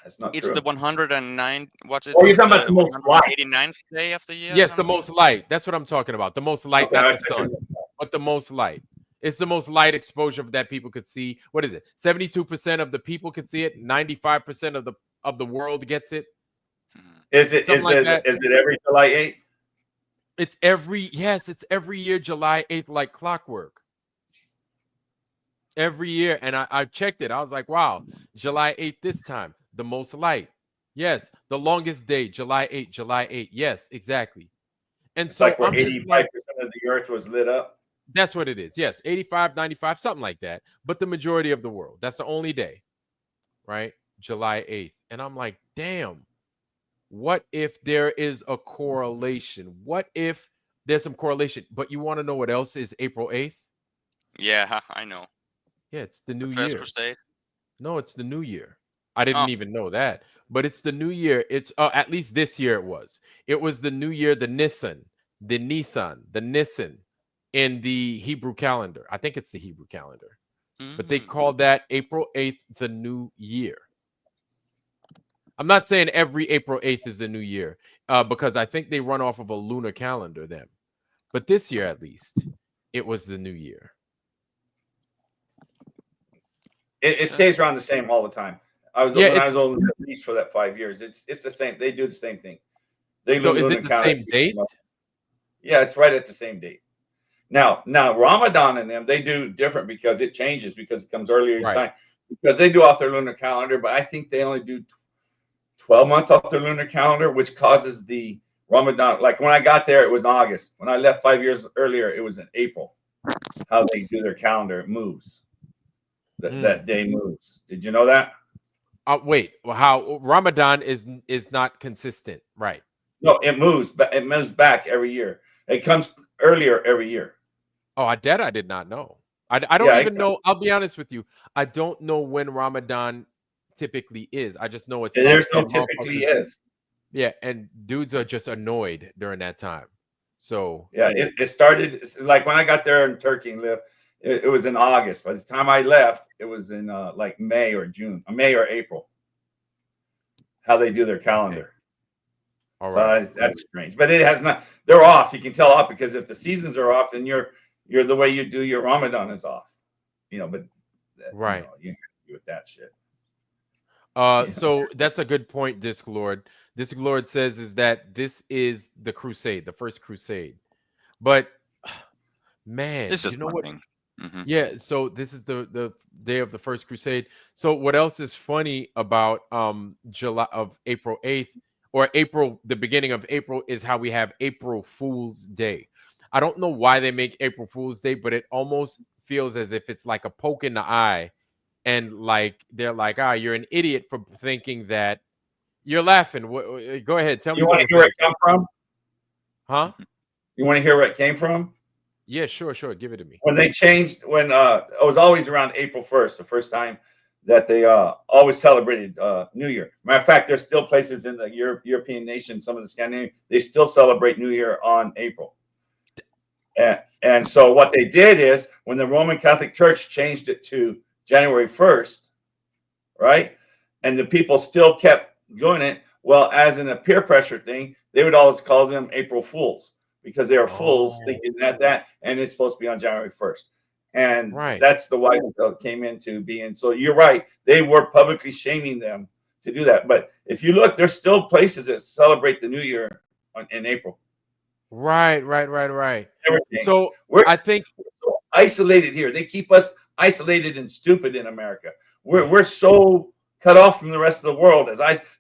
That's not it's true. The 109. What's it? Oh, you're talking about the most light. 89th day of the year. Yes, the most light. That's what I'm talking about. The most light, not the sun, but the most light. It's the most light exposure that people could see. What is it? 72% of the people could see it. 95% of the world gets it. Is it every July 8th? It's every year July 8th, like clockwork. Every year. And I checked it. I was like, wow, July 8th this time. The most light. Yes. The longest day, July 8th. Yes, exactly. And so like where 85% of the earth was lit up. That's what it is. Yes. 85, 95, something like that. But the majority of the world. That's the only day. Right? July 8th. And I'm like, damn. What if there is a correlation? What if there's some correlation? But you want to know what else is April 8th? Yeah, I know. Yeah, it's the new First year. Crusade? No, it's the new year. I didn't even know that. But it's the new year. It's at least this year it was. It was the new year, the Nisan in the Hebrew calendar. I think it's the Hebrew calendar. but they call that April 8th the new year. I'm not saying every April 8th is the new year, because I think they run off of a lunar calendar then. But this year, at least, it was the new year. It stays around the same all the time. I was on the lease for that 5 years. It's the same. They do the same thing. So is it the same date? Yeah, it's right at the same date. Now Ramadan and them, they do different because it changes because it comes earlier each time. Because they do off their lunar calendar, but I think they only do 12 months off their lunar calendar, which causes the Ramadan. Like when I got there, it was in August. When I left 5 years earlier, it was in April. How they do their calendar, it moves. That day moves. Did you know that? Wait, how Ramadan is not consistent, right? No, it moves, but it moves back every year. It comes earlier every year. Oh, I did not know. I don't even know. I'll be honest with you. I don't know when Ramadan typically is. I just know it's there's no typically is. Yeah, and dudes are just annoyed during that time. So yeah, it started like when I got there in Turkey and lived. It was in August. By the time I left, it was in like May or April. How they do their calendar. All right. So that's strange. But it has not. They're off. You can tell off because if the seasons are off, then you're the way you do your Ramadan is off. But right. You can't do with that shit. So that's a good point, Disc Lord. Disc Lord says is that this is the crusade, the first crusade. But man, this is you know what? Mm-hmm. Yeah, so this is the day of the first crusade. So what else is funny about April 8th or the beginning of April is how we have April Fool's Day. I don't know why they make April Fool's Day, but it almost feels as if it's like a poke in the eye, and like they're like, you're an idiot for thinking that. You're laughing. Go ahead, tell me. You want to hear where it come from? Huh? You want to hear where it came from? Yeah, sure. Give it to me. When they changed, it was always around April 1st, the first time that they always celebrated New Year. Matter of fact, there's still places in the European nations, some of the Scandinavian, they still celebrate New Year on April. And so what they did is when the Roman Catholic Church changed it to January 1st, right? And the people still kept doing it. Well, as in a peer pressure thing, they would always call them April Fools. Because they are fools thinking that, and it's supposed to be on January 1st. And that's the why it came into being. So you're right. They were publicly shaming them to do that. But if you look, there's still places that celebrate the New Year in April. Right. Everything. So I think we're so isolated here. They keep us isolated and stupid in America. We're so cut off from the rest of the world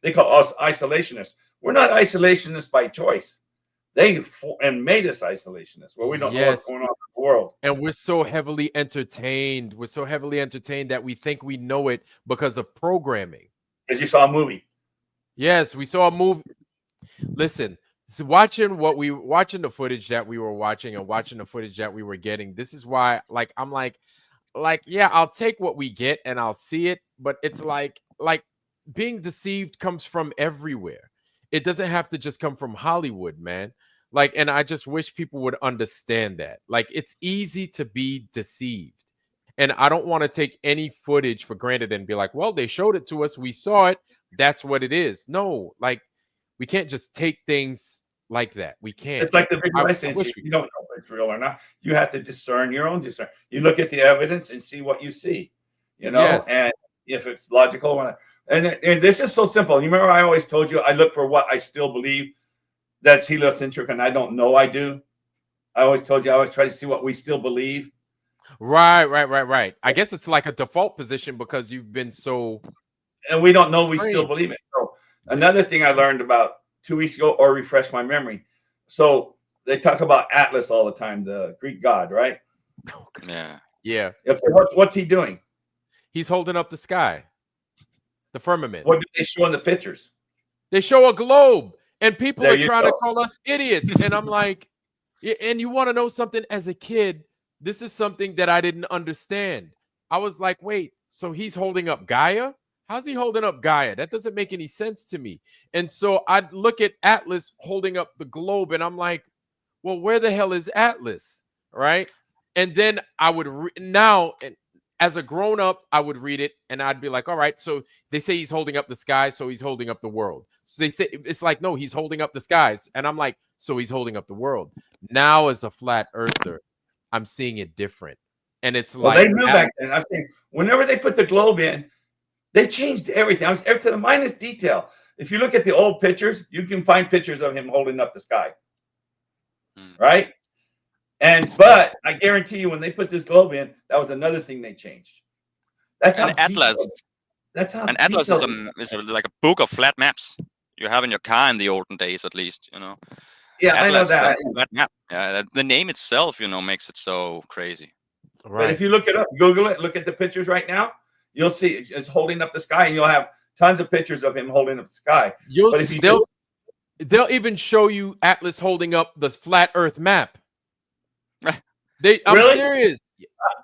they call us isolationists. We're not isolationists by choice. They made us isolationists where we don't know what's going on in the world. And we're so heavily entertained. We're so heavily entertained that we think we know it because of programming. Because you saw a movie. Yes, we saw a movie. Listen, so watching the footage that we were watching and watching the footage that we were getting. This is why, I'm like, yeah, I'll take what we get and I'll see it. But it's like being deceived comes from everywhere. It doesn't have to just come from Hollywood, man. And I just wish people would understand that. It's easy to be deceived. And I don't want to take any footage for granted and be like, well, they showed it to us. We saw it. That's what it is. No, we can't just take things like that. We can't. It's like the video I sent you. You don't know if it's real or not. You have to discern your own discern. You look at the evidence and see what you see, and if it's logical. And this is so simple. You remember I always told you I look for what I still believe. That's heliocentric, and I don't know I do. I always told you I always try to see what we still believe. Right. I guess it's like a default position because you've been so. And we don't know we still believe it. So another thing I learned about 2 weeks ago, or refresh my memory. So they talk about Atlas all the time, the Greek god, right? Yeah. What's he doing? He's holding up the sky, the firmament. What do they show in the pictures? They show a globe. And people There are you trying go. to call us idiots. And I'm like, and you want to know something? As a kid, this is something that I didn't understand. I was like, wait, so he's holding up Gaia? How's he holding up Gaia? That doesn't make any sense to me. And so I'd look at Atlas holding up the globe, and I'm like, well, where the hell is Atlas? Right? And then I would and as a grown up, I would read it and I'd be like, all right, so they say he's holding up the sky, so he's holding up the world. So they say it's like, no, he's holding up the skies. And I'm like, so he's holding up the world. Now, as a flat earther, I'm seeing it different. And it's Well, like they knew back then. I think whenever they put the globe in, they changed everything. I was to the minus detail. If you look at the old pictures, you can find pictures of him holding up the sky. Right? But I guarantee you, when they put this globe in, that was another thing they changed. That's how Atlas. detailed. That's how An atlas is, detailed. like a book of flat maps you have in your car in the olden days, at least. You know. Yeah, Atlas I know that. is a flat map. Yeah, the name itself, makes it so crazy. But if you look it up, Google it, look at the pictures right now, you'll see it's holding up the sky, and you'll have tons of pictures of him holding up the sky. But if you they'll even show you Atlas holding up the flat Earth map. I'm Really? serious.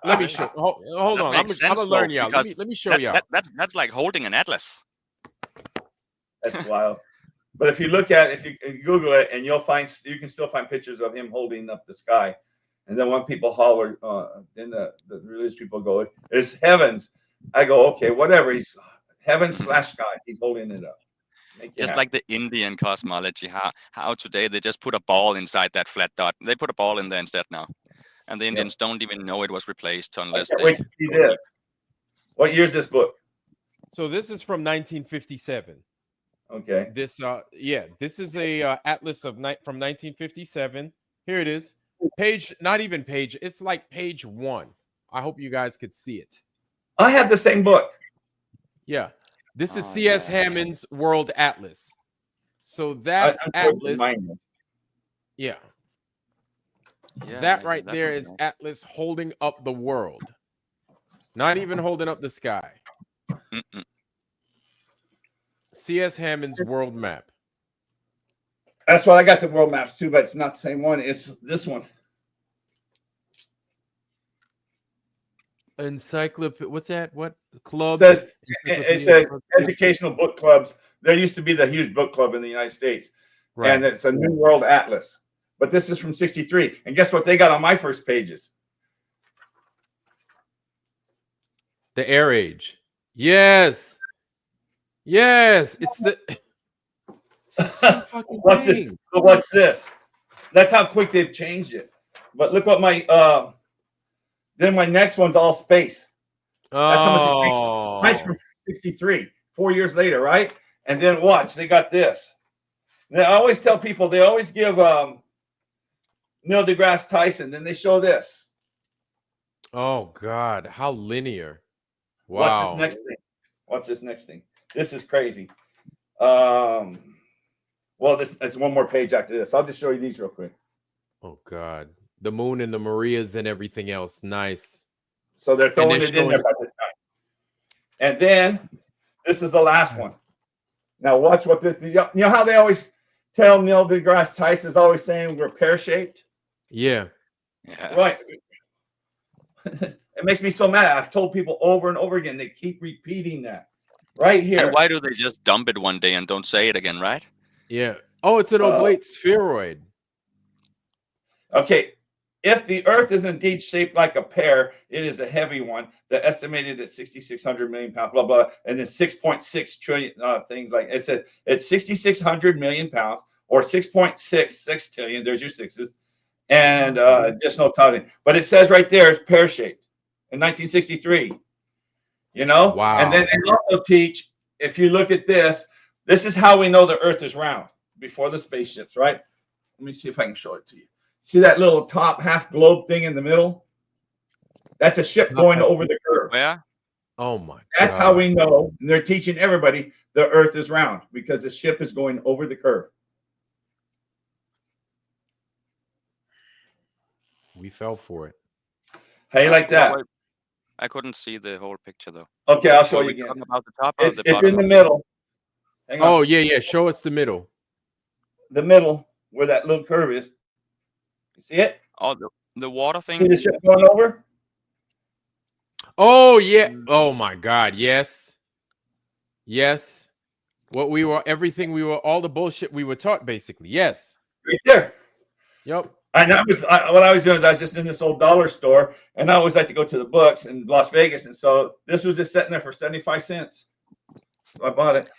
Let me show. Hold on. I'm gonna learn y'all. Let me show y'all. That's like holding an atlas. That's wild. But if you look at if you Google it, and you can still find pictures of him holding up the sky. And then when people holler, then the religious people go, "It's heavens." I go, "Okay, whatever. He's heaven/sky. He's holding it up." Just like the Indian cosmology, how today they just put a ball inside that flat dot. They put a ball in there instead now, and the Indians don't even know it was replaced unless they. Wait to see this. What year is this book? So this is from 1957. Okay. This this is a atlas from 1957. Here it is. Not even page. It's like page 1. I hope you guys could see it. I have the same book. Yeah. This is C.S. Hammond's World Atlas. So that's Atlas. Yeah. That right there is Atlas holding up the world. Not even holding up the sky. C.S. Hammond's world map. That's why I got the world maps too, but it's not the same one. It's this one. Encyclopedia. What's that? What club? It says educational book clubs. There used to be the huge book club in the United States, and it's a New World Atlas. But this is from '63, and guess what they got on my first pages? The Air Age. Yes. It's the same fucking Watch thing. this. So watch this. That's how quick they've changed it. But look what my then my next one's all space. That's how much it changed. Mine's from '63, 4 years later, right? And then watch, they got this. And I always tell people, they always give Neil deGrasse Tyson, then they show this. Oh God, how linear. Wow. Watch this next thing. Watch this next thing. This is crazy. Well, there's one more page after this. I'll just show you these real quick. Oh God. The moon and the Marias and everything else. Nice. So they're throwing it in there by this time. And then this is the last one. Now watch what this. You know how they always tell Neil deGrasse Tyson is always saying we're pear-shaped? Yeah. Right. It makes me so mad. I've told people over and over again. They keep repeating that. Right here. And why do they just dump it one day and don't say it again, right? Yeah. Oh, it's an oblate spheroid. Okay. If the Earth is indeed shaped like a pear, it is a heavy one. They're estimated at 6,600 million pounds, blah, blah, and then 6.6 trillion things like it's 6,600 million pounds or 6.66 trillion. There's your sixes and additional thousand. But it says right there it's pear shaped in 1963. You know? Wow. And then they also teach, if you look at this, this is how we know the Earth is round before the spaceships, right? Let me see if I can show it to you. See that little top half globe thing in the middle? That's a ship going over the curve. Yeah. Oh my God. That's how we know. And they're teaching everybody the Earth is round because the ship is going over the curve. We fell for it. How you like that? I couldn't see the whole picture though. Okay, I'll show you again. About the top or It's the bottom? in the middle. Hang on. Oh yeah. Show us the middle. The middle where that little curve is. You see it? Oh, the water thing. See the ship going over? Oh yeah. Oh my God. Yes. All the bullshit we were taught basically. Yes. Right there. Yep. And what I was doing is I was just in this old dollar store, and I always like to go to the books in Las Vegas, and so this was just sitting there for 75 cents. So I bought it.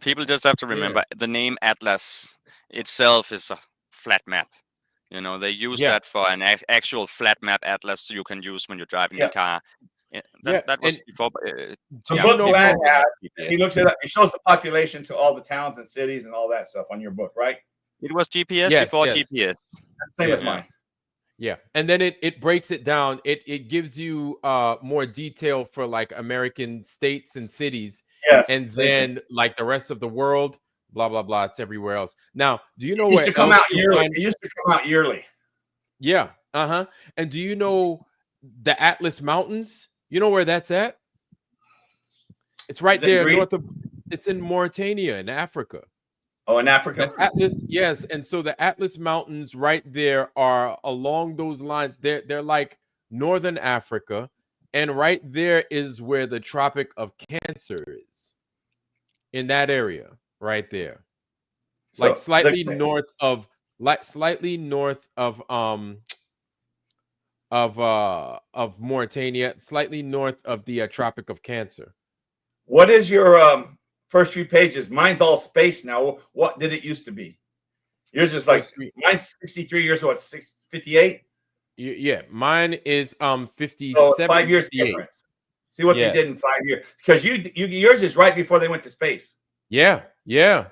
People just have to remember the name Atlas itself is a flat map. You know, they use that for an actual flat map atlas you can use when you're driving your car. That was before. The book Vlad had, he looks at it shows the population to all the towns and cities and all that stuff on your book, right? It was GPS before GPS. Same as mine. Yeah, and then it breaks it down. It gives you more detail for like American states and cities, and then like the rest of the world, blah blah blah. It's everywhere else. Now, do you know It used where to come out yearly? It used to come out yearly. Yeah. And do you know the Atlas Mountains? You know where that's at? It's right there north of. It's in Mauritania in Africa. Oh, in Africa. The Atlas, yes. And so the Atlas Mountains right there are along those lines. They're like northern Africa, and right there is where the Tropic of Cancer is. In that area, right there, like slightly north of Mauritania, slightly north of the Tropic of Cancer. What is your first few pages? Mine's all space now. What did it used to be? Yours is like mine's 63 years old. 58. Yeah, mine is 57. So 5 years difference. See what they did in 5 years, because yours is right before they went to space. Yeah. Yours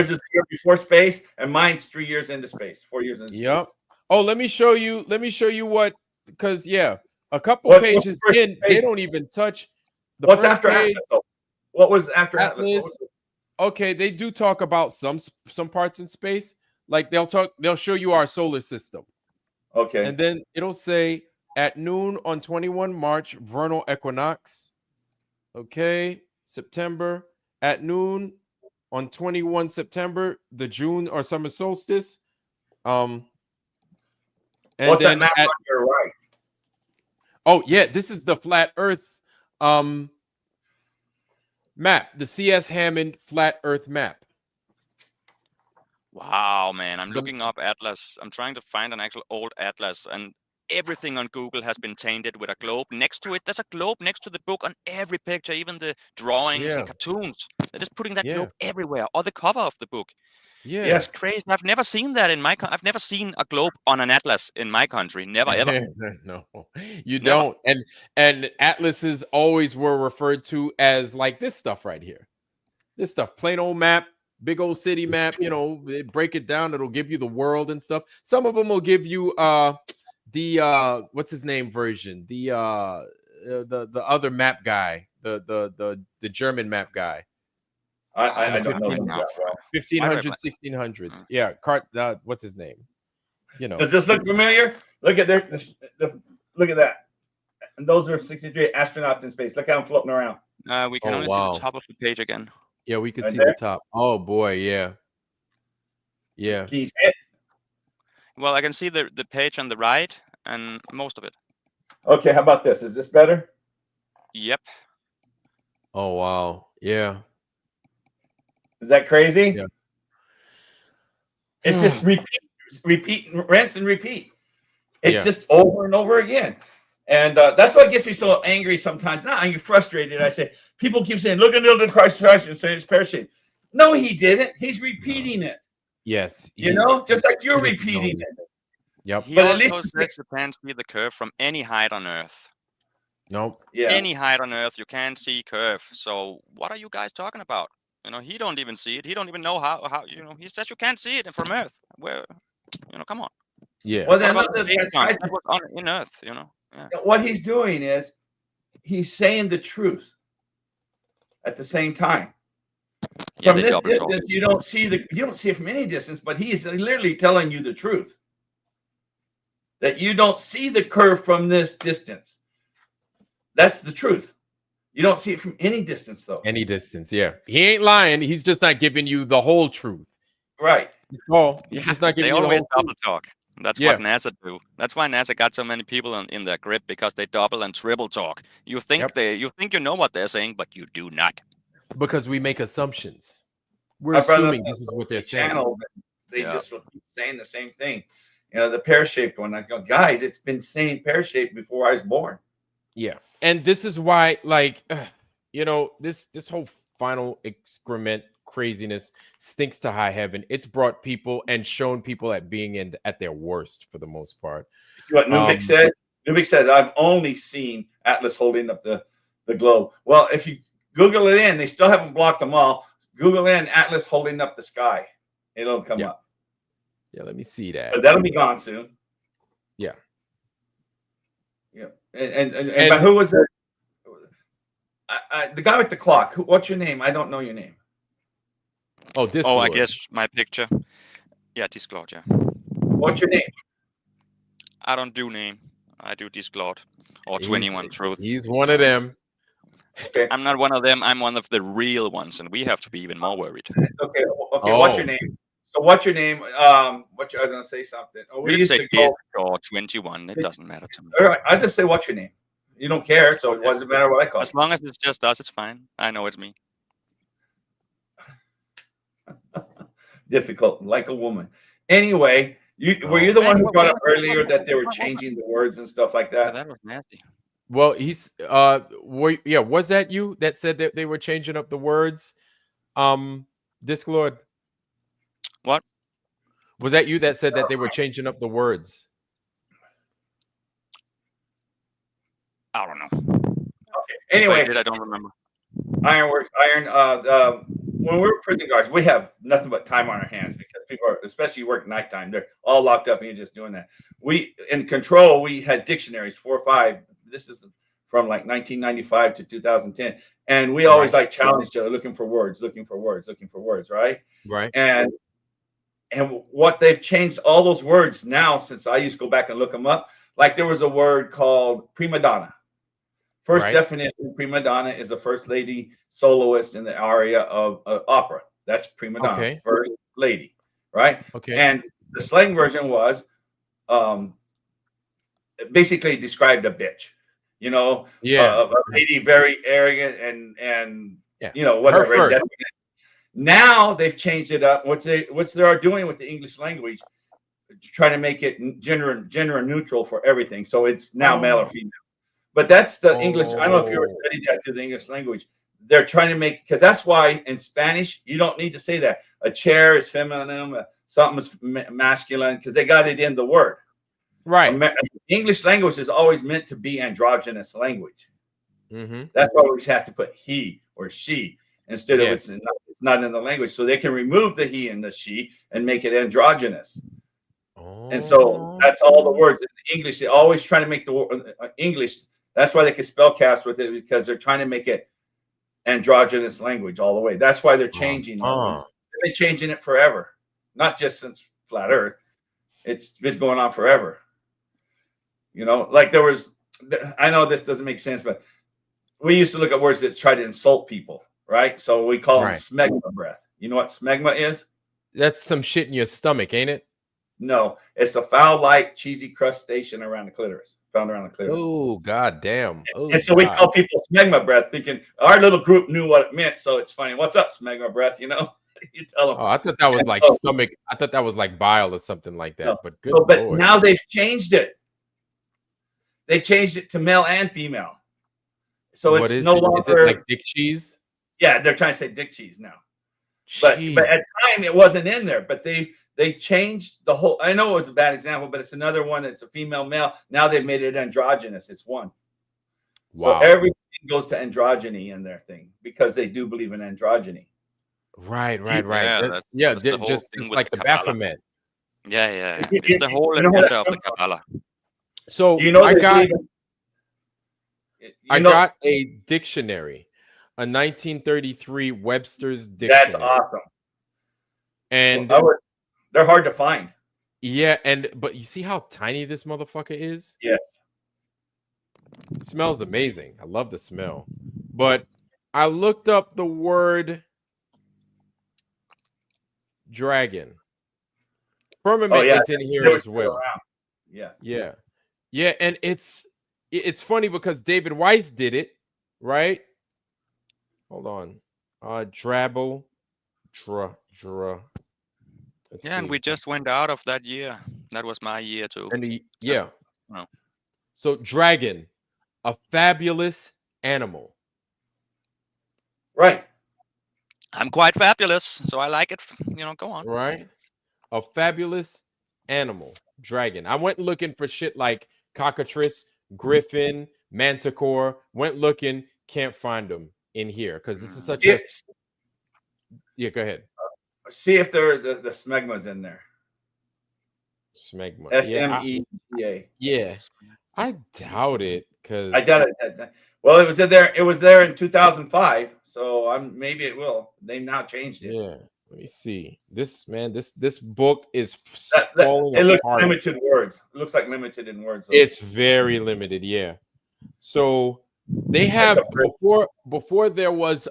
is a year before space, and mine's 3 years into space, 4 years into space. Oh, let me show you what, because a couple pages in, they don't even touch the What's first after page. Atlas? What was after Atlas? Okay, they do talk about some parts in space. Like they'll show you our solar system. Okay. And then it'll say at noon on 21 March, vernal equinox. Okay, September. At noon on 21 September, the June or summer solstice. And what's then that map on your right? Oh, yeah, this is the flat Earth map, the C.S. Hammond flat Earth map. Wow, man, I'm looking up Atlas. I'm trying to find an actual old Atlas, and everything on Google has been tainted with a globe next to it. There's a globe next to the book on every picture, even the drawings and cartoons. They're just putting that globe everywhere, or the cover of the book. Yeah, it's crazy. I've never seen that in my. I've never seen a globe on an atlas in my country. Never ever. No, you don't. And atlases always were referred to as like this stuff right here. This stuff, plain old map, big old city map. You know, break it down. It'll give you the world and stuff. Some of them will give you the what's his name version, the other map guy, the German map guy. I don't know him that well. 1500s, 1600s. Yeah, what's his name? You know. Does this look familiar? Look at look at that. And those are 63 astronauts in space. Look how I'm floating around. We can only see the top of the page again. Yeah, we can Right see there? the top. Oh boy, yeah. Yeah. Can you see it? Well, I can see the page on the right and most of it. Okay, how about this? Is this better? Yep. Oh wow. Yeah. Is that crazy? Yeah. It's just repeat, rinse and repeat. It's Yeah. just over and over again. And that's what gets me so angry sometimes. Not angry, frustrated. I say, people keep saying, look at Neil deGrasse Tyson saying it's parachuting. No, he didn't. He's repeating it. Yes. You know, just like you're repeating it. Yep. He But at also least says you can't see the curve from any height on Earth. Nope. Yeah. Any height on Earth, you can't see curve. So what are you guys talking about? You know, he don't even see it. He don't even know how you know. He says you can't see it from Earth. Where, you know, come on. Yeah. Well, What then about look, the this data guy's- that was on in Earth? You know. Yeah. what he's doing is he's saying the truth at the same time. Yeah, From they this double talk. distance, you don't see it from any distance, but he is literally telling you the truth. That you don't see the curve from this distance. That's the truth. You don't see it from any distance, though. Any distance, yeah. He ain't lying. He's just not giving you the whole truth. Right. Oh, he's just not They giving you the always whole double truth. talk. That's Yeah. what NASA do. That's why NASA got so many people in their grip, because they double and triple talk. You think you know what they're saying, but you do not. Because we make assumptions. We're My brother assuming this is what they're saying. channel, they Yeah. just will keep saying the same thing. You know, the pear-shaped one. I go, guys, it's been saying pear-shaped before I was born. Yeah, and this is why, like, you know, this whole final excrement craziness stinks to high heaven. It's brought people and shown people at being at their worst for the most part. See what Nubik said? Nubik said, I've only seen Atlas holding up the globe. Well, if you Google it in, they still haven't blocked them all. Google in Atlas holding up the sky. It'll come up. Yeah, let me see that. But that'll be gone soon. Yeah. Yeah. And but who was it? The guy with the clock. What's your name? I don't know your name. Oh, this. Oh, I guess my picture. Yeah, Disclord. Yeah. What's your name? I don't do name. I do Disclord or 21 Truth. He's one of them. Okay. I'm not one of them. I'm one of the real ones, and we have to be even more worried. Okay. Okay. What's your name? So what's your name? I was gonna say something. Oh, we You used say to go. or 21. It doesn't matter to me. All right. I just say what's your name. You don't care, so it doesn't matter what I call As you. long as it's just us, it's fine. I know it's me. Difficult, like a woman. Anyway, were you the one who brought up earlier that they were changing the words and stuff like Yeah, that? that was nasty. Well, he's was that you that said that they were changing up the words? Disclord. What? Was that you that said that they were changing up the words? I don't know. Okay. Anyway, If I did, I don't remember. Ironworks, when we're prison guards, we have nothing but time on our hands because people are, especially work nighttime, they're all locked up and you're just doing that. We, in control, we had dictionaries, 4 or 5. This is from like 1995 to 2010. And we always like challenge each other, looking for words, right? Right. And what they've changed all those words now, since I used to go back and look them up, like there was a word called prima donna. First definition, prima donna is the first lady soloist in the aria of opera. That's prima donna, Okay. first lady, right? Okay. And the slang version was basically described a bitch, you know, a lady very arrogant and you know, whatever. Now they've changed it up. What they are doing with the English language, trying to make it gender neutral for everything. So it's now male or female. But that's the English. I don't know if you ever studied that to the English language. They're trying to make, because that's why in Spanish you don't need to say that. A chair is feminine, something is masculine, because they got it in the word. Right. English language is always meant to be androgynous language. That's why we have to put he or she instead of it's not in the language, so they can remove the he and the she and make it androgynous. And so that's all the words in English. They're always trying to make the word English. That's why they can spell cast with it, because they're trying to make it androgynous language all the way. That's why they're changing all these. They've been changing it forever, not just since Flat Earth. It's been going on forever. You know, like there was, I know this doesn't make sense, but we used to look at words that try to insult people, right? So we call them smegma breath. You know what smegma is? That's some shit in your stomach, ain't it? No, it's a foul-like cheesy crustacean around the clitoris, found around the clitoris. Oh, god damn. Oh, and so we call people smegma breath, thinking our little group knew what it meant, so it's funny. What's up, smegma breath? You know, you tell them. Oh, I thought that was like stomach. I thought that was like bile or something like that. No, but good but Lord. now they've changed it. They changed it to male and female. So What it's is no it? longer Is it like dick cheese? Yeah, they're trying to say dick cheese now. But at the time it wasn't in there. But they changed the whole. I know it was a bad example, but it's another one. It's a female male. Now they've made it androgynous. It's one. Wow. So everything goes to androgyny in their thing because they do believe in androgyny. Right. Yeah, that's the whole just thing it's with like the Kabbalah. Baphomet. Yeah. It's the whole agenda of the Kabbalah. So you know I got you know, got a dictionary, a 1933 Webster's dictionary. That's awesome. And they're hard to find. Yeah, but you see how tiny this motherfucker is? Yes. It smells amazing. I love the smell. But I looked up the word dragon. Firmament is in here as well. Yeah, and it's funny because David Weiss did it, right? Hold on. Drabble. And we just went out of that year. That was my year too. And yeah. Oh. So dragon, a fabulous animal. Right. I'm quite fabulous, so I like it. Go on. Right. A fabulous animal. Dragon. I went looking for shit like cockatrice, griffin, manticore. Went looking, can't find them in here because this is such a. Yeah, go ahead. See if the smegma's in there. Smegma. SMEGA. Yeah. I doubt it because I doubt it. Well, it was in there. It was there in 2005. So maybe it will. They've now changed it. Yeah. Let me see. This book is It falling looks apart. limited words. It looks like limited in words. Though. It's very limited. Yeah. So they have before there was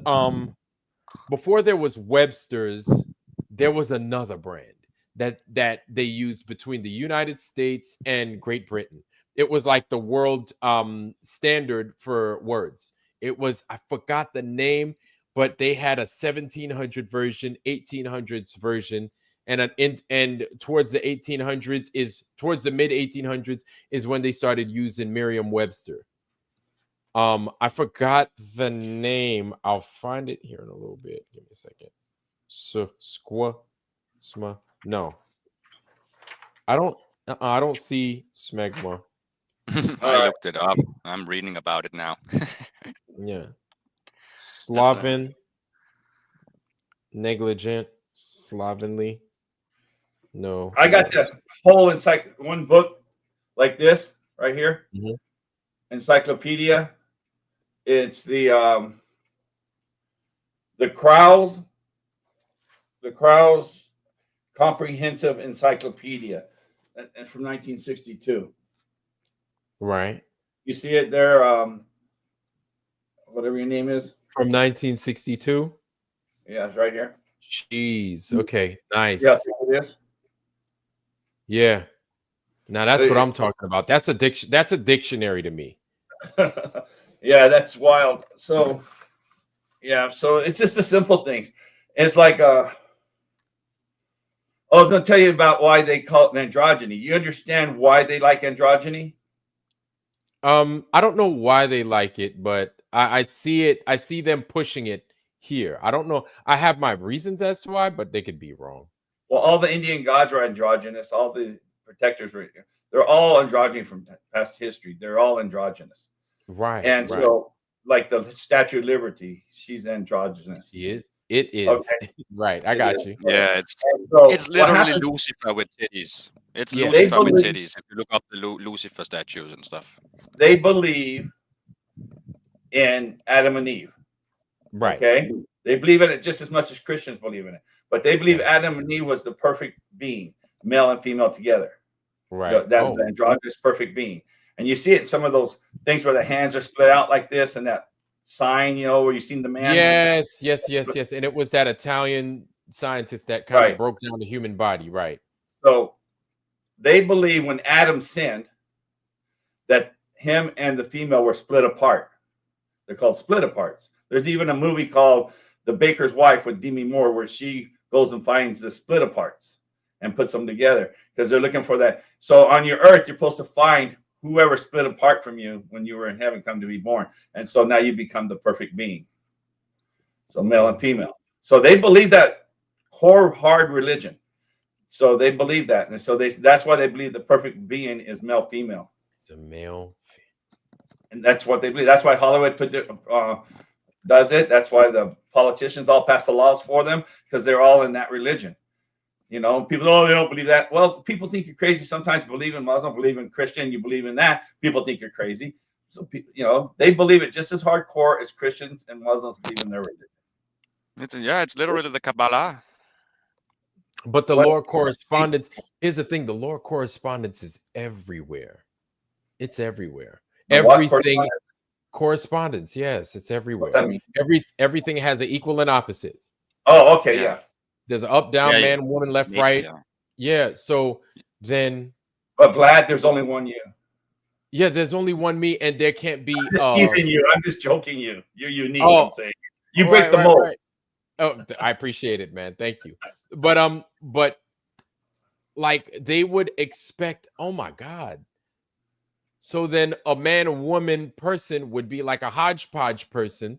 Webster's, there was another brand that they used between the United States and Great Britain. It was like the world standard for words. It was, I forgot the name, but they had a 1700 version, 1800s version, and towards the 1800s towards the mid 1800s is when they started using Merriam-Webster. I forgot the name. I'll find it here in a little bit. Give me a second. No. I don't see smegma. I looked it up. I'm reading about it now. Yeah. Slaven. Negligent. Slovenly. No. I got the whole one book like this right here. Mm-hmm. Encyclopedia. It's the Krauss Comprehensive Encyclopedia, and from 1962. Right. You see it there, whatever your name is. From 1962? Yeah, it's right here. Jeez. Okay. Nice. Yeah, it is. Yeah. Now that's what I'm talking about. That's a dictionary to me. Yeah, that's wild. So yeah, so it's just the simple things. It's like I was gonna tell you about why they call it androgyny. You understand why they like androgyny? I don't know why they like it, but I see it. I see them pushing it here. I don't know. I have my reasons as to why, but they could be wrong. Well, all the Indian gods are androgynous. All the protectors they're all androgynous from past history. They're all androgynous. Right. And so, like the Statue of Liberty, she's androgynous. It is. Okay. Right. I got you. Yeah, it's literally Lucifer with titties. It's Lucifer with titties. If you look up the Lucifer statues and stuff. They believe in Adam and Eve. Right. Okay. They believe in it just as much as Christians believe in it. But they believe Adam and Eve was the perfect being, male and female together. Right. That's the androgynous perfect being. And you see it in some of those things where the hands are split out like this, and that sign, where you've seen the man. Yes. And it was that Italian scientist that kind of broke down the human body. Right. So they believe when Adam sinned that him and the female were split apart. They're called split aparts. There's even a movie called The Baker's Wife with Demi Moore where she goes and finds the split aparts and puts them together because they're looking for that. So on your earth, you're supposed to find whoever split apart from you when you were in heaven come to be born. And so now you become the perfect being. So male and female. So they believe that core hard religion. So they believe that. And so that's why they believe the perfect being is male female. It's a male. And that's what they believe. That's why Hollywood does it. That's why the politicians all pass the laws for them because they're all in that religion. People, they don't believe that. Well, people think you're crazy. Sometimes you believe in Muslim, believe in Christian, you believe in that. People think you're crazy. So, they believe it just as hardcore as Christians and Muslims believe in their religion. It's literally the Kabbalah. But the lore correspondence, here's the thing, the lore correspondence is everywhere. It's everywhere. Everything correspondence, yes, it's everywhere. What's that mean? Everything has an equal and opposite. Oh, okay, yeah. There's an up, down, man, woman, left, right. Yeah. So then. But Vlad, there's only one you. Yeah, there's only one me, and there can't be. Teasing you. I'm just joking. You're unique. I'm saying you break the mold. Right. Oh, I appreciate it, man. Thank you. But like they would expect, oh my God. So then a man, woman person would be like a hodgepodge person.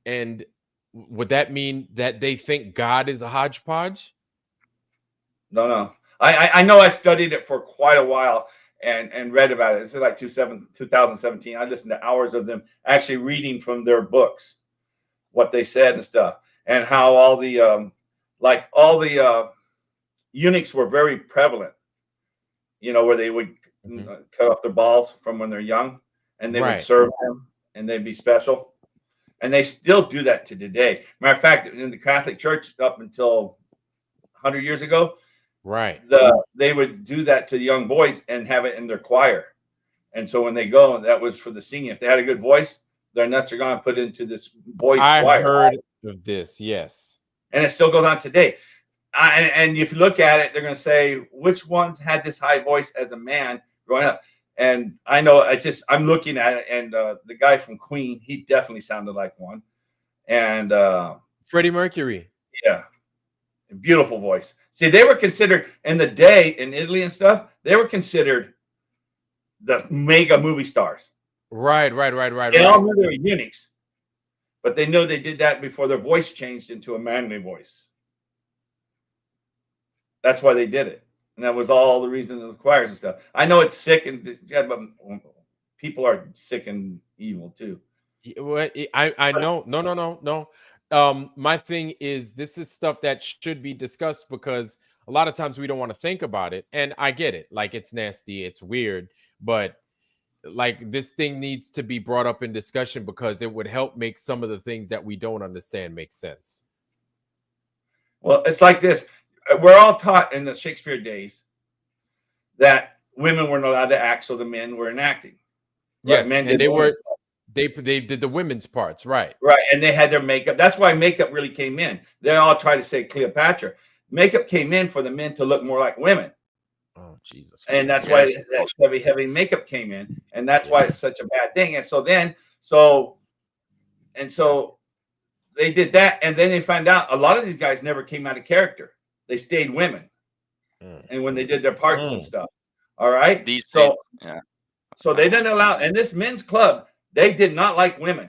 And would that mean that they think God is a hodgepodge? No. I know I studied it for quite a while and read about it. This is like 2017. I listened to hours of them actually reading from their books, what they said and stuff, and how all the eunuchs were very prevalent. You know, where they would cut off their balls from when they're young, and they would serve them, and they'd be special. And they still do that to today. Matter of fact, in the Catholic Church, up until 100 years ago, they would do that to young boys and have it in their choir. And so when they go, that was for the singing. If they had a good voice, their nuts are going to put into this boys' choir. I heard of this, yes. And it still goes on today. And if you look at it, they're going to say, which ones had this high voice as a man growing up? And I know, I'm looking at it, and the guy from Queen, he definitely sounded like one. And Freddie Mercury. Yeah. Beautiful voice. See, they were considered, in the day, in Italy and stuff, they were considered the mega movie stars. Right. They all knew they were eunuchs, but they knew they did that before their voice changed into a manly voice. That's why they did it. And that was all the reason of the choirs and stuff. I know it's sick, and but people are sick and evil too. I know. No. My thing is, this is stuff that should be discussed, because a lot of times we don't want to think about it. And I get it. Like, it's nasty, it's weird, but like, this thing needs to be brought up in discussion, because it would help make some of the things that we don't understand make sense. Well, it's like this. We're all taught in the Shakespeare days that women weren't allowed to act, so the men were enacting. Yes, right? Men and did they did the women's parts, right? Right, and they had their makeup. That's why makeup really came in. They all try to say Cleopatra. Makeup came in for the men to look more like women. Oh, Jesus. And that's why that heavy makeup came in, and that's why it's such a bad thing. And so they did that, and then they found out a lot of these guys never came out of character. They stayed women, and when they did their parts and stuff, all right. So they didn't allow. And this men's club, they did not like women.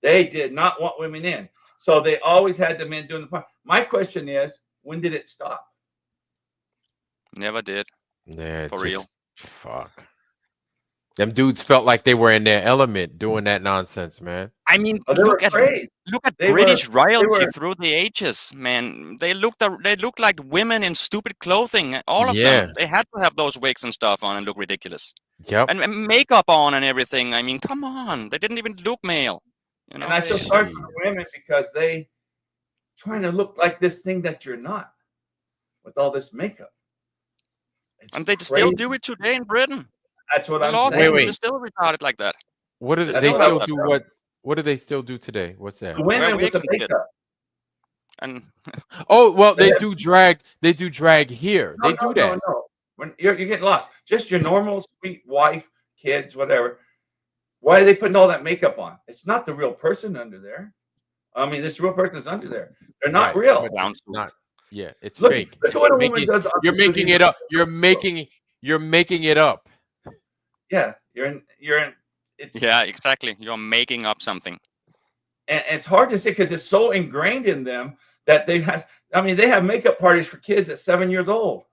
They did not want women in. So they always had the men doing the part. My question is, when did it stop? Never did. Yeah, for real. Fuck. Them dudes felt like they were in their element doing that nonsense, man. I mean, look at British royalty through the ages, man. They looked like women in stupid clothing. All of them. They had to have those wigs and stuff on and look ridiculous. Yep. And makeup on and everything. I mean, come on. They didn't even look male. You know? And I feel sorry for the women, because they trying to look like this thing that you're not with all this makeup. And they still do it today in Britain. That's what I'm saying. They're still retarded like that. What do they still do? What do they still do today? What's that? The women with the makeup. And oh well, they do drag. They do drag here. They do that. No. When you're getting lost, just your normal sweet wife, kids, whatever. Why are they putting all that makeup on? It's not the real person under there. I mean, this real person's under there. They're not real. Yeah, it's look, fake. Look at what a woman does. You're making it up. You're making it up. Yeah, you're in. Yeah, exactly. You're making up something. And it's hard to say, because it's so ingrained in them that they have. I mean, they have makeup parties for kids at 7 years old,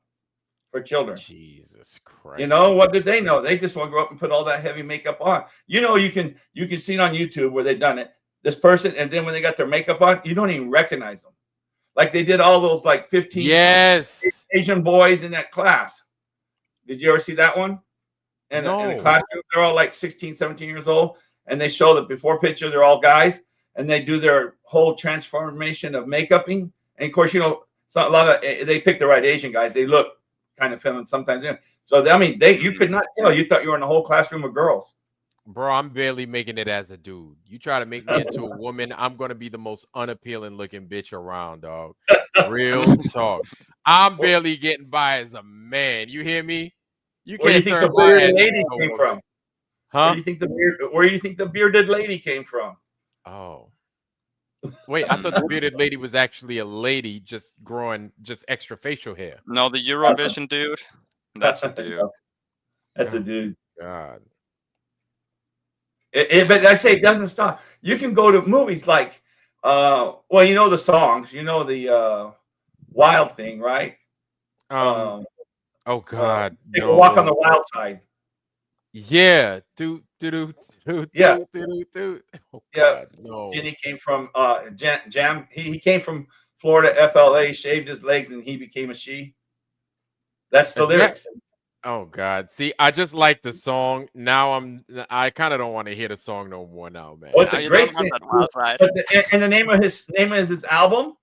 for children. Jesus Christ. You know, what did they know? They just want to grow up and put all that heavy makeup on. You know, you can see it on YouTube where they've done it. This person, and then when they got their makeup on, you don't even recognize them. Like they did all those like 15 Asian boys in that class. Did you ever see that one? And in the classroom, they're all like 16, 17 years old. And they show the before picture, they're all guys. And they do their whole transformation of makeuping. And of course, you know, a lot of, they pick the right Asian guys. They look kind of feminine sometimes. So, I mean, you could not tell. You thought you were in a whole classroom of girls. Bro, I'm barely making it as a dude. You try to make me into a woman, I'm going to be the most unappealing looking bitch around, dog. Real talk. I'm barely getting by as a man. You hear me? You can't turn the bearded lady came from? Huh? Where do you think the bearded lady came from? Oh. Wait, I thought the bearded lady was actually a lady just growing just extra facial hair. No, the Eurovision dude. That's a dude. That's a dude. God. But I say it doesn't stop. You can go to movies like, well, you know the songs, you know the Wild Thing, right? Oh God, Take no. a walk on the wild side. Yeah. Yeah. Oh Yeah. God, no. Jenny came from Jam. He came from Florida, FLA, shaved his legs, and he became a she. That's the Is that- lyrics. Oh God. See, I just like the song. Now I kind of don't want to hear the song no more now, man. Well, it's Now a you great don't want thing. that wild side. But and the name of his album,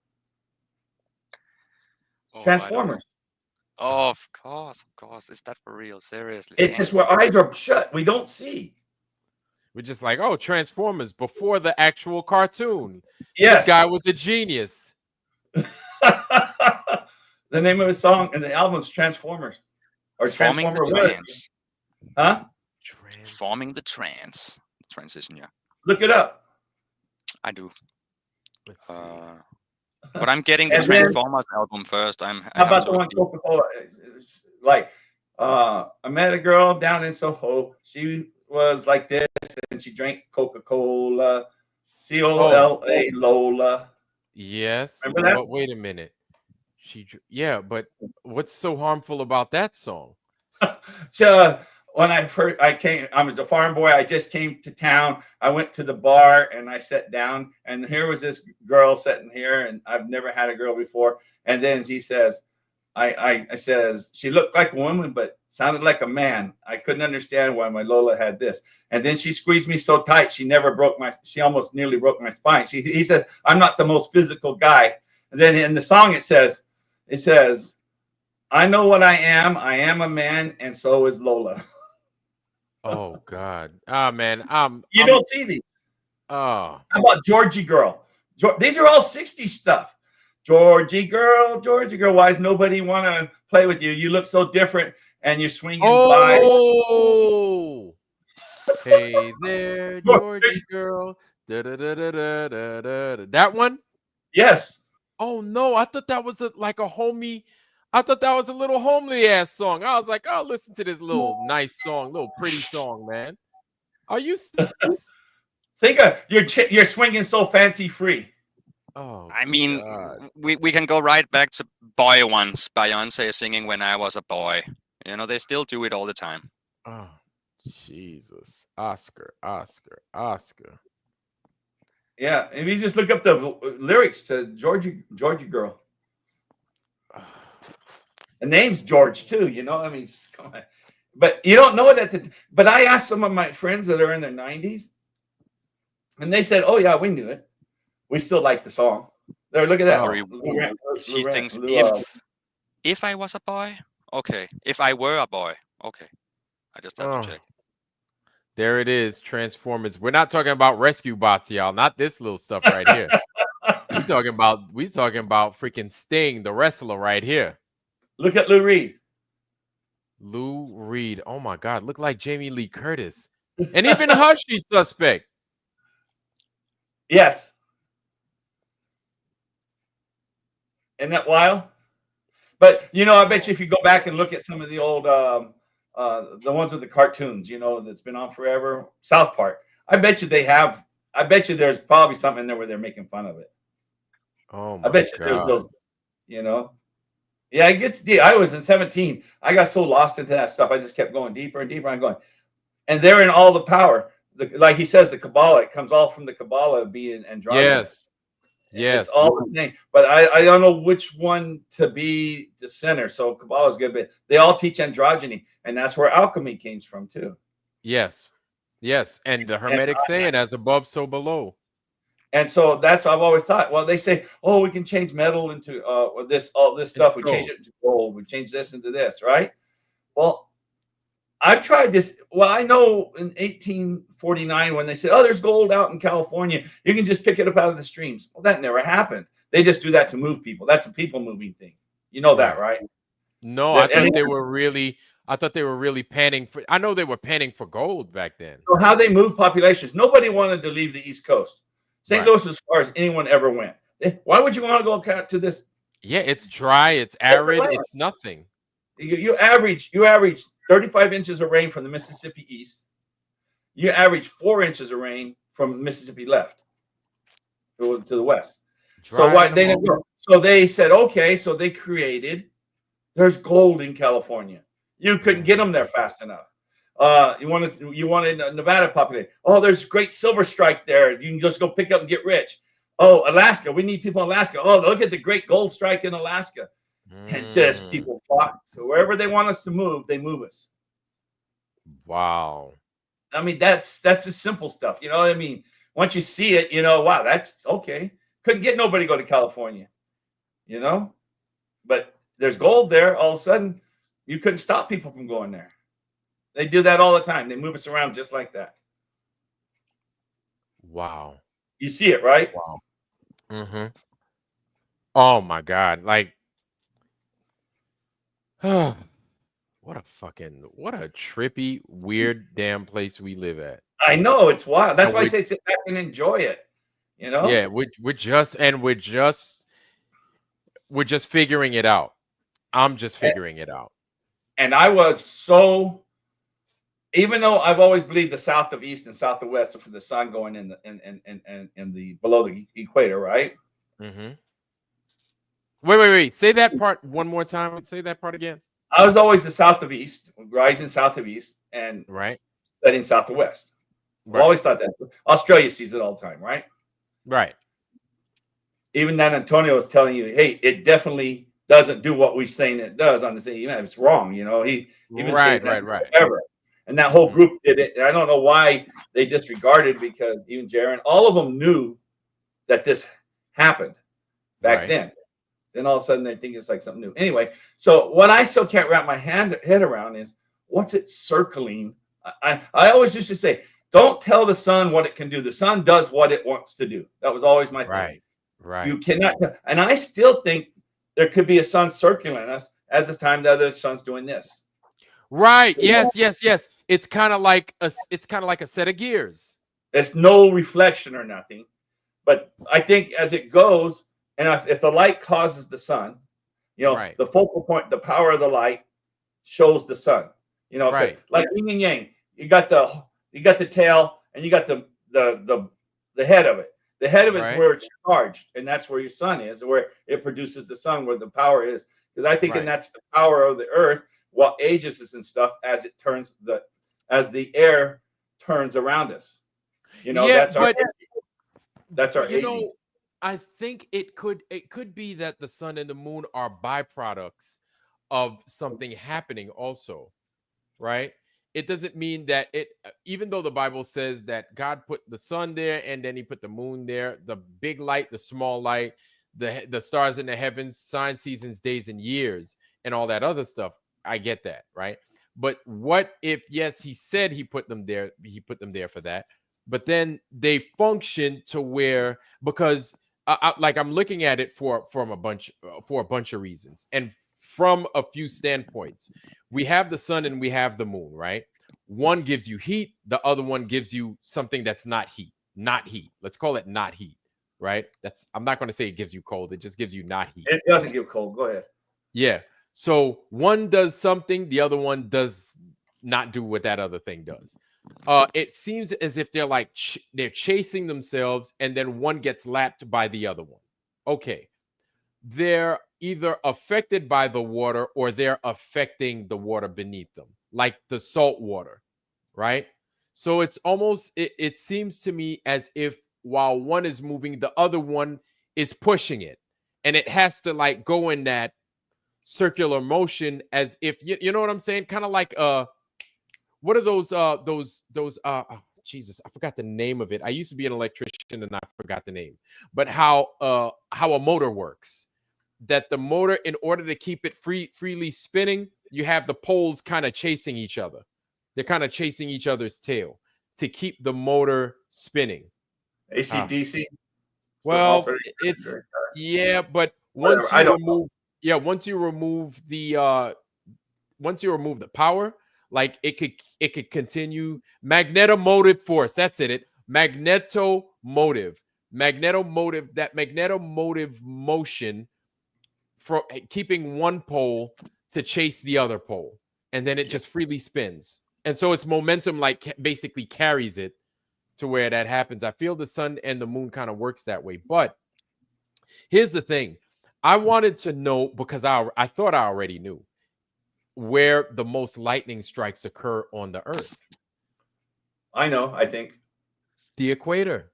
Transformers. Oh, of course. Is that for real? Seriously? It's just where eyes are shut. We don't see. We're just like, oh, Transformers before the actual cartoon. Yes. This guy was a genius. The name of his song and the album is Transformers. Or Forming the Transformer. trance. Huh? Forming the trance. Transition, yeah. Look it up. I do. But I'm getting the And then- Transformers album first. How about the one Coca-Cola? Like, I met a girl down in Soho. She was like this, and she drank Coca-Cola. C-O-L-A, Lola. Yes. Remember that? But wait a minute. Yeah, but what's so harmful about that song? So when I was a farm boy. I just came to town. I went to the bar and I sat down, and here was this girl sitting here, and I've never had a girl before. And then he says, I says, she looked like a woman, but sounded like a man. I couldn't understand why my Lola had this. And then she squeezed me so tight, she almost nearly broke my spine. He says, I'm not the most physical guy. And then in the song, it says, I know what I am a man, and so is Lola. Oh God. Ah, man. You don't see these. Oh. How about Georgie Girl? These are all 60s stuff. Georgie Girl, why does nobody want to play with you? You look so different, and you're swinging by. Oh. Hey there, Georgie girl. Da-da-da-da-da-da-da. That one? Yes. Oh no, I thought that was like a homey. I thought that was a little homely ass song. I was like, oh, listen to this little nice song, little pretty song, man. Are you serious? Think of you're swinging so fancy free. Oh, I mean, we can go right back to Boy Once, Beyonce singing When I Was a Boy. You know, they still do it all the time. Oh, Jesus. Oscar. Yeah, and you just look up the lyrics to Georgie Girl. The name's George too, you know. I mean, come on. But you don't know it but I asked some of my friends that are in their 90s, and they said, "Oh yeah, we knew it. We still like the song." There, look at that. Sorry, she thinks if I was a boy, okay. If I were a boy, okay. I just have to check. There it is, Transformers. We're not talking about rescue bots, y'all. Not this little stuff right here. we talking about freaking Sting, the wrestler, right here. Look at Lou Reed. Lou Reed. Oh my God, look like Jamie Lee Curtis. And even Hushy's suspect. Yes. Isn't that wild? But you know, I bet you if you go back and look at some of the old the ones with the cartoons, you know, that's been on forever, South Park. I bet you there's probably something in there where they're making fun of it. Oh my I bet you God. there's those, you know. Yeah, it gets deep. I was in 17. I got so lost into that stuff. I just kept going deeper and deeper. I'm going, and they're in all the power. Like he says, the Kabbalah. It comes all from the Kabbalah being androgynous. Yes. It's all the thing. But I don't know which one to be the center. So Kabbalah is good, but they all teach androgyny, and that's where alchemy came from too. Yes. And the Hermetic saying, as above, so below. And so that's I've always thought. Well, they say, oh, we can change metal into all this stuff. We change it into gold. We change this into this, right? Well, I've tried this. Well, I know in 1849 when they said, oh, there's gold out in California, you can just pick it up out of the streams. Well, that never happened. They just do that to move people. That's a people moving thing. You know that, right? No, I thought they were really panning for. I know they were panning for gold back then. So how they move populations. Nobody wanted to leave the East Coast. St. Louis as far as anyone ever went. Why would you want to go to this? Yeah, it's dry, it's arid, it's nothing. You average 35 inches of rain from the Mississippi east. You average 4 inches of rain from Mississippi left to the west. So why they didn't go? So they said, okay, so they created. There's gold in California. You couldn't get them there fast enough. You wanted Nevada populated. Oh, there's great silver strike there. You can just go pick up and get rich. Oh, Alaska. We need people in Alaska. Oh, look at the great gold strike in Alaska. And just people fought. So wherever they want us to move, they move us. Wow. I mean, that's the simple stuff. You know what I mean? Once you see it, you know, wow, that's okay. Couldn't get nobody to go to California, you know? But there's gold there. All of a sudden, you couldn't stop people from going there. They do that all the time. They move us around just like that. Wow. You see it, right? Wow. Mm-hmm. Oh my God. Like, what a trippy, weird damn place we live at. I know, it's wild. That's why I say sit back and enjoy it. You know? Yeah, we're just figuring it out. I'm just figuring it out. And I was so, even though I've always believed the south of east and south of west are for the sun going in the below the equator, right? Mm-hmm. Wait. Say that part one more time. Say that part again. I was always the south of east, rising south of east, and setting south of west. I've always thought that. Australia sees it all the time, right? Right. Even that Antonio was telling you, hey, it definitely doesn't do what we're saying it does on the same. Even if it's wrong, you know, he even right. Forever. And that whole group did it. And I don't know why they disregarded, because even Jiren, all of them knew that this happened back then. Then all of a sudden they think it's like something new. Anyway, so what I still can't wrap my head around is, what's it circling? I always used to say, don't tell the sun what it can do. The sun does what it wants to do. That was always my thing. Right. You cannot, and I still think there could be a sun circling us as this time the other sun's doing this. Right. Yes. It's kind of like a set of gears. There's no reflection or nothing. But I think as it goes, and if the light causes the sun, you know, the focal point, the power of the light shows the sun. You know, like yin and yang. You got the tail and you got the head of it. The head of it is where it's charged, and that's where your sun is, where it produces the sun, where the power is. Because I think, and that's the power of the earth, what ages us and stuff as it turns as the air turns around us. You know, that's our aging. You know, I think it could be that the sun and the moon are byproducts of something happening also, right? It doesn't mean that even though the Bible says that God put the sun there and then he put the moon there, the big light, the small light, the stars in the heavens, signs, seasons, days, and years, and all that other stuff. I get that, right? But what if, yes, he said he put them there for that, but then they function to where, because I'm looking at it for a bunch of reasons, and from a few standpoints. We have the sun and we have the moon, right? One gives you heat, the other one gives you something that's not heat. Let's call it not heat, right? I'm not going to say it gives you cold, it just gives you not heat. It doesn't give cold. Go ahead. Yeah. So one does something, the other one does not do what that other thing does. It seems as if they're like they're chasing themselves, and then one gets lapped by the other one. Okay. They're either affected by the water or they're affecting the water beneath them, like the salt water, right? So it's almost, it seems to me as if while one is moving, the other one is pushing it, and it has to like go in that circular motion, as if you know what I'm saying, kind of like what are those Jesus, I forgot the name of it. I used to be an electrician and I forgot the name. But how a motor works, that the motor, in order to keep it freely spinning, you have the poles kind of chasing each other. They're kind of chasing each other's tail to keep the motor spinning. AC/DC. Well, it's but once you remove the power, like it could continue. Magnetomotive force. That's it. Magnetomotive. magnetomotive motion for keeping one pole to chase the other pole, and then it just freely spins. And so its momentum basically carries it to where that happens. I feel the sun and the moon kind of works that way. But here's the thing. I wanted to know, because I thought I already knew, where the most lightning strikes occur on the Earth. I know, I think. The equator.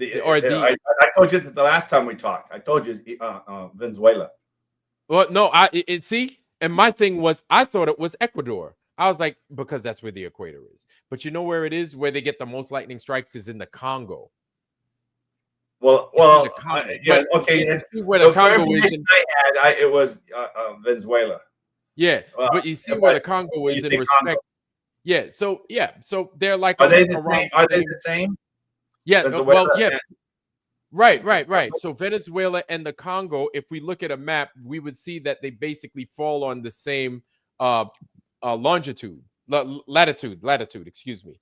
I told you that the last time we talked. I told you Venezuela. Well, no, see, and my thing was, I thought it was Ecuador. I was like, because that's where the equator is. But you know where it is? Where they get the most lightning strikes is in the Congo. Yeah, okay. See where the Congo is. It was Venezuela. Yeah, but you see where the Congo is in respect. Congo. Yeah, so they're like. Are they the same? Yeah, Venezuela, well, yeah. Right. So Venezuela and the Congo, if we look at a map, we would see that they basically fall on the same latitude, excuse me.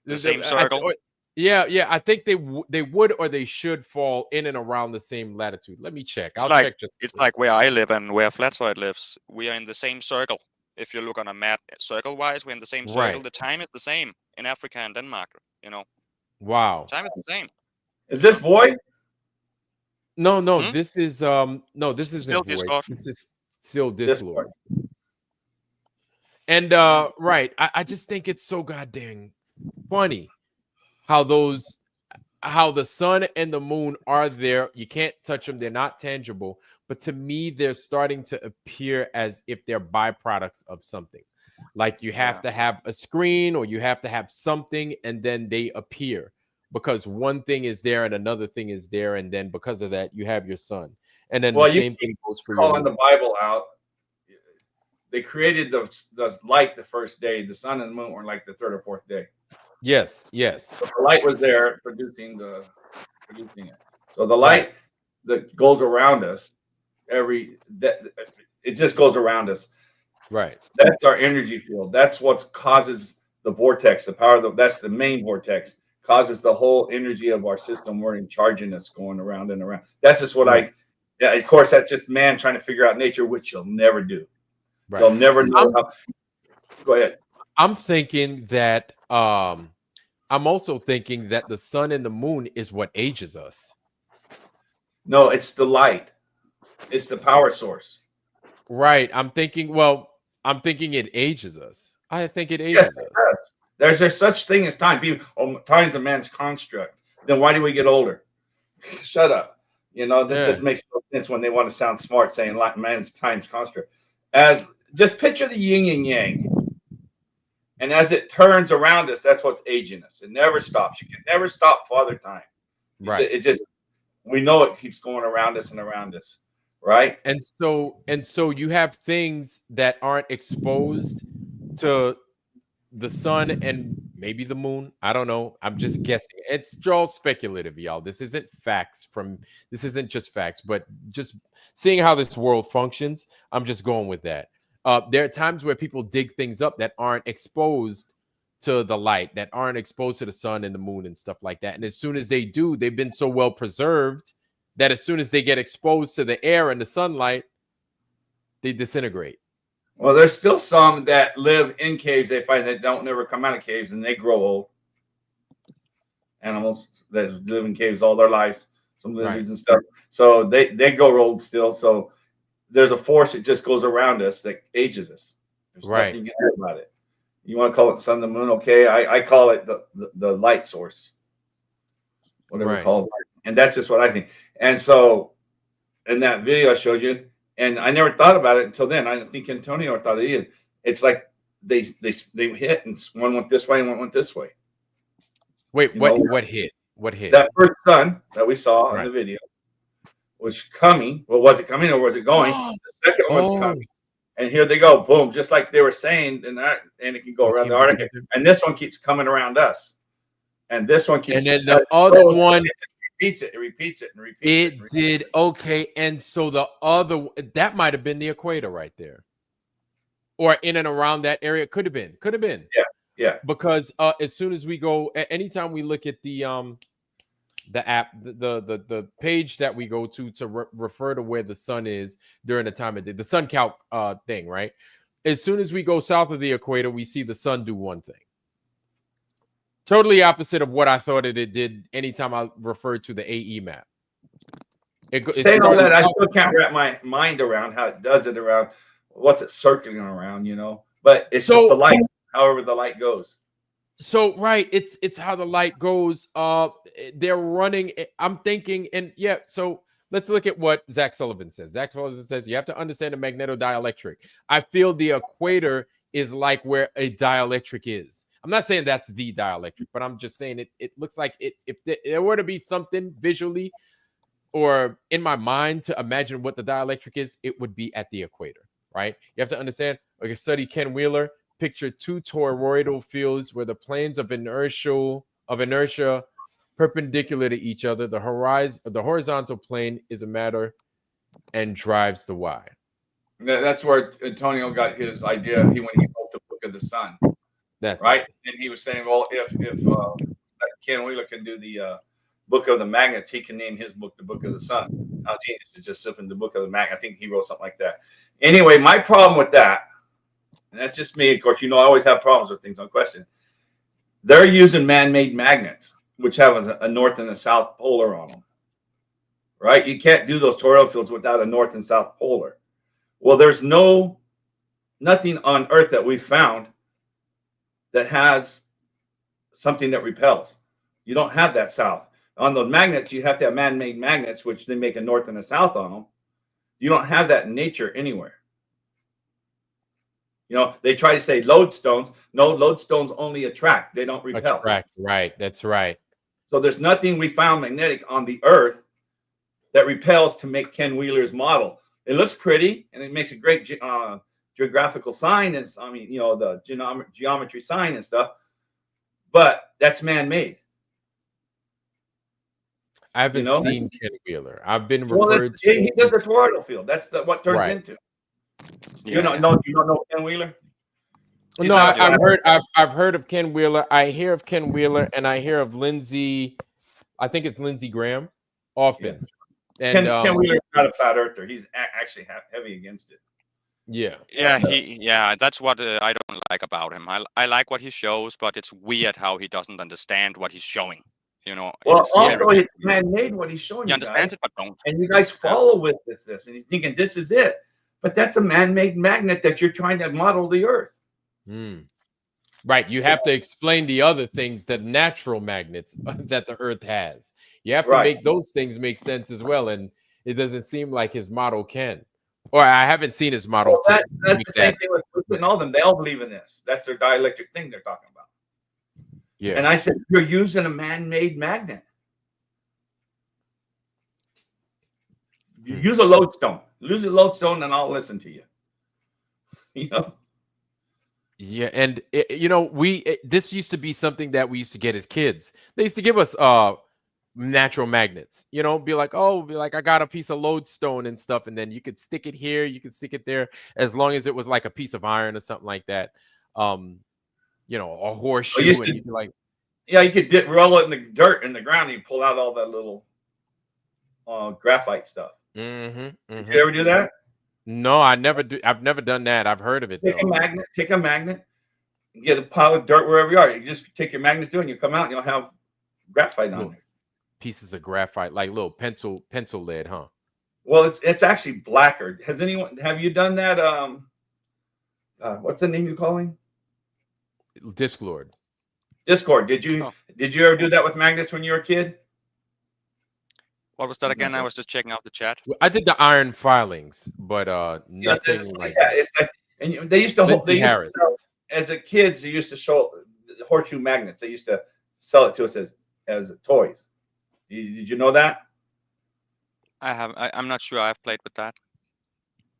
The same circle. Yeah. I think they would or they should fall in and around the same latitude. Let me check. I'll check just. It's like where I live and where Flatside lives. We are in the same circle. If you look on a map, circle-wise, we're in the same circle. Right. The time is the same in Africa and Denmark. Wow. Time is the same. Is this Void? No. This is this is still Void. Discord. This is still Discord. And right, I just think it's so goddamn funny how the sun and the moon are there. You can't touch them; they're not tangible. But to me, they're starting to appear as if they're byproducts of something. Like you have to have a screen, or you have to have something, and then they appear. Because one thing is there and another thing is there, and then because of that, you have your sun. And then the same thing goes for calling the Bible out. They created the light the first day. The sun and the moon were like the third or fourth day. Yes. So the light was there producing it. So the light that goes around us, it just goes around us. Right. That's our energy field. That's what causes the vortex, the power. That's the main vortex. Causes the whole energy of our system. We're in charging us going around and around. That's just what of course, that's just man trying to figure out nature, which you'll never do. Right. You'll never know how. Go ahead. I'm thinking that I'm also thinking that the sun and the moon is what ages us. No, it's the light. It's the power source. Right. I'm thinking it ages us. I think it ages us. There's such thing as time. Time is a man's construct. Then why do we get older? Shut up. That just makes no sense when they want to sound smart, saying like man's time's construct. Just picture the yin and yang. And as it turns around us, that's what's aging us. It never stops. You can never stop Father Time. Right. It just, we know it keeps going around us and around us. Right. And so you have things that aren't exposed to the sun and maybe the moon. I don't know. I'm just guessing. It's all speculative, y'all. This isn't just facts, but just seeing how this world functions, I'm just going with that. There are times where people dig things up that aren't exposed to the light, that aren't exposed to the sun and the moon and stuff like that. And as soon as they do, they've been so well preserved that as soon as they get exposed to the air and the sunlight, they disintegrate. Well, there's still some that live in caves. They find that don't never come out of caves, and they grow old. Animals that live in caves all their lives, some lizards and stuff. So they grow old still. So there's a force that just goes around us that ages us. There's nothing you can do about it. You want to call it sun, the moon, okay? I call it the light source, whatever it calls it. And that's just what I think. And so in that video I showed you, and I never thought about it until then. I think Antonio thought it either. It's like they hit, and one went this way and one went this way. Wait, what hit? What hit? That first sun that we saw in the video was coming. Well, was it coming or was it going? The second one's coming. And here they go, boom, just like they were saying, and it can go around the Arctic. And this one keeps coming around us. And this one keeps. And then the other one repeats it and repeats it and repeats it. It did. Okay. And so the other, that might have been the equator right there. Or in and around that area. Could have been. Yeah. Because as soon as we go, anytime we look at the the app, the page that we go to refer to where the sun is during the time of day, the sun calc thing, right? As soon as we go south of the equator, we see the sun do one thing. Totally opposite of what I thought it did anytime I referred to the AE map. Saying all that, I still can't wrap my mind around how it does it around what's it circling around, you know. But it's just the light, however the light goes. So right, it's how the light goes. They're running. I'm thinking, and yeah. So let's look at what Zach Sullivan says. Zach Sullivan says you have to understand the magnetodielectric. I feel the equator is like where a dielectric is. I'm not saying that's the dielectric, but I'm just saying it looks like it. If there were to be something visually or in my mind to imagine what the dielectric is, it would be at the equator, right? You have to understand. Okay, study Ken Wheeler. Picture two toroidal fields where the planes of inertia perpendicular to each other. The horizontal plane is a matter and drives the y. That's where Antonio got his idea. When he wrote the Book of the Sun, right? And he was saying, well, if Ken Wheeler can do the Book of the Magnets, he can name his book the Book of the Sun. How genius is just simply the Book of the Magnet. I think he wrote something like that. Anyway, my problem with that. And that's just me. Of course, I always have problems with things on question. They're using man-made magnets, which have a north and a south polar on them, right? You can't do those toroidal fields without a north and south polar. Well, there's nothing on Earth that we found that has something that repels. You don't have that south. On those magnets, you have to have man-made magnets, which they make a north and a south on them. You don't have that in nature anywhere. They try to say lodestones. No, lodestones only attract. They don't repel. Attract, right. That's right. So there's nothing we found magnetic on the Earth that repels to make Ken Wheeler's model. It looks pretty, and it makes a great geographical sign. And the geometry sign and stuff. But that's man-made. I haven't seen Ken Wheeler. I've been referred to. He does the toroidal field. That's what turns into. Yeah. You don't know Ken Wheeler? No, I've heard of Ken Wheeler. I hear of Ken Wheeler, and I hear of Lindsey. I think it's Lindsey Graham often. Yeah. And Ken Wheeler's not a flat earther. He's actually heavy against it. Yeah. That's what I don't like about him. I like what he shows, but it's weird how he doesn't understand what he's showing. Well, also it's man-made what he's showing. He understands it, but don't. And you guys follow with this, and you're thinking this is it. But that's a man-made magnet that you're trying to model the Earth. Right. You have to explain the other things, the natural magnets that the Earth has. You have to make those things make sense as well. And it doesn't seem like his model can. Or I haven't seen his model. Well, that's the same thing with Putin and all of them. They all believe in this. That's their dielectric thing they're talking about. Yeah. And I said, you're using a man-made magnet. You use a lodestone. Use a lodestone, and I'll listen to you. Yeah, and this used to be something that we used to get as kids. They used to give us natural magnets. Be like, I got a piece of lodestone and stuff, and then you could stick it here, you could stick it there, as long as it was like a piece of iron or something like that. A horseshoe, and you'd be like, you could roll it in the dirt in the ground, and you pull out all that little graphite stuff. Did you ever do that? No, I never do. I've never done that. I've heard of it. Take a magnet, and get a pile of dirt wherever you are. You just take your magnet through, and you come out, and you'll have graphite on there. Pieces of graphite, like little pencil lead, huh? Well, it's actually blacker. Have you done that? What's the name you calling? Discord. Did you ever do that with magnets when you were a kid? What was that again? I was just checking out the chat. I did the iron filings, but nothing like that. It's like, and they used to hold. As a kids, they used to show horseshoe magnets. They used to sell it to us as toys. Did you know that? I'm not sure. I've played with that.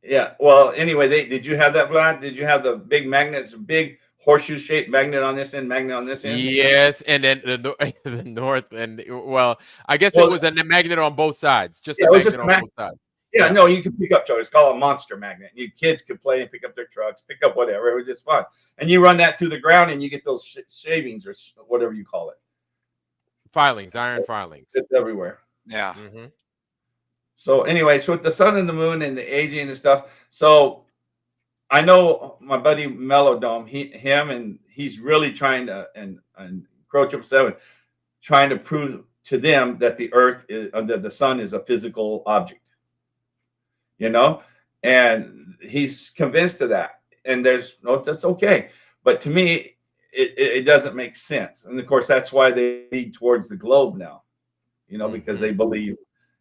Yeah. Well, anyway, did you have that, Vlad? Did you have the big magnets, big horseshoe-shaped magnet on this end, magnet on this end? Yes, and then the north end. Well, I guess it was a magnet on both sides. Just a magnet on both sides. Yeah, no, you can pick up. It's called a monster magnet. You kids could play and pick up their trucks, pick up whatever. It was just fun. And you run that through the ground, and you get those shavings or whatever you call it. filings, iron filings. It's everywhere. Yeah. Mm-hmm. So anyway, so with the sun and the moon and the aging and stuff, so I know my buddy Melodome, he's really trying to, and Curvature 7, trying to prove to them that the Earth is, that the sun is a physical object, you know, and he's convinced of that. And that's okay, but to me, it doesn't make sense. And of course, that's why they lead towards the globe now, you know, because they believe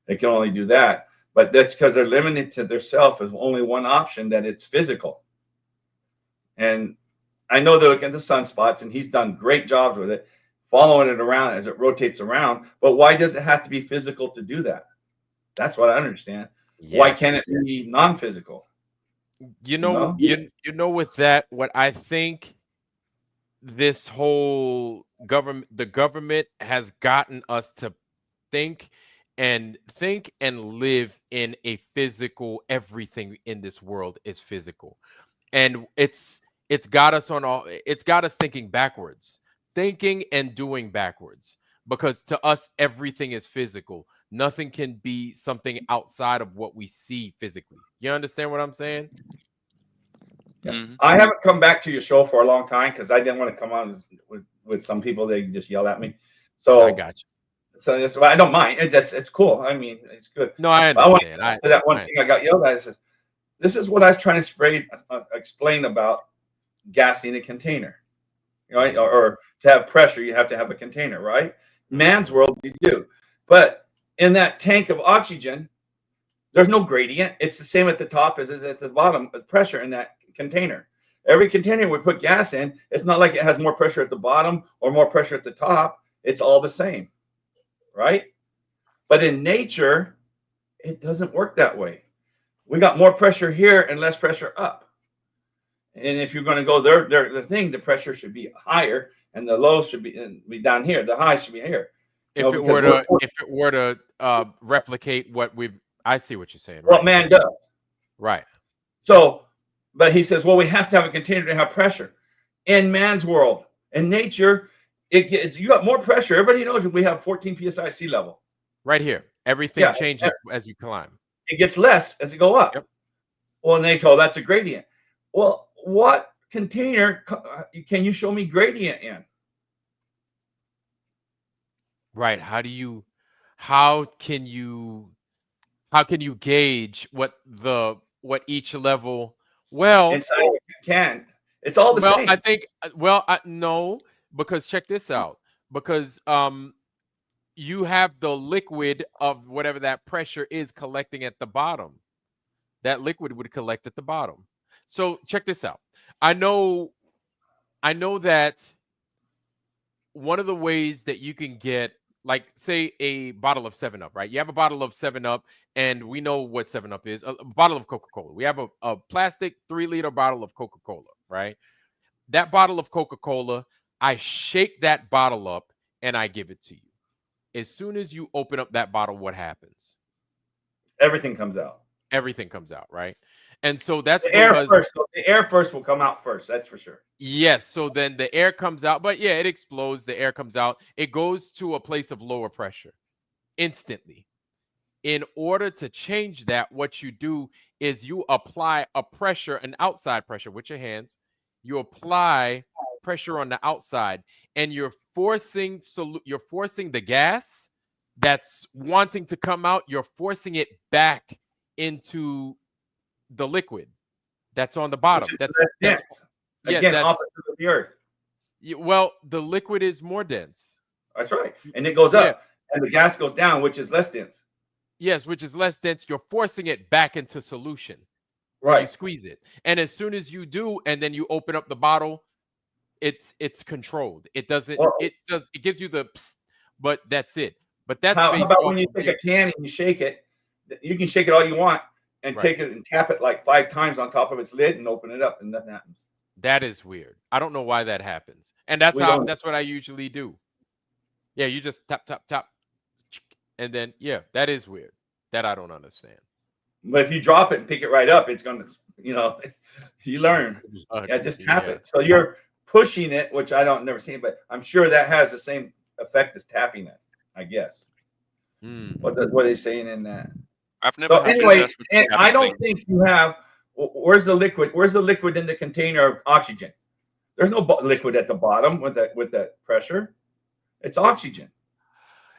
they can only do that. But that's because they're limited to themselves as only one option, that it's physical. And I know they're looking at the sunspots, and he's done great jobs with it, following it around as it rotates around. But why does it have to be physical to do that? That's what I understand. Yes. Why can't it be non-physical? You know, with that, what I think this whole the government has gotten us to think and live in a physical, everything in this world is physical. And it's got us thinking backwards, thinking and doing backwards, because to us, everything is physical. Nothing can be something outside of what we see physically. You understand what I'm saying? Yeah. Mm-hmm. I haven't come back to your show for a long time because I didn't want to come on with some people. They just yell at me. So I got you. So I don't mind. It's cool. I mean, it's good. No, I understand. That one thing I got yelled at is, this is what I was trying to explain about gassing a container. You know, or to have pressure, you have to have a container, right? Man's world, you do. But in that tank of oxygen, there's no gradient. It's the same at the top as at the bottom with pressure in that container. Every container we put gas in, it's not like it has more pressure at the bottom or more pressure at the top. It's all the same, right? But in nature, it doesn't work that way. We got more pressure here and less pressure up. And if you're going to go there, the pressure should be higher and the low should be down here. The high should be here. If it were to replicate what I see what you're saying. What man does. Right. So, but he says, well, we have to have a container to have pressure. In man's world, in nature, you got more pressure. Everybody knows we have 14 psi sea level. Right here. Everything changes as you climb. It gets less as you go up. Yep. Well, and they call that's a gradient. Well, what container can you show me gradient in? Right. How can you gauge what each level? Well, inside you can. It's all the same. I think. No, because check this out. Because you have the liquid of whatever that pressure is collecting at the bottom. That liquid would collect at the bottom. So check this out. I know that one of the ways that you can get, like, say, a bottle of 7-Up, right? You have a bottle of 7-Up, and we know what 7-Up is. A bottle of Coca-Cola. We have a plastic 3-liter bottle of Coca-Cola, right? That bottle of Coca-Cola, I shake that bottle up, and I give it to you. As soon as you open up that bottle, what happens? Everything comes out. Everything comes out, right? And so that's the air first. The air first will come out first. That's for sure. Yes. So then the air comes out, but yeah, it explodes. The air comes out. It goes to a place of lower pressure instantly. In order to change that, what you do is you apply a pressure, an outside pressure with your hands. You apply pressure on the outside, and you're forcing the gas that's wanting to come out. You're forcing it back into the liquid that's on the bottom. That's opposite of the earth. Well, the liquid is more dense. That's right, and it goes up, and the gas goes down, which is less dense. Yes, which is less dense. You're forcing it back into solution. Right. You squeeze it, and as soon as you do, and then you open up the bottle, it's controlled. It doesn't. Well, it gives you the, but that's it. But that's how about when you take a can and you shake it? You can shake it all you want. And take it and tap it like 5 times on top of its lid and open it up, and nothing happens. That is weird. I don't know why that happens. And that's what I usually do. Yeah, you just tap, tap, tap. And then, that is weird. That I don't understand. But if you drop it and pick it right up, it's going to, you learn. Just tap it. So you're pushing it, which I don't never seen, but I'm sure that has the same effect as tapping it. I guess. Mm. What are they saying in that? I've never So had anyway, success with and the I cabin don't thing. think you have. Where's the liquid? Where's the liquid in the container of oxygen? There's no liquid at the bottom with that pressure. It's oxygen.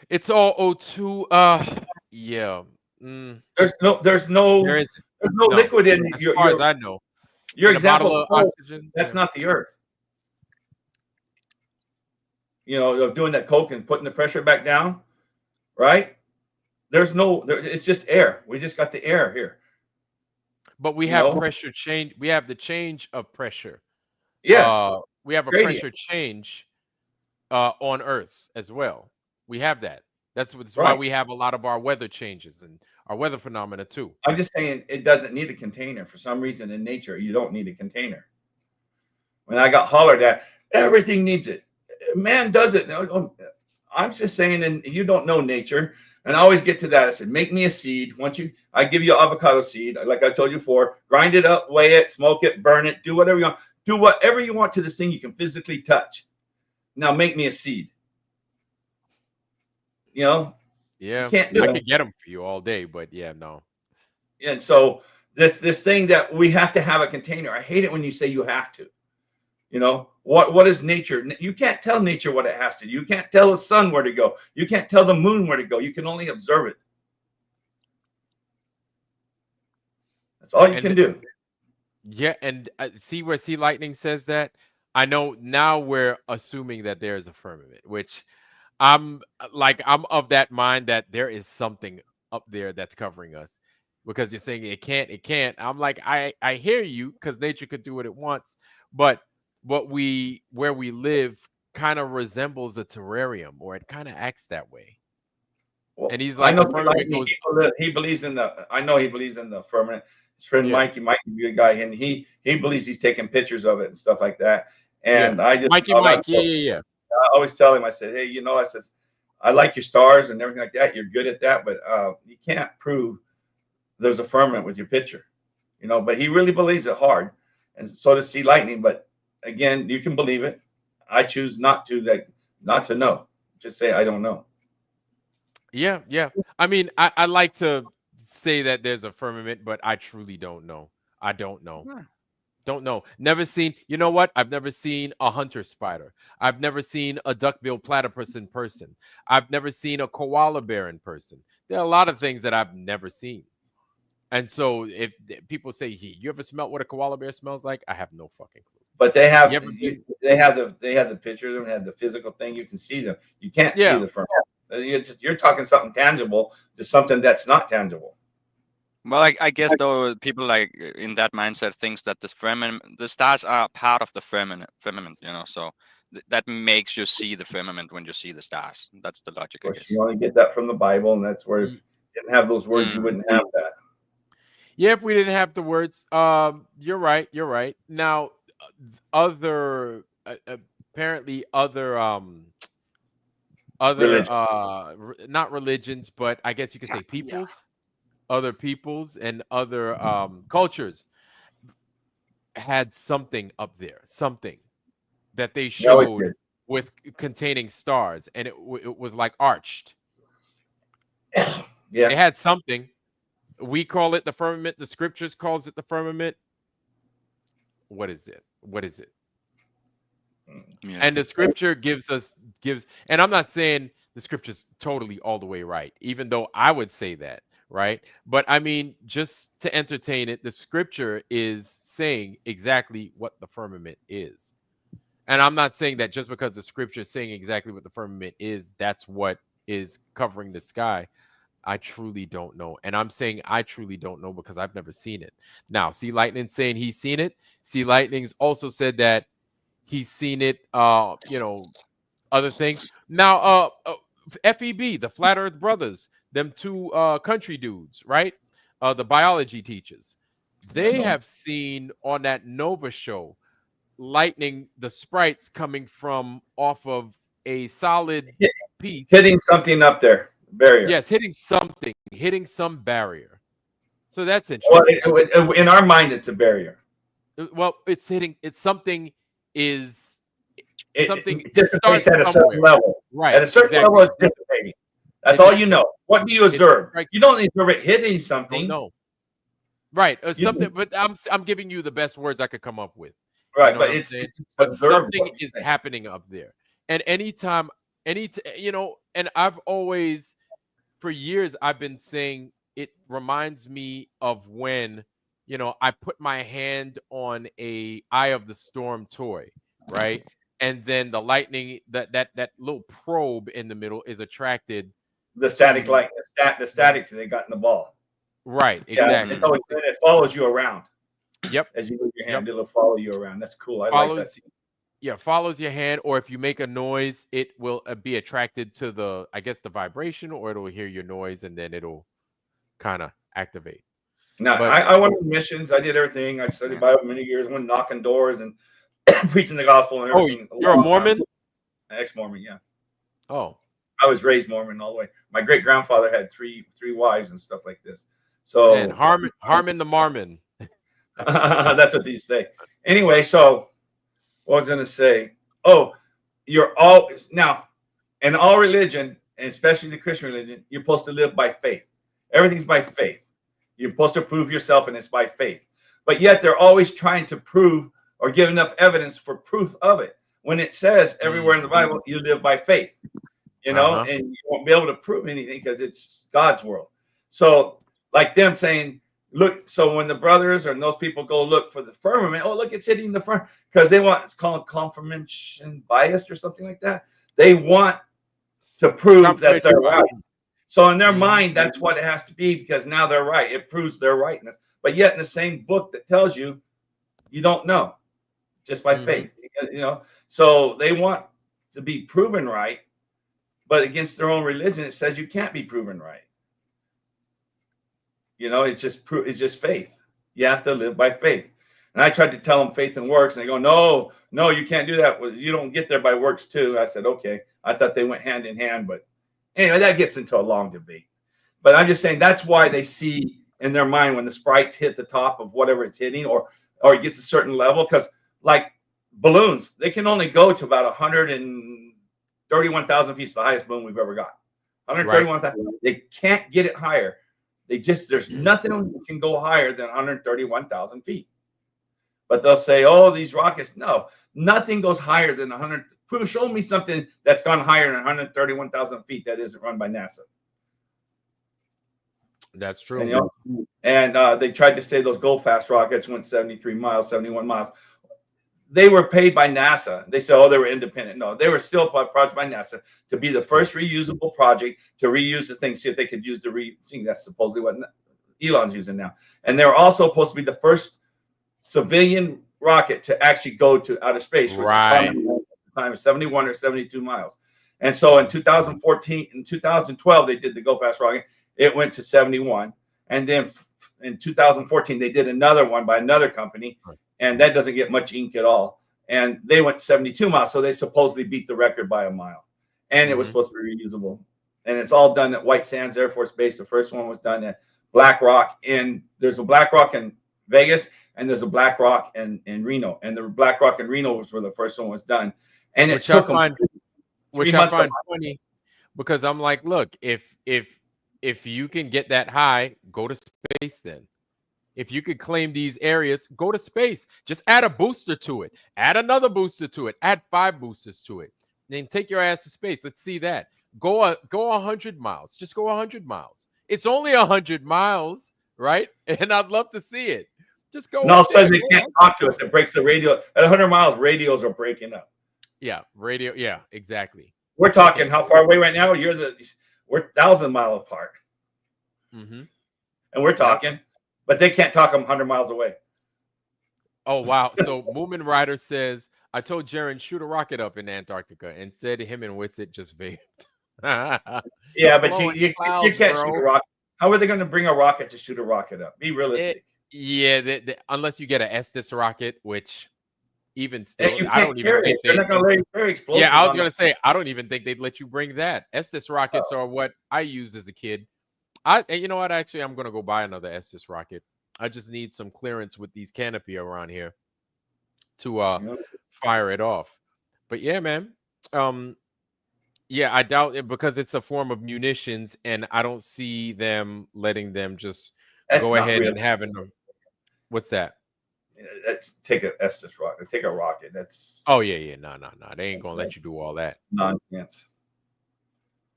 It's all O2. Yeah. Mm. There's no There isn't. No. liquid in As far as I know. your In a bottle example of of coke, oxygen. that's Yeah. not the earth. You know, of doing that coke and putting the pressure back down, right? It's just air. We just got the air here. But we have pressure change. We have the change of pressure. Yes. We have a Gradient. pressure change on Earth as well. We have that. That's why Right. we have a lot of our weather changes and our weather phenomena too. I'm just saying it doesn't need a container. For some reason in nature, you don't need a container. When I got hollered at, everything needs it. Man does it. I'm just saying, and you don't know nature. And I always get to that. I said, make me a seed. I give you avocado seed, like I told you before. Grind it up, weigh it, smoke it, burn it, do whatever you want. Do whatever you want to this thing you can physically touch. Now make me a seed. You know? Yeah, you can't do I it. could get them for you all day, but yeah, no. And so this thing that we have to have a container. I hate it when you say you have to. You know, what is nature? You can't tell nature what it has to do. You can't tell the sun where to go. You can't tell the moon where to go. You can only observe it. That's all you can do. Yeah, and see where Sea Lightning says that? I know now we're assuming that there is a firmament, which I'm of that mind that there is something up there that's covering us, because you're saying it can't. I'm like, I hear you, because nature could do what it wants, but where we live kind of resembles a terrarium, or it kind of acts that way. Well, and he's I like, know the firmament goes. he believes in the. I know he believes in the firmament. His friend Yeah. Mikey might be a guy, and he believes he's taking pictures of it and stuff like that. And Yeah. I just Mike, yeah. I always tell him, I said, hey, I says, I like your stars and everything like that. You're good at that, but you can't prove there's a firmament with your picture, But he really believes it hard, and so does Sea Lightning. But again, you can believe it. I choose not to know. Just say I don't know. Yeah. I mean, I like to say that there's a firmament, but I truly don't know. I don't know. Don't know. Never seen. You know what? I've never seen a hunter spider. I've never seen a duck-billed platypus in person. I've never seen a koala bear in person. There are a lot of things that I've never seen. And so if people say, "Hey, you ever smelt what a koala bear smells like?" I have no fucking clue. But they have they have the pictures, they have the physical thing. You can see them. You can't see the firmament. You're talking something tangible to something that's not tangible. Well, I guess though people like in that mindset thinks that the stars are part of the firmament, so that makes you see the firmament when you see the stars. That's the logic, I guess. You only get that from the Bible, and that's where if you didn't have those words, you wouldn't have that. Yeah, if we didn't have the words, you're right. Now, apparently other not religions, but I guess you could say peoples. Other peoples and other cultures had something up there, something that they showed with containing stars, and it was like arched. Yeah, it had something. We call it the firmament. The scriptures calls it the firmament. What is it? Yeah. And the scripture gives, and I'm not saying the scripture's totally all the way right, even though I would say that. Right. But I mean, just to entertain it, the scripture is saying exactly what the firmament is. And I'm not saying that just because the scripture is saying exactly what the firmament is, that's what is covering the sky. I truly don't know. And I'm saying I truly don't know because I've never seen it. Now, Sea Lightning saying he's seen it. Sea Lightning's also said that he's seen it, other things. Now, FEB, the Flat Earth Brothers, them two country dudes, right? The biology teachers. They have seen on that Nova show lightning, the sprites coming from off of a solid piece. Hitting something up there, barrier. Yes, hitting some barrier. So that's interesting. Well, in our mind, it's a barrier. Well, it's something is something it dissipates at a certain level. Right. At a certain level, it's dissipating. That's all you know. What do you observe? You don't observe it hitting something. No. Right. Something, but I'm giving you the best words I could come up with. Right, You know but what I'm it's saying? just But observe something what you is say. happening up there. And anytime, you know, and I've always, for years, I've been saying it reminds me of when, you know, I put my hand on a Eye of the Storm toy, right? And then the lightning, that little probe in the middle is attracted. The static light, the static they got in the ball. Right, Yeah, exactly. it follows you around. Yep. As you move your hand, it'll follow you around. That's cool. I like that. Yeah, follows your hand, or if you make a noise, it will be attracted to the, I guess, the vibration, or it'll hear your noise and then it'll kind of activate. Now, but I went on missions. I did everything. I studied Bible many years. Went knocking doors and preaching the gospel and everything. Oh, you're a Mormon? Ex-Mormon, yeah. Oh, I was raised Mormon all the way. My great grandfather had three wives and stuff like this. So and Harmon the Mormon. That's what these say. Anyway, so what I was going to say? Oh, you're always now in all religion, and especially the Christian religion, you're supposed to live by faith. Everything's by faith. You're supposed to prove yourself, and it's by faith. But yet they're always trying to prove or give enough evidence for proof of it. When it says everywhere in the Bible, you live by faith, you know, and you won't be able to prove anything because it's God's world. So, like them saying, look, so when the brothers or those people go look for the firmament, oh, look, it's hitting the firmament, because they want, it's called confirmation bias or something like that. They want to prove that they're right. So in their mind, that's what it has to be, because now they're right. It proves their rightness. But yet in the same book that tells you, you don't know just by faith, you know. So they want to be proven right, but against their own religion, it says you can't be proven right. You know, it's just faith. You have to live by faith. And I tried to tell them faith and works, and they go, no, you can't do that. Well, you don't get there by works too. I said, okay. I thought they went hand in hand, but anyway, that gets into a long debate. But I'm just saying that's why they see in their mind when the sprites hit the top of whatever it's hitting, or it gets a certain level, because like balloons, they can only go to about 131,000 feet. It's the highest balloon we've ever got. 131,000. They can't get it higher. There's nothing that can go higher than 131,000 feet. But they'll say, oh, these rockets, no, nothing goes higher than 100. Show me something that's gone higher than 131,000 feet that isn't run by NASA. That's true. And, you know, and they tried to say those go fast rockets went 73 miles, 71 miles. They were paid by NASA. They said, oh, they were independent. No, they were still projected by NASA to be the first reusable project to reuse the thing, see if they could use the thing. That's supposedly what Elon's using now. And they were also supposed to be the first civilian rocket to actually go to outer space, which right. at the time of 71 or 72 miles. And so in 2014, in 2012, they did the go fast rocket. It went to 71. And then in 2014, they did another one by another company. And that doesn't get much ink at all. And they went 72 miles. So they supposedly beat the record by a mile. And it was supposed to be reusable. And it's all done at White Sands Air Force Base. The first one was done at Black Rock. There's a Black Rock in Vegas, and there's a Black Rock in Reno. And the Black Rock in Reno was where the first one was done. And it took them 3 months. I find funny, because I'm like, look, if you can get that high, go to space then. If you could claim these areas, go to space. Just add a booster to it. Add another booster to it. Add 5 boosters to it. Then take your ass to space. Let's see that. Go 100 miles. Just go 100 miles. It's only 100 miles, right? And I'd love to see it. Just go. And all of a sudden they can't talk to us. It breaks the radio. At 100 miles, radios are breaking up. Yeah, radio. Yeah, exactly. We're talking how far away right now? We're 1,000 miles apart. And we're talking. But they can't talk them 100 miles away. Oh, wow. So Moomin Rider says, I told Jiren, shoot a rocket up in Antarctica, and said him and Witsit just vaped. Yeah, but you can't shoot a rocket. How are they going to bring a rocket to shoot a rocket up? Be realistic. Unless you get an Estes rocket, which even still, I don't even think they're not going to let you carry explosives. Yeah, I was going to say, I don't even think they'd let you bring that. Estes rockets are what I used as a kid. You know what? Actually, I'm going to go buy another Estes rocket. I just need some clearance with these canopy around here to fire it off. But yeah, man. Yeah, I doubt it because it's a form of munitions, and I don't see them letting them just That's go not ahead real. and having them. What's that? That's take a Estes rocket. Take a rocket. That's Oh yeah. No. They ain't gonna let you do all that. nonsense.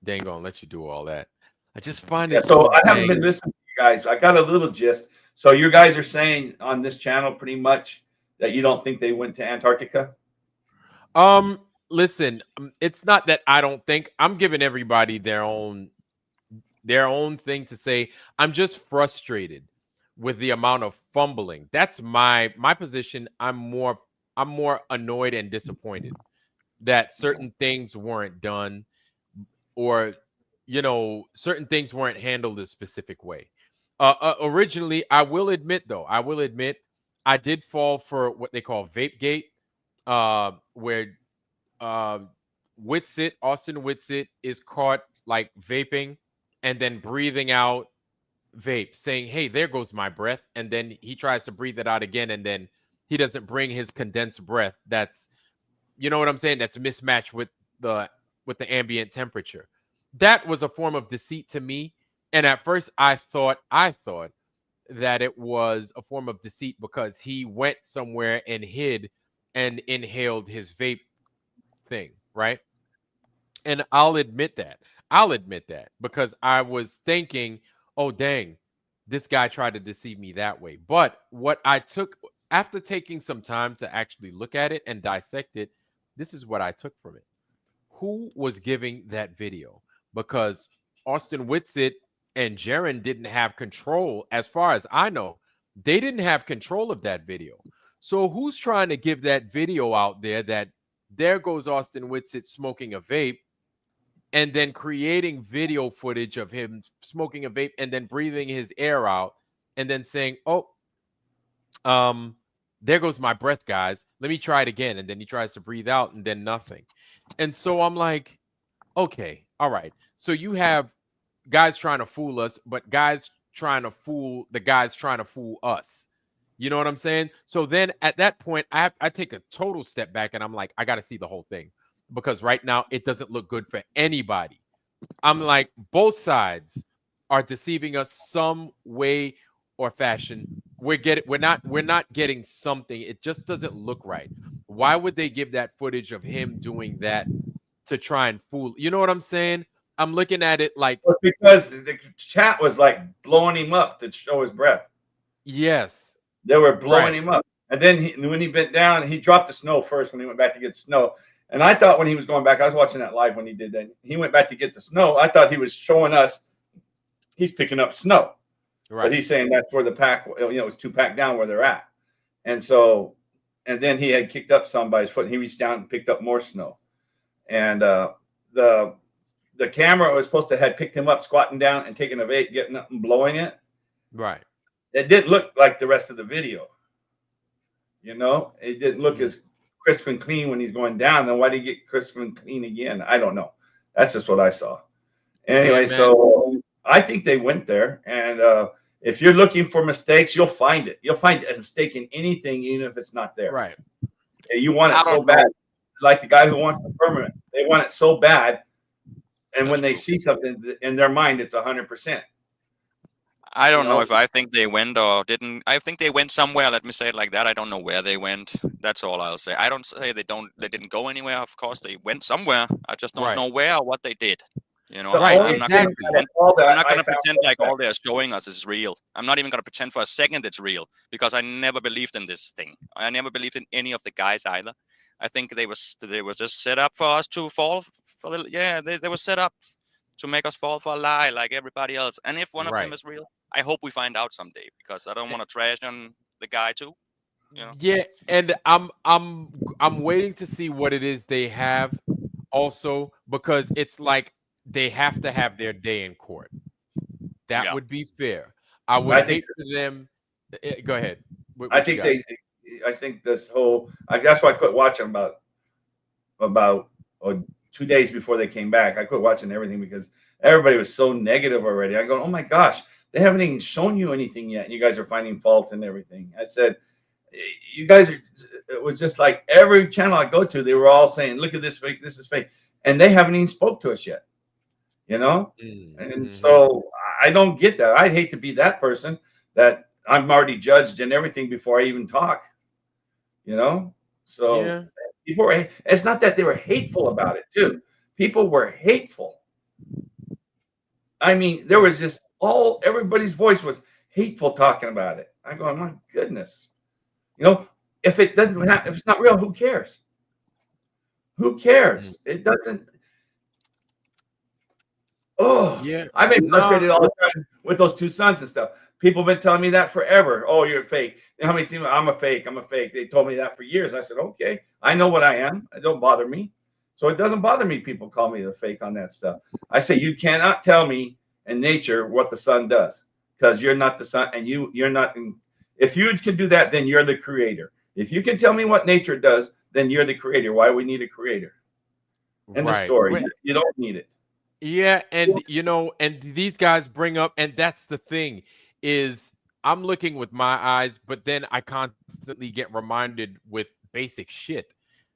They ain't gonna let you do all that. I just find Yeah, it so so I haven't dang. been listening to you guys. I got a little gist. So you guys are saying on this channel pretty much that you don't think they went to Antarctica? Listen, it's not that I don't think. I'm giving everybody their own thing to say. I'm just frustrated with the amount of fumbling. That's my position. I'm more annoyed and disappointed that certain things weren't done, or certain things weren't handled a specific way. Originally, I will admit I did fall for what they call vape gate, where uh, Austin Whitsitt is caught like vaping and then breathing out vape, saying, "Hey, there goes my breath," and then he tries to breathe it out again, and then he doesn't bring his condensed breath. That's, you know what I'm saying? That's mismatched with the ambient temperature. That was a form of deceit to me. And at first I thought that it was a form of deceit because he went somewhere and hid and inhaled his vape thing, right? And I'll admit that because I was thinking, oh dang, this guy tried to deceive me that way. But what I took after taking some time to actually look at it and dissect it, this is what I took from it. Who was giving that video? Because Austin Whitsitt and Jiren didn't have control, as far as I know. They didn't have control of that video. So who's trying to give that video out there that there goes Austin Whitsitt smoking a vape, and then creating video footage of him smoking a vape and then breathing his air out and then saying, "Oh, there goes my breath, guys. Let me try it again." And then he tries to breathe out and then nothing. And so I'm like, okay, all right. So you have guys trying to fool us, but guys trying to fool the guys trying to fool us. You know what I'm saying? So then at that point, I take a total step back and I'm like, I got to see the whole thing, because right now it doesn't look good for anybody. I'm like, both sides are deceiving us some way or fashion. We're not getting something. It just doesn't look right. Why would they give that footage of him doing that to try and fool? You know what I'm saying? I'm looking at it like, well, because the chat was like blowing him up to show his breath. Yes, they were blowing him up. And then when he bent down, he dropped the snow first when he went back to get snow. And I thought when he was going back, I was watching that live when he did that. He went back to get the snow. I thought he was showing us he's picking up snow. Right. But he's saying that's where the pack, it was 2 pack down where they're at. And so, and then he had kicked up some by his foot, and he reached down and picked up more snow. And the camera was supposed to have picked him up squatting down and taking a vape, getting up and blowing it. Right. It didn't look like the rest of the video. It didn't look as crisp and clean when he's going down. Then why did he get crisp and clean again? I don't know. That's just what I saw. Anyway, so I think they went there. And if you're looking for mistakes, you'll find it. You'll find a mistake in anything, even if it's not there. Right. You want it so bad. Like the guy who wants the permanent. They want it so bad. And when they see something in their mind, it's 100%. I don't know if I think they went or didn't. I think they went somewhere. Let me say it like that. I don't know where they went. That's all I'll say. I don't say they didn't go anywhere. Of course, they went somewhere. I just don't know where or what they did. I'm not going to pretend like all they're showing us is real. I'm not even going to pretend for a second it's real, because I never believed in this thing. I never believed in any of the guys either. I think they was just set up for us to fall for they were set up to make us fall for a lie like everybody else. And if one of them is real, I hope we find out someday, because I don't want to trash on the guy too. Yeah, and I'm waiting to see what it is they have also, because it's like they have to have their day in court. That would be fair. I would hate for them. Go ahead. I think this whole. That's why I quit watching about 2 days before they came back. I quit watching everything because everybody was so negative already. I go, oh my gosh, they haven't even shown you anything yet, and you guys are finding fault and everything. I said, you guys are. It was just like every channel I go to, they were all saying, look at this fake, this is fake. and they haven't even spoke to us yet. And so I don't get that. I'd hate to be that person that I'm already judged and everything before I even talk. So people were, it's not that they were hateful about it too. People were hateful. I mean, there was just everybody's voice was hateful talking about it. I go, my goodness. If it doesn't happen, if it's not real, who cares? Who cares? It doesn't. Oh, yeah. I've been frustrated all the time with those two sons and stuff. People have been telling me that forever. Oh, you're a fake. How many times? I'm a fake. I'm a fake. They told me that for years. I said, okay, I know what I am. It don't bother me. So it doesn't bother me. People call me the fake on that stuff. I say, you cannot tell me in nature what the sun does, because you're not the sun, and you're not. If you can do that, then you're the creator. If you can tell me what nature does, then you're the creator. Why we need a creator? End of story. You don't need it. Yeah, and and these guys bring up, and that's the thing, is I'm looking with my eyes, but then I constantly get reminded with basic shit.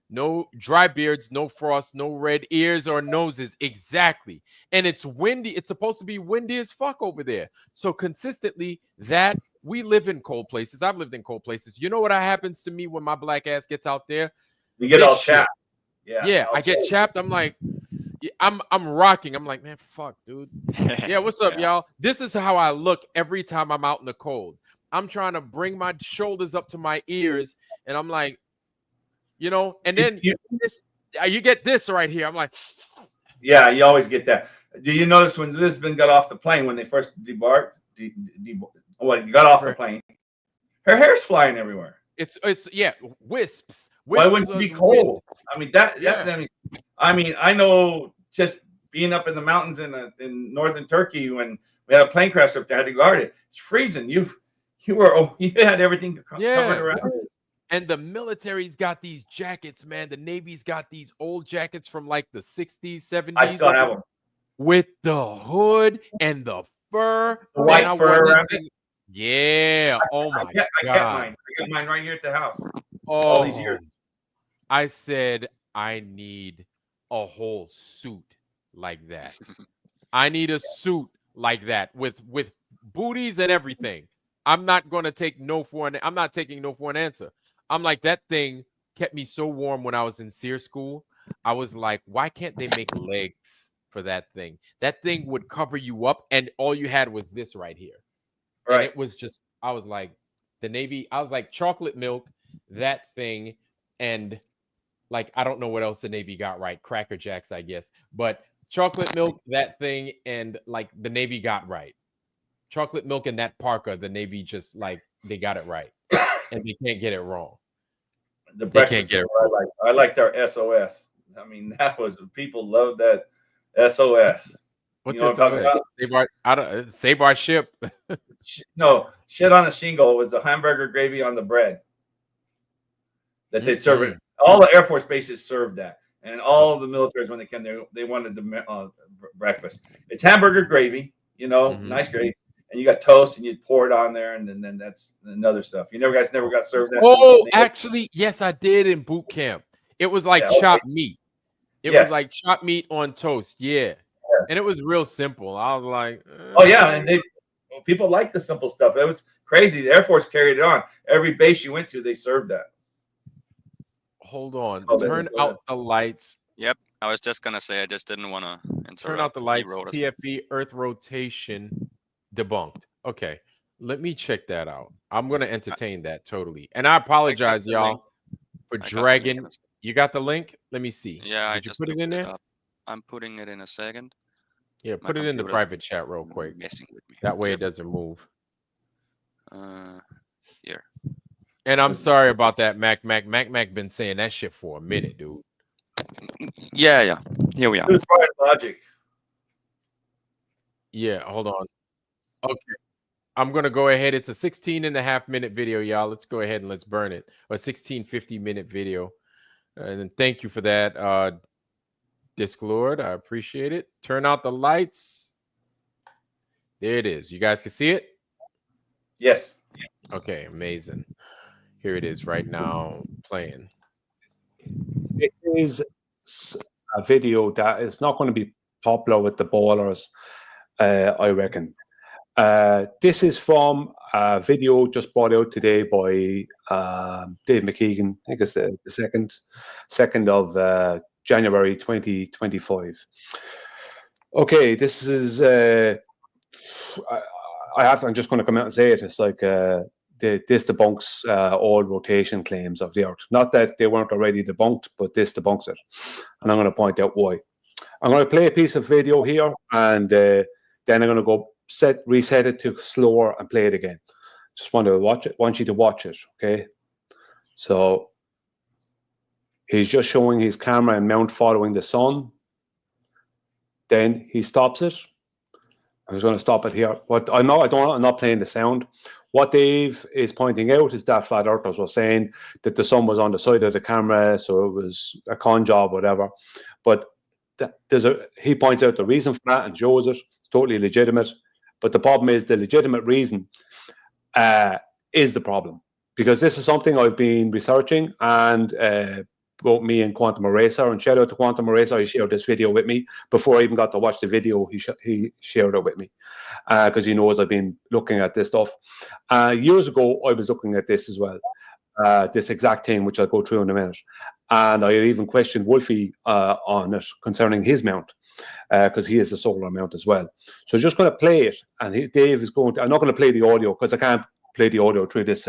No dry beards, no frost, no red ears or noses. Exactly. And it's windy. It's supposed to be windy as fuck over there. So consistently that we live in cold places. I've lived in cold places. You know what happens to me when my black ass gets out there? You get all chapped. Yeah, I get chapped. I'm like, I'm rocking. I'm like, man, fuck, dude. Yeah, what's up, y'all? This is how I look every time I'm out in the cold. I'm trying to bring my shoulders up to my ears, and I'm like, and then you get this right here. I'm like, yeah, you always get that. Do you notice when Lisbon got off the plane, when they first debarked, got off the plane, her hair's flying everywhere. It's wisps. Why wouldn't it be cold? I mean, I know, just being up in the mountains in northern Turkey, when we had a plane crash up there, I had to guard it. It's freezing. You had everything covered around you. And the military's got these jackets, man. The Navy's got these old jackets from like the 60s, 70s. I still have them. With the hood and the fur. The white fur around it. Yeah. Oh my God. I kept mine. I got mine right here at the house. Oh, all these years. I said, I need a whole suit like that. I need a suit like that with booties and everything. I'm not going to take no for an I'm not taking no for an answer. I'm like, that thing kept me so warm when I was in SEER school. I was like, why can't they make legs for that thing? That thing would cover you up, and all you had was this right here. Right. And it was just, I was like, the Navy, I was like, chocolate milk, that thing, and like, I don't know what else the Navy got right. Cracker Jacks, I guess. But chocolate milk, that thing, and like the Navy got right. Chocolate milk and that parka, the Navy just like, they got it right. And they can't get it wrong. The breakfast, I liked our SOS. I mean, that was, people loved that SOS. What's SOS? Save our ship. No, shit on a shingle was the hamburger gravy on the bread that they serve it. All the Air Force bases served that, and all the militaries, when they came there, they wanted the breakfast. It's hamburger gravy, nice gravy, and you got toast, and you pour it on there, and then that's another stuff. You never got served that. Oh, actually, yes, I did in boot camp. It was like chopped meat. It was like chopped meat on toast. Yeah. And it was real simple. I was like, oh yeah, and people like the simple stuff. It was crazy. The Air Force carried it on. Every base you went to, they served that. Hold on. Turn out the lights. Yep. I was just gonna say, I just didn't want to interrupt. Turn out the lights. TFE Earth rotation debunked. Okay. Let me check that out. I'm gonna entertain that totally. And I apologize, y'all, for dragging. You got the link? Let me see. Yeah, Did you put it in there? I'm putting it in a second. Yeah, put it in the private chat real quick. Messing with me. That way it doesn't move. Here. And I'm sorry about that, Mac been saying that shit for a minute, dude. Yeah. Here we are. It was probably logic. Yeah, hold on. Okay. I'm going to go ahead. It's a 16.5-minute video, y'all. Let's go ahead and let's burn it. A 16-50-minute video. And thank you for that, Disclord. I appreciate it. Turn out the lights. There it is. You guys can see it? Yes. Okay, amazing. Here it is right now playing. It is a video that is not going to be popular with the bowlers, I reckon. This is from a video just brought out today by Dave McKeegan. I think it's the 2nd of January 2025. Okay, this is I'm just going to come out and say it. It's like this debunks all rotation claims of the Earth. Not that they weren't already debunked, but this debunks it. And I'm going to point out why. I'm going to play a piece of video here, and then I'm going to go reset it to slower and play it again. Just want you to watch it, okay? So he's just showing his camera and mount following the sun. Then he stops it. I'm just going to stop it here. But I'm not playing the sound. What Dave is pointing out is that flat earthers were saying that the sun was on the side of the camera, so it was a con job, whatever. But he points out the reason for that and shows it. It's totally legitimate. But the problem is the legitimate reason is the problem. Because this is something I've been researching, and both me and Quantum Eraser, and shout out to Quantum Eraser, he shared this video with me before I even got to watch the video. He shared it with me because he knows I've been looking at this stuff. Years ago, I was looking at this as well, this exact thing, which I'll go through in a minute. And I even questioned Wolfie on it concerning his mount, because he has a solar mount as well. So I'm just going to play it, and Dave is going to. I'm not going to play the audio because I can't play the audio through this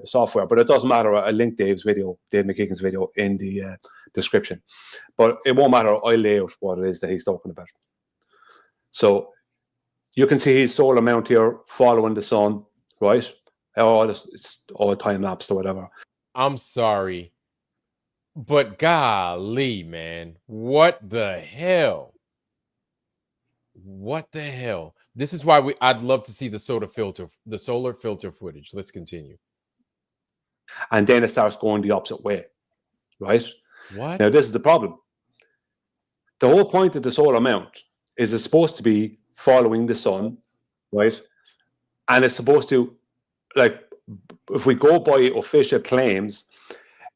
software, but it doesn't matter. I link Dave McKeegan's video in the description, but it won't matter. I'll lay out what it is that he's talking about. So you can see his solar mount here following the sun, right? It's all time lapsed or whatever. I'm sorry, but golly, man, what the hell? What the hell? This is why I'd love to see the solar filter footage. Let's continue. And then it starts going the opposite way, right? What? Now, this is the problem. The whole point of the solar mount is it's supposed to be following the sun, right? And it's supposed to, like, if we go by official claims,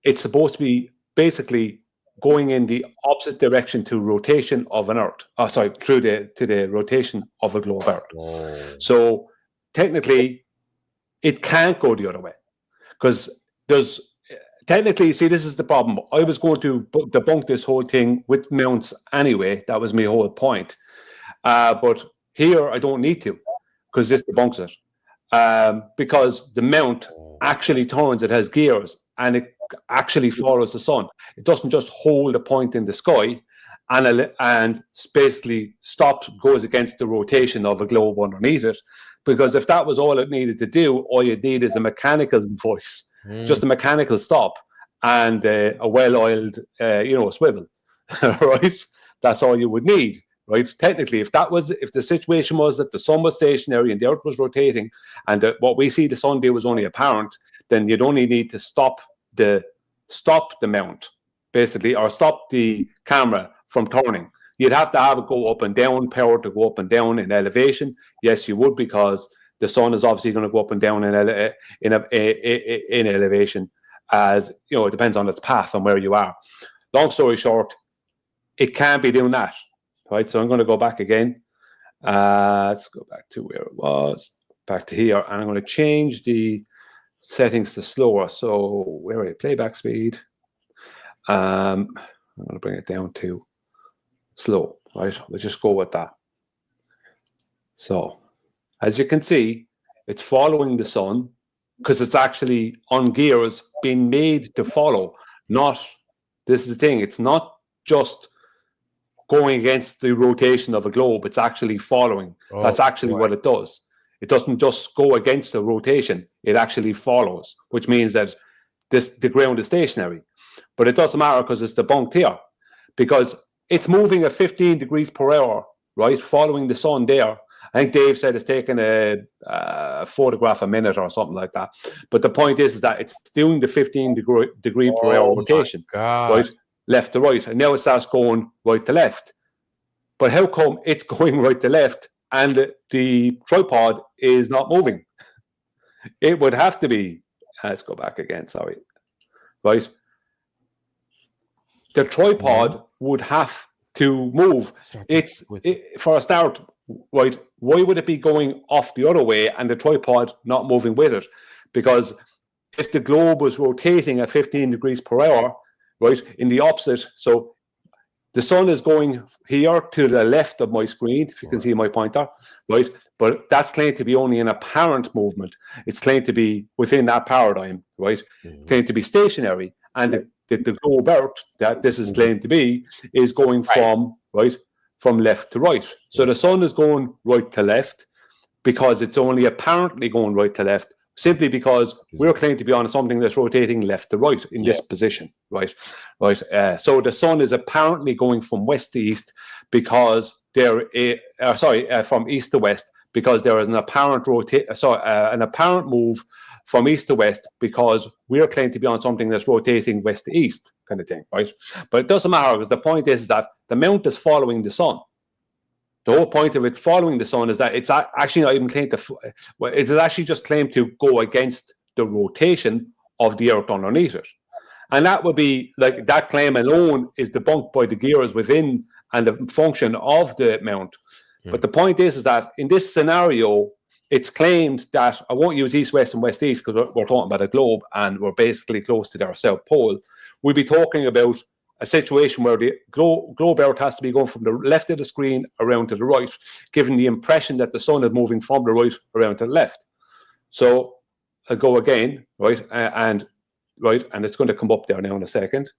it's supposed to be basically going in the opposite direction to rotation of an Earth. To the rotation of a globe Earth. Oh. So technically, it can't go the other way because technically, see, this is the problem. I was going to debunk this whole thing with mounts anyway. That was my whole point. But here, I don't need to because this debunks it. Because the mount actually turns, it has gears, and it actually follows the sun. It doesn't just hold a point in the sky and basically goes against the rotation of a globe underneath it. Because if that was all it needed to do, all you need is a mechanical voice, just a mechanical stop, and a well-oiled, swivel, right? That's all you would need, right? Technically, if the situation was that the sun was stationary and the Earth was rotating, and what we see the sun do was only apparent, then you'd only need to stop the mount, basically, or stop the camera from turning. You'd have to have it go up and down, power to go up and down in elevation. Yes, you would, because the sun is obviously going to go up and down in elevation, as it depends on its path and where you are. Long story short, it can't be doing that, right? So I'm going to go back again. Let's go back to where it was, back to here, and I'm going to change the settings to slower. So where are you? Playback speed. I'm going to bring it down to slow, right? We'll just go with that. So as you can see, it's following the sun because it's actually on gears being made to follow. This is the thing, it's not just going against the rotation of a globe, it's actually following. That's actually what it does. It doesn't just go against the rotation, it actually follows, which means that the ground is stationary. But it doesn't matter because it's debunked here, because it's moving at 15 degrees per hour, right, following the sun there. I think Dave said it's taking a photograph a minute or something like that. But the point is that it's doing the 15 degree per hour rotation, right, left to right. And now it starts going right to left. But how come it's going right to left and the tripod is not moving? It would have to be, let's go back again, sorry. Right. the tripod would have to move. For a start, right? Why would it be going off the other way and the tripod not moving with it? Because if the globe was rotating at 15 degrees per hour, right, in the opposite, so the sun is going here to the left of my screen, if you can see my pointer, right? But that's claimed to be only an apparent movement. It's claimed to be within that paradigm, right? Claimed to be stationary. And the globe Earth that this is claimed to be is going from left to right. So the sun is going right to left because it's only apparently going right to left, simply because we're claimed to be on something that's rotating left to right in this position, right? So the sun is apparently going from west to east because from east to west, because there is an apparent an apparent move from east to west because we're claimed to be on something that's rotating west to east, kind of thing, right? But it doesn't matter, because the point is that the mount is following the sun. The whole point of it following the sun is that it's actually not even claimed to. It's actually just claimed to go against the rotation of the Earth underneath it, and that would be like that claim alone is debunked by the gears within and the function of the mount. But the point is that in this scenario, it's claimed that I won't use east, west, and west, east because we're talking about a globe and we're basically close to their south pole. We'll be talking about a situation where the globe Earth has to be going from the left of the screen around to the right, giving the impression that the sun is moving from the right around to the left. So I'll go again, right, and it's going to come up there now in a second,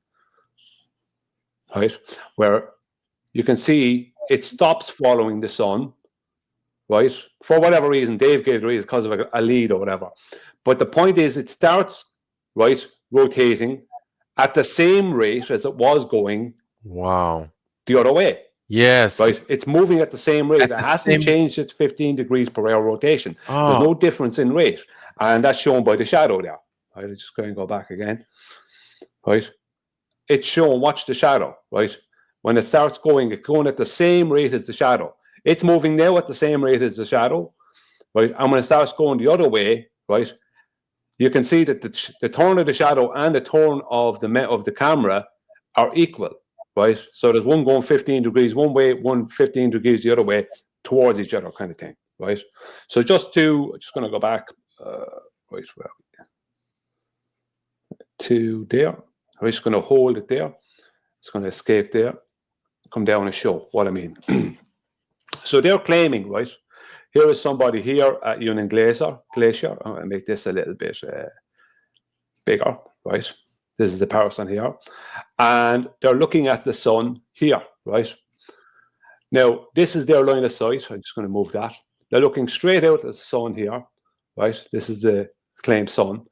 right, where you can see it stops following the sun, right, for whatever reason. Dave gave the reason, because of a lead or whatever. But the point is, it starts, right, rotating at the same rate as it was going the other way. Yes. Right. It's moving at the same rate. It hasn't changed its 15 degrees per hour rotation. There's no difference in rate. And that's shown by the shadow there. Right. I'm just going to go back again. Right. It's shown, watch the shadow, right? When it starts going, it's going at the same rate as the shadow. It's moving now at the same rate as the shadow, right? And when it starts going the other way, right, you can see that the turn of the shadow and the turn of the camera are equal, right? So there's one going 15 degrees one way, one 15 degrees the other way towards each other, kind of thing, right? So just going to go back, right, to there. I'm just going to hold it there. It's going to escape there, come down and show what I mean. So they're claiming, right? Here is somebody here at Union Glacier. I'm going to make this a little bit bigger, right? This is the person here. And they're looking at the sun here, right? Now, this is their line of sight. I'm just going to move that. They're looking straight out at the sun here, right? This is the claimed sun.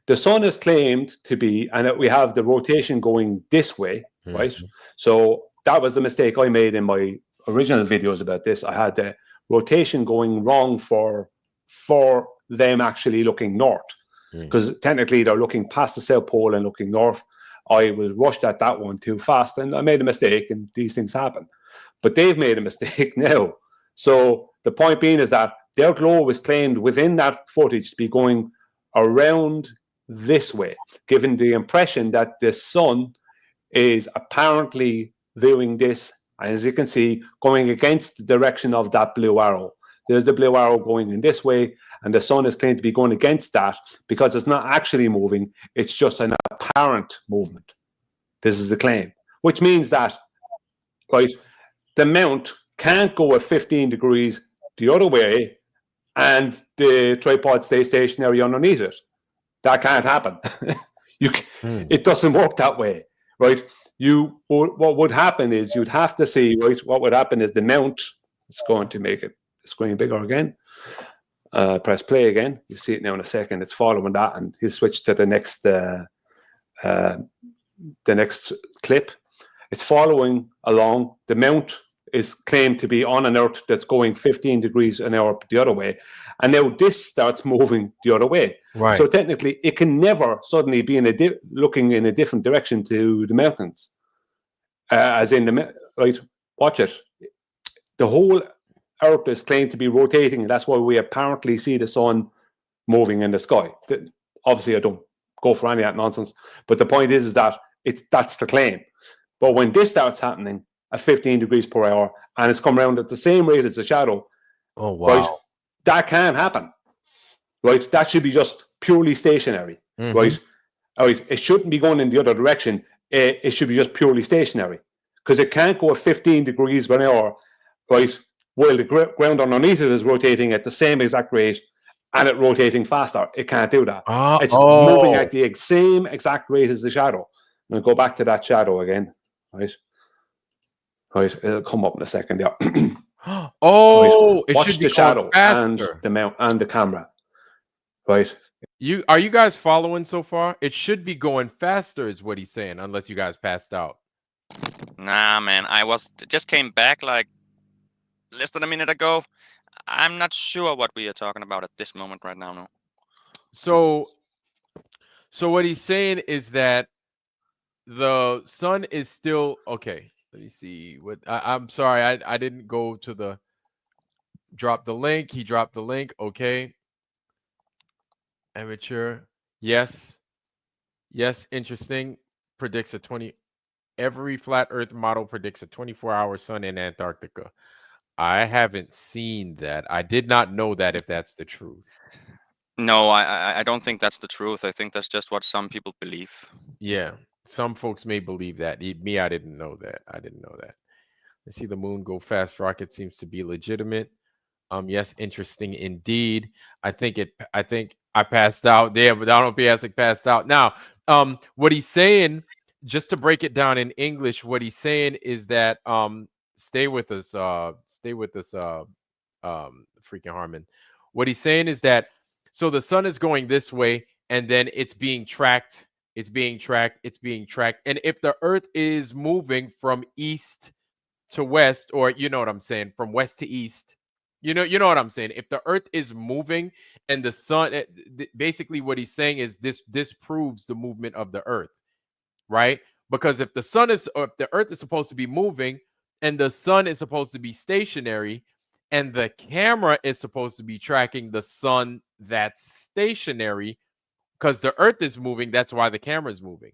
The sun is claimed to be, and we have the rotation going this way, right? So that was the mistake I made in my original videos about this. I had the rotation going wrong for them actually looking north, because technically they're looking past the South Pole and looking north. I was rushed at that one too fast and I made a mistake, and these things happen. But they've made a mistake now. So the point being is that their globe is claimed within that footage to be going around this way, giving the impression that the sun is apparently doing this, and as you can see, going against the direction of that blue arrow. There's the blue arrow going in this way, and the sun is claimed to be going against that because it's not actually moving. It's just an apparent movement. This is the claim, which means that, right, the mount can't go at 15 degrees the other way and the tripod stays stationary underneath it. That can't happen. It doesn't work that way, right? What would happen is you'd have to see, right? What would happen is the mount is going to make it the screen bigger again. Press play again. You see it now in a second. It's following that, and he'll switch to the next clip. It's following along. The mount is claimed to be on an Earth that's going 15 degrees an hour the other way, and now this starts moving the other way. Right. So technically, it can never suddenly be looking in a different direction to the mountains, as in right. Watch it. The whole Earth is claimed to be rotating, and that's why we apparently see the sun moving in the sky. Obviously, I don't go for any of that nonsense, but the point is that that's the claim. But when this starts happening at 15 degrees per hour and it's come around at the same rate as the shadow, oh wow, right, that can happen. Right, that should be just purely stationary. Right, all right. It shouldn't be going in the other direction. It should be just purely stationary because it can't go at 15 degrees per hour, right, while the ground underneath it is rotating at the same exact rate and it rotating faster. It can't do that. It's moving at the same exact rate as the shadow. I'm going to go back to that shadow again. Right. Right. It'll come up in a second. Yeah. Oh, right. it Watch should be the shadow and faster. the mount and the camera. Right. Are you guys following so far? It should be going faster, is what he's saying, unless you guys passed out. Nah, man. I just came back like less than a minute ago. I'm not sure what we are talking about at this moment right now. No. So what he's saying is that the sun is still okay. Let me see what I'm sorry, I didn't go to the drop the link. He dropped the link. Okay. Amateur. Yes. Yes. Interesting. Predicts a 20. Every flat Earth model predicts a 24-hour sun in Antarctica. I haven't seen that. I did not know that, if that's the truth. No, I don't think that's the truth. I think that's just what some people believe. Yeah, some folks may believe that. Me, I didn't know that. I didn't know that. Let's see the moon go fast. Rocket seems to be legitimate. Yes, interesting indeed. I think I passed out there, but I don't know if he has passed out. Now, what he's saying, just to break it down in English, what he's saying is that stay with us, freaking Harmon. What he's saying is that so the sun is going this way, and then it's being tracked. It's being tracked. And if the Earth is moving from east to west, or you know what I'm saying, from west to east, you know what I'm saying. If the Earth is moving and the sun, basically what he's saying is this disproves the movement of the Earth, right? Because if the Earth is supposed to be moving and the sun is supposed to be stationary, and the camera is supposed to be tracking the sun that's stationary, because the Earth is moving, that's why the camera is moving.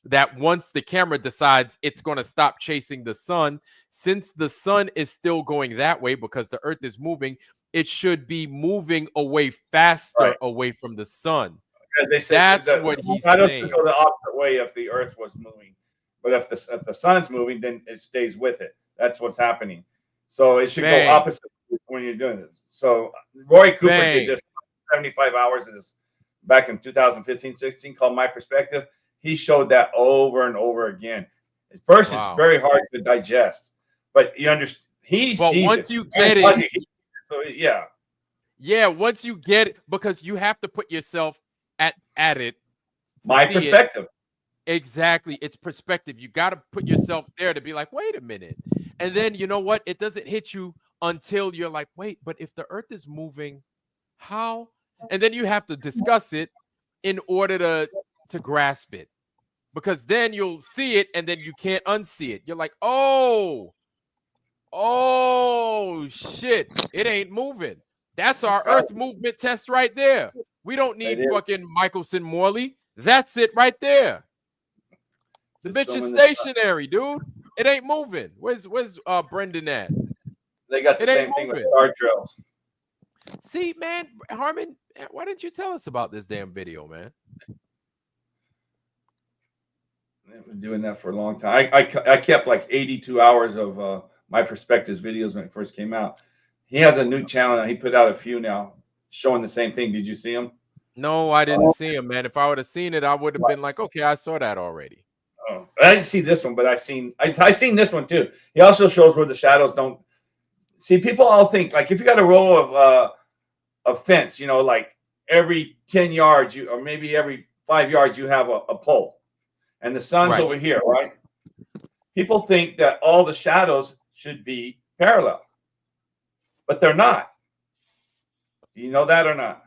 That once the camera decides it's going to stop chasing the sun, since the sun is still going that way because the Earth is moving, it should be moving away faster away from the sun. They say that's what he's saying. saying. Go the opposite way if the Earth was moving, but if the sun's moving, then it stays with it. That's what's happening. So it should go opposite when you're doing this. So Roy Cooper did this 75 hours of this back in 2015-16 called My Perspective. He showed that over and over again. At first, it's very hard to digest, but you understand. But once you get it, so yeah. Yeah, once you get it, because you have to put yourself at it. My perspective. Exactly. It's perspective. You got to put yourself there to be like, wait a minute. And then, you know what? It doesn't hit you until you're like, wait, but if the Earth is moving, how? And then you have to discuss it in order to grasp it. Because then you'll see it and then you can't unsee it. You're like, oh, shit. It ain't moving. That's our Earth movement test right there. We don't need fucking Michelson-Morley. That's it right there. The bitch is stationary, dude. It ain't moving. Where's Brendan at? They got the same thing with star drills. See, man, Harmon, why didn't you tell us about this damn video, man? I've been doing that for a long time. I kept like 82 hours of My Perspectives videos when it first came out. He has a new channel and he put out a few now showing the same thing. Did you see him? No, I didn't see him, man. If I would have seen it, I would have been like, okay, I saw that already. Oh, I didn't see this one, but I've seen this one too. He also shows where the shadows don't see. People all think like if you got a row of fence, you know, like every 10 yards, or maybe every 5 yards, you have a pole, and the sun's over here, right? People think that all the shadows should be parallel, but they're not. Do you know that or not?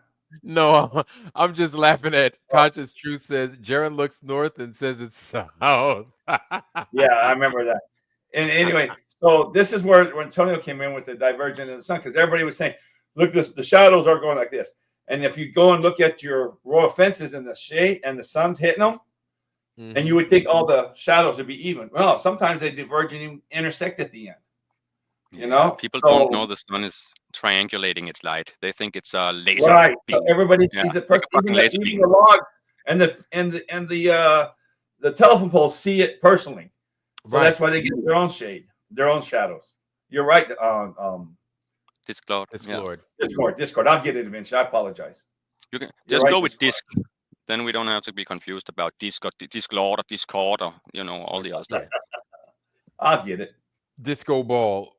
No, I'm just laughing at Conscious Truth says Jiren looks north and says it's south. Yeah, I remember that. And anyway, so this is where Antonio came in with the divergence of the sun, because everybody was saying, look, the shadows are going like this. And if you go and look at your row of fences and the shade and the sun's hitting them, and you would think all the shadows would be even. Well, sometimes they diverge and intersect at the end. You know, people don't know the sun is triangulating its light. They think it's a laser. Right. beam. So everybody Yeah, sees it like a personally. fucking laser Even beam. the logs and the telephone poles see it personally. So that's why they get their own shade, their own shadows. You're right. Discord. Discord. I'll get it eventually. I apologize. You can You're just right, go with disc. Then we don't have to be confused about Discord, Discord, or all the other stuff. I'll get it. Disco ball.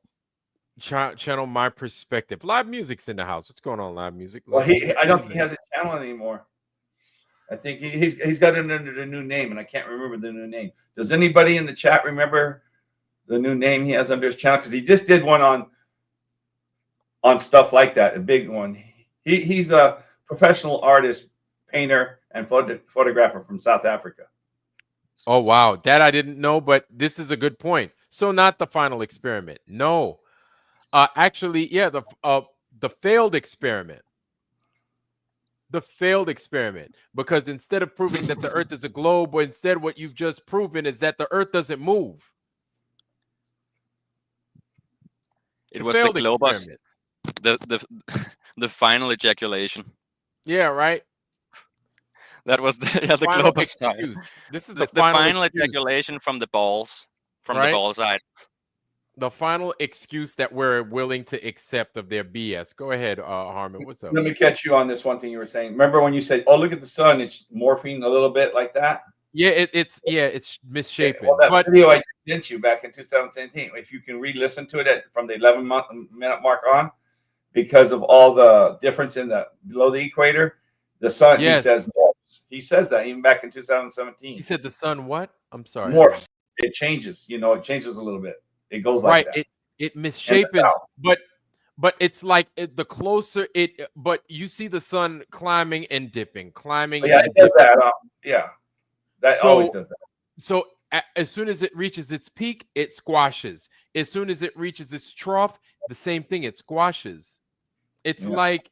Channel my perspective. Live music's in the house. What's going on, live music? Well, Live music I don't is think he has a channel anymore. I think he's got it under the new name, and I can't remember the new name. Does anybody in the chat remember the new name he has under his channel? Because he just did one on stuff like that, a big one. He's a professional artist, painter, and photographer from South Africa. Oh wow, that I didn't know, but this is a good point. So not the final experiment. No. Actually, yeah, the failed experiment. The failed experiment, because instead of proving that the Earth is a globe, or instead what you've just proven is that the Earth doesn't move. It was the globus, the final ejaculation. Yeah, right. That was the final globus excuse. This is the the final excuse. ejaculation from the balls, the Right? ball side. The final excuse that we're willing to accept of their BS. Go ahead, Harmon. What's up? Let me catch you on this one thing you were saying. Remember when you said, "Oh, look at the sun; it's morphing a little bit like that." Yeah, it's misshapen. Well, that but video I just sent you back in 2017, if you can re-listen to it from the 11-minute mark on, because of all the difference in below the equator, the sun. Yes. He says morphs. He says that even back in 2017. He said the sun what? I'm sorry. Morphs. It changes. It changes a little bit. It goes like that. It misshapens, but it's like the closer it. But you see the sun climbing and dipping, climbing. Yeah, and it does dipping. that. Yeah, that always does that. So as soon as it reaches its peak, it squashes. As soon as it reaches its trough, the same thing. It squashes. It's like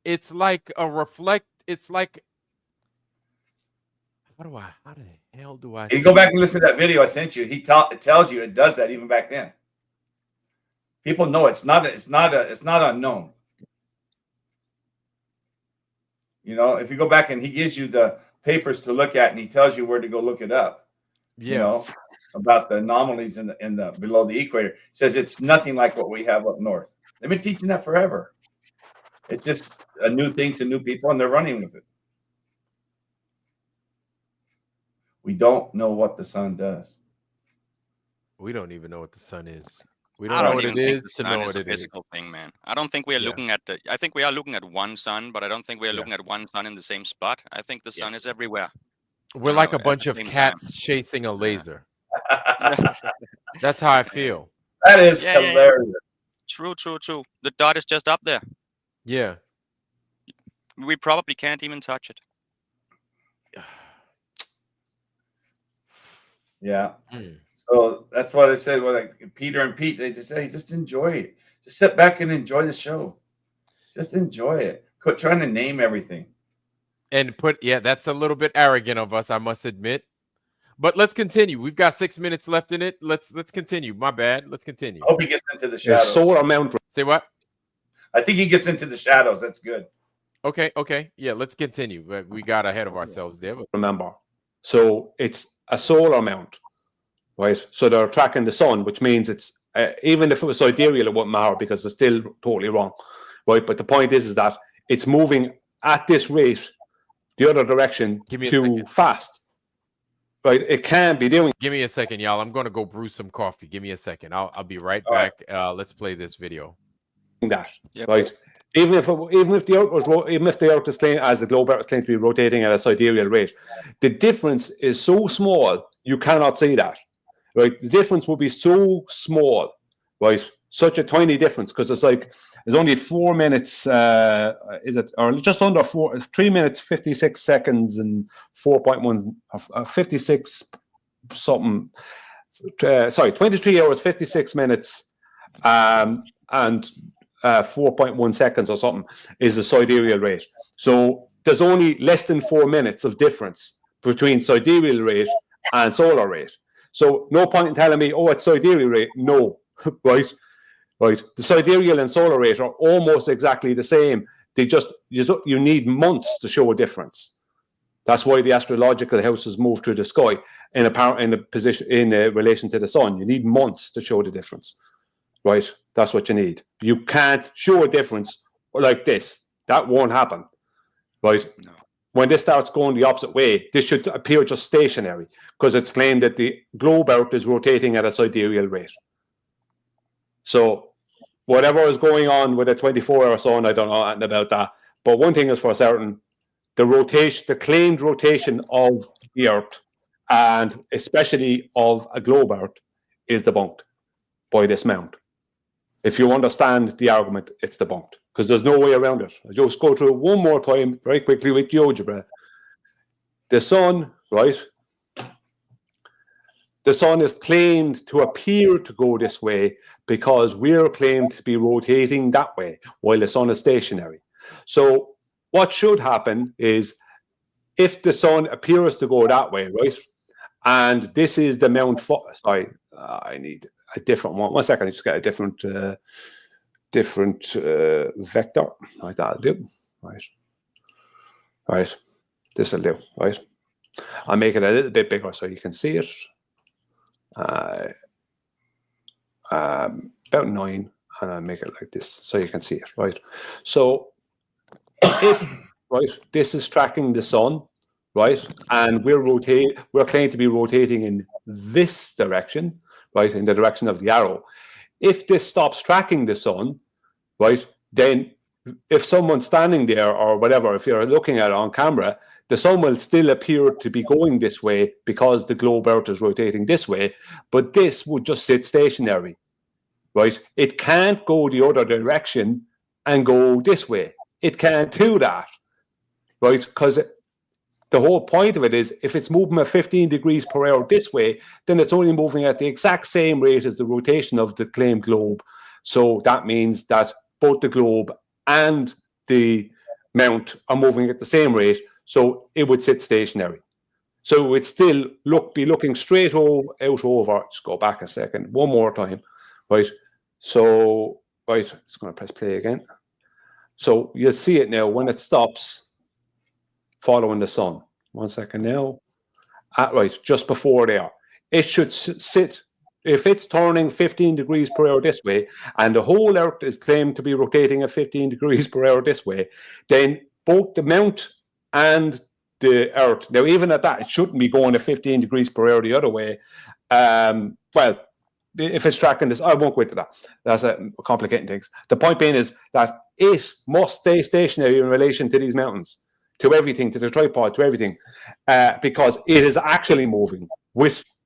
a reflect. It's like how the hell do I? You go back and listen to that video I sent you. It tells you it does that even back then. People know it's not unknown. If you go back and he gives you the papers to look at and he tells you where to go look it up. Yeah. About the anomalies in the below the equator. He says it's nothing like what we have up north. They've been teaching that forever. It's just a new thing to new people, and they're running with it. We don't know what the sun does. We don't even know what the sun is. We I don't know don't what even it think is the to sun know is what a it is. physical thing, man. I don't think we are looking at I think we are looking at one sun, but I don't think we are looking at one sun in the same spot. I think the sun is everywhere. We're like a at bunch the of same cats time. chasing a laser. That's how I feel. That is hilarious. True. The dot is just up there. Yeah. We probably can't even touch it. Yeah. So that's what I said. Well, like Peter and Pete, they just say, just enjoy it. Just sit back and enjoy the show. Just enjoy it. Quit trying to name everything. And that's a little bit arrogant of us, I must admit. But let's continue. We've got 6 minutes left in it. Let's continue. My bad. Let's continue. I hope he gets into the shadows. Solar mount. Say what? I think he gets into the shadows. That's good. Okay. Yeah, let's continue. We got ahead of ourselves there. Remember. So it's a solar mount, right? So they're tracking the sun, which means it's even if it was sidereal, it wouldn't matter because it's still totally wrong, right? But the point is that it's moving at this rate, the other direction, too fast. Right, it can be doing. Give me a second, y'all. I'm going to go brew some coffee. Give me a second. I'll be right back. Let's play this video. That right. Even if the Earth is claimed as the globe is claimed to be rotating at a sidereal rate, the difference is so small you cannot see that. Right, the difference will be so small, right? Such a tiny difference because it's only 4 minutes. Is it or just under 3 minutes 56 seconds and 4.1 56 something. 23 hours 56 minutes and 4.1 seconds or something is the sidereal rate. So there's only less than 4 minutes of difference between sidereal rate and solar rate. So no point in telling me, oh, it's sidereal rate. No, right? The sidereal and solar rate are almost exactly the same. You need months to show a difference. That's why the astrological houses move through the sky in relation to the sun. You need months to show the difference, right? That's what you need. You can't show a difference like this. That won't happen, right? No. When this starts going the opposite way, this should appear just stationary because it's claimed that the globe Earth is rotating at a sidereal rate. So whatever is going on with a 24-hour sun, I don't know anything about that. But one thing is for certain, the claimed rotation of the Earth, and especially of a globe Earth, is debunked by this mount. If you understand the argument, it's debunked because there's no way around it. I'll just go through it one more time very quickly with GeoGebra. The sun, right? The sun is claimed to appear to go this way because we're claimed to be rotating that way while the sun is stationary. So what should happen is if the sun appears to go that way, right? And this is the mount. Sorry, I need a different one. 1 second, I just get a different vector. Like that'll do. Right. This will do. Right. I'll make it a little bit bigger so you can see it. About 9, and I'll make it like this so you can see it. Right. So if this is tracking the sun, right, and we're claimed to be rotating in this direction, right, in the direction of the arrow. If this stops tracking the sun, right, then if someone's standing there or whatever, if you're looking at it on camera, the sun will still appear to be going this way because the globe Earth is rotating this way, but this would just sit stationary, right? It can't go the other direction and go this way. It can't do that, right? Because the whole point of it is if it's moving at 15 degrees per hour this way, then it's only moving at the exact same rate as the rotation of the claimed globe. So that means that both the globe and the mount are moving at the same rate. So it would sit stationary. So it would still be looking straight out over. Just go back a second, one more time, right? So, right, just going to press play again. So you'll see it now when it stops following the sun. 1 second now. Right, just before there. It should sit, if it's turning 15 degrees per hour this way, and the whole Earth is claimed to be rotating at 15 degrees per hour this way, then both the mount and the Earth, now even at that, it shouldn't be going at 15 degrees per hour the other way. Well, if it's tracking this, I won't go into that. That's complicating things. The point being is that it must stay stationary in relation to these mountains, to everything, to the tripod, to everything, because it is actually moving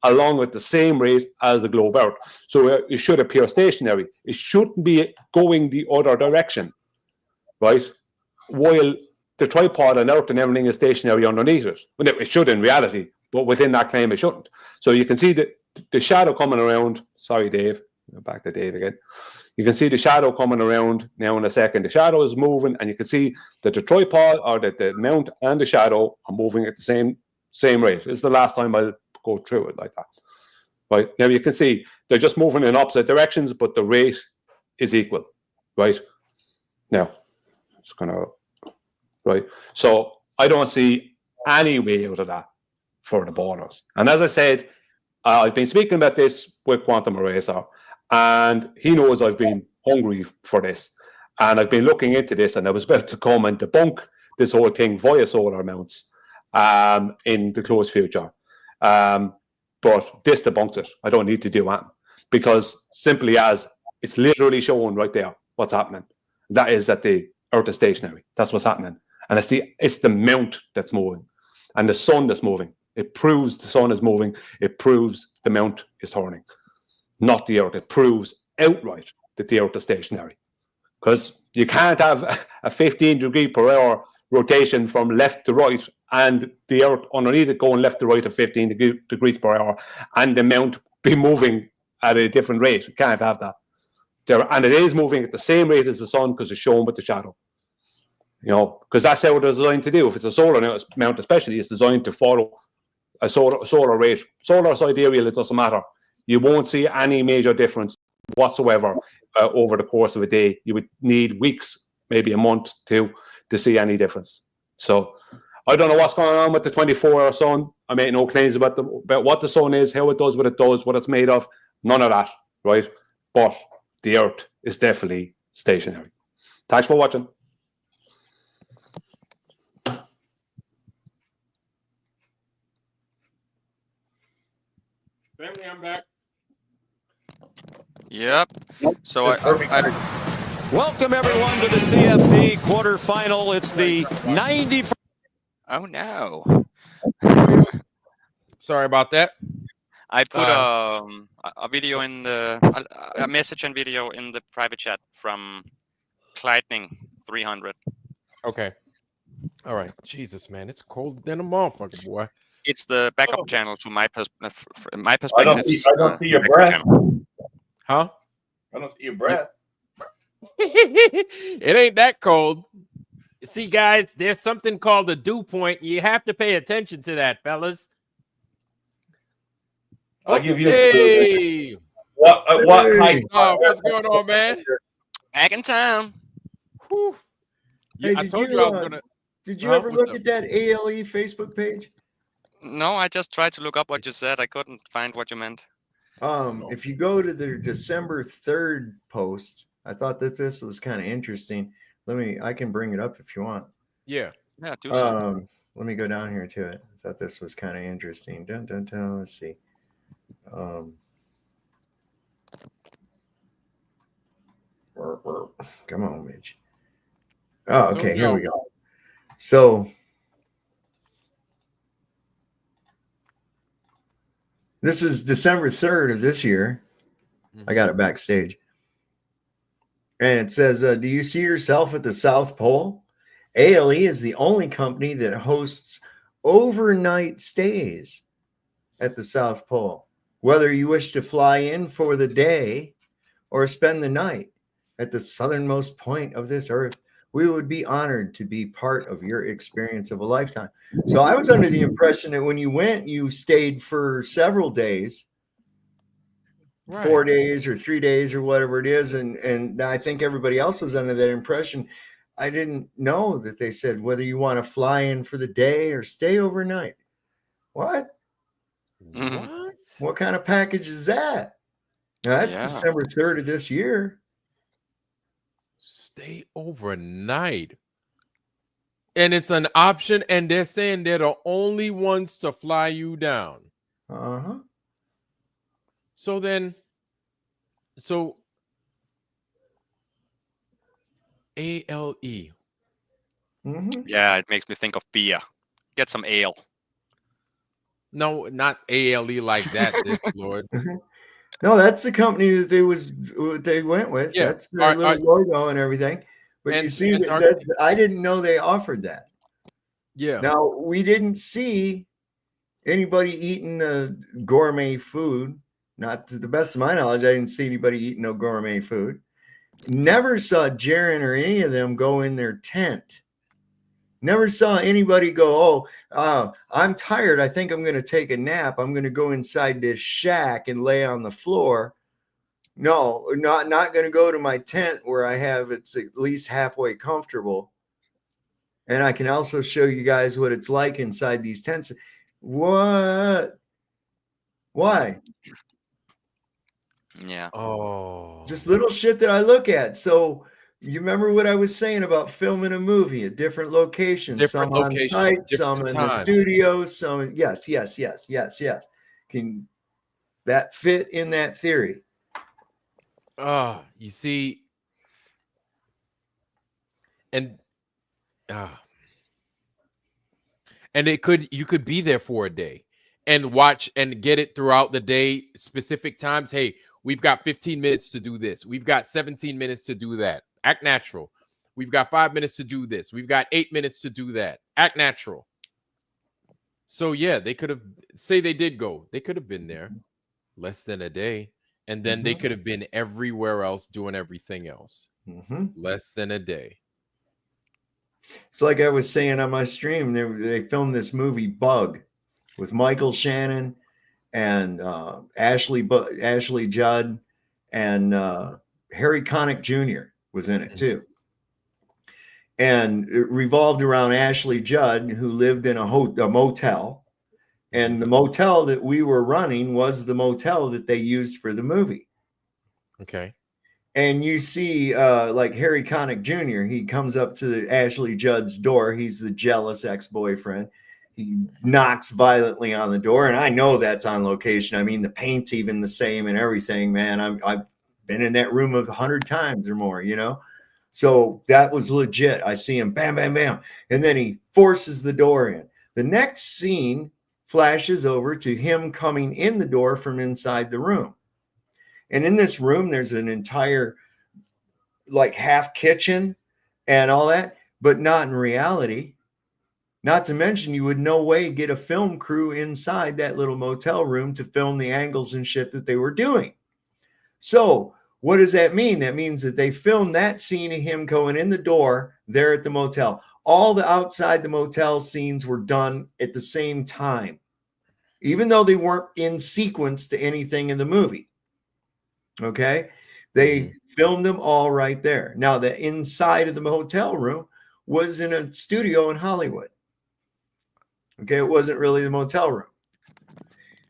along with the same rate as the globe Earth. So it should appear stationary. It shouldn't be going the other direction, right? While the tripod and Earth and everything is stationary underneath it. Well, it should in reality, but within that claim it shouldn't. So you can see the shadow coming around. Sorry, Dave. Back to Dave again. You can see the shadow coming around now in a second. The shadow is moving, and you can see that the tripod or that the mount and the shadow are moving at the same rate. This is the last time I'll go through it like that. Right now, you can see they're just moving in opposite directions, but the rate is equal. Right now, it's gonna So I don't see any way out of that for the borders. And as I said, I've been speaking about this with Quantum Eraser, and he knows I've been hungry for this. And I've been looking into this, and I was about to come and debunk this whole thing via solar mounts in the close future. But this debunks it. I don't need to do that because simply as it's literally showing right there what's happening. That is that the Earth is stationary. That's what's happening. And it's the mount that's moving and the sun that's moving. It proves the sun is moving. It proves the mount is turning, not the Earth. It proves outright that the Earth is stationary. Because you can't have a 15 degree per hour rotation from left to right and the Earth underneath it going left to right at 15 degrees per hour and the mount be moving at a different rate. You can't have that. And it is moving at the same rate as the sun because it's shown with the shadow. You know, because that's how it's designed to do. If it's a solar mount, especially, it's designed to follow a solar rate. Solar sidereal, it doesn't matter. You won't see any major difference whatsoever over the course of a day. You would need weeks, maybe a month, to see any difference. So I don't know what's going on with the 24-hour sun. I make no claims about what the sun is, how it does what it does, what it's made of. None of that, right? But the Earth is definitely stationary. Thanks for watching. Family, I'm back. Yep. So Welcome everyone to the CFP quarterfinal. It's the 90. Oh no. Sorry about that. I put a video in the a message and video in the private chat from Lightning 300. Okay. All right. Jesus, man, it's cold than a motherfucker, boy. It's the backup channel to my perspective. I don't see your breath. Huh? I don't see your breath. It ain't that cold. See, guys, there's something called a dew point. You have to pay attention to that, fellas. I'll give you Hey! What height? Oh, what's going on, man? Back in town. Whew. Hey, I told you I was gonna. Did you ever look at that ALE Facebook page? No, I just tried to look up what you said. I couldn't find what you meant. If you go to the December 3rd post, I thought that this was kind of interesting. I can bring it up if you want. Yeah. Yeah, do so. Let me go down here to it. I thought this was kind of interesting. Let's see. Come on, Mitch. Oh, okay, here we go. So this is December 3rd of this year. I got it backstage. And it says, do you see yourself at the South Pole? ALE is the only company that hosts overnight stays at the South Pole. Whether you wish to fly in for the day or spend the night at the southernmost point of this earth, we would be honored to be part of your experience of a lifetime. So I was under the impression that when you went, you stayed for several days, 4 days or 3 days or whatever it is. And I think everybody else was under that impression. I didn't know that they said whether you want to fly in for the day or stay overnight. What? What? What kind of package is that? Now, that's December 3rd of this year. Stay overnight. And it's an option, and they're saying they're the only ones to fly you down. Uh-huh. So ALE. Yeah, it makes me think of beer. Get some ale. No, not ALE like that, this Lord. No, that's the company that they went with. Yeah. That's their little logo and everything. But you see, I didn't know they offered that. Yeah. Now, we didn't see anybody eating gourmet food. Not to the best of my knowledge, I didn't see anybody eating no gourmet food. Never saw Jiren or any of them go in their tent. Never saw anybody go, I'm tired. I think I'm going to take a nap. I'm going to go inside this shack and lay on the floor. No, not going to go to my tent where it's at least halfway comfortable. And I can also show you guys what it's like inside these tents. What? Why? Yeah. Oh. Just little shit that I look at. So you remember what I was saying about filming a movie at different locations, some on site, some in the studio, some yes. Can that fit in that theory? You see, and you could be there for a day and watch and get it throughout the day, specific times. Hey, we've got 15 minutes to do this. We've got 17 minutes to do that. Act natural. We've got 5 minutes to do this. We've got 8 minutes to do that. Act natural. So yeah, they could have, say they did go. They could have been there less than a day. And then they could have been everywhere else doing everything else. Less than a day. It's like I was saying on my stream, they filmed this movie Bug with Michael Shannon and Ashley Judd and Harry Connick Jr. was in it too. And it revolved around Ashley Judd, who lived in a motel. And the motel that we were running was the motel that they used for the movie. Okay. And you see like Harry Connick Jr., he comes up to Ashley Judd's door. He's the jealous ex-boyfriend. He knocks violently on the door. And I know that's on location. I mean, the paint's even the same and everything, man. I've been in that room 100 times or more, you know? So that was legit. I see him, bam, bam, bam. And then he forces the door in. The next scene flashes over to him coming in the door from inside the room. And in this room, there's an entire like half kitchen and all that, but not in reality. Not to mention, you would no way get a film crew inside that little motel room to film the angles and shit that they were doing. So what does that mean? That means that they filmed that scene of him going in the door there at the motel. All the outside the motel scenes were done at the same time, even though they weren't in sequence to anything in the movie. Okay. They filmed them all right there. Now, the inside of the hotel room was in a studio in Hollywood. Okay. It wasn't really the motel room.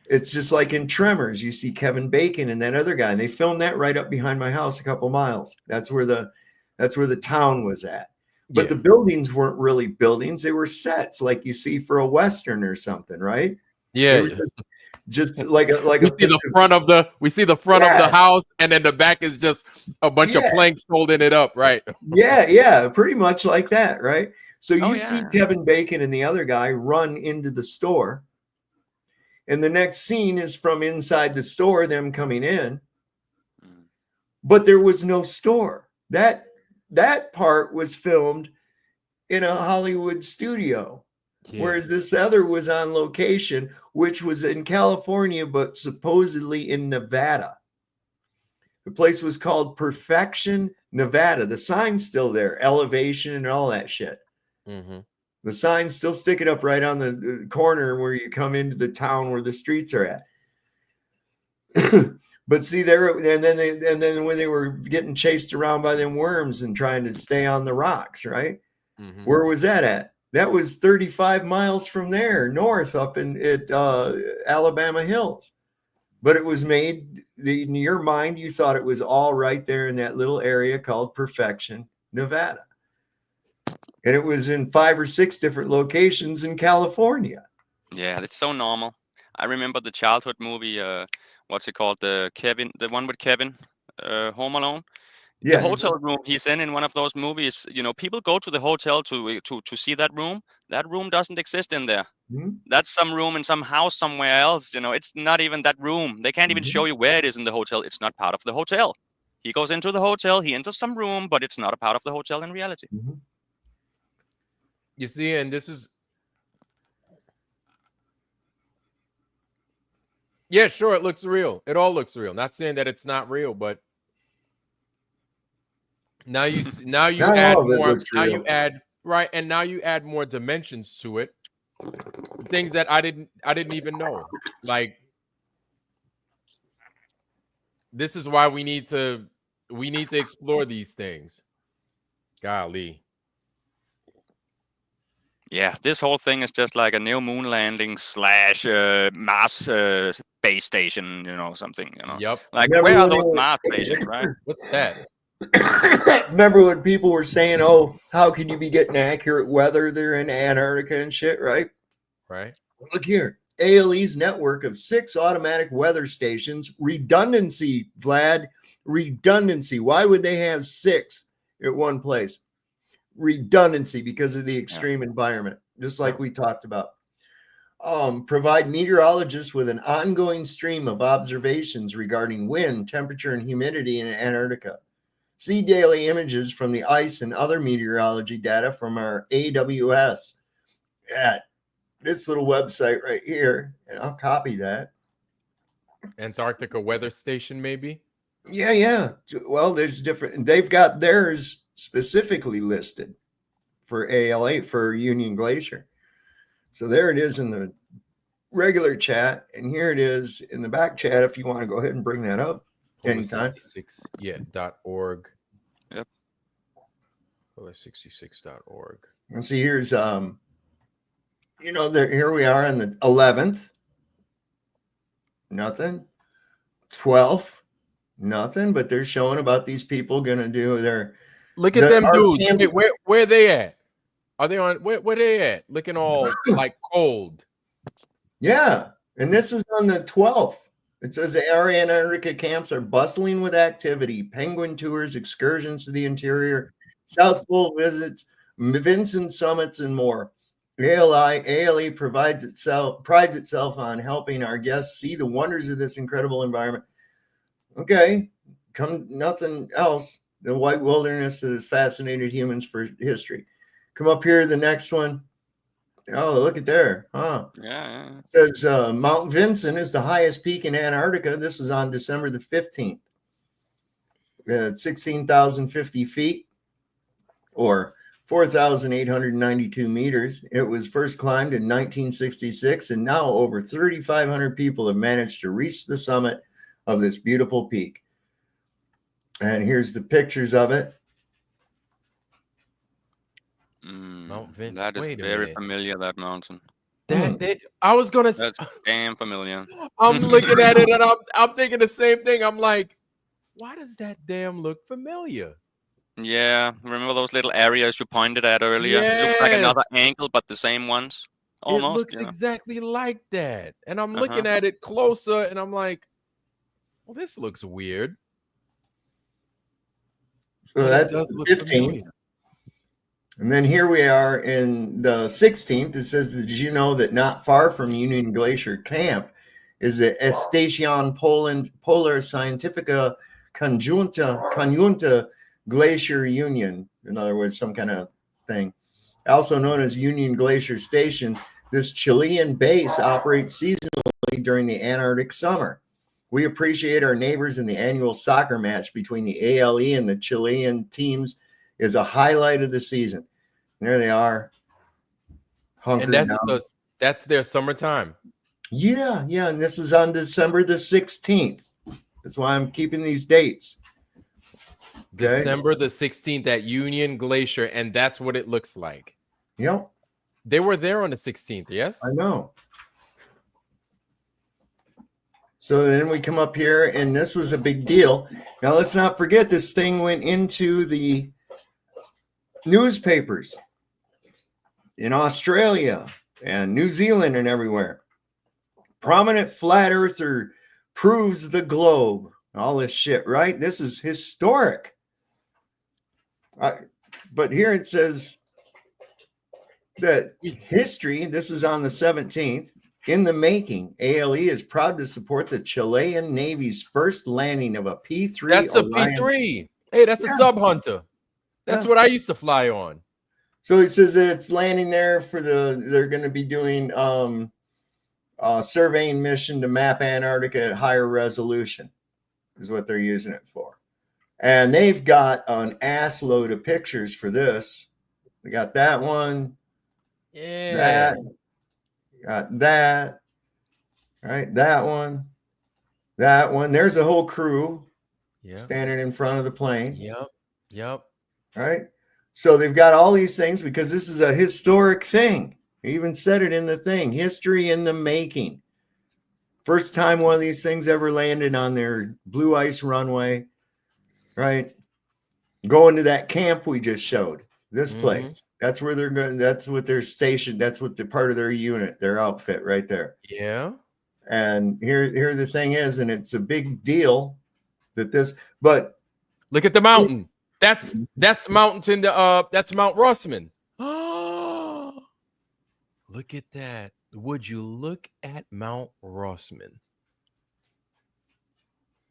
It's just like in Tremors, you see Kevin Bacon and that other guy, and they filmed that right up behind my house a couple miles. That's where the town was at. But the buildings weren't really buildings. They were sets like you see for a Western or something, right? Yeah. Just like a we see the front of the house, and then the back is just a bunch of planks holding it up, right? Yeah, pretty much like that, right? So you see Kevin Bacon and the other guy run into the store, and the next scene is from inside the store, them coming in, but there was no store. That part was filmed in a Hollywood studio. Whereas this other was on location, which was in California, but supposedly in Nevada. The place was called Perfection, Nevada. The sign's still there, elevation and all that shit. The sign's still sticking up right on the corner where you come into the town where the streets are at. But see there, and then when they were getting chased around by them worms and trying to stay on the rocks, right? Where was that at? That was 35 miles from there, north up in Alabama Hills. But it was made, in your mind, you thought it was all right there in that little area called Perfection, Nevada. And it was in 5 or 6 different locations in California. Yeah, it's so normal. I remember the childhood movie, what's it called? The one with Kevin, Home Alone. Yeah. The hotel room he's in one of those movies, you know, people go to the hotel to see that room. That room doesn't exist in there. That's some room in some house somewhere else. You know, it's not even that room. They can't even show you where it is in the hotel. It's not part of the hotel. He goes into the hotel, he enters some room, but it's not a part of the hotel in reality. You see, and this is, yeah, sure, it looks real. It all looks real. Not saying that it's not real, but now you add more. Now you add right, and now you add more dimensions to it. Things that I didn't even know. Like, this is why we need to explore these things. Golly. Yeah, this whole thing is just like a new moon landing / Mars space station, you know, something, you know. Yep. Like, where are those Mars stations, right? What's that? Remember when people were saying, "Oh, how can you be getting accurate weather there in Antarctica and shit?" Right? Right. Look here, ALE's network of 6 automatic weather stations. Redundancy, Vlad. Redundancy. Why would they have 6 at one place? Redundancy because of the extreme environment, just like we talked about. Provide meteorologists with an ongoing stream of observations regarding wind, temperature, and humidity in Antarctica. See daily images from the ice and other meteorology data from our AWS at this little website right here. And I'll copy that. Antarctica weather station, maybe? Yeah. Well, there's different. They've got theirs specifically listed for AL8 for Union Glacier. So there it is in the regular chat, and here it is in the back chat if you want to go ahead and bring that up anytime. 66, yeah, .org. Yep. Polar66.org. And see, here's here we are on the 11th. Nothing. 12th. Nothing. But they're showing about these people gonna do their. Look at them dudes. Where they at? Are they on? Where they at? Looking all like cold. Yeah, and this is on the 12th. It says the area Antarctica camps are bustling with activity. Penguin tours, excursions to the interior, South Pole visits, Vincent summits, and more. ALE prides itself on helping our guests see the wonders of this incredible environment. Okay, come nothing else. The white wilderness that has fascinated humans for history. Come up here, the next one. Oh, look at there. Huh. Yeah. It says Mount Vincent is the highest peak in Antarctica. This is on December the 15th. 16,050 feet or 4,892 meters. It was first climbed in 1966, and now over 3,500 people have managed to reach the summit of this beautiful peak. And here's the pictures of it. Mount Vincent. That is very familiar, that mountain. I was gonna. That's damn familiar. I'm looking at it and I'm thinking the same thing. I'm like, why does that damn look familiar? Yeah, remember those little areas you pointed at earlier? It looks like another angle, but the same ones. Almost. It looks exactly like that. And I'm looking at it closer and I'm like, well, this looks weird. So that's the 15th. And then here we are in the 16th. It says, did you know that not far from Union Glacier Camp is the Station Polar Scientifica Conjunta Glacier Union? In other words, some kind of thing. Also known as Union Glacier Station, this Chilean base operates seasonally during the Antarctic summer. We appreciate our neighbors, in the annual soccer match between the ALE and the Chilean teams is a highlight of the season. There they are. And that's their summertime. Yeah. And this is on December the 16th. That's why I'm keeping these dates. Okay? December the 16th at Union Glacier, and that's what it looks like. Yep. They were there on the 16th, yes? I know. So then we come up here, and this was a big deal. Now, let's not forget, this thing went into the newspapers in Australia and New Zealand and everywhere. Prominent flat earther proves the globe. All this shit, right? This is historic. But here it says that history, this is on the 17th, in the making. ALE is proud to support the Chilean Navy's first landing of a P-3. That's a P-3. Hey, that's a sub hunter. That's what I used to fly on. So he says that it's landing there they're going to be doing a surveying mission to map Antarctica at higher resolution is what they're using it for. And they've got an ass load of pictures for this. They got that one. Yeah. Got that. Right. That one. There's a whole crew standing in front of the plane. Yep. Right. So they've got all these things because this is a historic thing. They even said it in the thing. History in the making. First time one of these things ever landed on their blue ice runway. Right. Going to that camp we just showed. This place. That's where they're going. That's what their station. That's what the part of their unit, their outfit right there. Yeah. And here the thing is, and it's a big deal that this, but look at the mountain. That's mountain that's Mount Rossman. Oh, look at that. Would you look at Mount Rossman?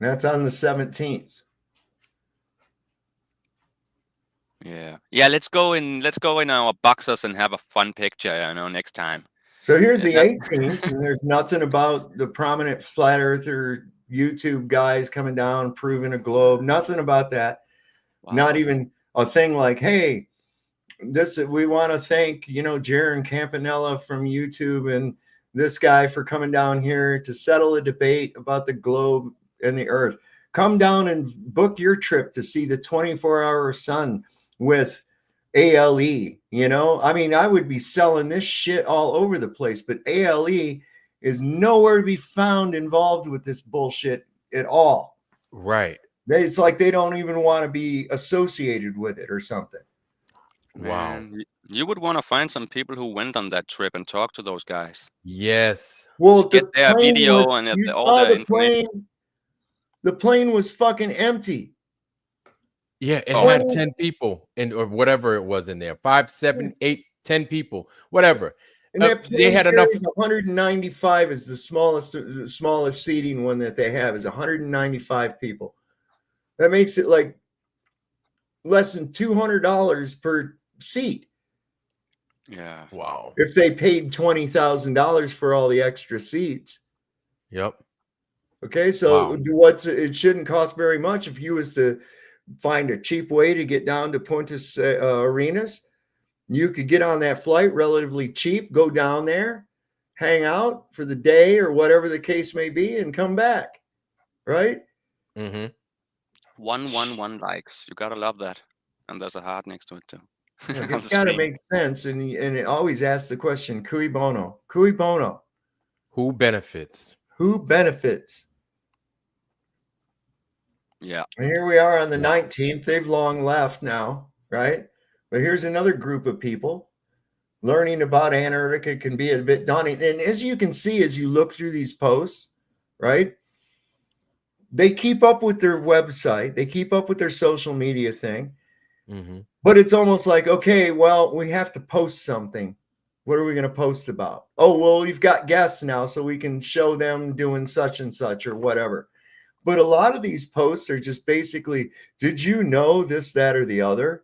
That's on the 17th. Yeah. Let's go in our boxers and have a fun picture, next time. So here's the 18th, and there's nothing about the prominent flat earther YouTube guys coming down proving a globe. Nothing about that. Wow. Not even a thing like, hey, we want to thank, Jiren Campanella from YouTube and this guy for coming down here to settle a debate about the globe and the earth. Come down and book your trip to see the 24-hour sun with ALE. I mean, I would be selling this shit all over the place, but ALE is nowhere to be found involved with this bullshit at all. Right. It's like they don't even want to be associated with it or something. Wow. Man, you would want to find some people who went on that trip and talk to those guys. Yes. Well, Get their video and all their information. The plane was fucking empty. Yeah, it had 10 people or whatever it was in there. 5, 7, 8, 10 people, whatever. And that plane they had enough. 195 is the smallest seating one that they have is 195 people. That makes it like less than $200 per seat. Yeah. Wow. If they paid $20,000 for all the extra seats. Yep. Okay, so it shouldn't cost very much if you was to find a cheap way to get down to Punta Arenas. You could get on that flight relatively cheap, go down there, hang out for the day or whatever the case may be, and come back. Right? Mm-hmm. 111 likes. You gotta love that. And there's a heart next to it too. It's got to make sense, and it always asks the question: cui bono? Cui bono? Who benefits? Who benefits? Yeah. And here we are on the 19th. They've long left now, right? But here's another group of people. Learning about Antarctica can be a bit daunting. And as you can see, as you look through these posts, right? They keep up with their website. They keep up with their social media thing. Mm-hmm. But it's almost like, okay, well, we have to post something. What are we going to post about? Oh, well, we've got guests now, so we can show them doing such and such or whatever. But a lot of these posts are just basically, did you know this, that, or the other?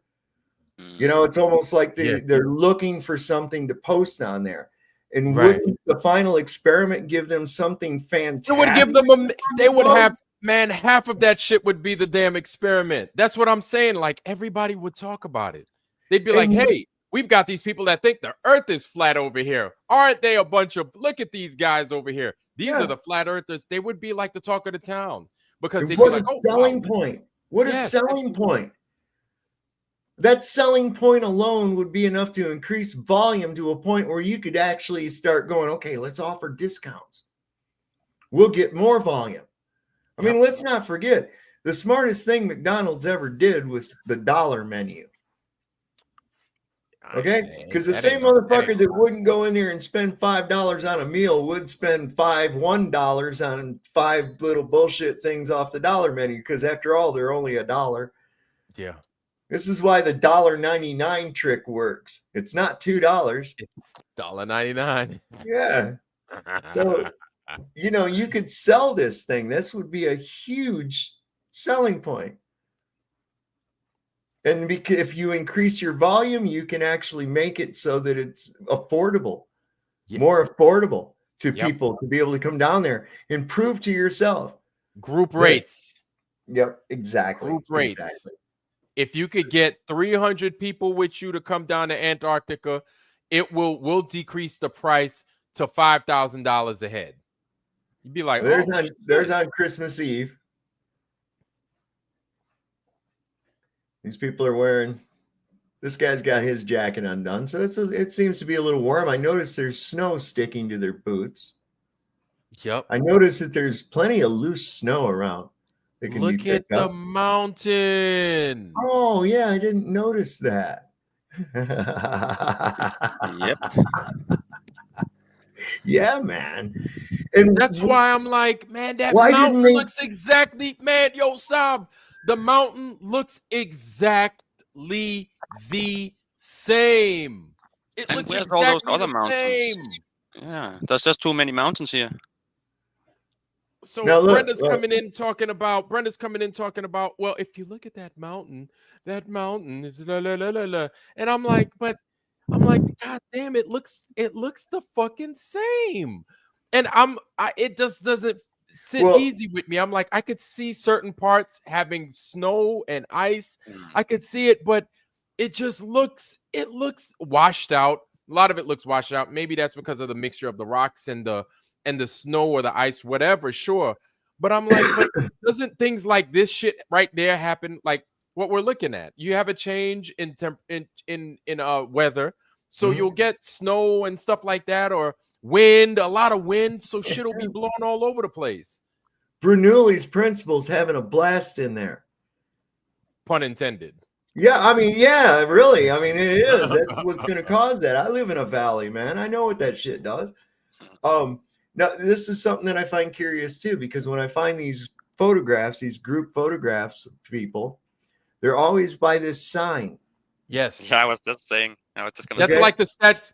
It's almost like they're looking for something to post on there. And wouldn't the final experiment give them something fantastic? It would give them they would have, man, half of that shit would be the damn experiment. That's what I'm saying. Like, everybody would talk about it. They'd be like, hey, we've got these people that think the earth is flat over here. Aren't they a bunch of, look at these guys over here. These are the flat earthers. They would be like the talk of the town because they'd be like, oh, selling point. What a selling point. That selling point alone would be enough to increase volume to a point where you could actually start going, okay, let's offer discounts. We'll get more volume. I mean, let's not forget, the smartest thing McDonald's ever did was the dollar menu. Okay? Because the same motherfucker that wouldn't go in there and spend $5 on a meal would spend $1 on 5 little bullshit things off the dollar menu. Because after all, they're only $1. Yeah. This is why the $1.99 trick works. It's not $2. It's $1.99. Yeah. So, you could sell this thing. This would be a huge selling point. And if you increase your volume, you can actually make it so that it's affordable, more affordable to people to be able to come down there and prove to yourself. Group rates. Yep, exactly. Group rates. Exactly. If you could get 300 people with you to come down to Antarctica, it will decrease the price to $5,000 a head. You'd be like, there's on Christmas Eve. These people are wearing. This guy's got his jacket undone, so it seems to be a little warm. I noticed there's snow sticking to their boots. Yep. I noticed that there's plenty of loose snow around. Look at the mountain. Oh, yeah, I didn't notice that. Yep. Yeah, man. And that's why I'm like, man, that mountain looks exactly, man, yo, Sam, the mountain looks exactly the same. It looks where's exactly all those other the mountains? same. Yeah, there's just too many mountains here. So now, Brenda's coming in talking about, well, if you look at that mountain is la la la la la. And I'm like, God damn, it looks the fucking same. And it just doesn't sit easy with me. I'm like, I could see certain parts having snow and ice. I could see it, but it just looks washed out. A lot of it looks washed out. Maybe that's because of the mixture of the rocks and the snow or the ice, whatever. Sure, but I'm like, but doesn't things like this shit right there happen? Like what we're looking at, you have a change in weather, so you'll get snow and stuff like that, or wind, a lot of wind, so shit will be blown all over the place. Bernoulli's principle's having a blast in there. Pun intended. Yeah, I mean, yeah, really. I mean, it is. That's what's going to cause that. I live in a valley, man. I know what that shit does. Now, this is something that I find curious too, because when I find these photographs, these group photographs of people, they're always by this sign. Yes. Yeah, I was just saying. I was just gonna That's say.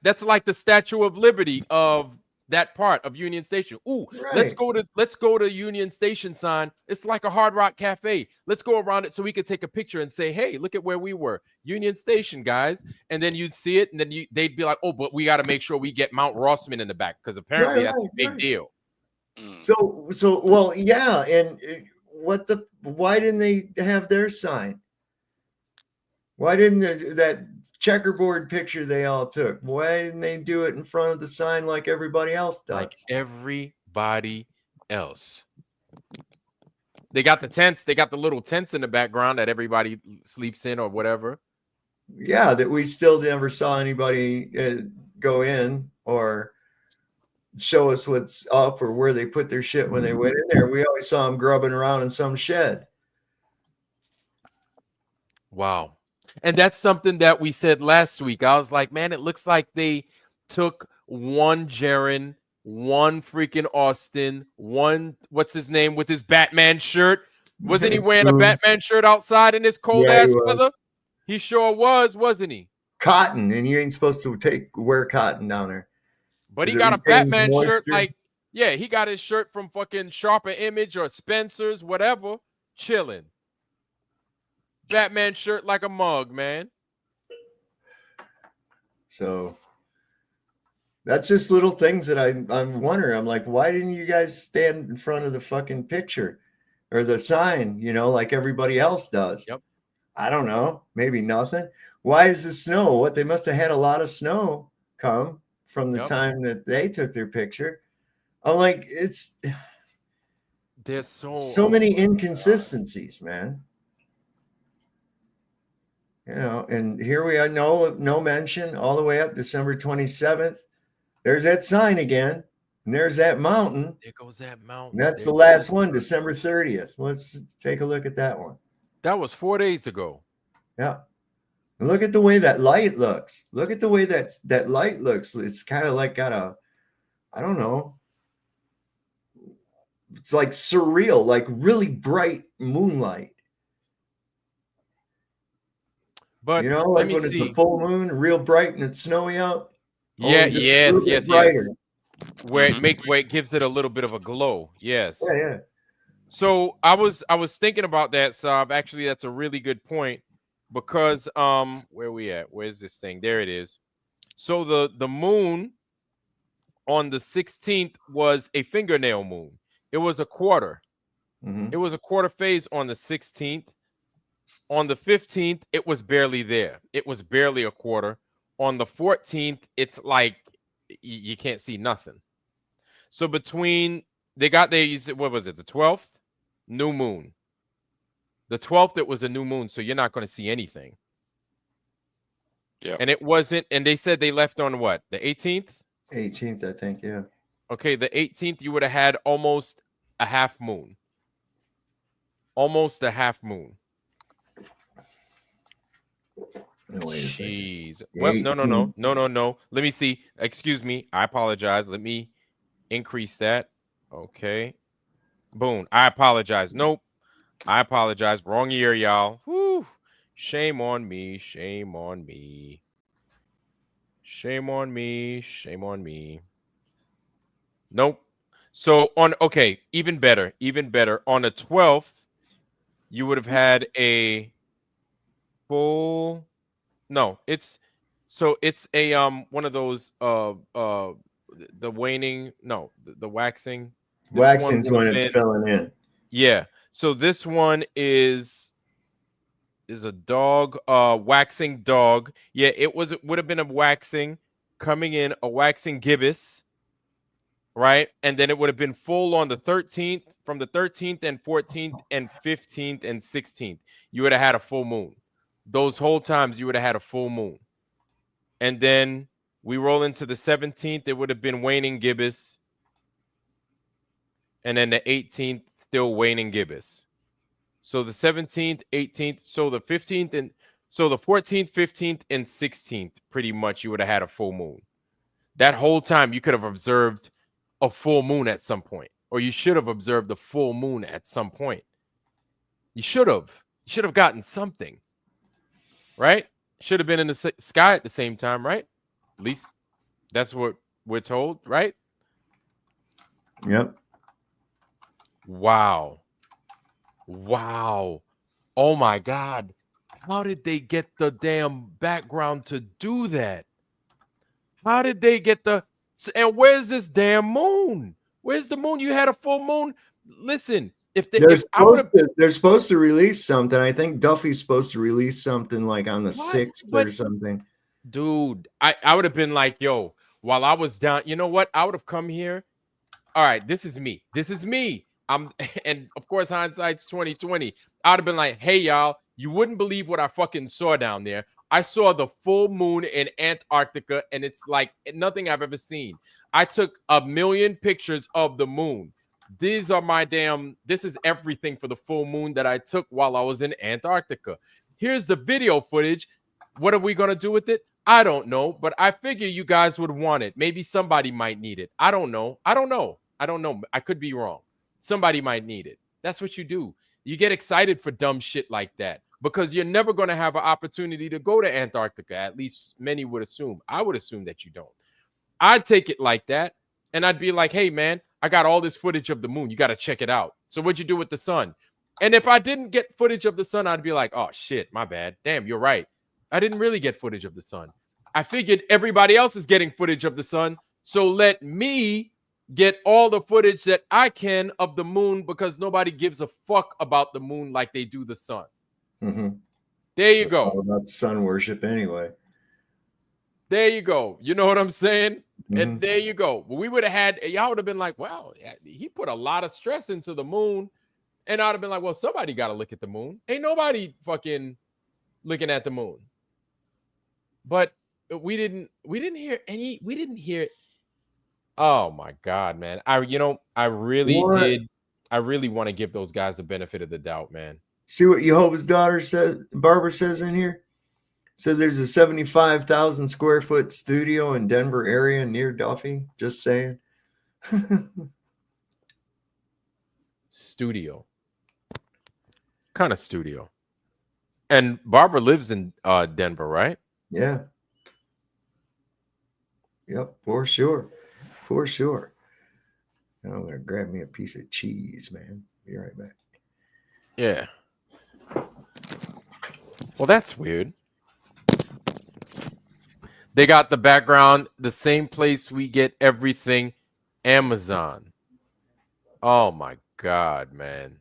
That's like the Statue of Liberty of that part of Union Station. Ooh, let's go to Union Station sign. It's like a Hard Rock Cafe. Let's go around it so we could take a picture and say, hey, look at where we were. Union Station, guys. And then you'd see it, and then they'd be like, oh, but we got to make sure we get Mount Rossman in the back, because apparently that's a big deal. So well, yeah, and why didn't they have their sign? Why didn't that checkerboard picture they all took, why didn't they do it in front of the sign like everybody else does? Like everybody else. They got the tents. They got the little tents in the background that everybody sleeps in or whatever. Yeah, that we still never saw anybody go in or show us what's up or where they put their shit when they went in there. We always saw them grubbing around in some shed. Wow. And that's something that we said last week. I was like, man, it looks like they took one Jiren, one freaking Austin, one, what's his name, with his Batman shirt. Wasn't he wearing a Batman shirt outside in this cold ass weather? He sure was, wasn't he? Cotton, and you ain't supposed to wear cotton down there. But he got a Batman shirt, like, yeah, he got his shirt from fucking Sharper Image or Spencer's, whatever, chilling. Batman shirt like a mug, man. So that's just little things that I'm wondering. I'm like, why didn't you guys stand in front of the fucking picture or the sign, like everybody else does? Yep. I don't know. Maybe nothing. Why is the snow? What, they must have had a lot of snow come from the time that they took their picture. I'm like, there's so many inconsistencies, man. And here we are, no mention all the way up December 27th. There's that sign again, and there's that mountain. There goes that mountain. And that's the last one, December 30th. Let's take a look at that one. That was 4 days ago. Yeah. And look at the way that light looks. Look at the way that light looks. It's kind of like got I don't know. It's like surreal, like really bright moonlight. But like when it's a full moon, real bright and it's snowy out. Yeah, yes. Where it gives it a little bit of a glow. Yes. Yeah. So I was thinking about that, Saab. Actually, that's a really good point, because where we at? Where's this thing? There it is. So the moon on the 16th was a fingernail moon. It was a quarter. It was a quarter phase on the 16th. On the 15th, it was barely there. It was barely a quarter. On the 14th, it's like you can't see nothing. So between what was it? The 12th, new moon. The 12th, it was a new moon, so you're not going to see anything. Yeah. And it wasn't. And they said they left on what? The 18th? 18th, I think. Yeah. Okay, the 18th, you would have had almost a half moon. Almost a half moon. Jeez. Well, no. Let me see. Excuse me. I apologize. Let me increase that. Okay. Boom. I apologize. Nope. I apologize. Wrong year, y'all. Whew. Shame on me. Shame on me. Shame on me. Shame on me. Nope. So even better. On the 12th, you would have had a full. No, it's a one of those the waning. No, the waxing. Waxing's when it's filling in. Yeah. So this one is is a dog, waxing dog. Yeah, it would have been a waxing coming in, a waxing gibbous, right? And then it would have been full on the 13th, from the 13th and 14th and 15th and 16th. You would have had a full moon. Those whole times you would have had a full moon. And then we roll into the 17th, it would have been waning gibbous. And then the 18th, still waning gibbous. So the 17th, 18th, so the 15th, and so the 14th, 15th, and 16th, pretty much you would have had a full moon. That whole time you could have observed a full moon at some point, or you should have observed the full moon at some point. You should have gotten something, right? Should have been in the sky at the same time, right? At least that's what we're told, right? Yep. Wow. Oh my God. How did they get the damn background to do that? How did they get and where's this damn moon? Where's the moon? You had a full moon. Listen, they're supposed to release something. I think Duffy's supposed to release something like on the 6th or something. Dude, I would have been like, yo, while I was down, you know what? I would have come here. All right, this is me. And of course, hindsight's 2020. I'd have been like, hey, y'all, you wouldn't believe what I fucking saw down there. I saw the full moon in Antarctica, and it's like nothing I've ever seen. I took 1 million pictures of the moon. This is everything for the full moon that I took while I was in Antarctica. Here's the video footage. What are we going to do with it? I don't know, but I figure you guys would want it. Maybe somebody might need it. I don't know. I could be wrong. Somebody might need it. That's what you do. You get excited for dumb shit like that because you're never going to have an opportunity to go to Antarctica. At least many would assume. I would assume that you don't. I'd take it like that, and I'd be like, hey, man, I got all this footage of the moon. You got to check it out. So what'd you do with the sun? And if I didn't get footage of the sun, I'd be like, oh, shit, my bad. Damn, you're right. I didn't really get footage of the sun. I figured everybody else is getting footage of the sun, so let me get all the footage that I can of the moon because nobody gives a fuck about the moon like they do the sun. Mm-hmm. There you go. All about sun worship anyway. There you go. You know what I'm saying? Mm-hmm. And there you go. We would have had, y'all would have been like, wow, he put a lot of stress into the moon. And I'd have been like, well, somebody got to look at the moon. Ain't nobody fucking looking at the moon. But we didn't hear. Oh my God, man. I really want to give those guys the benefit of the doubt, man. See what Jehovah's daughter says, Barbara says in here? So there's a 75,000 square foot studio in Denver area near Duffy. Just saying. Studio. Kind of studio. And Barbara lives in Denver, right? Yeah. Yep, for sure. For sure. Now I'm going to grab me a piece of cheese, man. Be right back. Yeah. Well, that's weird. They got the background, the same place we get everything, Amazon. Oh, my God, man.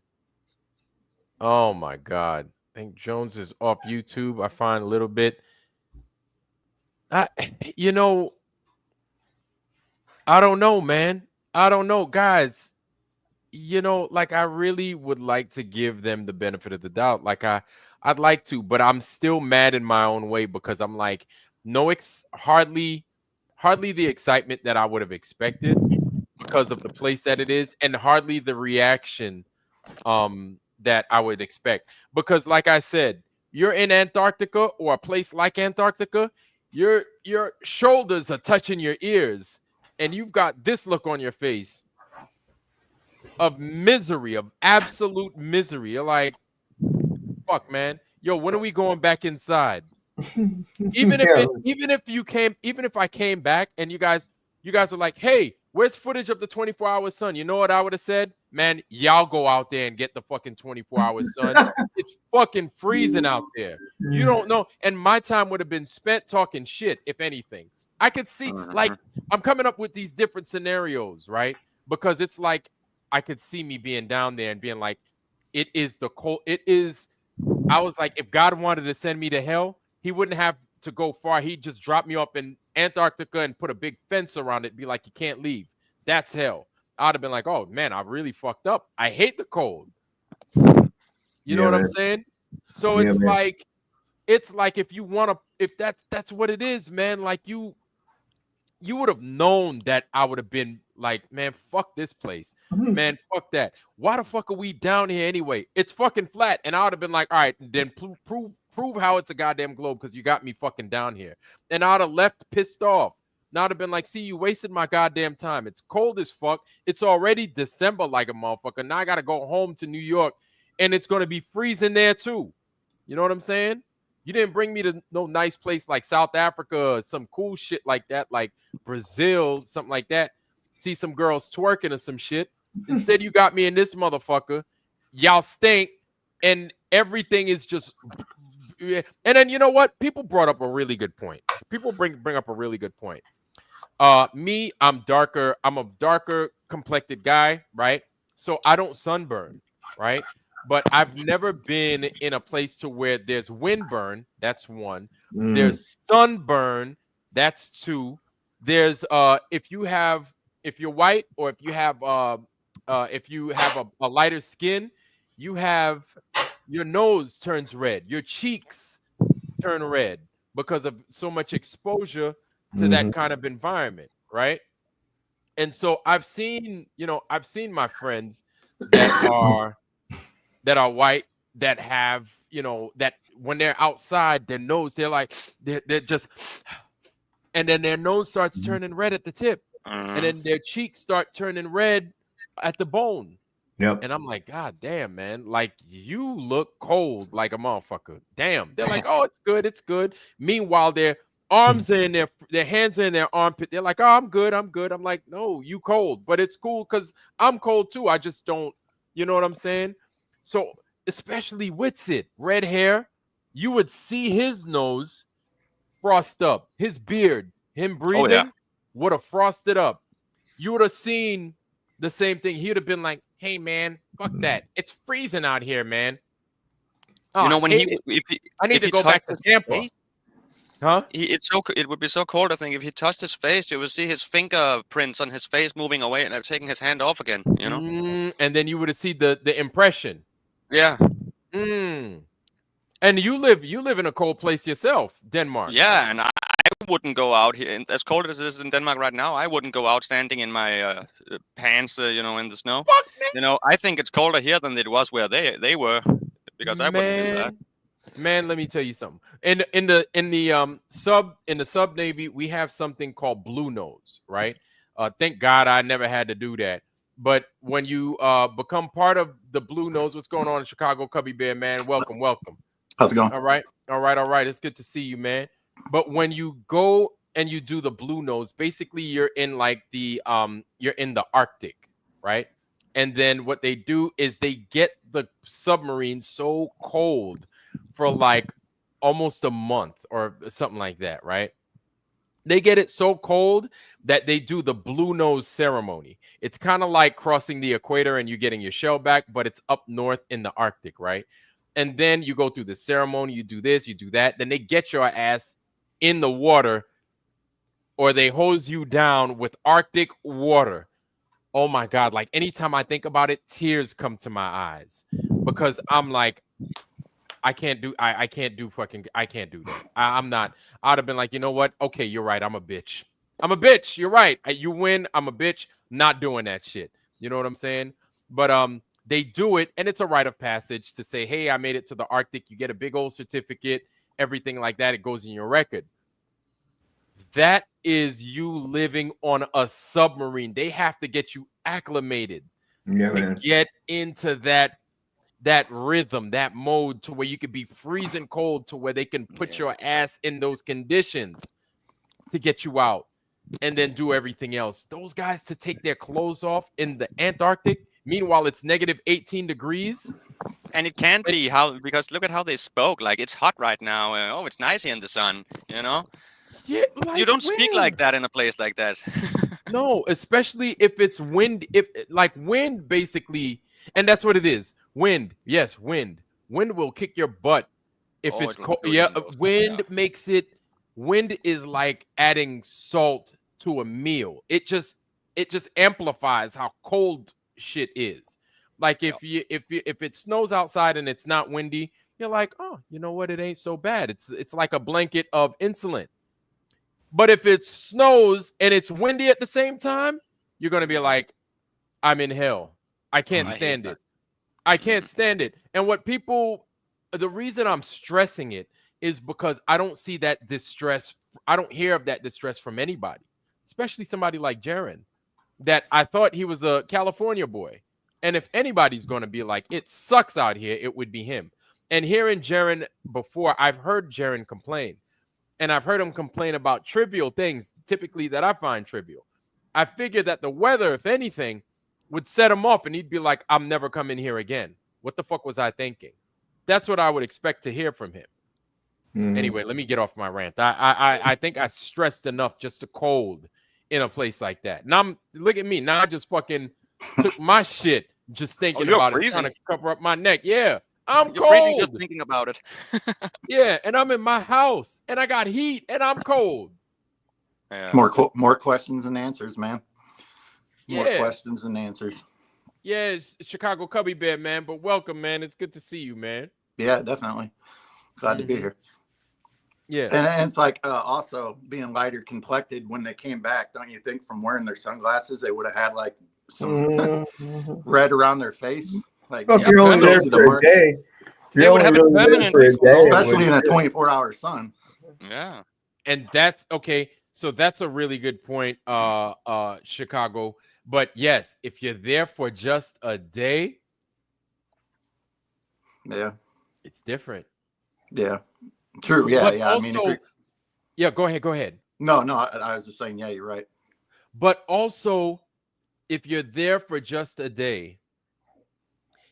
Oh, my God. I think Jones is off YouTube. I find a little bit. I don't know, man. I don't know, guys. Like I really would like to give them the benefit of the doubt. Like I'd like to, but I'm still mad in my own way because I'm like, hardly the excitement that I would have expected because of the place that it is, and hardly the reaction that I would expect. Because like I said, you're in Antarctica or a place like Antarctica, your shoulders are touching your ears, and you've got this look on your face of misery, of absolute misery. Are like, fuck, man. Yo, when are we going back inside? Even if I came back and you guys are like, hey, where's footage of the 24-hour sun? You know what I would have said? Man, y'all go out there and get the fucking 24-hour sun. It's fucking freezing out there. You don't know. And my time would have been spent talking shit, if anything. I could see, like, I'm coming up with these different scenarios, right? Because it's like, I could see me being down there and being like, it is I was like, if God wanted to send me to hell, he wouldn't have to go far. He'd just drop me up in Antarctica and put a big fence around it, be like, you can't leave. That's hell. I'd have been like, oh man, I really fucked up. I hate the cold. You know what I'm saying? So it's like if you want to, if that's what it is, man, like you would have known that I would have been like, man, fuck this place. Man, fuck that. Why the fuck are we down here anyway? It's fucking flat. And I would have been like, all right, then prove how it's a goddamn globe, because you got me fucking down here. And I would have left pissed off. Now I'd have been like, see, you wasted my goddamn time. It's cold as fuck. It's already December like a motherfucker. Now I got to go home to New York, and it's going to be freezing there too. You know what I'm saying? You didn't bring me to no nice place like South Africa or some cool shit like that, like Brazil, something like that. See some girls twerking or some shit. Instead, you got me in this motherfucker. Y'all stink, and everything is just. And then you know what? People brought up a really good point. People bring up a really good point. Me, I'm darker. I'm a darker complected guy, right? So I don't sunburn, right? But I've never been in a place to where there's windburn. That's one. There's sunburn. That's two. There's if you're white, or if you have a lighter skin, you have your nose turns red, your cheeks turn red because of so much exposure to that kind of environment, right? And so I've seen my friends that are white that have, that when they're outside, their nose, they're just, and then their nose starts turning red at the tip, and then their cheeks start turning red at the bone. Yep. And I'm like, God damn, man, like you look cold like a motherfucker. Damn. They're like, oh, it's good, it's good. Meanwhile, their arms are in their hands are in their armpit. They're like, oh, I'm good, I'm good. I'm like, no, you cold, but it's cool because I'm cold too. I just don't, you know what I'm saying? So especially Whitsitt, red hair, you would see his nose frost up, his beard, him breathing would have frosted up. You would have seen the same thing. He would have been like, hey man, fuck that. It's freezing out here, man. Oh, You know, when I need if to he go back touched to his Tampa. face, Huh? It would be so cold. I think if he touched his face, you would see his fingerprints on his face moving away and taking his hand off again. You know. And then you would have seen the impression. Yeah. And you live in a cold place yourself, Denmark. Yeah, and I wouldn't go out here. And as cold as it is in Denmark right now, I wouldn't go out standing in my pants, in the snow. I think it's colder here than it was where they were, because I wouldn't do that. Man, let me tell you something. In the sub Navy, we have something called blue nose, right? Thank God I never had to do that. But when you become part of the blue nose, what's going on in Chicago, Cubby Bear, man? Welcome. How's it going? All right. It's good to see you, man. But when you go and you do the blue nose, basically you're in like you're in the Arctic, right? And then what they do is they get the submarine so cold for like almost a month or something like that, right? They get it so cold that they do the blue nose ceremony. It's kind of like crossing the equator and you getting your shell back, but it's up north in the Arctic, right? And then you go through the ceremony, you do this, you do that. Then they get your ass in the water, or they hose you down with Arctic water. Oh my God. Like anytime I think about it, tears come to my eyes, because I'm like, I can't do that. I'm not. I'd have been like, you know what? Okay, you're right. I'm a bitch. You're right. You win. I'm a bitch. Not doing that shit. You know what I'm saying? But they do it, and it's a rite of passage to say, hey, I made it to the Arctic. You get a big old certificate, everything like that. It goes in your record. That is you living on a submarine. They have to get you acclimated to get into that rhythm, that mode, to where you could be freezing cold, to where they can put your ass in those conditions to get you out and then do everything else. Those guys to take their clothes off in the Antarctic, meanwhile it's negative 18 degrees. And it can't be because look at how they spoke. Like, it's hot right now. Oh, it's nice here in the sun, Yeah, like you don't speak like that in a place like that. No, especially if it's wind, wind basically, and that's what it is. Wind, yes, wind. Wind will kick your butt if it's cold. Yeah, wind makes it. Wind is like adding salt to a meal. It just amplifies how cold shit is. Like if it snows outside and it's not windy, you're like, oh, you know what? It ain't so bad. It's like a blanket of insulin. But if it snows and it's windy at the same time, you're gonna be like, I'm in hell. I can't stand it. I can't stand it. And the reason I'm stressing it is because I don't see that distress. I don't hear of that distress from anybody, especially somebody like Jiren, that I thought he was a California boy. And if anybody's going to be like, it sucks out here, it would be him. And hearing Jiren before, I've heard Jiren complain. And I've heard him complain about trivial things, typically that I find trivial. I figured that the weather, if anything, would set him off and he'd be like, I'm never coming here again. What the fuck was I thinking? That's what I would expect to hear from him. Anyway, let me get off my rant. I think I stressed enough just to cold in a place like that. Now look at me. Now I just fucking took my shit just thinking about it, trying to cover up my neck. Yeah, I'm You're cold. freezing just thinking about it. Yeah, and I'm in my house and I got heat and I'm cold. Yeah. More questions than answers, man. More questions than answers. Yeah, it's Chicago Cubby Bear, man. But welcome, man. It's good to see you, man. Yeah, definitely. Glad to be here. Yeah. And it's like also being lighter complected when they came back. Don't you think from wearing their sunglasses, they would have had like some red around their face? Like, you're only there for a day. They would have it permanent, especially in a 24-hour sun. Yeah. And that's okay. So that's a really good point, Chicago. But yes, if you're there for just a day, yeah, it's different. Yeah, true. Yeah, but yeah. Also, I mean, yeah. Go ahead. No, I was just saying. Yeah, you're right. But also, if you're there for just a day,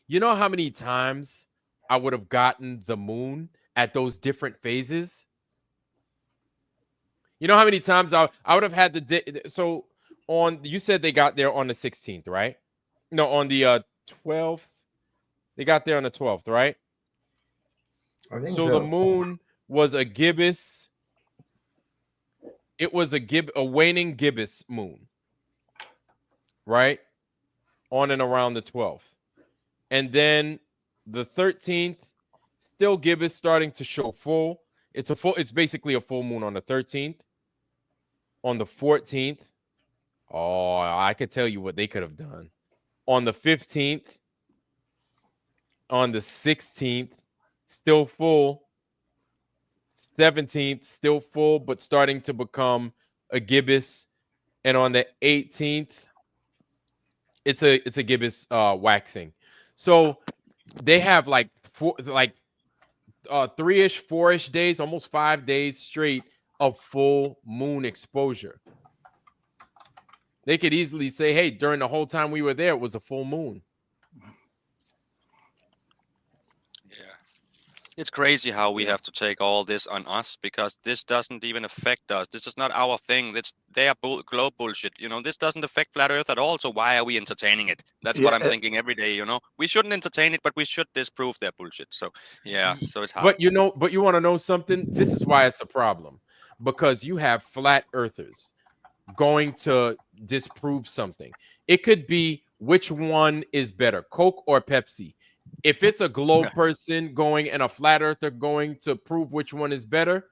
you know how many times I would have gotten the moon at those different phases? You know how many times I would have had the day. So you said they got there on the 16th, right? No, on the 12th. They got there on the 12th, right? I think so. The moon was a gibbous. It was a waning gibbous moon, right? On and around the 12th. And then the 13th, still gibbous, starting to show full. It's basically a full moon on the 13th. On the 14th, oh, I could tell you what they could have done. On the 15th, on the 16th, still full. 17th, still full, but starting to become a gibbous. And on the 18th, it's a gibbous waxing. So they have like 3-ish, 4-ish days, almost 5 days straight of full moon exposure. They could easily say, hey, during the whole time we were there, it was a full moon. Yeah. It's crazy how we have to take all this on us because this doesn't even affect us. This is not our thing. That's their globe bullshit. You know, this doesn't affect Flat Earth at all. So why are we entertaining it? That's what I'm thinking every day. You know, we shouldn't entertain it, but we should disprove their bullshit. So yeah, so it's hard. But you want to know something? This is why it's a problem. Because you have flat earthers going to disprove something. It could be which one is better, Coke or Pepsi. If it's a globe person going and a flat earther going to prove which one is better,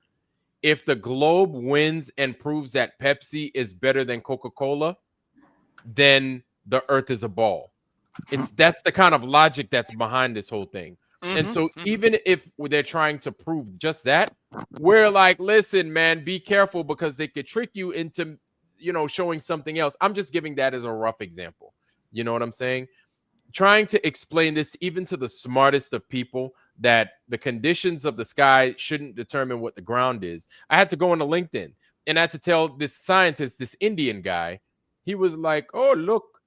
if the globe wins and proves that Pepsi is better than Coca-Cola, then the earth is a ball. That's the kind of logic that's behind this whole thing. And so even if they're trying to prove just that, we're like, listen, man, be careful because they could trick you into, showing something else. I'm just giving that as a rough example. You know what I'm saying? Trying to explain this even to the smartest of people that the conditions of the sky shouldn't determine what the ground is. I had to go into LinkedIn and I had to tell this scientist, this Indian guy, he was like, oh, look,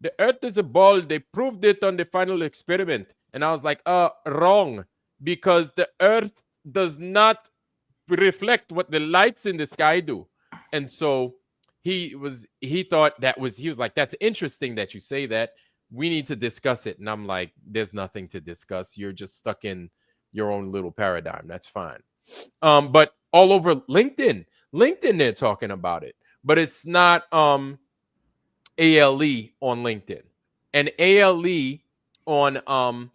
the earth is a ball. They proved it on the final experiment. And I was like, wrong, because the earth does not reflect what the lights in the sky do. And so he was like, that's interesting that you say that, we need to discuss it. And I'm like, there's nothing to discuss. You're just stuck in your own little paradigm. That's fine. But all over LinkedIn, they're talking about it, but it's not ALE on LinkedIn, and ALE on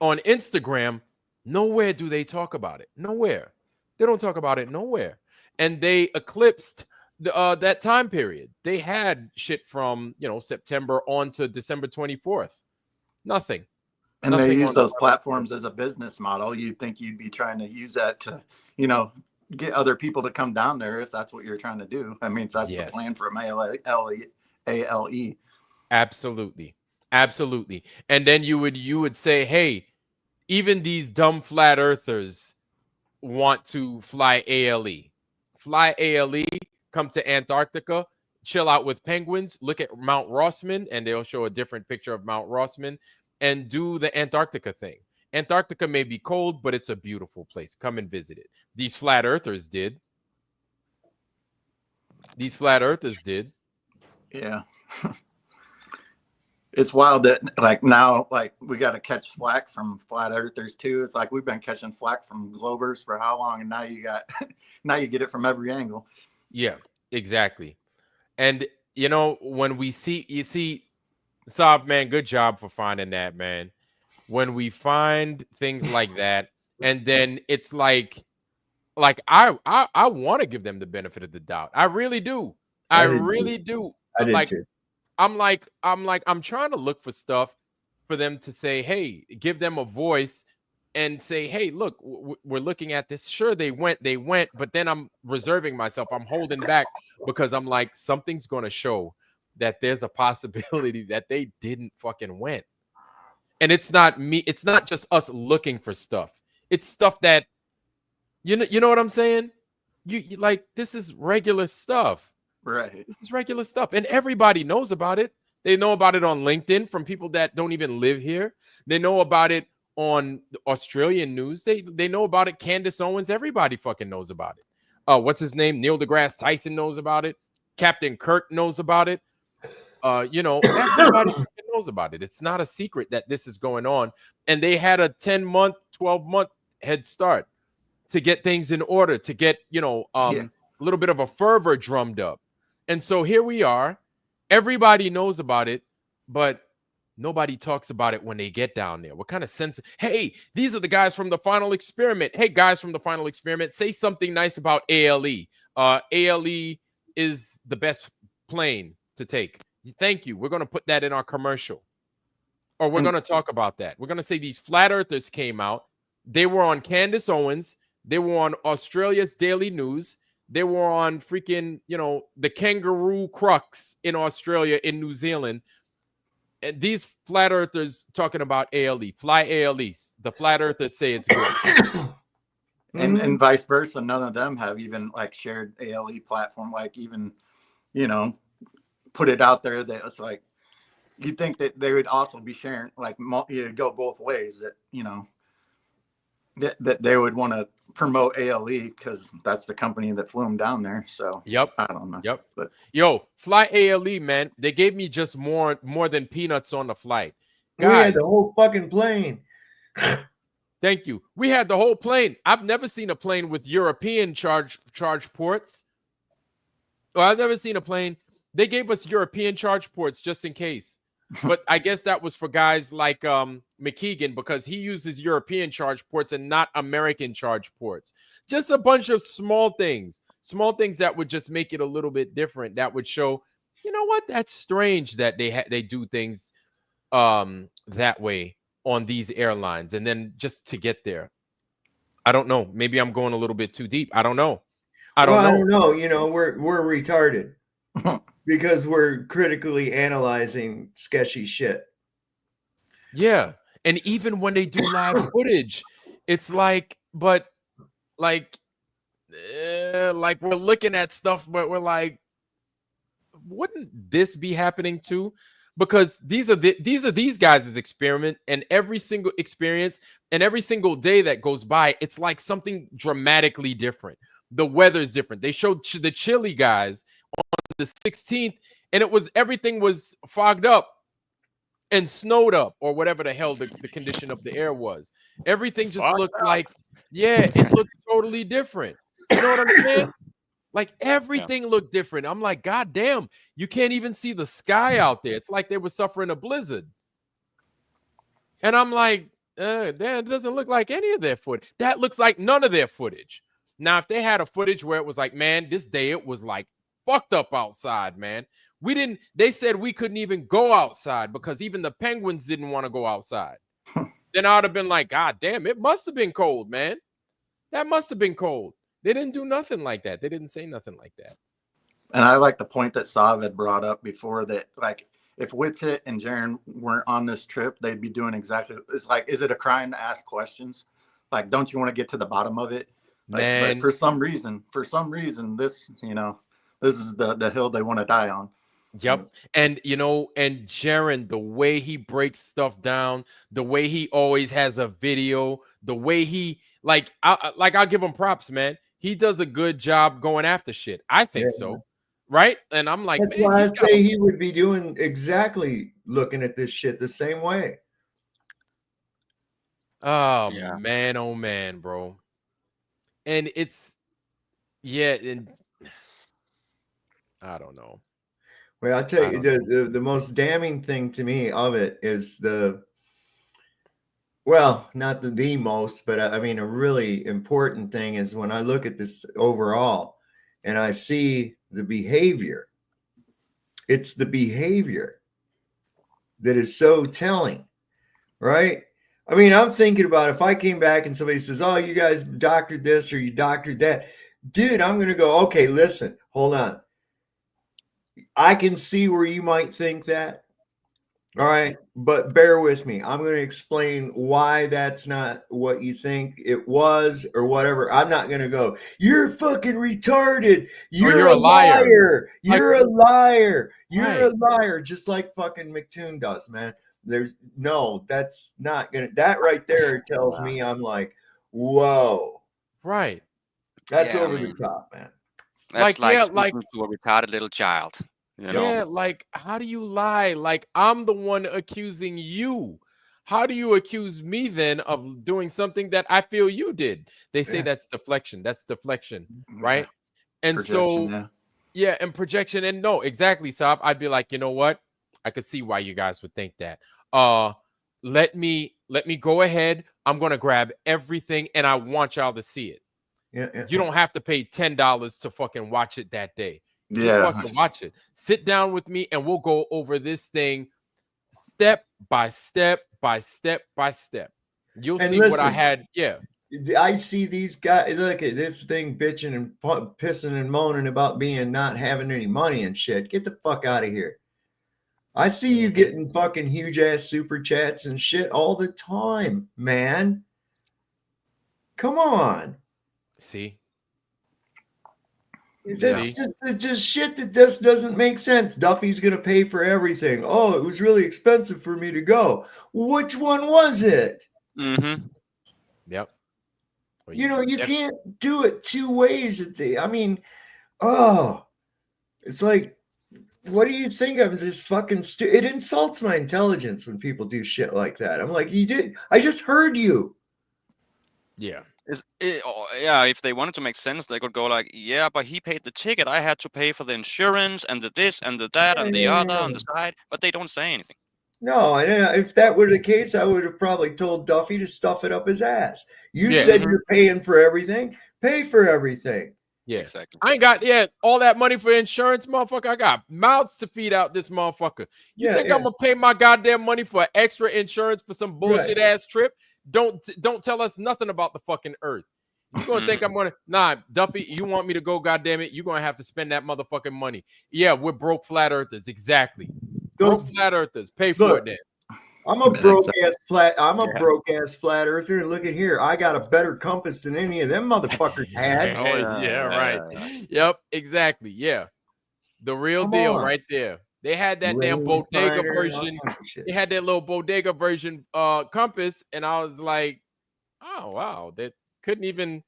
Instagram. Nowhere do they talk about it. Nowhere. They don't talk about it nowhere. And they eclipsed that time period. They had shit from, September on to December 24th. Nothing. And Nothing they use on those the- platforms as a business model. You'd think you'd be trying to use that to, get other people to come down there if that's what you're trying to do. I mean, if that's the plan from ALE. Absolutely. Absolutely. And then you would say, hey, even these dumb flat earthers want to fly ALE. Fly ALE, come to Antarctica, chill out with penguins, look at Mount Rossman, and they'll show a different picture of Mount Rossman, and do the Antarctica thing. Antarctica may be cold, but it's a beautiful place. Come and visit it. These flat earthers did. Yeah. It's wild that now we got to catch flack from flat earthers too. It's like we've been catching flack from Globers for how long, and now you get it from every angle. Yeah, exactly. And when you see Saab, man, good job for finding that, man. When we find things like that, and then it's like I want to give them the benefit of the doubt. I really do. I really do. I did too. I'm trying to look for stuff for them to say, hey, give them a voice and say, hey, look, we're looking at this. Sure, they went, but then I'm reserving myself. I'm holding back because I'm like, something's going to show that there's a possibility that they didn't fucking went. And it's not me. It's not just us looking for stuff. It's stuff that, you know what I'm saying? You like, this is regular stuff. Right. This is regular stuff. And everybody knows about it. They know about it on LinkedIn from people that don't even live here. They know about it on Australian news. They know about it. Candace Owens, everybody fucking knows about it. What's his name? Neil deGrasse Tyson knows about it. Captain Kirk knows about it. Everybody fucking knows about it. It's not a secret that this is going on. And they had a 10-month, 12-month head start to get things in order, to get, a little bit of a fervor drummed up. And so here we are. Everybody knows about it, but nobody talks about it when they get down there. What kind of sense? Hey, these are the guys from the final experiment. Hey, guys from the final experiment, say something nice about ALE. ALE is the best plane to take. Thank you. We're going to put that in our commercial. Or we're going to talk about that. We're going to say these flat earthers came out. They were on Candace Owens. They were on Australia's Daily News. They were on freaking, the kangaroo crux in Australia, in New Zealand. And these flat earthers talking about ALE, fly ALEs. The flat earthers say it's good. And vice versa. None of them have even shared ALE platform, even, put it out there that it's like, you'd think that they would also be sharing, go both ways, that, that they would want to promote ALE because that's the company that flew them down there. So I don't know. But Fly ALE, man. They gave me just more than peanuts on the flight. Guys, we had the whole fucking plane. Thank you. We had the whole plane. I've never seen a plane with European charge ports. Well, I've never seen a plane. They gave us European charge ports just in case. But I guess that was for guys like McKeegan, because he uses European charge ports and not American charge ports. Just a bunch of small things that would just make it a little bit different. That would show, you know what? That's strange that they do things that way on these airlines. And then just to get there, I don't know. Maybe I'm going a little bit too deep. I don't know. I don't know. We're retarded. Because we're critically analyzing sketchy shit. Yeah. And even when they do live footage, it's we're looking at stuff, but we're like, wouldn't this be happening too? Because these are these guys' experiment, and every single experience and every single day that goes by, it's like something dramatically different. The weather's different. They showed the Chile guys on the 16th, and everything was fogged up. and snowed up or whatever the hell the condition of the air was. Everything just looked like, yeah, it looked totally different. You know what I'm saying? Like everything looked different. I'm like, God damn, you can't even see the sky out there. It's like they were suffering a blizzard. And I'm like, damn, it doesn't look like any of their footage. That looks like none of their footage. Now, if they had a footage where it was like, man, this day it was like fucked up outside, man. They said we couldn't even go outside because even the penguins didn't want to go outside. Then I would have been like, God damn, it must have been cold, man. That must have been cold. They didn't do nothing like that. They didn't say nothing like that. And I like the point that Sav had brought up before that, like, if Witsit and Jiren weren't on this trip, they'd be doing exactly. It's like, is it a crime to ask questions? Like, don't you want to get to the bottom of it? Like, Man, but for some reason, this, this is the hill they want to die on. Yep. And and Jiren, the way he breaks stuff down, the way he always has a video, the way he I'll give him props, man. He does a good job going after shit. I think so. Right? And I'm like, That's man, why I say he would be doing exactly looking at this shit the same way. Oh man, bro. And it's and I don't know. Well, I'll tell you, the most damning thing to me of it is not the most, but I mean, a really important thing is when I look at this overall and I see the behavior, it's the behavior that is so telling, right? I mean, I'm thinking about if I came back and somebody says, oh, you guys doctored this or you doctored that, dude, I'm going to go, okay, listen, hold on. I can see where you might think that. All right. But bear with me. I'm going to explain why that's not what you think it was or whatever. I'm not going to go, you're fucking retarded. You're a liar. You're a liar. You're a liar. Just like fucking McToon does, man. That's not going to, that right there tells me I'm like, whoa. Right. That's over the top, man. That's like speaking to a retarded little child. Yeah, like, how do you lie? Like, I'm the one accusing you. How do you accuse me then of doing something that I feel you did? They say that's deflection. That's deflection, right? And projection, and projection. And no, exactly, Saab. I'd be like, you know what? I could see why you guys would think that. Let me go ahead. I'm gonna grab everything, and I want y'all to see it. You don't have to pay $10 to fucking watch it that day. Just fucking watch it. Sit down with me and we'll go over this thing step by step by step by step. You'll see what I had. Yeah. I see these guys look at this thing bitching and pissing and moaning about not having any money and shit. Get the fuck out of here. I see you getting fucking huge ass super chats and shit all the time, man. Come on. See? It's just shit that just doesn't make sense. Duffy's going to pay for everything. Oh, it was really expensive for me to go. Which one was it? Mm-hmm. Yep. Well, you can't do it two ways. It's like, what do you think? I'm just fucking it insults my intelligence when people do shit like that. I'm like, I just heard you. Yeah. If they wanted to make sense, they could go like, yeah, but he paid the ticket. I had to pay for the insurance and the this and the that and the other on the side, but they don't say anything. No, if that were the case, I would have probably told Duffy to stuff it up his ass. You said you're paying for everything. Pay for everything. Yeah, exactly. I ain't got all that money for insurance, motherfucker. I got mouths to feed out this motherfucker. You think I'm gonna pay my goddamn money for extra insurance for some bullshit ass trip? Don't tell us nothing about the fucking earth. You're gonna think I'm gonna Duffy, you want me to go, goddamn it, you're gonna have to spend that motherfucking money. Yeah, we're broke flat earthers, exactly. Broke flat earthers, pay for it then. I'm a broke ass flat earther, and look at here. I got a better compass than any of them motherfuckers had. Right. Yep, exactly. Yeah. The real deal right there. They had that damn bodega version. They had that little bodega version compass, and I was like, oh wow, that couldn't even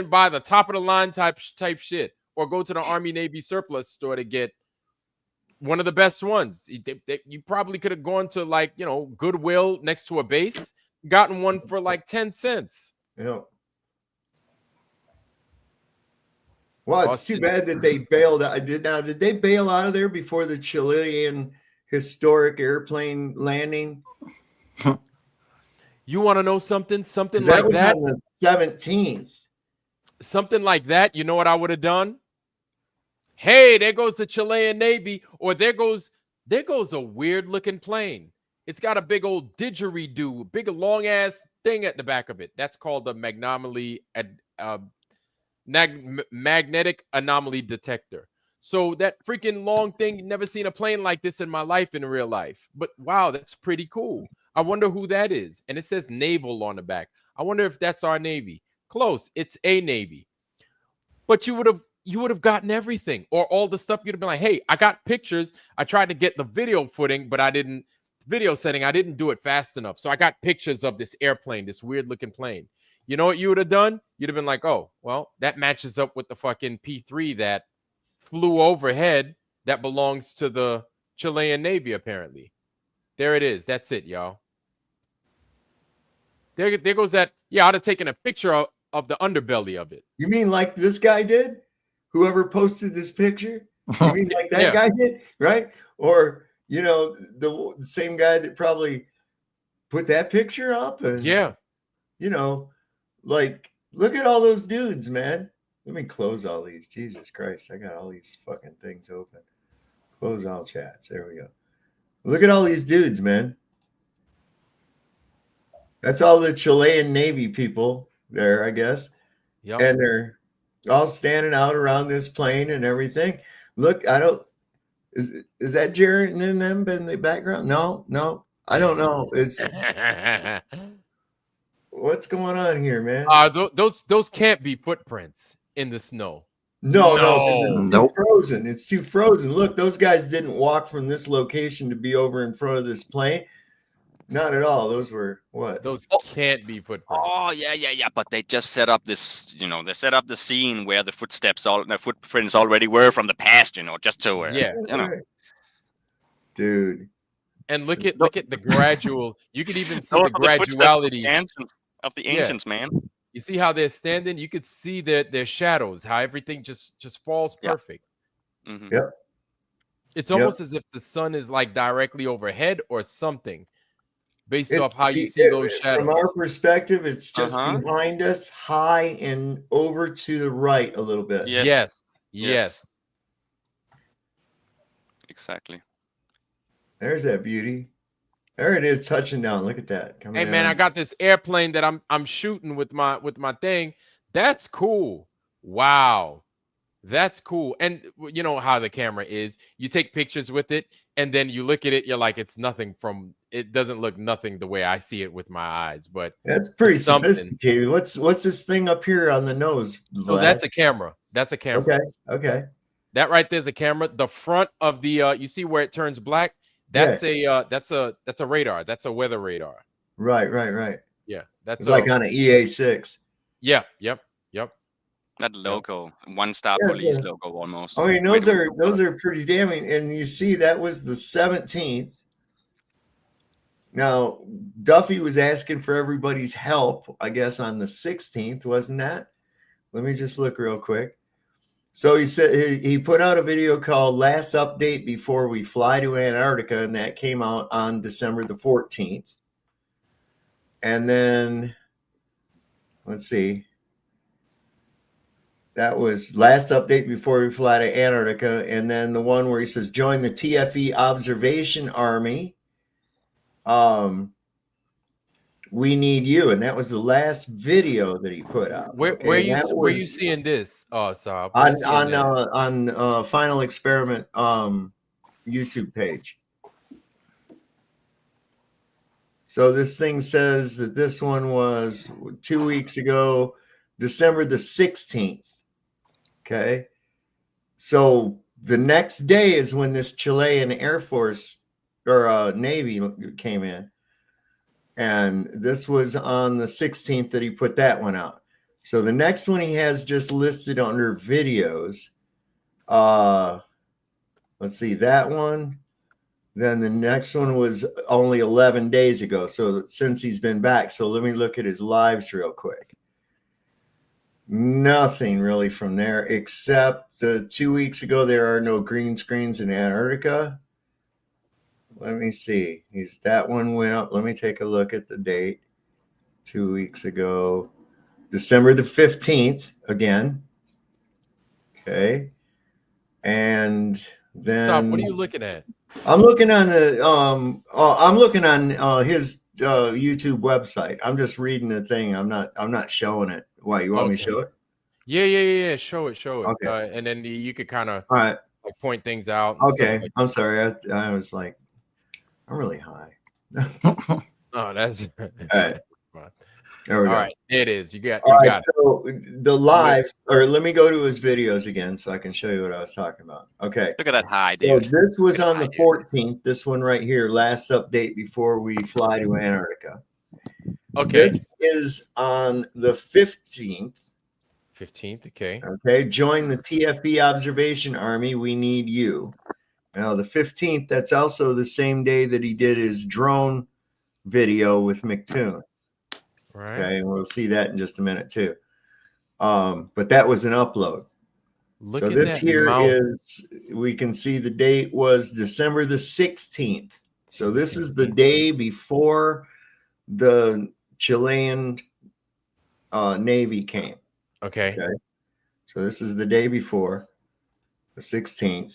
buy the top of the line type shit, or go to the Army Navy surplus store to get One of the best ones. You probably could have gone to like, you know, Goodwill next to a base, gotten one for like 10 cents. Yeah. Well, it's too bad that they bailed out. Did they bail out of there before the Chilean historic airplane landing? You want to know something? Something That like was that. on the 17th. Something like that. You know what I would have done? Hey, there goes the Chilean Navy, or there goes a weird looking plane. It's got a big old didgeridoo, big long ass thing at the back of it. That's called a magnetic anomaly detector. So that freaking long thing, never seen a plane like this in my life in real life. But wow, that's pretty cool. I wonder who that is. And it says naval on the back. I wonder if that's our Navy. Close. It's a Navy. But you would have gotten everything, or all the stuff. You'd have been like, hey, I got pictures. I tried to get the video setting. I didn't do it fast enough. So I got pictures of this airplane, this weird looking plane. You know what you would have done? You'd have been like, oh, well, that matches up with the fucking P3 that flew overhead that belongs to the Chilean Navy, apparently. There it is. That's it, y'all. There goes that. Yeah, I'd have taken a picture of the underbelly of it. You mean like this guy did? Whoever posted this picture? You mean like that guy did? Right? Or, you know, the same guy that probably put that picture up? And, you know, like, look at all those dudes, man. Let me close all these. Jesus Christ. I got all these fucking things open. Close all chats. There we go. Look at all these dudes, man. That's all the Chilean Navy people there, I guess. Yep. And they're all standing out around this plane and everything. Look, is that Jiren and them in the background? No. I don't know. It's what's going on here, man? Those can't be footprints in the snow. No. It's frozen. It's too frozen. Look, those guys didn't walk from this location to be over in front of this plane. Not at all. Those were what? Those can't be footprints. Oh yeah. But they just set up this, you know, they set up the scene where the footprints already were from the past, you know, just to you know. Dude. And look at the gradual. You could even see the graduality of the ancients, man. You see how they're standing? You could see their shadows, how everything just falls perfect. Mm-hmm. Yep. It's almost as if the sun is like directly overhead or something, based off how you see those shadows. From our perspective, it's just behind us, high and over to the right a little bit. Yes. Exactly. There's that beauty. There it is, touching down. Look at that. Hey man, I got this airplane that I'm shooting with my thing. That's cool. Wow. That's cool. And you know how the camera is. You take pictures with it, and then you look at it, you're like, it doesn't look nothing the way I see it with my eyes. But that's pretty sophisticated. What's this thing up here on the nose? So that's a camera. Okay. That right there's a camera. The front of the you see where it turns black? That's a radar. That's a weather radar. Right. Yeah, that's like on an EA6. Yeah, yep. That logo, one-star police logo almost. I mean, those are pretty damning. And you see, that was the 17th. Now, Duffy was asking for everybody's help, I guess, on the 16th, wasn't that? Let me just look real quick. So he said he put out a video called Last Update Before We Fly to Antarctica, and that came out on December the 14th. And then, let's see. That was Last Update Before We Fly to Antarctica. And then the one where he says, join the TFE Observation Army. We need you. And that was the last video that he put out. Where you seeing this? Oh, sorry. On Final Experiment YouTube page. So this thing says that this one was 2 weeks ago, December the 16th. Okay. So the next day is when this Chilean Air Force or Navy came in. And this was on the 16th that he put that one out. So the next one he has just listed under videos. let's see, that one. Then the next one was only 11 days ago. So since he's been back, so let me look at his lives real quick. Nothing really from there, except 2 weeks ago, there are no green screens in Antarctica. Let me see. That one went up. Let me take a look at the date. 2 weeks ago, December the 15th again. Okay. And then Stop. What are you looking at? I'm looking on the I'm looking on his YouTube website. I'm just reading the thing. I'm not showing it. Why, you want me to show it? Yeah. Show it. Okay. And then you could kind of All right. like point things out. And Okay. stuff like I'm sorry. I was like, I'm really high. Oh, that's all right. There we all go. right. It is. You got All it. So the lives, or let me go to his videos again so I can show you what I was talking about. Okay. Look at that high, So dude. this was on the 14th. This one right here, last update before we fly to Antarctica. Okay. This is on the 15th. 15th. Okay. Okay. Join the TFE Observation Army. We need you. Now, the 15th, that's also the same day that he did his drone video with McToon. Right. Okay. And we'll see that in just a minute, too. But that was an upload. Look So at this that here mount. is, we can see the date was December the 16th. So this is the day before the Chilean Navy came. Okay. So this is the day before, the 16th.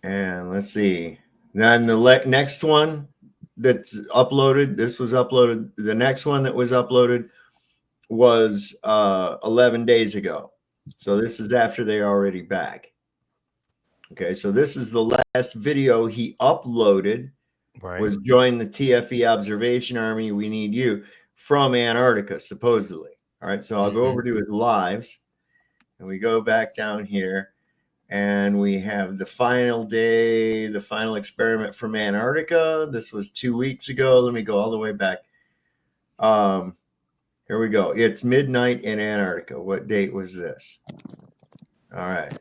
And let's see. Then the next one that's uploaded, this was uploaded. The next one that was uploaded was 11 days ago. So this is after they're already back. Okay, so this is the last video he uploaded. Right. Was join the TFE Observation Army. We need you from Antarctica, supposedly. All right, so I'll go over to his lives, and we go back down here, and we have the final day, the final experiment from Antarctica. This was 2 weeks ago. Let me go all the way back. Here we go. It's midnight in Antarctica. What date was this? All right.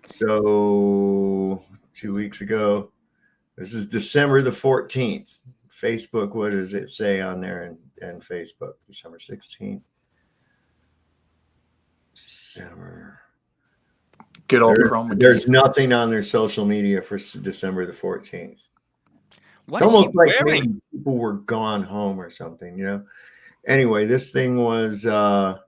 So 2 weeks ago. This is December the 14th. Facebook, what does it say on there in Facebook? December 16th. December. Good old Chrome. There's nothing on their social media for December the 14th. What It's is almost he like wearing? maybe people were gone home or something, you know? Anyway, this thing was that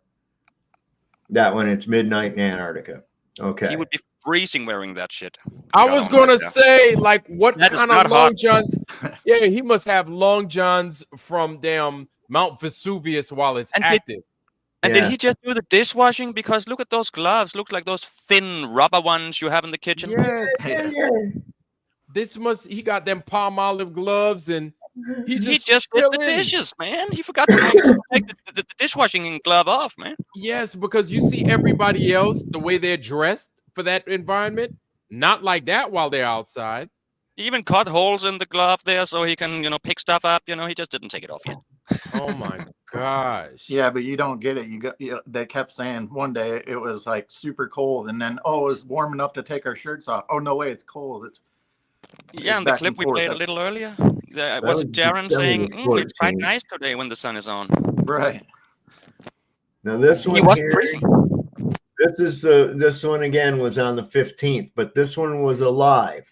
one. It's midnight in Antarctica. Okay. He would be freezing wearing that shit. I was gonna say, like, what That is kind not of long hot. johns? Yeah, he must have long johns from damn Mount Vesuvius while it's active. Did he just do the dishwashing? Because look at those gloves. Look like those thin rubber ones you have in the kitchen. Yes. He got them palm olive gloves, and he He just just did the chilling. dishes, man. He forgot to take the dishwashing glove off, man. Yes, because you see everybody else the way they're dressed for that environment, not like that while they're outside. He even cut holes in the glove there so he can, pick stuff up. He just didn't take it off yet. Oh my gosh. Yeah, but you don't get it. They kept saying one day it was like super cold, and then it was warm enough to take our shirts off. Oh no way, it's cold. Yeah, and the clip we played a little earlier, was Jiren saying it's quite nice today when the sun is on. Right. Now this one He wasn't here, freezing. this one again was on the 15th, but this one was alive.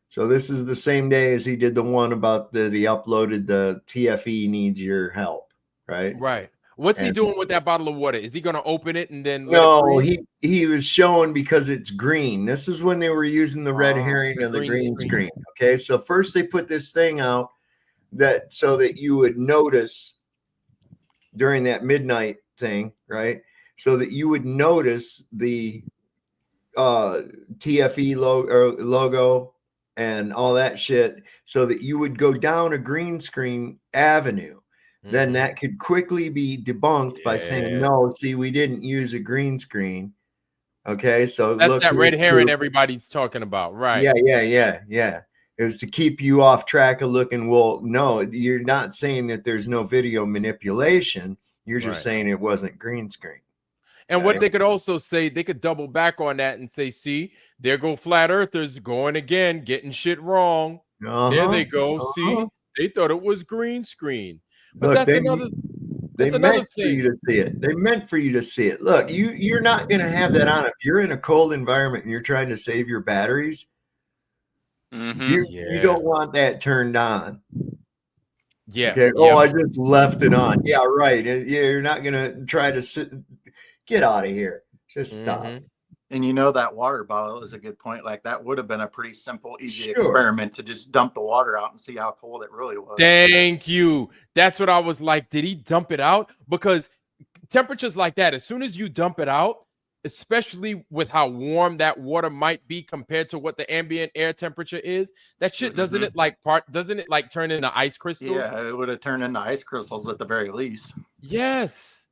So this is the same day as he did the one about he uploaded the TFE needs your help, right? Right. What's he doing with that bottle of water? Is he going to open it and then No, he was showing because it's green. This is when they were using the red herring and the green screen. Okay, so first they put this thing out so that you would notice during that midnight thing, right? So that you would notice the TFE logo and all that shit, so that you would go down a green screen avenue. Then that could quickly be debunked by saying, no, see, we didn't use a green screen. Okay, so that's look, that red here's herring proof. everybody's talking about, right? Yeah. It was to keep you off track of looking. Well, no, you're not saying that there's no video manipulation. You're just saying it wasn't green screen. And what they could also say, they could double back on that and say, see, there go flat earthers going again, getting shit wrong. There they go. See, they thought it was green screen. But Look, that's another meant for thing. you to see it. They meant for you to see it. Look, you're not going to have that on if you're in a cold environment and you're trying to save your batteries. You don't want that turned on. Yeah. Okay. Oh, I just left it on. Yeah, right. Yeah, you're not going to try to get out of here. Just stop. And you know that water bottle is a good point. Like that would have been a pretty simple, easy experiment to just dump the water out and see how cold it really was. Thank you. That's what I was like. Did he dump it out? Because temperatures like that, as soon as you dump it out, especially with how warm that water might be compared to what the ambient air temperature is, that shit doesn't it like turn into ice crystals? Yeah, it would have turned into ice crystals at the very least. Yes.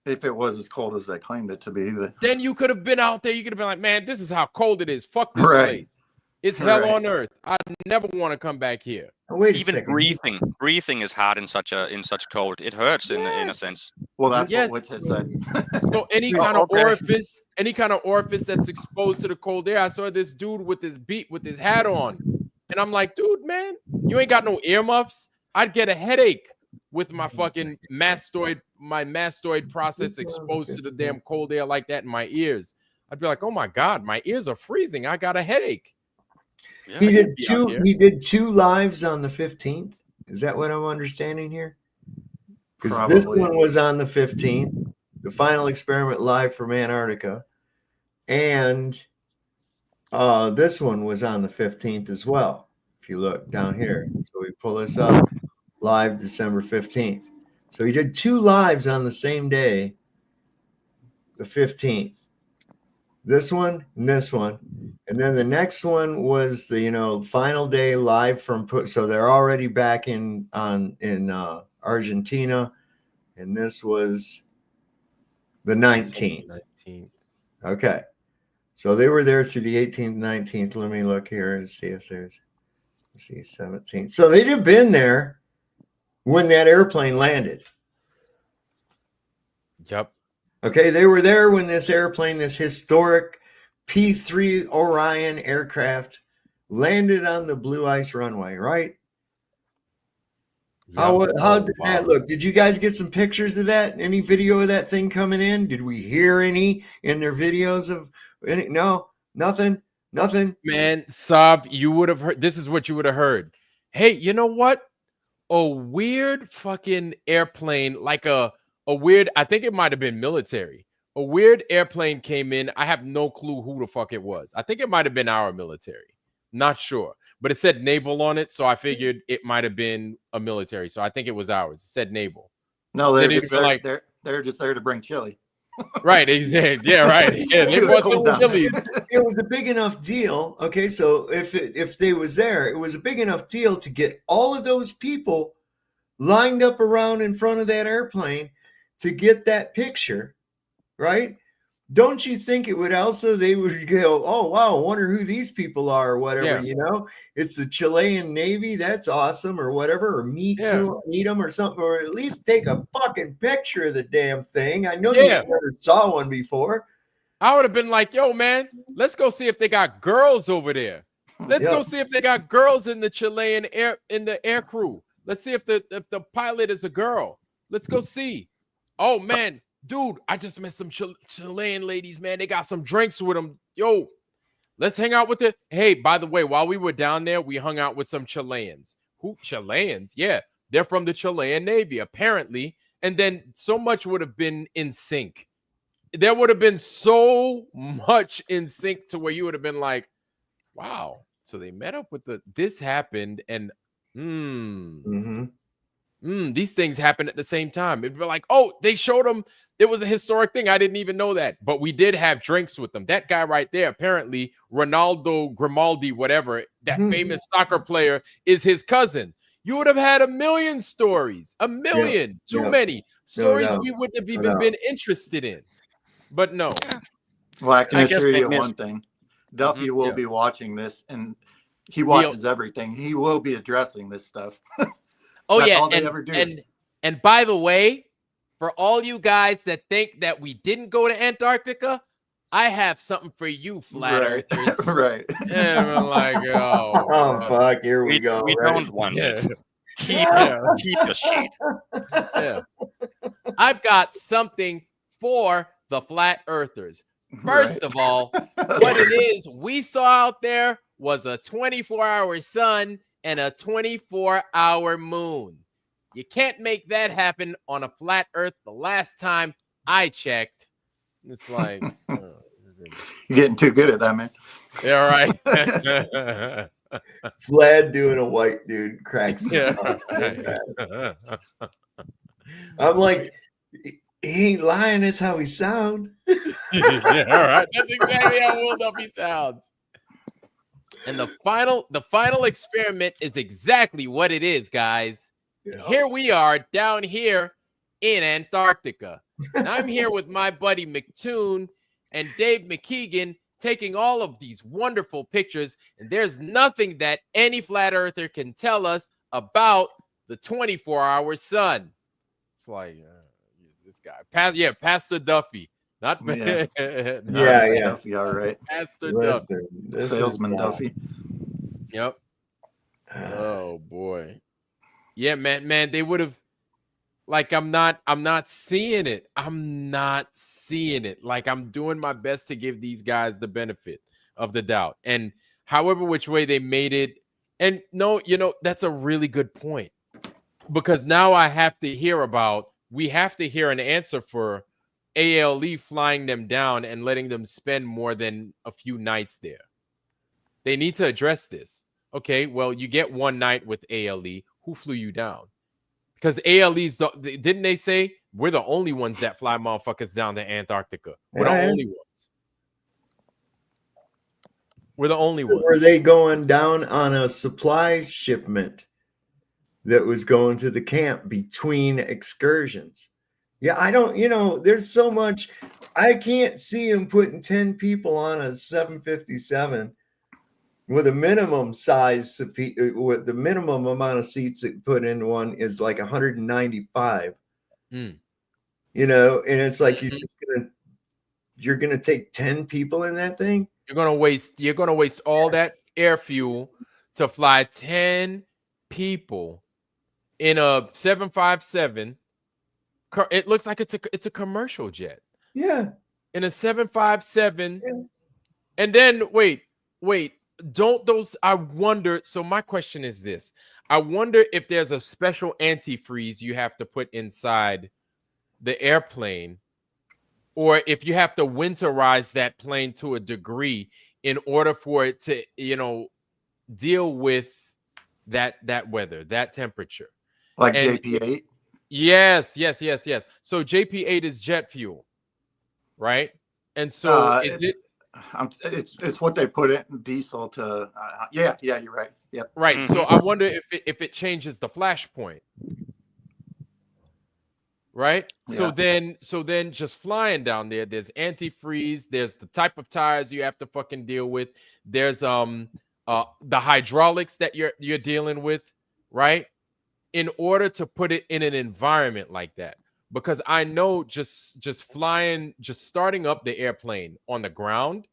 If it was as cold as they claimed it to be. But then you could have been out there. You could have been like, man, this is how cold it is. Fuck this place. It's hell on earth. I never want to come back here. Even breathing is hard in such cold. It hurts in a sense. Well, that's what Witch had said. So any kind of orifice that's exposed to the cold air. I saw this dude with his hat on, and I'm like, dude, man, you ain't got no earmuffs. I'd get a headache with my fucking mastoid process exposed to the damn cold air like that in my ears. I'd be like, oh my God, my ears are freezing. I got a headache. Yeah, he did two lives on the 15th. Is that what I'm understanding here? Because this one was on the 15th, the final experiment live from Antarctica. And this one was on the 15th as well. If you look down here. So we pull this up. Live December 15th. So he did two lives on the same day, the 15th. This one and this one. And then the next one was the final day live from so they're already back in Argentina. And this was the 19th. Okay. So they were there through the 18th, 19th. Let me look here and see if let's see, 17th. So they'd have been there when that airplane landed. Yep. Okay, they were there when this historic P-3 Orion aircraft landed on the blue ice runway, right? Yep. How did that look? Did you guys get some pictures of that? Any video of that thing coming in? Did we hear any in their videos of any? No, nothing. Man, Sav, you would have heard. This is what you would have heard. Hey, you know what? A weird fucking airplane, like a weird, I think it might have been military. A weird airplane came in. I have no clue who the fuck it was. I think it might have been our military. Not sure. But it said naval on it, so I figured it might have been a military. So I think it was ours. It said naval. No, they're just there to bring chili. Right, exactly. Yeah, right. Yeah, they brought some chili. It was a big enough deal. Okay, so if they was there, it was a big enough deal to get all of those people lined up around in front of that airplane to get that picture, right? Don't you think it would also, they would go, oh, wow, I wonder who these people are or whatever, It's the Chilean Navy. That's awesome or whatever, or meet them or something, or at least take a fucking picture of the damn thing. I know you never saw one before. I would have been like, yo, man, let's go see if they got girls over there. Let's go see if they got girls in the Chilean air crew. Let's see if the pilot is a girl. Let's go see. Oh, man. Dude, I just met some Chilean ladies, man. They got some drinks with them. Yo, let's hang out with it. Hey, by the way, while we were down there, we hung out with some Chileans. Who? Chileans? Yeah, they're from the Chilean Navy, apparently. And then so much would have been in sync. There would have been so much in sync to where you would have been like, wow. So they met up with this happened and these things happened at the same time. It'd be like, oh, they showed them. It was a historic thing. I didn't even know that. But we did have drinks with them. That guy right there, apparently, Ronaldo Grimaldi, whatever, that famous soccer player is his cousin. You would have had a million stories. A million. Too many. Stories we wouldn't have even been interested in. But no. Well, I can assure you one thing. Duffy will be watching this, and he watches everything. He will be addressing this stuff. Oh, yeah. All they ever do. And by the way, for all you guys that think that we didn't go to Antarctica, I have something for you, flat earthers. Right. And I'm like, oh, Oh, fuck, here we go. We right? don't want it. keep your shit. Yeah. I've got something for the flat earthers. First of all, what it is we saw out there was a 24-hour sun and a 24-hour moon. You can't make that happen on a flat earth. The last time I checked, it's like you're getting too good at that, man. Yeah, right. Vlad doing a white dude cracks me Yeah. up. I'm like, he ain't lying. That's how he sound. Yeah, all right. That's exactly how Will Duffy sounds. And the final experiment is exactly what it is, guys. And here we are down here in Antarctica. And I'm here with my buddy McToon and Dave McKeegan taking all of these wonderful pictures. And there's nothing that any flat earther can tell us about the 24-hour sun. It's like this guy, Pastor Duffy, not Yeah. Duffy, all right. Pastor Listen, Duffy, Salesman Duffy. Yep. Oh boy. Yeah, man, they would have. Like, I'm not seeing it. I'm not seeing it. Like, I'm doing my best to give these guys the benefit of the doubt. And however which way they made it. And no, that's a really good point. Because now we have to hear an answer for ALE flying them down and letting them spend more than a few nights there. They need to address this. Okay, well, you get one night with ALE. Who flew you down? Because ALE's, didn't they say we're the only ones that fly motherfuckers down to Antarctica? We're the only ones. We're the only ones. Were they going down on a supply shipment that was going to the camp between excursions? Yeah, I don't, there's so much. I can't see him putting 10 people on a 757 with a minimum size, with the minimum amount of seats that put in one is like 195. And it's like you're gonna take 10 people in that thing. You're gonna waste all that air fuel to fly 10 people in a 757. It looks like it's a commercial jet. Yeah. In a 757. Yeah. And then wait. Don't those, I wonder, so my question is this. I wonder if there's a special antifreeze you have to put inside the airplane, or if you have to winterize that plane to a degree in order for it to, deal with that weather, that temperature. Like JP8? Yes. So JP8 is jet fuel, right? And so it's what they put it in diesel to you're right. Yep. Right. So I wonder if it changes the flash point. Right. Yeah. So then just flying down there's antifreeze, there's the type of tires you have to fucking deal with. There's the hydraulics that you're dealing with, right? In order to put it in an environment like that. Because I know just flying, just starting up the airplane on the ground,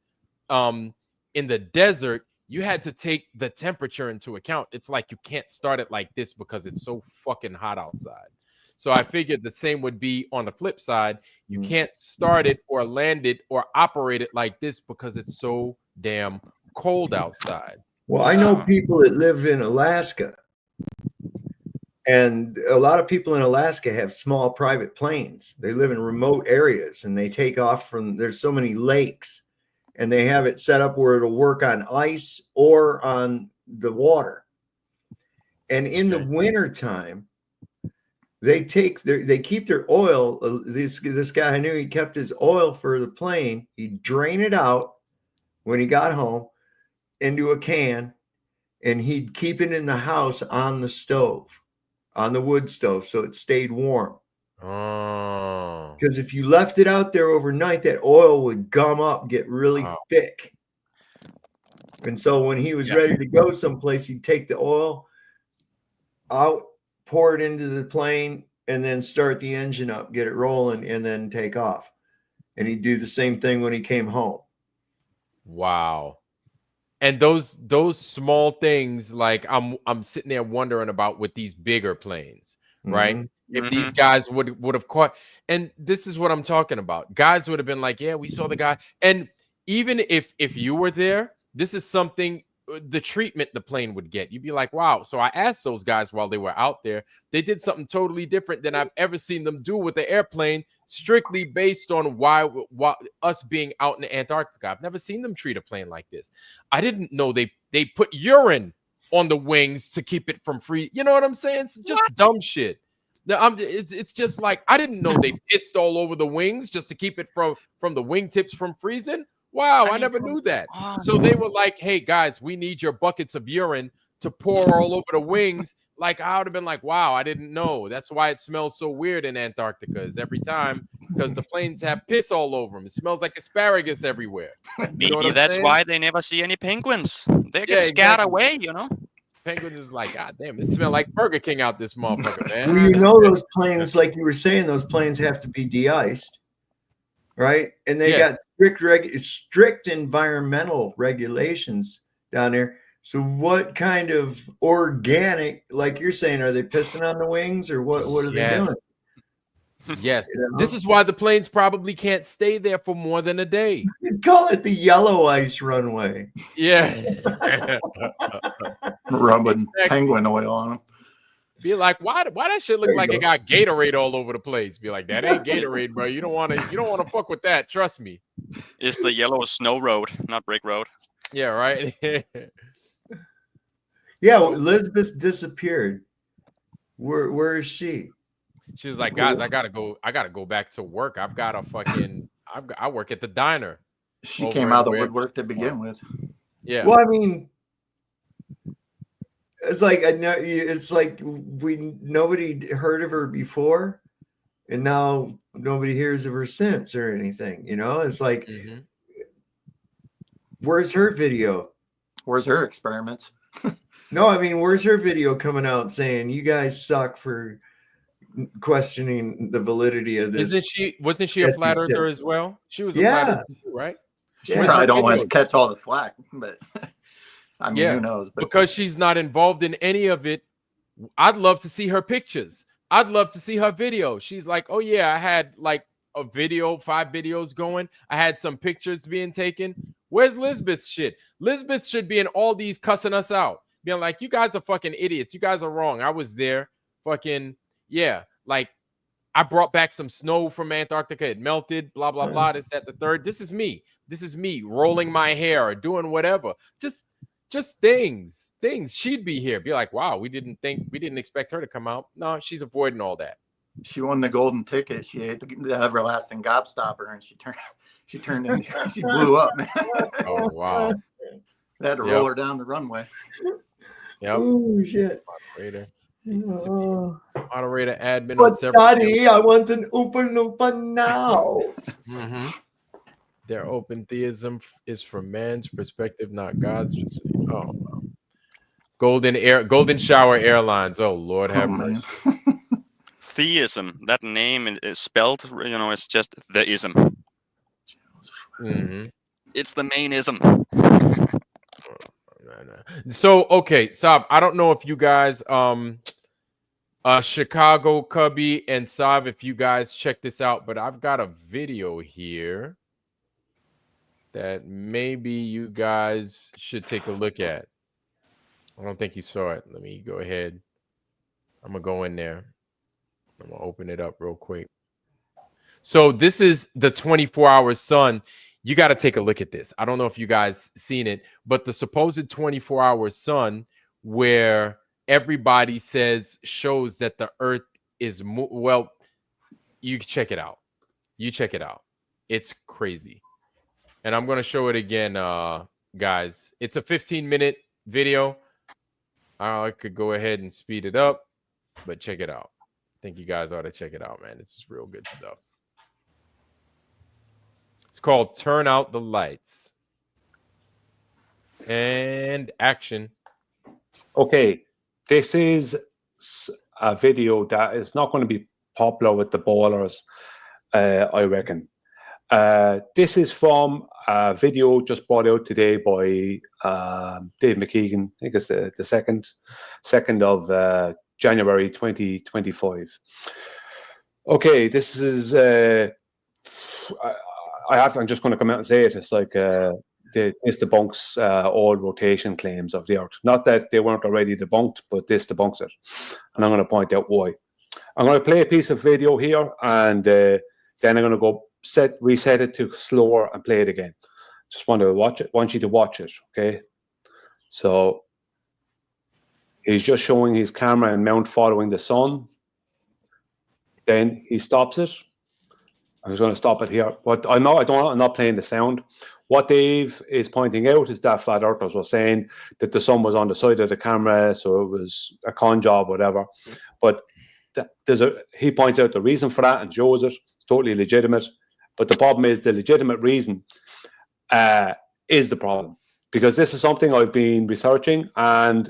in the desert, you had to take the temperature into account. It's like you can't start it like this because it's so fucking hot outside. So I figured the same would be on the flip side. You can't start it or land it or operate it like this because it's so damn cold outside. Well, I know people that live in Alaska. And a lot of people in Alaska have small private planes. They live in remote areas and they take off there's so many lakes, and they have it set up where it'll work on ice or on the water. And in the wintertime, they keep their oil. This guy, I knew he kept his oil for the plane. He'd drain it out when he got home into a can, and he'd keep it in the house on the stove. On the wood stove, so it stayed warm. Oh. Because if you left it out there overnight, that oil would gum up, get really thick. And so when he was ready to go someplace, he'd take the oil out, pour it into the plane, and then start the engine up, get it rolling, and then take off. And he'd do the same thing when he came home. Wow. And those small things, like I'm sitting there wondering about with these bigger planes, right? If these guys would have caught, and this is what I'm talking about. Guys would have been like, yeah, we saw the guy. And even if you were there, this is something, the treatment the plane would get. You'd be like, wow. So I asked those guys while they were out there, they did something totally different than I've ever seen them do with the airplane, strictly based on why us being out in Antarctica. I've never seen them treat a plane like this. I didn't know they put urine on the wings to keep it from free. You know what I'm saying? It's just dumb shit. It's just like, I didn't know they pissed all over the wings just to keep it from the wingtips from freezing. Wow, I never knew that. So they were like, hey, guys, we need your buckets of urine to pour all over the wings. Like, I would have been like, wow, I didn't know. That's why it smells so weird in Antarctica is every time, because the planes have piss all over them. It smells like asparagus everywhere. You know Maybe that's why they never see any penguins. They get scared away, you know? Penguins is like, God damn, it smells like Burger King out this motherfucker, man. Well, you know, those planes, like you were saying, those planes have to be de-iced, right? And they got strict environmental regulations down there. So what kind of organic, like you're saying, are they pissing on the wings or what are they doing? Yes. This is why the planes probably can't stay there for more than a day. You call it the yellow ice runway. Yeah. Rubbing penguin oil on them. Be like, why that shit look like it got Gatorade all over the place? Be like, that ain't Gatorade, bro. You don't want to fuck with that. Trust me. It's the yellow snow road, not brick road. Yeah, right. Yeah, Elizabeth disappeared. Where is she? She was like, guys, I gotta go back to work. I've got a fucking I work at the diner. She came out of the woodwork to begin with. Yeah. Well, I mean, it's like nobody heard of her before, and now nobody hears of her since or anything. You know, it's like, where's her video? Where's her experiments? No, I mean, where's her video coming out saying you guys suck for questioning the validity of this? Wasn't she a flat earther as well? She was a flat earther too, right? I don't want to catch all the flack, but I mean, who knows? But because she's not involved in any of it, I'd love to see her pictures. I'd love to see her video. She's like, oh yeah, I had like a video, 5 videos going. I had some pictures being taken. Where's Lisbeth's shit? Lisbeth should be in all these cussing us out. Being like, you guys are fucking idiots. You guys are wrong. I was there. Fucking, yeah. Like, I brought back some snow from Antarctica. It melted, blah, blah, blah. This, that, the third. This is me. This is me rolling my hair or doing whatever. Just things. She'd be here. Be like, wow, we didn't expect her to come out. No, she's avoiding all that. She won the golden ticket. She ate the everlasting gobstopper, and she turned in. She blew up, man. Oh wow! They had to roll her down the runway. Yep. Oh shit! Moderator admin. But Daddy, I want an open now. Their open theism is from man's perspective, not God's. Oh, Golden Shower Airlines. Oh Lord, have mercy. Theism. That name is spelled. You know, it's just the ism. It's the main ism. So okay, Sav, I don't know if you guys Chicago Cubby and Sav, if you guys check this out, but I've got a video here that maybe you guys should take a look at. I don't think you saw it. Let me go ahead. I'm gonna go in there. I'm gonna open it up real quick. So this is the 24-hour sun. You got to take a look at this. I don't know if you guys seen it, but the supposed 24-hour sun where everybody shows that the earth is well, you check it out. It's crazy. And I'm going to show it again, guys. It's a 15-minute video. I could go ahead and speed it up, but check it out. I think you guys ought to check it out, man. This is real good stuff. It's called Turn Out the Lights. And action. Okay, this is a video that is not going to be popular with the bowlers, I reckon. This is from a video just brought out today by Dave McKeegan. I think it's the 2nd of January 2025. Okay, this is I'm just going to come out and say it. It's like this debunks all rotation claims of the Earth. Not that they weren't already debunked, but this debunks it. And I'm going to point out why. I'm going to play a piece of video here, and then I'm going to go reset it to slower and play it again. Just want to watch it. Want you to watch it, okay? So he's just showing his camera and mount following the sun. Then he stops it. I'm just going to stop it here. But I'm not playing the sound. What Dave is pointing out is that flat earthers were saying that the sun was on the side of the camera, so it was a con job, whatever. But he points out the reason for that and shows it. It's totally legitimate. But the problem is the legitimate reason is the problem. Because this is something I've been researching, and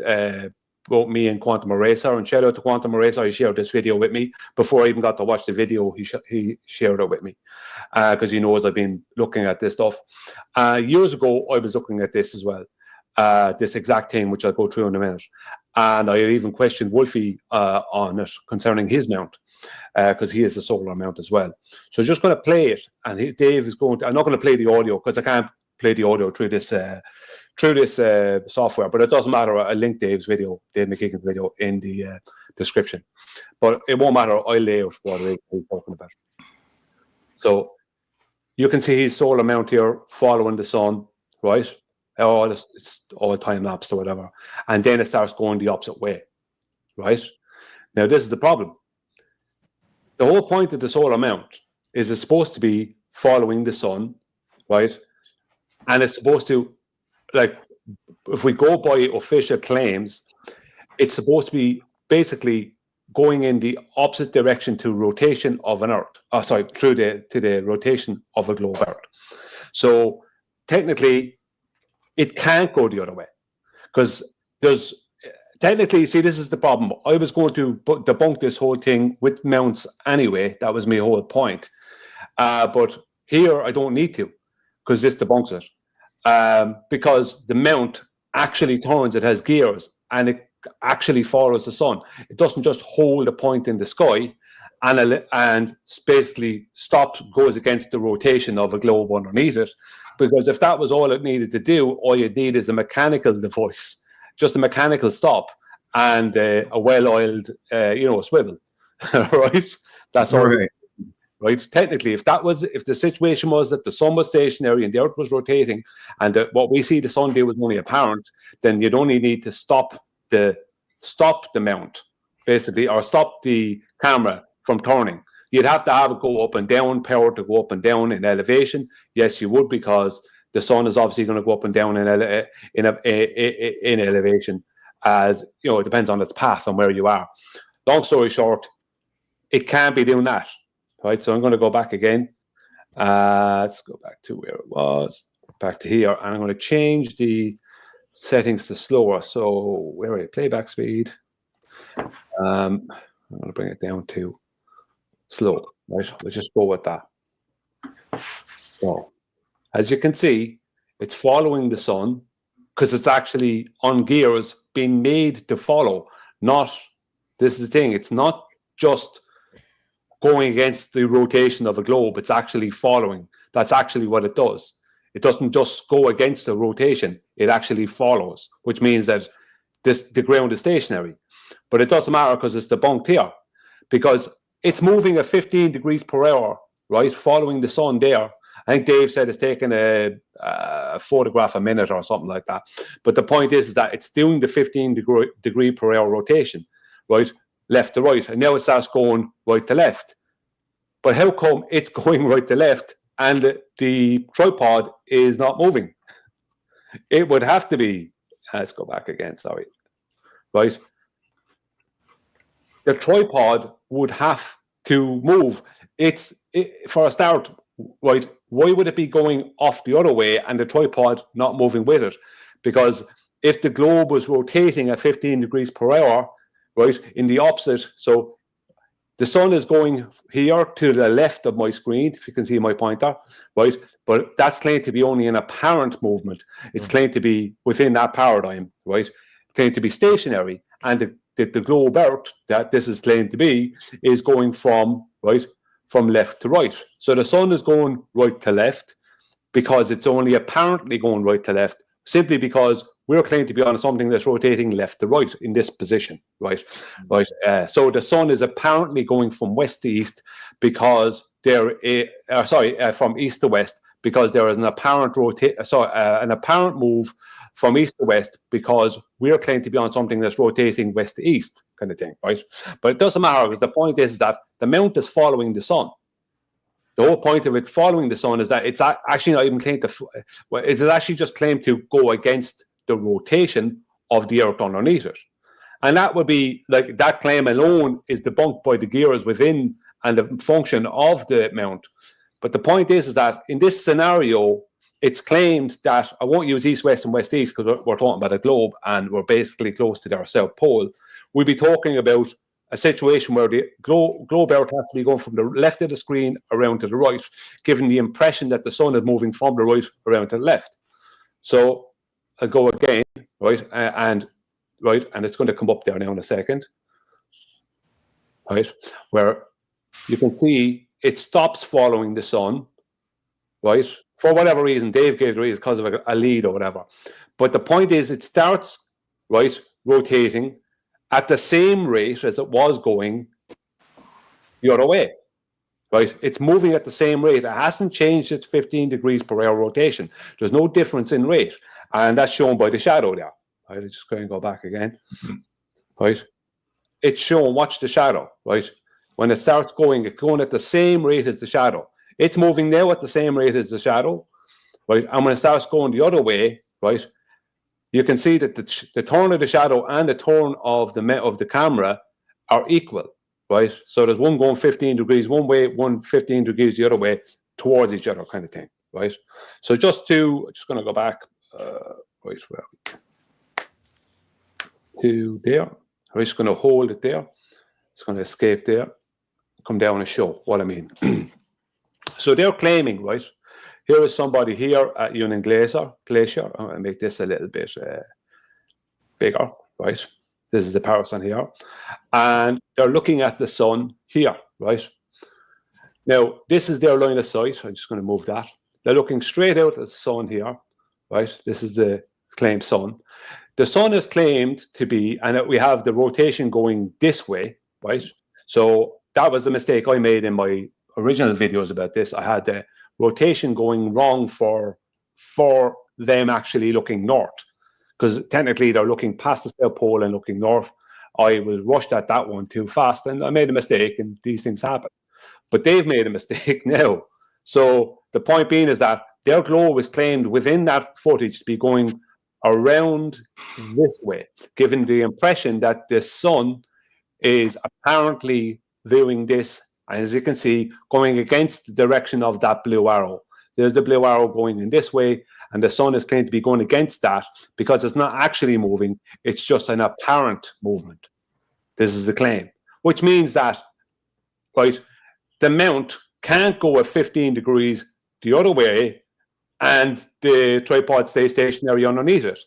both me and Quantum Eraser, and shout out to Quantum Eraser, he shared this video with me. Before I even got to watch the video, he shared it with me because he knows I've been looking at this stuff. Years ago, I was looking at this as well, this exact thing, which I'll go through in a minute. And I even questioned Wolfie on it concerning his mount, because he has a solar mount as well. So I'm just going to play it, and Dave is going to, I'm not going to play the audio because I can't play the audio through this software, but it doesn't matter. I'll link Dave McKeegan's video in the description, but it won't matter. I'll lay out what he's talking about. So you can see his solar mount here following the sun, right? It's all time lapsed or whatever, and then it starts going the opposite way, right? Now this is the problem. The whole point of the solar mount is it's supposed to be following the sun, right? And it's supposed to, like, if we go by official claims, it's supposed to be basically going in the opposite direction to rotation of an Earth. To the rotation of a globe Earth. So technically, it can't go the other way because technically, see, this is the problem. I was going to debunk this whole thing with mounts anyway. That was my whole point. But here, I don't need to because this debunks it. Because the mount actually turns, it has gears, and it actually follows the sun. It doesn't just hold a point in the sky and basically goes against the rotation of a globe underneath it. Because if that was all it needed to do, all you'd need is a mechanical device, just a mechanical stop and a well-oiled, swivel, right? That's all. Right. Right? Technically, if the situation was that the sun was stationary and the Earth was rotating, and that what we see the sun do was only apparent, then you'd only need to stop the mount, basically, or stop the camera from turning. You'd have to have it go up and down, power to go up and down in elevation. Yes, you would, because the sun is obviously going to go up and down in elevation, as it depends on its path and where you are. Long story short, it can't be doing that. Right, so I'm going to go back again. Let's go back to where it was, back to here, and I'm going to change the settings to slower. So where are you? Playback speed. I'm going to bring it down to slow. Right, we'll just go with that. So, as you can see, it's following the sun because it's actually on gears being made to follow. This is the thing. It's not just going against the rotation of a globe, it's actually following. That's actually what it does. It doesn't just go against the rotation, it actually follows, which means that the ground is stationary. But it doesn't matter because it's debunked here, because it's moving at 15 degrees per hour, right, following the sun there. I think Dave said it's taking a photograph a minute or something like that. But the point is that it's doing the 15 degree per hour rotation, right, left to right, and now it starts going right to left. But how come it's going right to left and the tripod is not moving? It would have to be, let's go back again, sorry, right? The tripod would have to move. For a start, right, why would it be going off the other way and the tripod not moving with it? Because if the globe was rotating at 15 degrees per hour, right, in the opposite, so The sun is going here to the left of my screen, if you can see my pointer, right? But that's claimed to be only an apparent movement. It's claimed to be within that paradigm, right? Claimed to be stationary. And the globe Earth that this is claimed to be is going from left to right. So the sun is going right to left because it's only apparently going right to left, simply because we're claimed to be on something that's rotating left to right in this position, right? So the sun is apparently going from west to east because from east to west, because there is an apparent an apparent move from east to west because we're claimed to be on something that's rotating west to east, kind of thing, right? But it doesn't matter, because the point is that the mount is following the sun. The whole point of it following the sun is that it's actually not even claimed to. It's actually just claimed to go against the rotation of the Earth underneath it, and that would be like that claim alone is debunked by the gears within and the function of the mount. But the point is that in this scenario, it's claimed that I won't use east, west, and west, east because we're talking about a globe and we're basically close to their south pole. We'll be talking about a situation where the globe Earth has to be going from the left of the screen around to the right, giving the impression that the sun is moving from the right around to the left. So I'll go again, and it's going to come up there now in a second, right, where you can see it stops following the sun, right, for whatever reason. Dave gave the reason because of a lead or whatever. But the point is it starts, rotating at the same rate as it was going the other way, right? It's moving at the same rate. It hasn't changed its 15 degrees per hour rotation. There's no difference in rate. And that's shown by the shadow there. Right, I'm just going to go back again, right? It's shown, watch the shadow, right? When it starts going, it's going at the same rate as the shadow. It's moving now at the same rate as the shadow, right? And when it starts going the other way, right, you can see that the turn of the shadow and the turn of the camera are equal, right? So there's one going 15 degrees one way, one 15 degrees the other way towards each other, kind of thing, right? So I'm just going to go back, to there. I'm just going to hold it there. It's going to escape there, come down and show what I mean. So they're claiming, right? Here is somebody here at Union Glacier. I'm going to make this a little bit bigger, right? This is the Parison here. And they're looking at the sun here, right? Now, this is their line of sight. I'm just going to move that. They're looking straight out at the sun here, right? This is the claimed sun. The sun is claimed to be, and we have the rotation going this way, right? So that was the mistake I made in my original videos about this. I had the rotation going wrong for them actually looking north, because technically they're looking past the South Pole and looking north. I was rushed at that one too fast, and I made a mistake, and these things happen. But they've made a mistake now. So the point being is that their globe is claimed within that footage to be going around this way, giving the impression that the sun is apparently viewing this, and as you can see, going against the direction of that blue arrow. There's the blue arrow going in this way, and the sun is claimed to be going against that because it's not actually moving. It's just an apparent movement. This is the claim, which means that, right, the mount can't go at 15 degrees the other way and the tripod stays stationary underneath it.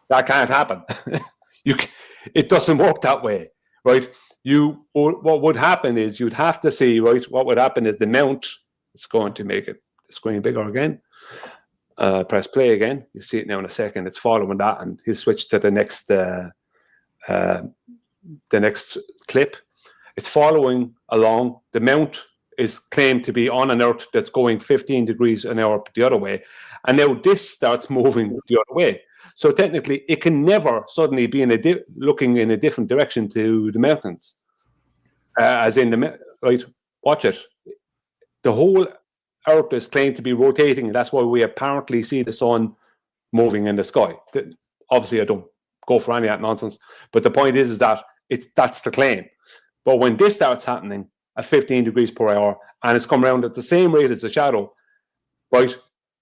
That can't happen. It doesn't work that way, right? What would happen is you'd have to see, right, what would happen is the mount is going to make it the screen bigger again. Press play again. You see it now in a second. It's following that, and he'll switch to the next clip. It's following along. The mount is claimed to be on an Earth that's going 15 degrees an hour the other way, and now this starts moving the other way. So technically, it can never suddenly be looking in a different direction to the mountains, as in the right. Watch it. The whole Earth is claimed to be rotating, and that's why we apparently see the sun moving in the sky. Obviously, I don't go for any of that nonsense, but the point is that that's the claim. But when this starts happening at 15 degrees per hour, and it's come around at the same rate as the shadow, right?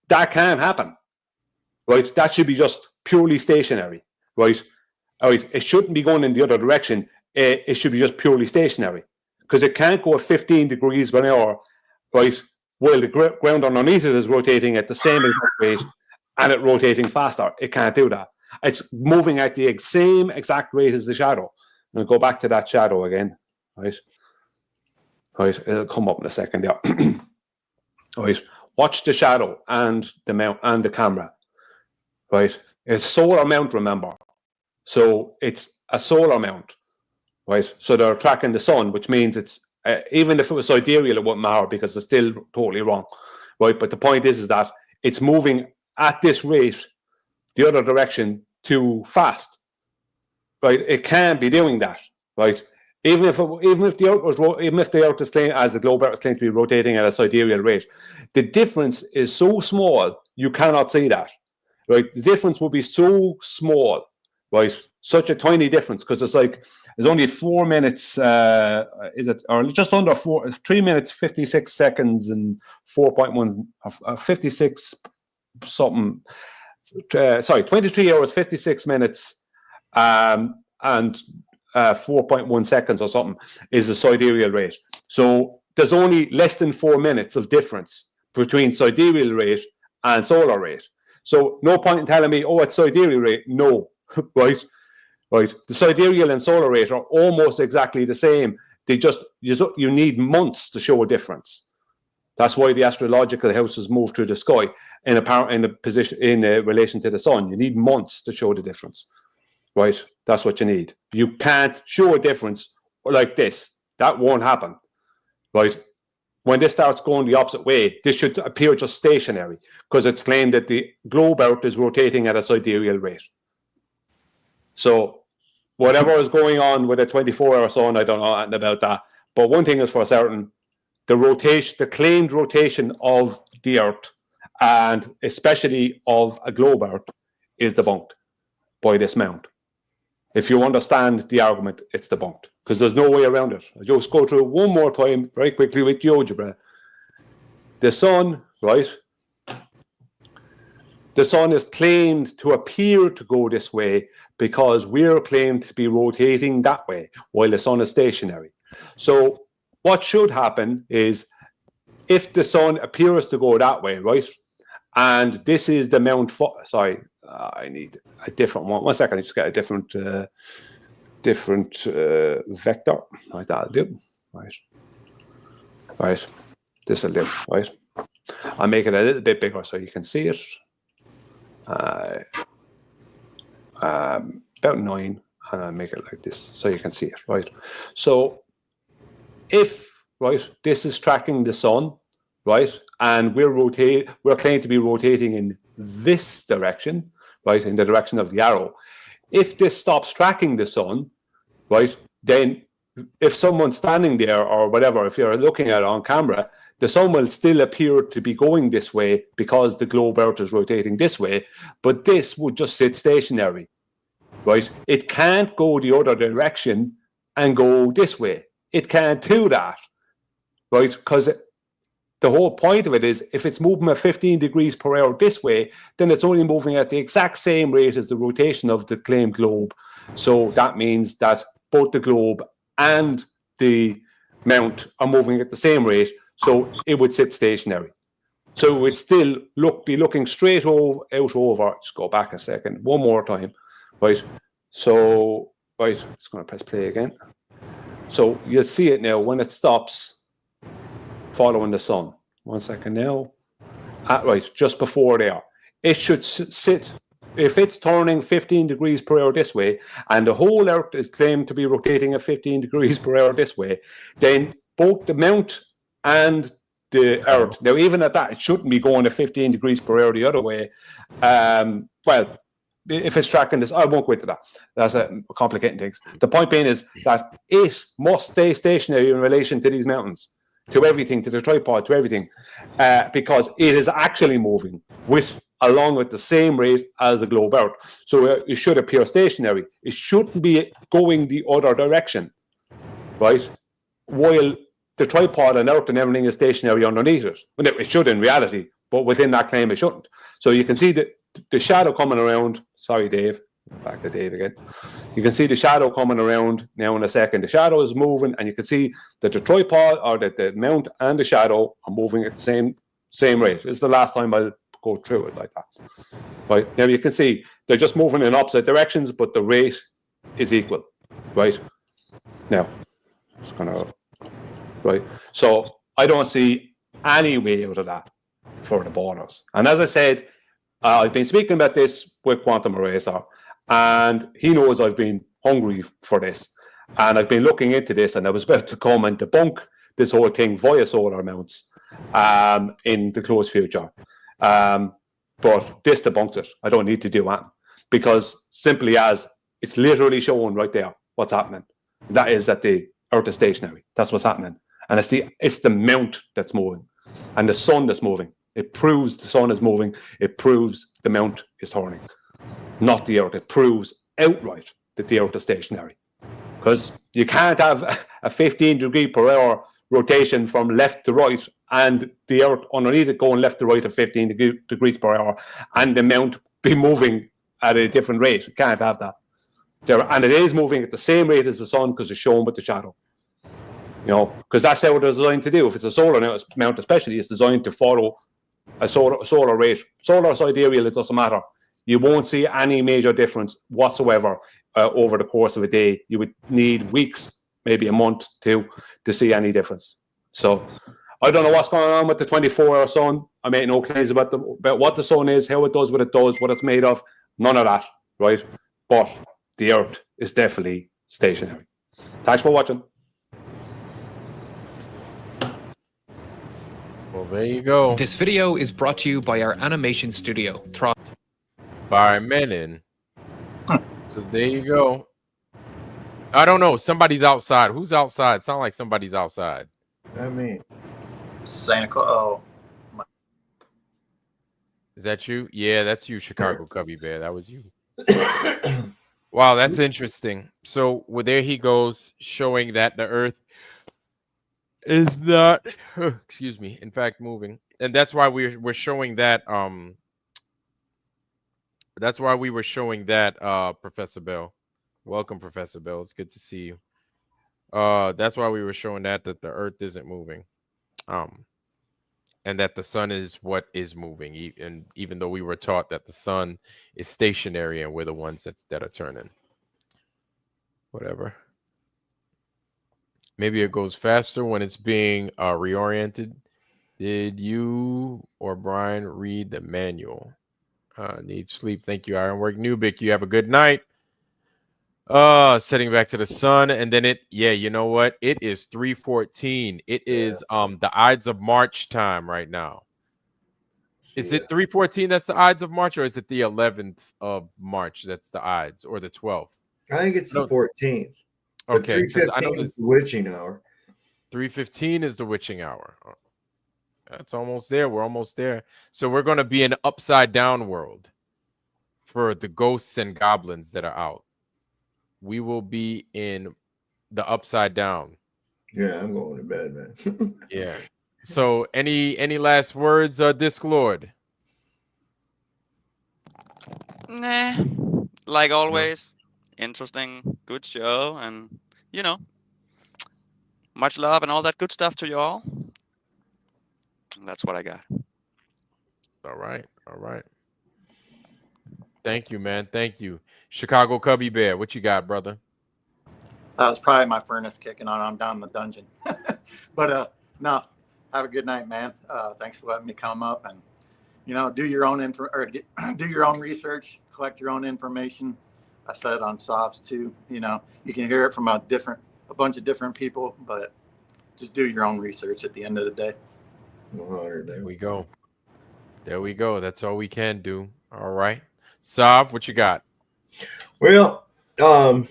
That can't happen, right? That should be just purely stationary, right? All right, it shouldn't be going in the other direction. It should be just purely stationary, because it can't go at 15 degrees an hour, right, while the ground underneath it is rotating at the same exact rate and it rotating faster. It can't do that. It's moving at the same exact rate as the shadow. I'll go back to that shadow again, right? Right, it'll come up in a second, yeah. Right, watch the shadow and the mount and the camera, right? It's solar mount, remember. So it's a solar mount, right? So they're tracking the sun, which means it's, even if it was sidereal, it wouldn't matter because it's still totally wrong, right? But the point is that it's moving at this rate, the other direction, too fast, right? It can't be doing that, right? Even if the Earth is claimed, as the globe Earth is claimed to be rotating at a sidereal rate, the difference is so small you cannot see that, right? The difference will be so small, right? Such a tiny difference, because it's like there's only 4 minutes, is it, or just under 3 minutes 56 seconds and 4.1 56 something. Sorry, 23 hours 56 minutes, and 4.1 seconds or something is the sidereal rate. So there's only less than 4 minutes of difference between sidereal rate and solar rate. So no point in telling me, oh, it's sidereal rate. No, right? Right. The sidereal and solar rate are almost exactly the same. They just, you need months to show a difference. That's why the astrological houses move through the sky in a position in relation to the sun. You need months to show the difference. Right? That's what you need. You can't show a difference like this. That won't happen. Right? When this starts going the opposite way, this should appear just stationary, because it's claimed that the globe Earth is rotating at a sidereal rate. So whatever is going on with a 24-hour sun, I don't know anything about that. But one thing is for certain, the claimed rotation of the Earth, and especially of a globe Earth, is debunked by this mount. If you understand the argument, it's debunked, because there's no way around it. I'll just go through it one more time very quickly with GeoGebra. The sun, right? The sun is claimed to appear to go this way because we're claimed to be rotating that way while the sun is stationary. So what should happen is, if the sun appears to go that way, right? And this is the mount. Sorry, I need a different one. 1 second, I just get a different vector. Right, that'll do. Right, right. This will do. Right. I'll make it a little bit bigger so you can see it. About 9, and I'll make it like this so you can see it. Right. So if this is tracking the sun, right, and we're claimed to be rotating in this direction, right, in the direction of the arrow. If this stops tracking the sun, right, then if someone's standing there or whatever, if you're looking at it on camera, the sun will still appear to be going this way because the globe Earth is rotating this way, but this would just sit stationary, right? It can't go the other direction and go this way. It can't do that, right? Because the whole point of it is, if it's moving at 15 degrees per hour this way, then it's only moving at the exact same rate as the rotation of the claimed globe. So that means that both the globe and the mount are moving at the same rate, so it would sit stationary. So it would still be looking straight out over. Just go back a second, one more time, right? So, right, just going to press play again. So you'll see it now when it stops following the sun. 1 second now. Right, just before there. It should sit, if it's turning 15 degrees per hour this way, and the whole Earth is claimed to be rotating at 15 degrees per hour this way, then both the mount and the Earth, now even at that, it shouldn't be going at 15 degrees per hour the other way. Well, if it's tracking this, I won't go into that. That's complicating things. The point being is that it must stay stationary in relation to these mountains, to everything, to the tripod, to everything, because it is actually moving along with the same rate as the globe Earth. So it should appear stationary. It shouldn't be going the other direction, right? While the tripod and Earth and everything is stationary underneath it. Well, it should in reality, but within that claim it shouldn't. So you can see that the shadow coming around. Sorry, Dave. Back to Dave again. You can see the shadow coming around now in a second. The shadow is moving, and you can see that the tripod or that the mount and the shadow are moving at the same rate. This is the last time I'll go through it like that. Right now, you can see they're just moving in opposite directions, but the rate is equal. Right now, just gonna right. So I don't see any way out of that for the bonus. And as I said, I've been speaking about this with Quantum Eraser, and he knows I've been hungry for this. And I've been looking into this, and I was about to come and debunk this whole thing via solar mounts in the close future. But this debunks it. I don't need to do that because simply as it's literally showing right there what's happening. That is that the Earth is stationary. That's what's happening. And it's the mount that's moving and the sun that's moving. It proves the sun is moving. It proves the mount is turning, not the Earth. It proves outright that the Earth is stationary. Because you can't have a 15 degree per hour rotation from left to right and the Earth underneath it going left to right at 15 degrees per hour and the mount be moving at a different rate. You can't have that. And it is moving at the same rate as the sun because it's shown with the shadow. You know, because that's how it's designed to do. If it's a solar mount especially, it's designed to follow a solar rate. Solar sidereal, it doesn't matter. You won't see any major difference whatsoever over the course of a day. You would need weeks, maybe a month to see any difference. So I don't know what's going on with the 24-hour sun. I make no claims about what the sun is, how it does what it does, what it's made of. None of that, right? But the Earth is definitely stationary. Thanks for watching. Well, there you go. This video is brought to you by our animation studio. By Menon. So there you go. I don't know. Somebody's outside. Who's outside? Sound like somebody's outside. I mean, Santa Claus. Oh. Is that you? Yeah, that's you, Chicago Cubby Bear. That was you. Wow, that's interesting. So well, there he goes, showing that the Earth is not, excuse me, in fact, moving, and that's why we're showing that. That's why we were showing that, Professor Bell. Welcome, Professor Bell. It's good to see you. That's why we were showing that the Earth isn't moving, and that the sun is what is moving. And even though we were taught that the sun is stationary and we're the ones that are turning. Whatever. Maybe it goes faster when it's being reoriented. Did you or Brian read the manual? Need sleep. Thank you, Ironwork Nubik. You have a good night. Setting back to the sun, and then you know what? It is 3:14. It is the Ides of March time right now. Is it 3:14 that's the Ides of March, or is it the 11th of March that's the Ides, or the 12th? I think it's the 14th. Okay, because I know 3:15 is the witching hour. 3:15 is the witching hour. That's almost there. We're almost there. So we're going to be in an upside down world for the ghosts and goblins that are out. We will be in the upside down. Yeah, I'm going to bed, man. Yeah. So any last words, Disclord? Nah, like always, interesting, good show, and much love and all that good stuff to you all. That's what I got. All right. Thank you, man. Thank you. Chicago Cubby Bear, what you got, brother? That was probably my furnace kicking on. I'm down in the dungeon. But no, have a good night, man. Thanks for letting me come up and do your own do your own research, collect your own information. I said it on Softs too. You can hear it from a bunch of different people, but just do your own research at the end of the day. There we go. That's all we can do. All right. Saab, what you got? Well, I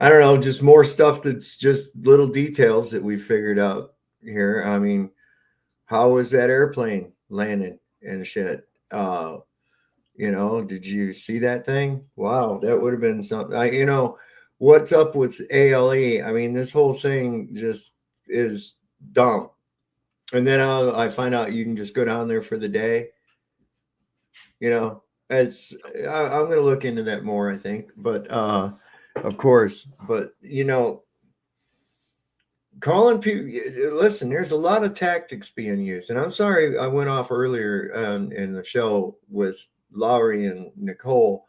don't know, just more stuff that's just little details that we figured out here. I mean, how was that airplane landing and shit? Did you see that thing? Wow, that would have been something. What's up with ALE? I mean, this whole thing just is dumb. And then I find out you can just go down there for the day. it's I'm going to look into that more, I think, but of course, but calling people, listen, there's a lot of tactics being used, and I'm sorry I went off earlier in the show with Lowry and Nicole,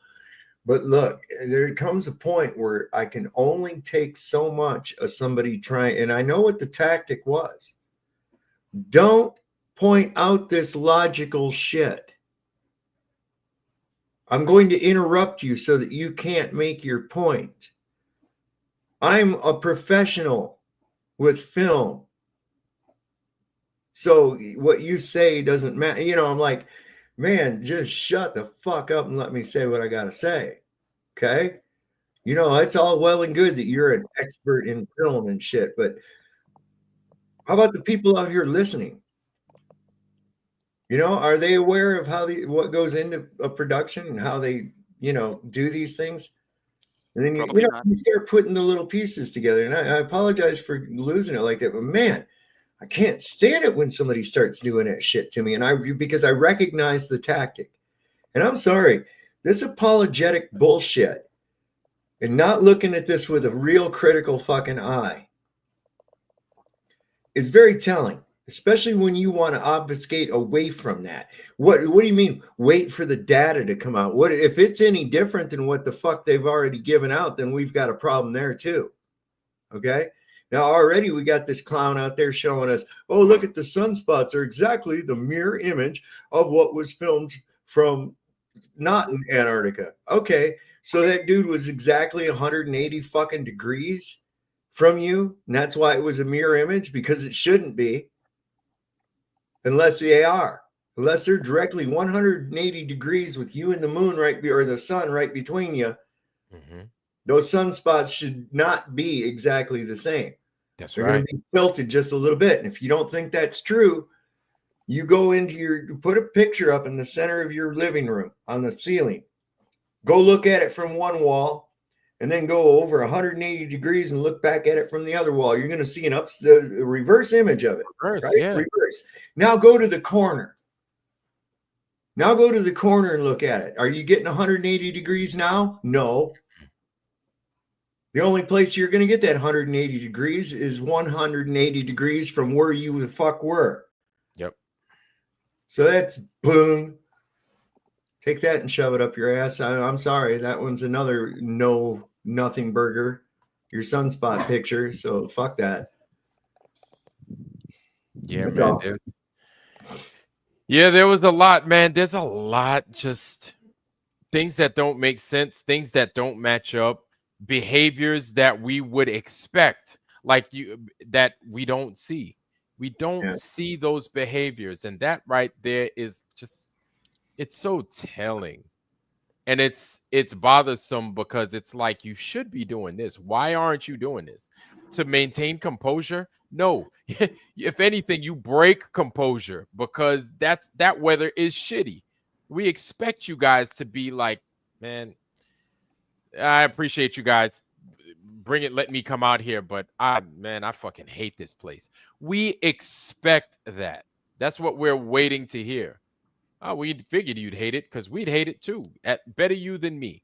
but look, there comes a point where I can only take so much of somebody trying, and I know what the tactic was. Don't point out this logical shit. I'm going to interrupt you so that you can't make your point. I'm a professional with film. So what you say doesn't matter. I'm like, man, just shut the fuck up and let me say what I got to say. Okay? It's all well and good that you're an expert in film and shit, but how about the people out here listening? Are they aware of what goes into a production and how they, do these things? And then you start putting the little pieces together. And I apologize for losing it like that, but man, I can't stand it when somebody starts doing that shit to me. And because I recognize the tactic. And I'm sorry, this apologetic bullshit and not looking at this with a real critical fucking eye is very telling. Especially when you want to obfuscate away from that. What do you mean? Wait for the data to come out. What if it's any different than what the fuck they've already given out? Then we've got a problem there too. Okay. Now already we got this clown out there showing us, oh, look at the sunspots are exactly the mirror image of what was filmed from not in Antarctica. Okay, so that dude was exactly 180 fucking degrees from you, and that's why it was a mirror image, because it shouldn't be. Unless they're directly 180 degrees with you and the moon or the sun right between you. Mm-hmm. Those sunspots should not be exactly the same. They're going to be tilted just a little bit. And if you don't think that's true, you go put a picture up in the center of your living room on the ceiling. Go look at it from one wall and then go over 180 degrees and look back at it from the other wall. You're going to see a reverse image of it. Reverse. Now go to the corner. And look at it. Are you getting 180 degrees now? No. The only place you're going to get that 180 degrees is 180 degrees from where you the fuck were. Yep. So that's boom. Take that and shove it up your ass. I'm sorry. That one's another nothing burger. Your sunspot picture. So fuck that. Yeah, that's man. There was a lot, man. There's a lot, just things that don't make sense, things that don't match up, behaviors that we would expect, that we don't see. We don't see those behaviors, and that right there is just, it's so telling. And it's bothersome because it's like, you should be doing this. Why aren't you doing this? To maintain composure? No. If anything, you break composure because that weather is shitty. We expect you guys to be like, man, I appreciate you guys. Bring it, let me come out here, but I fucking hate this place. We expect that. That's what we're waiting to hear. Oh, we figured you'd hate it because we'd hate it too. Better you than me.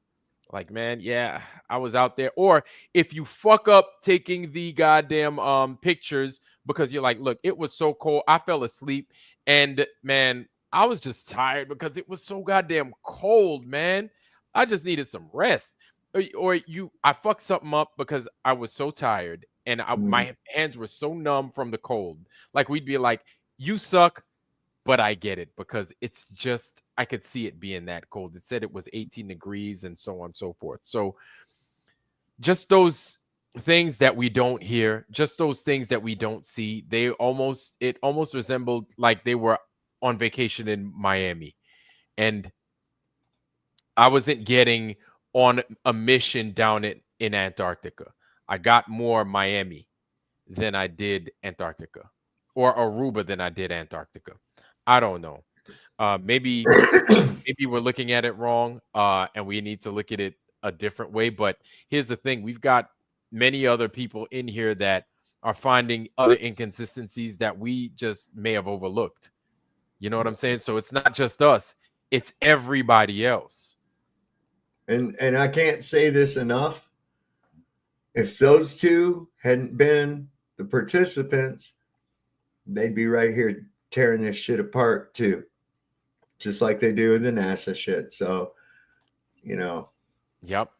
Like, man, yeah, I was out there. Or if you fuck up taking the goddamn pictures because you're like, look, it was so cold, I fell asleep, and man, I was just tired because it was so goddamn cold, man. I just needed some rest. Or I fucked something up because I was so tired and my hands were so numb from the cold. Like, we'd be like, you suck. But I get it because it's just, I could see it being that cold. It said it was 18 degrees and so on and so forth. So just those things that we don't hear, just those things that we don't see, it almost resembled like they were on vacation in Miami. And I wasn't getting on a mission down in Antarctica. I got more Miami than I did Antarctica, or Aruba than I did Antarctica. I don't know. Maybe we're looking at it wrong, and we need to look at it a different way. But here's the thing: we've got many other people in here that are finding other inconsistencies that we just may have overlooked. You know what I'm saying? So it's not just us. It's everybody else. And I can't say this enough. If those two hadn't been the participants, they'd be right here tearing this shit apart too, just like they do with the NASA shit. So, you know. Yep.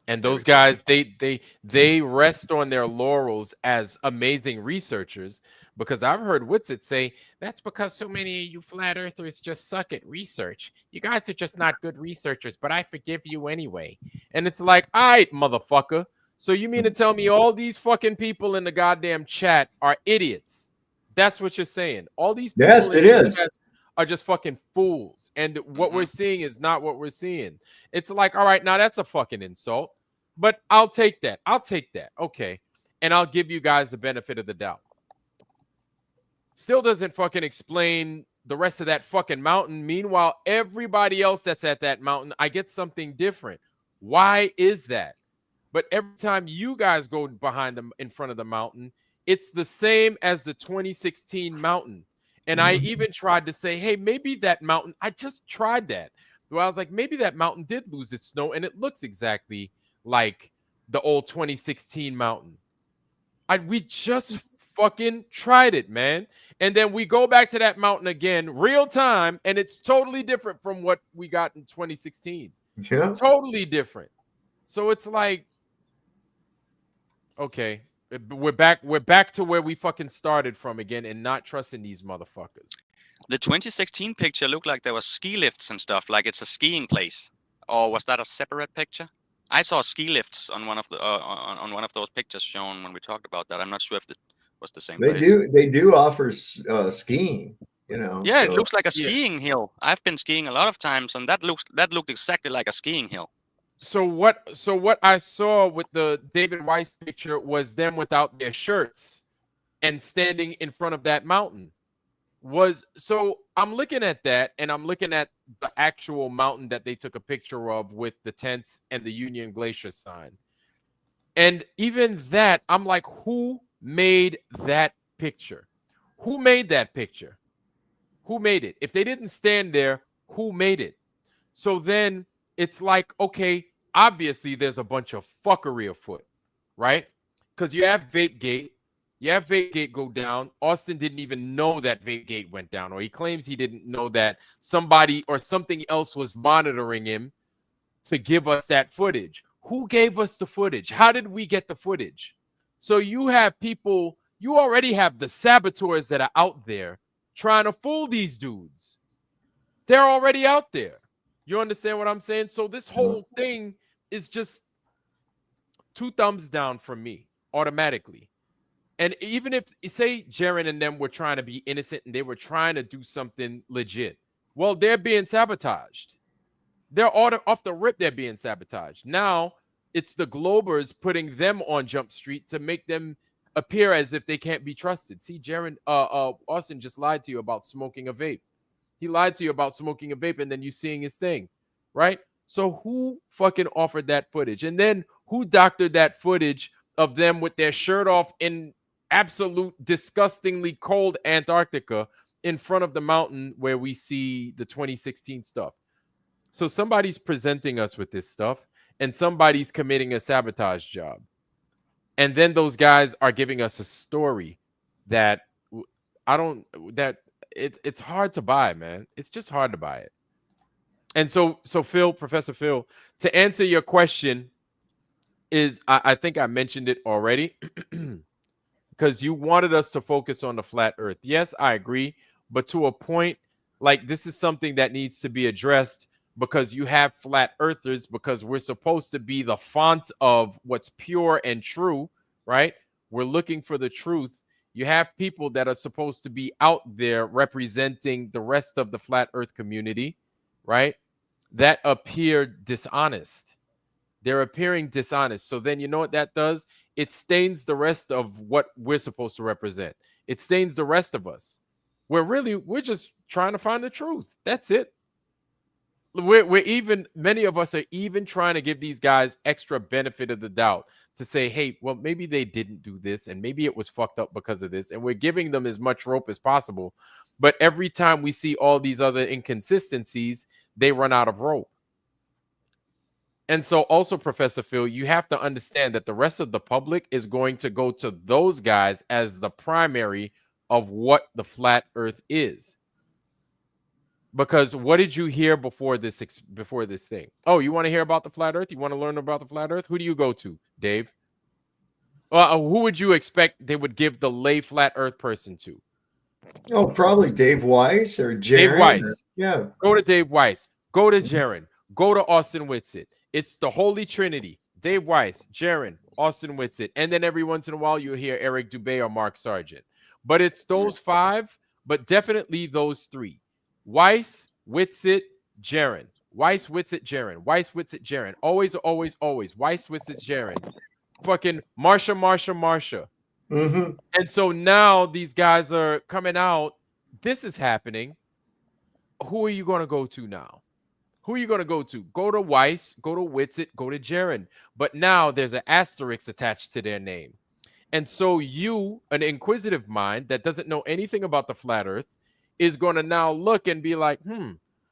And those guys, they rest on their laurels as amazing researchers, because I've heard Witsit say that's because so many of you flat earthers just suck at research. You guys are just not good researchers, but I forgive you anyway. And it's like, all right, motherfucker. So you mean to tell me all these fucking people in the goddamn chat are idiots? That's what you're saying. All these people Yes, it is. Are just fucking fools. And what we're seeing is not what we're seeing. It's like, all right, now that's a fucking insult, but I'll take that. Okay. And I'll give you guys the benefit of the doubt. Still doesn't fucking explain the rest of that fucking mountain. Meanwhile, everybody else that's at that mountain, I get something different. Why is that? But every time you guys go behind them in front of the mountain, it's the same as the 2016 mountain. And I even tried to say, hey, maybe that mountain, I just tried that. So I was like, maybe that mountain did lose its snow, and it looks exactly like the old 2016 mountain. We just fucking tried it, man. And then we go back to that mountain again, real time, and it's totally different from what we got in 2016. Yeah. Totally different. So it's like, okay, we're back to where we fucking started from again, and not trusting these motherfuckers. The 2016 picture looked like there was ski lifts and stuff, like it's a skiing place. Or was that a separate picture? I saw ski lifts on one of the on one of those pictures shown when we talked about that. I'm not sure if it was the same place. They do offer skiing, you know. Yeah, so. It looks like a skiing hill. I've been skiing a lot of times, and that looked exactly like a skiing hill. So what I saw with the David Weiss picture was them without their shirts and standing in front of that mountain. So I'm looking at that, and I'm looking at the actual mountain that they took a picture of with the tents and the Union Glacier sign. And even that, I'm like, who made that picture? Who made that picture? Who made it? If they didn't stand there, who made it? So then it's like, okay, obviously there's a bunch of fuckery afoot, right? Because you have VapeGate. You have VapeGate go down. Austin didn't even know that VapeGate went down, or he claims he didn't know that somebody or something else was monitoring him to give us that footage. Who gave us the footage? How did we get the footage? So you have people, you already have the saboteurs that are out there trying to fool these dudes. They're already out there. You understand what I'm saying? So this whole thing is just 2 thumbs down from me automatically. And even if, say, Jiren and them were trying to be innocent and they were trying to do something legit, well, they're being sabotaged. They're off the rip, they're being sabotaged. Now, it's the Globers putting them on Jump Street to make them appear as if they can't be trusted. See, Jiren, Austin just lied to you about smoking a vape. He lied to you about smoking a vape, and then you seeing his thing, right? So who fucking offered that footage? And then who doctored that footage of them with their shirt off in absolute disgustingly cold Antarctica in front of the mountain where we see the 2016 stuff? So somebody's presenting us with this stuff, and somebody's committing a sabotage job. And then those guys are giving us a story that it's hard to buy, man. It's just hard to buy it. And so Phil, Professor Phil, to answer your question is, I think I mentioned it already, because you wanted us to focus on the flat earth. Yes, I agree. But to a point, like, this is something that needs to be addressed, because you have flat earthers, because we're supposed to be the font of what's pure and true, right? We're looking for the truth. You have people that are supposed to be out there representing the rest of the flat earth community, right? That appear dishonest. They're appearing dishonest. So then you know what that does? It stains the rest of what we're supposed to represent. It stains the rest of us. We're just trying to find the truth. That's it. Many of us are even trying to give these guys extra benefit of the doubt to say, hey, well, maybe they didn't do this, and maybe it was fucked up because of this. And we're giving them as much rope as possible. But every time we see all these other inconsistencies, they run out of rope. And so also, Professor Phil, you have to understand that the rest of the public is going to go to those guys as the primary of what the flat earth is. Because what did you hear before this thing? Oh, you want to hear about the flat earth? You want to learn about the flat earth? Who do you go to, Dave? Who would you expect they would give the lay flat earth person to? Oh, probably Dave Weiss or Jiren. Dave Weiss. Yeah. Go to Dave Weiss. Go to Jiren. Go to Austin Whitsitt. It's the Holy Trinity. Dave Weiss, Jiren, Austin Whitsitt. And then every once in a while you'll hear Eric Dubé or Mark Sargent. But it's those five, but definitely those three. Weiss, Whitsitt, Jiren. Weiss, Whitsitt, Jiren. Weiss, Whitsitt, Jiren. Always, always, always. Weiss, Whitsitt, Jiren. Fucking Marsha. Mm-hmm. And so now these guys are coming out. This is happening. Who are you going to go to now? Who are you going to go to? Go to Weiss, go to Whitsitt, go to Jiren. But now there's an asterisk attached to their name. And so you, an inquisitive mind that doesn't know anything about the flat earth, is going to now look and be like,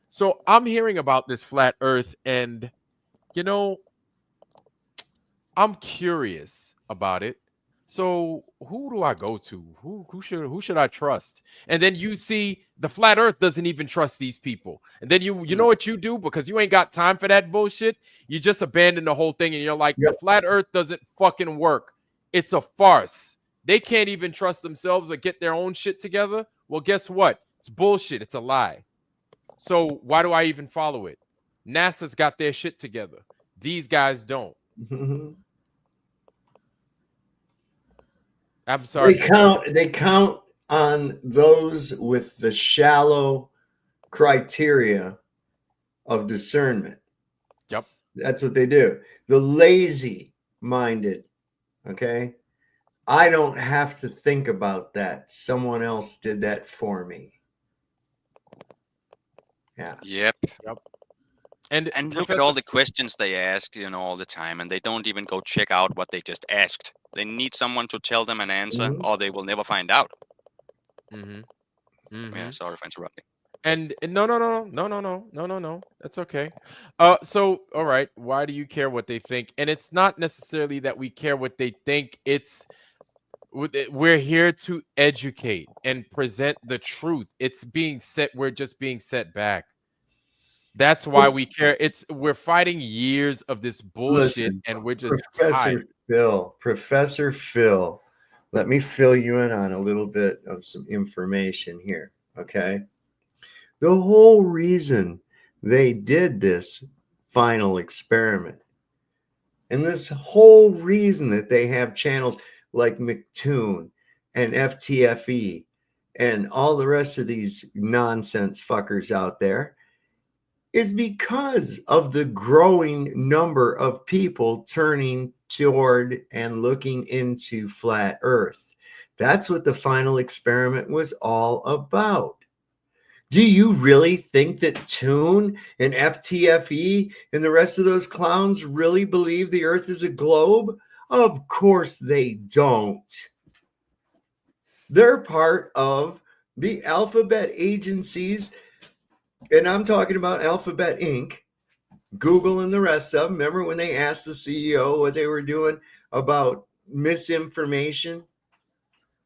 so I'm hearing about this flat earth and, you know, I'm curious about it. So who do I go to? Who should I trust? And then you see the flat earth doesn't even trust these people. And then you know what you do, because you ain't got time for that bullshit. You just abandon the whole thing and you're like, the flat earth doesn't fucking work. It's a farce. They can't even trust themselves or get their own shit together. Well, guess what? It's bullshit. It's a lie. So why do I even follow it? NASA's got their shit together. These guys don't. I'm sorry. They count on those with the shallow criteria of discernment. Yep. That's what they do. The lazy minded, okay? I don't have to think about that. Someone else did that for me. Yeah. Yep. And look at all the questions they ask, all the time, and they don't even go check out what they just asked. They need someone to tell them an answer, or they will never find out. Yeah, sorry for interrupting. And no. That's okay. So all right, why do you care what they think? And it's not necessarily that we care what they think. It's we're here to educate and present the truth. It's being set. We're just being set back. That's why we care. We're fighting years of this bullshit, and we're just tired. Professor Phil, let me fill you in on a little bit of some information here. Okay. The whole reason they did this final experiment, and this whole reason that they have channels like McToon and FTFE and all the rest of these nonsense fuckers out there, is because of the growing number of people turning toward and looking into flat earth. That's what the final experiment was all about. Do you really think that Toon and FTFE and the rest of those clowns really believe the earth is a globe? Of course they don't. They're part of the alphabet agencies. And I'm talking about Alphabet Inc., Google and the rest of them. Remember when they asked the CEO what they were doing about misinformation,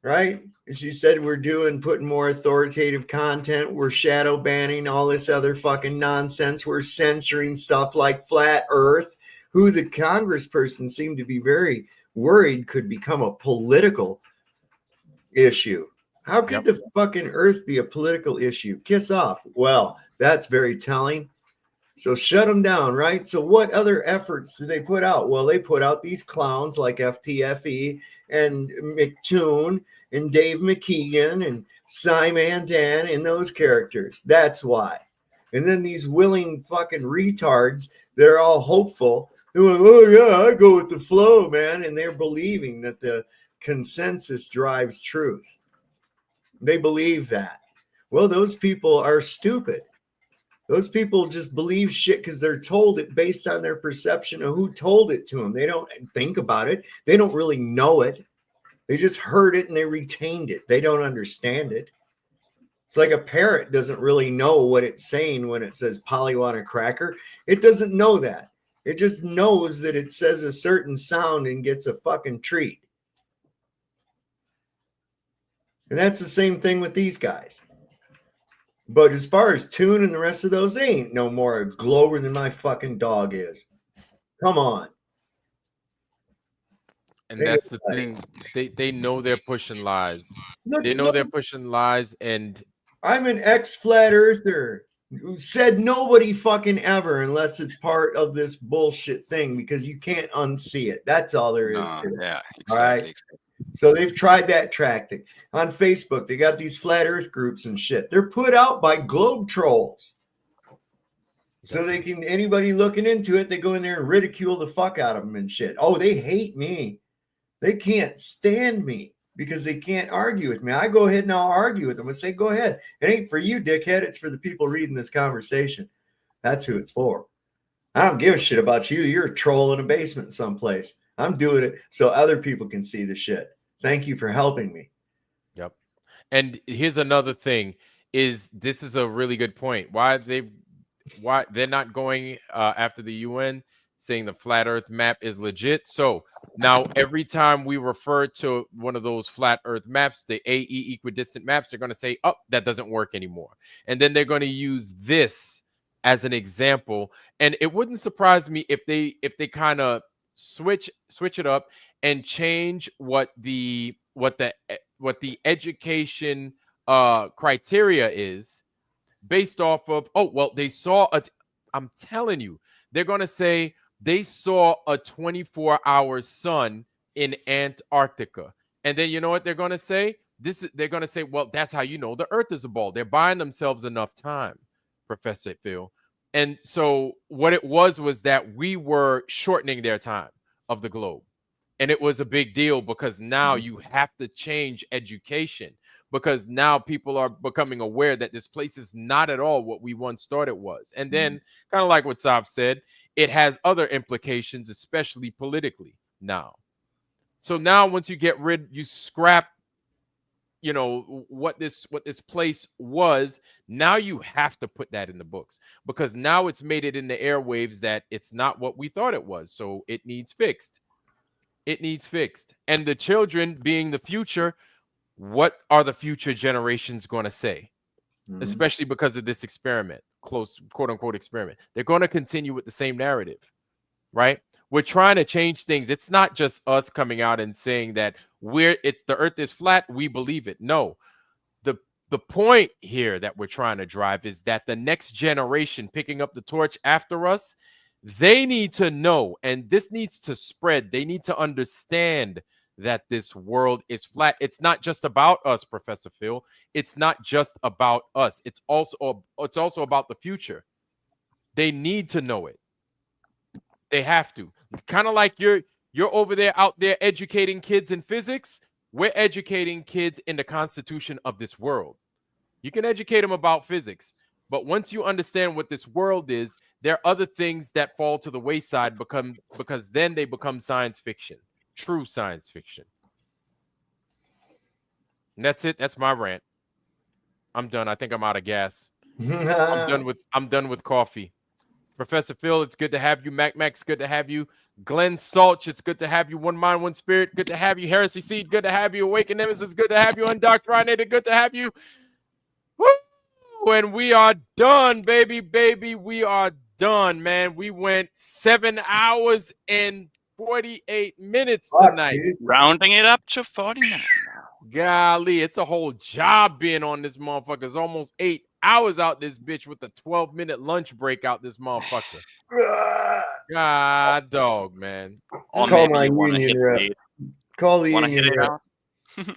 right? And she said, we're putting more authoritative content. We're shadow banning all this other fucking nonsense. We're censoring stuff like flat earth, who the congressperson seemed to be very worried could become a political issue. How could the fucking earth be a political issue? Kiss off. Well, that's very telling. So shut them down, right? So what other efforts did they put out? Well, they put out these clowns like FTFE and McToon and Dave McKeegan and Simon Dan and those characters. That's why. And then these willing fucking retards, they're all hopeful. They're like, oh yeah, I go with the flow, man. And they're believing that the consensus drives truth. They believe that. Well, those people are stupid. Those people just believe shit because they're told it based on their perception of who told it to them. They don't think about it. They don't really know it. They just heard it and they retained it. They don't understand it. It's like a parrot doesn't really know what it's saying when it says Polly want a cracker. It doesn't know that. It just knows that it says a certain sound and gets a fucking treat. And that's the same thing with these guys. But as far as Toon and the rest of those, they ain't no more a glober than my fucking dog is. Come on. And that's the thing. They know they're pushing lies. They know they're pushing lies. And I'm an ex-flat earther who said nobody fucking ever unless it's part of this bullshit thing, because you can't unsee it. That's all there is to it. Yeah, All right. So they've tried that tactic. On Facebook, they got these flat earth groups and shit. They're put out by globe trolls. So they can, anybody looking into it, they go in there and ridicule the fuck out of them and shit. Oh, they hate me. They can't stand me because they can't argue with me. I go ahead and I'll argue with them and say, go ahead. It ain't for you, dickhead. It's for the people reading this conversation. That's who it's for. I don't give a shit about you. You're a troll in a basement someplace. I'm doing it so other people can see the shit. Thank you for helping me. Yep. And here's another thing: is this is a really good point. Why they're not going after the UN, saying the flat Earth map is legit. So now every time we refer to one of those flat Earth maps, the AE equidistant maps, they're going to say, "Oh, that doesn't work anymore," and then they're going to use this as an example. And it wouldn't surprise me if they kind of switch it up and change what the education criteria is based off of, oh, well, they saw I'm telling you, they're going to say they saw a 24-hour sun in Antarctica. And then you know what they're going to say? They're going to say, well, that's how you know the Earth is a ball. They're buying themselves enough time, Professor Phil. And so what it was that we were shortening their time of the globe. And it was a big deal because now you have to change education, because now people are becoming aware that this place is not at all what we once thought it was. And then kind of like what Sav said, it has other implications, especially politically now. So now once you scrap, you know, what this place was, now you have to put that in the books, because now it's made it in the airwaves that it's not what we thought it was. So it needs fixed. It needs fixed. And the children being the future, what are the future generations going to say? Especially because of this experiment, close quote unquote experiment. They're going to continue with the same narrative, right? We're trying to change things. It's not just us coming out and saying that the Earth is flat. We believe it. No, the point here that we're trying to drive is that the next generation picking up the torch after us, they need to know, and this needs to spread. They need to understand that this world is flat. It's not just about us, Professor Phil. It's not just about us. It's also about the future. They need to know it. They have to. Kind of like you're out there educating kids in physics. We're educating kids in the constitution of this world. You can educate them about physics, but once you understand what this world is, there are other things that fall to the wayside because then they become science fiction, true science fiction. And that's it. That's my rant. I'm done. I think I'm out of gas. I'm done with coffee. Professor Phil, it's good to have you. Mac, it's good to have you. Glenn Salch, it's good to have you. One Mind, One Spirit, good to have you. Heresy Seed, good to have you. Awaken Nemesis, good to have you. Undoctrinated, good to have you. Woo! And we are done, baby. We are done, man. We went 7 hours and 48 minutes tonight. Rounding it up to 49. Golly, it's a whole job being on this motherfucker. It's almost 8 hours out this bitch with a 12-minute lunch break out this motherfucker. God dog, man. Or call my union rep. Call the union rep.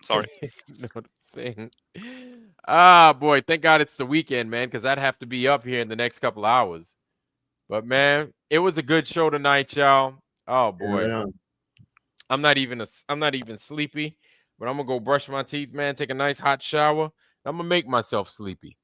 Sorry. Know what I'm saying? Ah, boy, thank God it's the weekend, man, because I'd have to be up here in the next couple hours. But man, it was a good show tonight, y'all. Oh boy, Yeah. I'm not even sleepy, but I'm gonna go brush my teeth, man. Take a nice hot shower. I'm gonna make myself sleepy.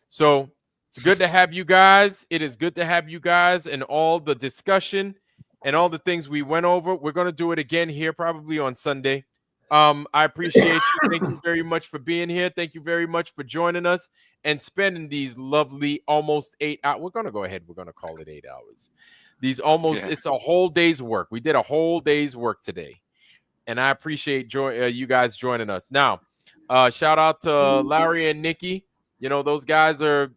So it's good to have you guys. It is good to have you guys and all the discussion and all the things we went over. We're gonna do it again here probably on Sunday. I appreciate you. Thank you very much for being here. Thank you very much for joining us and spending these lovely almost 8 hours. We're going to go ahead. We're going to call it 8 hours. These almost, it's a whole day's work. We did a whole day's work today. And I appreciate you guys joining us. Now, shout out to Larry and Nikki. You know, those guys are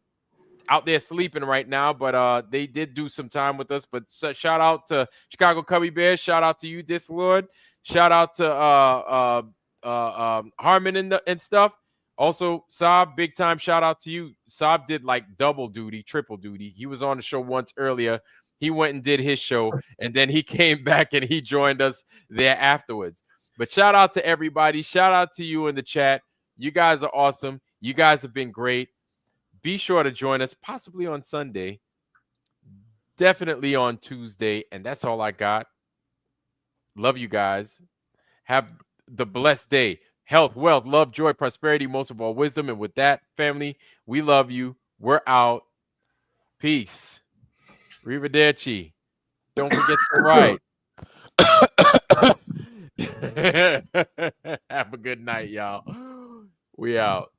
out there sleeping right now, but they did do some time with us. But shout out to Chicago Cubby Bears. Shout out to you, Dislord. Shout out to Harmon and stuff. Also, Saab, big time shout out to you. Saab did like double duty, triple duty. He was on the show once earlier. He went and did his show, and then he came back and he joined us there afterwards. But shout out to everybody. Shout out to you in the chat. You guys are awesome. You guys have been great. Be sure to join us possibly on Sunday, definitely on Tuesday. And that's all I got. Love you guys. Have the blessed day. Health, wealth, love, joy, prosperity, most of all, wisdom. And with that, family, we love you. We're out. Peace. Arrivederci. Don't forget to write. Have a good night, y'all. We out.